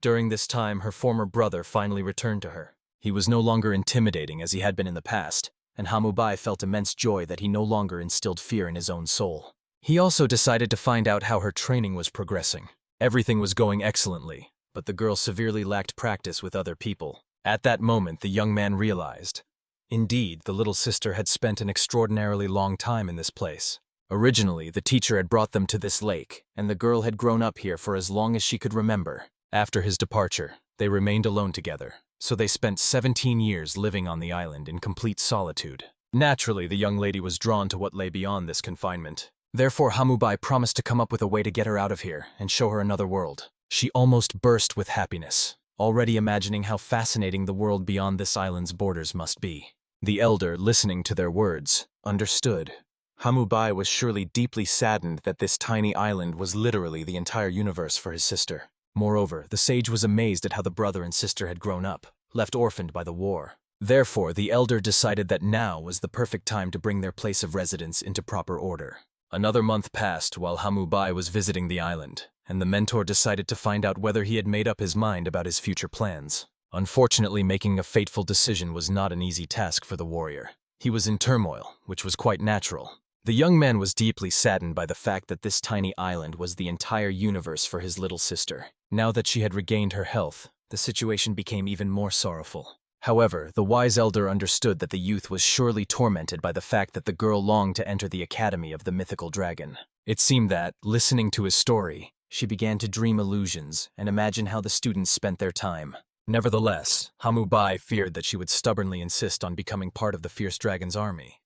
During this time, her former brother finally returned to her. He was no longer intimidating as he had been in the past, and Hamubai felt immense joy that he no longer instilled fear in his own soul. He also decided to find out how her training was progressing. Everything was going excellently, but the girl severely lacked practice with other people. At that moment, the young man realized. Indeed, the little sister had spent an extraordinarily long time in this place. Originally, the teacher had brought them to this lake, and the girl had grown up here for as long as she could remember. After his departure, they remained alone together, so they spent 17 years living on the island in complete solitude. Naturally, the young lady was drawn to what lay beyond this confinement. Therefore, Hamubai promised to come up with a way to get her out of here and show her another world. She almost burst with happiness, already imagining how fascinating the world beyond this island's borders must be. The elder, listening to their words, understood. Hamubai was surely deeply saddened that this tiny island was literally the entire universe for his sister. Moreover, the sage was amazed at how the brother and sister had grown up. left orphaned by the war. Therefore, the elder decided that now was the perfect time to bring their place of residence into proper order. Another month passed while Hamubai was visiting the island, and the mentor decided to find out whether he had made up his mind about his future plans. Unfortunately, making a fateful decision was not an easy task for the warrior. He was in turmoil, which was quite natural. The young man was deeply saddened by the fact that this tiny island was the entire universe for his little sister. Now that she had regained her health, the situation became even more sorrowful. However, the wise elder understood that the youth was surely tormented by the fact that the girl longed to enter the academy of the mythical dragon. It seemed that, listening to his story, she began to dream illusions and imagine how the students spent their time. Nevertheless, Hamubai feared that she would stubbornly insist on becoming part of the fierce dragon's army.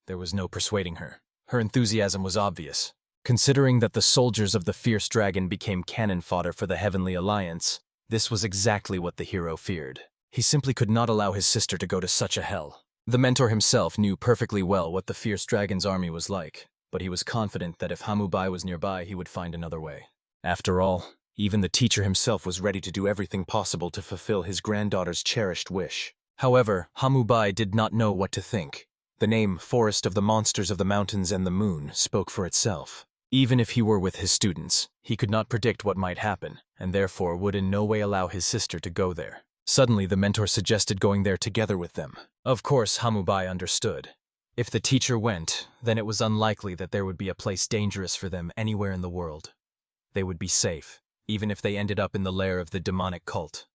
There was no persuading her. Her enthusiasm was obvious. Considering that the soldiers of the fierce dragon became cannon fodder for the Heavenly Alliance, this was exactly what the hero feared. He simply could not allow his sister to go to such a hell. The mentor himself knew perfectly well what the fierce dragon's army was like, but he was confident that if Hamubai was nearby, he would find another way. After all, even the teacher himself was ready to do everything possible to fulfill his granddaughter's cherished wish. However, Hamubai did not know what to think. The name Forest of the Monsters of the Mountains and the Moon spoke for itself. Even if he were with his students, he could not predict what might happen, and therefore would in no way allow his sister to go there. Suddenly, the mentor suggested going there together with them. Of course, Hamubai understood. If the teacher went, then it was unlikely that there would be a place dangerous for them anywhere in the world. They would be safe, even if they ended up in the lair of the demonic cult.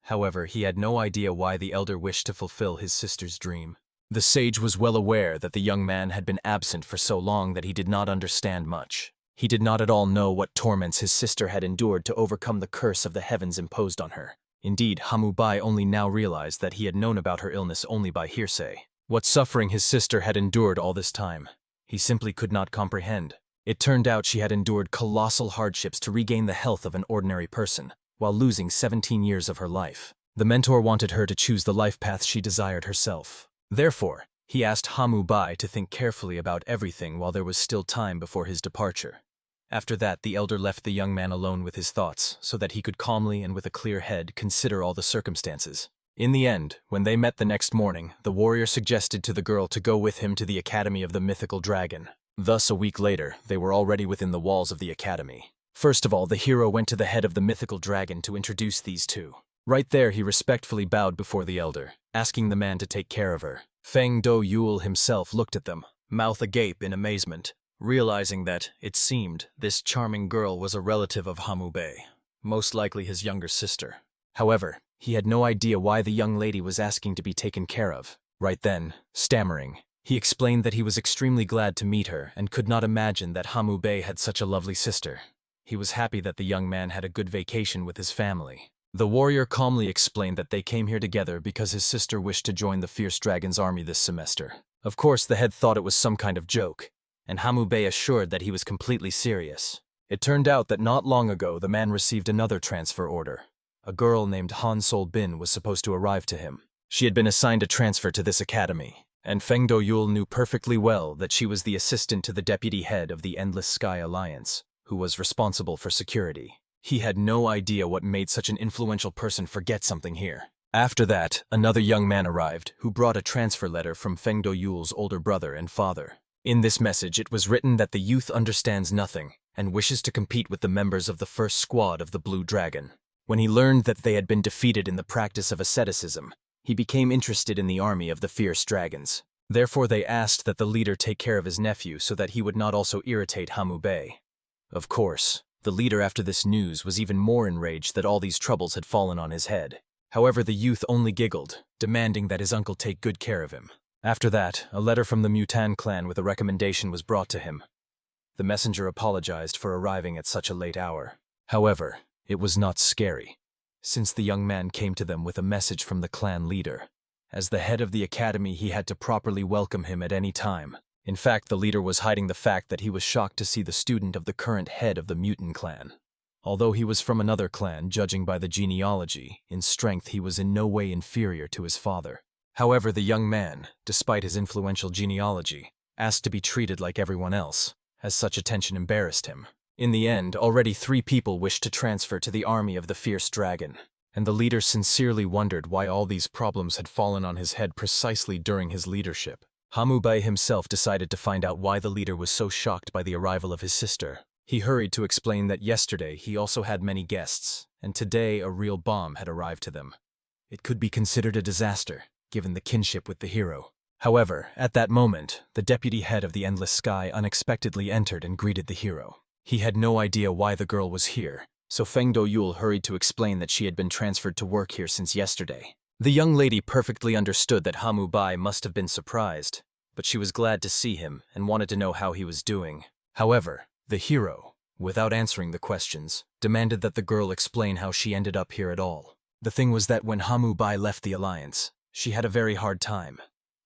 However, he had no idea why the elder wished to fulfill his sister's dream. The sage was well aware that the young man had been absent for so long that he did not understand much. He did not at all know what torments his sister had endured to overcome the curse of the heavens imposed on her. Indeed, Hamubai only now realized that he had known about her illness only by hearsay. What suffering his sister had endured all this time, he simply could not comprehend. It turned out she had endured colossal hardships to regain the health of an ordinary person, while losing 17 years of her life. The mentor wanted her to choose the life path she desired herself. Therefore, he asked Hamubai to think carefully about everything while there was still time before his departure. After that, the elder left the young man alone with his thoughts, so that he could calmly and with a clear head consider all the circumstances. In the end, when they met the next morning, the warrior suggested to the girl to go with him to the academy of the mythical dragon. Thus, a week later, they were already within the walls of the academy. First of all, the hero went to the head of the mythical dragon to introduce these two. Right there, he respectfully bowed before the elder, asking the man to take care of her. Feng Do Yule himself looked at them, mouth agape in amazement, realizing that, it seemed, this charming girl was a relative of Hamubai, most likely his younger sister. However, he had no idea why the young lady was asking to be taken care of. Right then, stammering, he explained that he was extremely glad to meet her and could not imagine that Hamubai had such a lovely sister. He was happy that the young man had a good vacation with his family. The warrior calmly explained that they came here together because his sister wished to join the fierce dragon's army this semester. Of course, the head thought it was some kind of joke, and Hamubai assured that he was completely serious. It turned out that not long ago the man received another transfer order. A girl named Han Sol Bin was supposed to arrive to him. She had been assigned a transfer to this academy, and Feng Do Yule knew perfectly well that she was the assistant to the deputy head of the Endless Sky Alliance, who was responsible for security. He had no idea what made such an influential person forget something here. After that, another young man arrived who brought a transfer letter from Feng Do Yule's older brother and father. In this message, it was written that the youth understands nothing and wishes to compete with the members of the first squad of the Blue Dragon. When he learned that they had been defeated in the practice of asceticism, he became interested in the army of the fierce dragons. Therefore, they asked that the leader take care of his nephew so that he would not also irritate Hamubai. Of course, the leader after this news was even more enraged that all these troubles had fallen on his head. However, the youth only giggled, demanding that his uncle take good care of him. After that, a letter from the Mutan clan with a recommendation was brought to him. The messenger apologized for arriving at such a late hour. However, it was not scary, since the young man came to them with a message from the clan leader. As the head of the academy, he had to properly welcome him at any time. In fact, the leader was hiding the fact that he was shocked to see the student of the current head of the Mutant clan. Although he was from another clan, judging by the genealogy, in strength he was in no way inferior to his father. However, the young man, despite his influential genealogy, asked to be treated like everyone else, as such attention embarrassed him. In the end, already 3 people wished to transfer to the army of the fierce dragon. and the leader sincerely wondered why all these problems had fallen on his head precisely during his leadership. Hamubai himself decided to find out why the leader was so shocked by the arrival of his sister. He hurried to explain that yesterday he also had many guests, and today a real bomb had arrived to them. It could be considered a disaster, given the kinship with the hero. However, at that moment, the deputy head of the Endless Sky unexpectedly entered and greeted the hero. He had no idea why the girl was here, so Feng Doyul hurried to explain that she had been transferred to work here since yesterday. The young lady perfectly understood that Hamubai must have been surprised, but she was glad to see him and wanted to know how he was doing. However, the hero, without answering the questions, demanded that the girl explain how she ended up here at all. The thing was that when Hamubai left the alliance, she had a very hard time.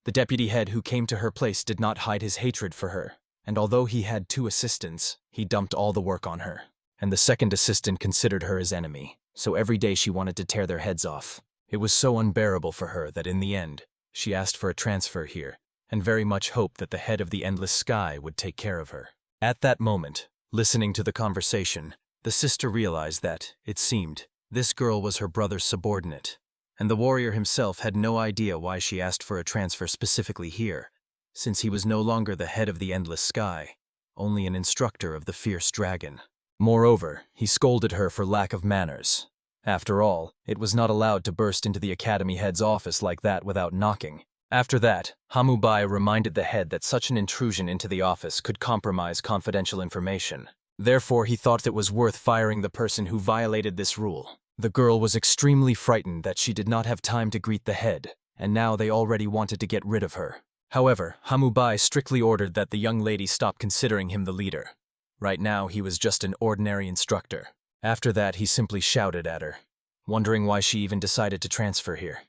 The deputy head who came to her place did not hide his hatred for her, and although he had 2 assistants, he dumped all the work on her. And the second assistant considered her his enemy, so every day she wanted to tear their heads off. It was so unbearable for her that in the end, she asked for a transfer here, and very much hoped that the head of the Endless Sky would take care of her. At that moment, listening to the conversation, the sister realized that, it seemed, this girl was her brother's subordinate, and the warrior himself had no idea why she asked for a transfer specifically here, since he was no longer the head of the Endless Sky, only an instructor of the fierce dragon. Moreover, he scolded her for lack of manners. After all, it was not allowed to burst into the academy head's office like that without knocking. After that, Hamubai reminded the head that such an intrusion into the office could compromise confidential information. Therefore, he thought it was worth firing the person who violated this rule. The girl was extremely frightened that she did not have time to greet the head, and now they already wanted to get rid of her. However, Hamubai strictly ordered that the young lady stop considering him the leader. Right now, he was just an ordinary instructor. After that, he simply shouted at her, wondering why she even decided to transfer here.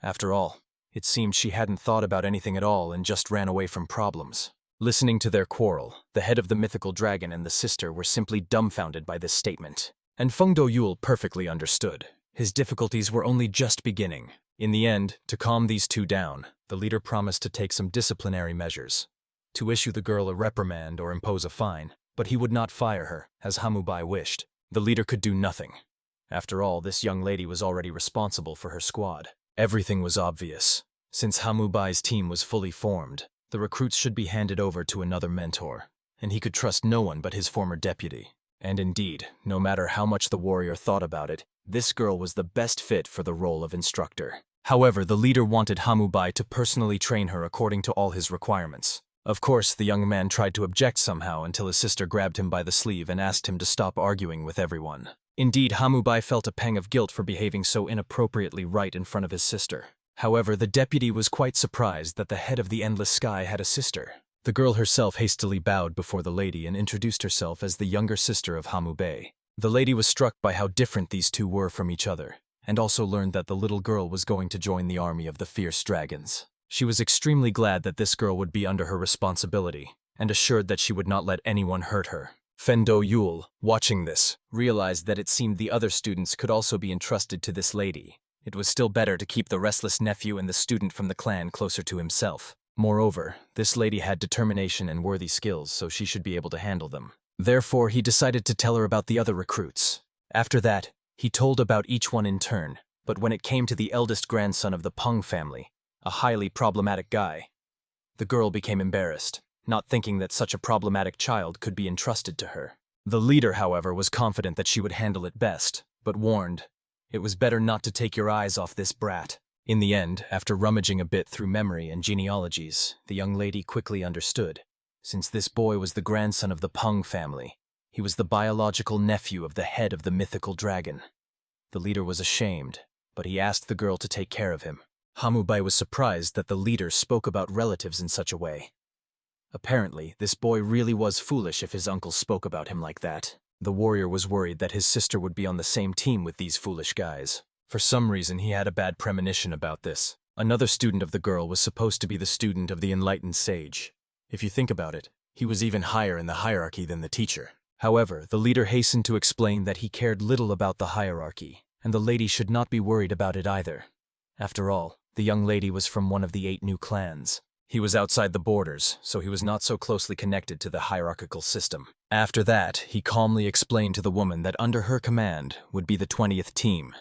After all, it seemed she hadn't thought about anything at all and just ran away from problems. Listening to their quarrel, the head of the mythical dragon and the sister were simply dumbfounded by this statement. And Feng Doyul perfectly understood. His difficulties were only just beginning. In the end, to calm these two down, the leader promised to take some disciplinary measures, to issue the girl a reprimand or impose a fine, but he would not fire her, as Hamubai wished. The leader could do nothing. After all, this young lady was already responsible for her squad. Everything was obvious. Since Hamubai's team was fully formed, the recruits should be handed over to another mentor, and he could trust no one but his former deputy. And indeed, no matter how much the warrior thought about it, this girl was the best fit for the role of instructor. However, the leader wanted Hamubai to personally train her according to all his requirements. Of course, the young man tried to object somehow until his sister grabbed him by the sleeve and asked him to stop arguing with everyone. Indeed, Hamubai felt a pang of guilt for behaving so inappropriately right in front of his sister. However, the deputy was quite surprised that the head of the Endless Sky had a sister. The girl herself hastily bowed before the lady and introduced herself as the younger sister of Hamubai. The lady was struck by how different these two were from each other, and also learned that the little girl was going to join the army of the fierce dragons. She was extremely glad that this girl would be under her responsibility, and assured that she would not let anyone hurt her. Feng Doyul, watching this, realized that it seemed the other students could also be entrusted to this lady. It was still better to keep the restless nephew and the student from the clan closer to himself. Moreover, this lady had determination and worthy skills, so she should be able to handle them. Therefore, he decided to tell her about the other recruits. After that, he told about each one in turn, but when it came to the eldest grandson of the Peng family, a highly problematic guy, the girl became embarrassed, not thinking that such a problematic child could be entrusted to her. The leader, however, was confident that she would handle it best, but warned, it was better not to take your eyes off this brat. In the end, after rummaging a bit through memory and genealogies, the young lady quickly understood. Since this boy was the grandson of the Peng family, he was the biological nephew of the head of the mythical dragon. The leader was ashamed, but he asked the girl to take care of him. Hamubai was surprised that the leader spoke about relatives in such a way. Apparently, this boy really was foolish if his uncle spoke about him like that. The warrior was worried that his sister would be on the same team with these foolish guys. For some reason, he had a bad premonition about this. Another student of the girl was supposed to be the student of the enlightened sage. If you think about it, he was even higher in the hierarchy than the teacher. However, the leader hastened to explain that he cared little about the hierarchy, and the lady should not be worried about it either. After all, the young lady was from one of the 8 new clans. He was outside the borders, so he was not so closely connected to the hierarchical system. After that, he calmly explained to the woman that under her command would be the 20th team.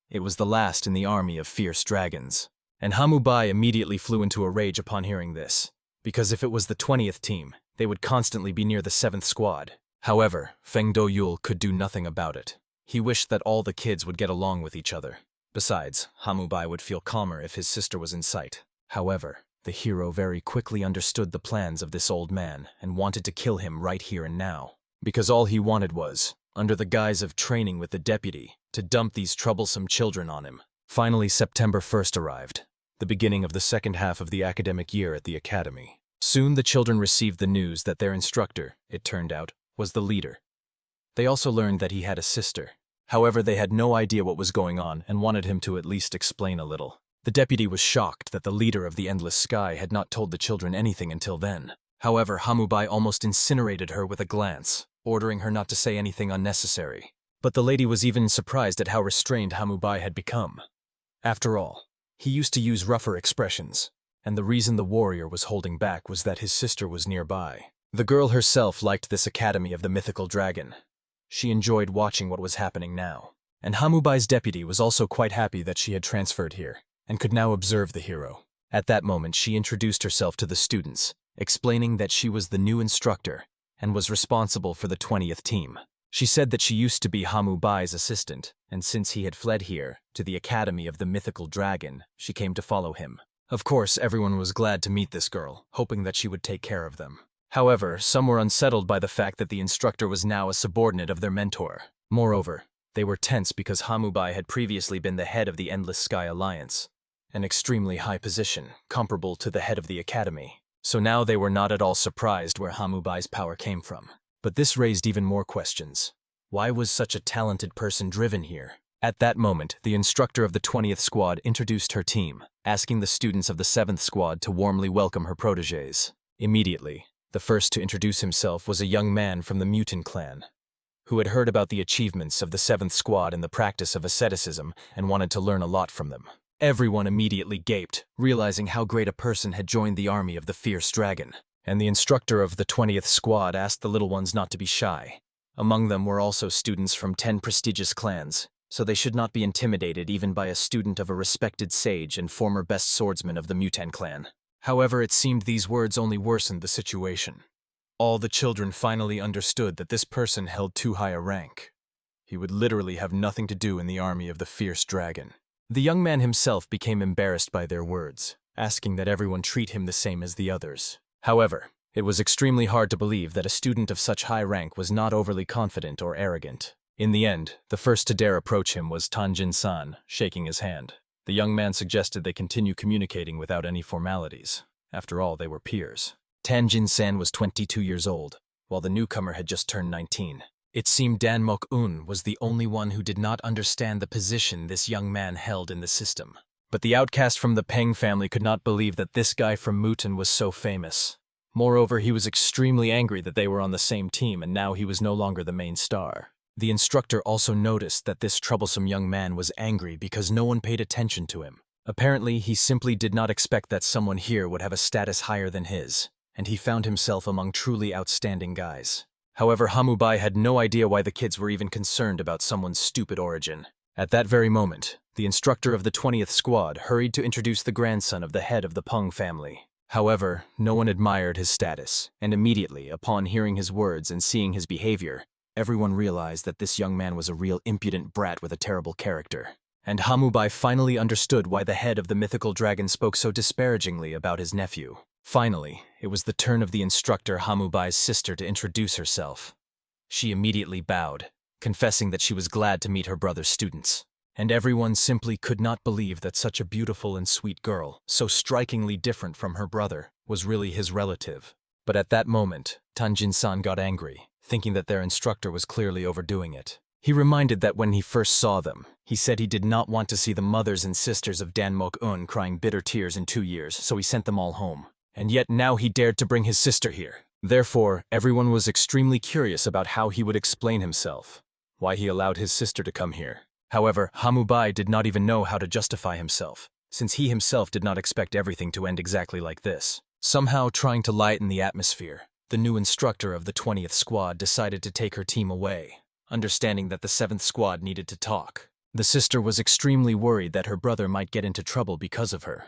It was the last in the army of fierce dragons. And Hamubai immediately flew into a rage upon hearing this, because if it was the 20th team, they would constantly be near the 7th squad. However, Feng Doyul could do nothing about it. He wished that all the kids would get along with each other. Besides, Hamubai would feel calmer if his sister was in sight. However, the hero very quickly understood the plans of this old man and wanted to kill him right here and now. Because all he wanted was, under the guise of training with the deputy, to dump these troublesome children on him. Finally, September 1st arrived, the beginning of the second half of the academic year at the academy. Soon the children received the news that their instructor, it turned out, was the leader. They also learned that he had a sister. However, they had no idea what was going on and wanted him to at least explain a little. The deputy was shocked that the leader of the Endless Sky had not told the children anything until then. However, Hamubai almost incinerated her with a glance, ordering her not to say anything unnecessary. But the lady was even surprised at how restrained Hamubai had become. After all, he used to use rougher expressions, and the reason the warrior was holding back was that his sister was nearby. The girl herself liked this academy of the mythical dragon. She enjoyed watching what was happening now. And Hamubai's deputy was also quite happy that she had transferred here, and could now observe the hero. At that moment, she introduced herself to the students, explaining that she was the new instructor and was responsible for the 20th team. She said that she used to be Hamubai's assistant, and since he had fled here, to the Academy of the Mythical Dragon, she came to follow him. Of course, everyone was glad to meet this girl, hoping that she would take care of them. However, some were unsettled by the fact that the instructor was now a subordinate of their mentor. Moreover, they were tense because Hamubai had previously been the head of the Endless Sky Alliance, an extremely high position, comparable to the head of the Academy. So now they were not at all surprised where Hamubai's power came from. But this raised even more questions. Why was such a talented person driven here? At that moment, the instructor of the 20th squad introduced her team, asking the students of the 7th squad to warmly welcome her protégés. Immediately, the first to introduce himself was a young man from the Mutant clan, who had heard about the achievements of the 7th squad in the practice of asceticism and wanted to learn a lot from them. Everyone immediately gaped, realizing how great a person had joined the army of the fierce dragon. And the instructor of the 20th squad asked the little ones not to be shy. Among them were also students from 10 prestigious clans, so they should not be intimidated even by a student of a respected sage and former best swordsman of the Mutant clan. However, it seemed these words only worsened the situation. All the children finally understood that this person held too high a rank. He would literally have nothing to do in the army of the fierce dragon. The young man himself became embarrassed by their words, asking that everyone treat him the same as the others. However, it was extremely hard to believe that a student of such high rank was not overly confident or arrogant. In the end, the first to dare approach him was Tanjin-san, shaking his hand. The young man suggested they continue communicating without any formalities. After all, they were peers. Tanjin-san was 22 years old, while the newcomer had just turned 19. It seemed Danmok-un was the only one who did not understand the position this young man held in the system. But the outcast from the Peng family could not believe that this guy from Mutin was so famous. Moreover, he was extremely angry that they were on the same team and now he was no longer the main star. The instructor also noticed that this troublesome young man was angry because no one paid attention to him. Apparently, he simply did not expect that someone here would have a status higher than his, and he found himself among truly outstanding guys. However, Hamubai had no idea why the kids were even concerned about someone's stupid origin. At that very moment, the instructor of the 20th squad hurried to introduce the grandson of the head of the Peng family. However, no one admired his status, and immediately, upon hearing his words and seeing his behavior, everyone realized that this young man was a real impudent brat with a terrible character. And Hamubai finally understood why the head of the mythical dragon spoke so disparagingly about his nephew. Finally, it was the turn of the instructor Hamubai's sister to introduce herself. She immediately bowed, confessing that she was glad to meet her brother's students. And everyone simply could not believe that such a beautiful and sweet girl, so strikingly different from her brother, was really his relative. But at that moment, Tanjin-san got angry, thinking that their instructor was clearly overdoing it. He reminded that when he first saw them, he said he did not want to see the mothers and sisters of Danmok-un crying bitter tears in 2 years, so he sent them all home. And yet now he dared to bring his sister here. Therefore, everyone was extremely curious about how he would explain himself, why he allowed his sister to come here. However, Hamubai did not even know how to justify himself, since he himself did not expect everything to end exactly like this. Somehow trying to lighten the atmosphere, the new instructor of the 20th squad decided to take her team away, understanding that the 7th squad needed to talk. The sister was extremely worried that her brother might get into trouble because of her.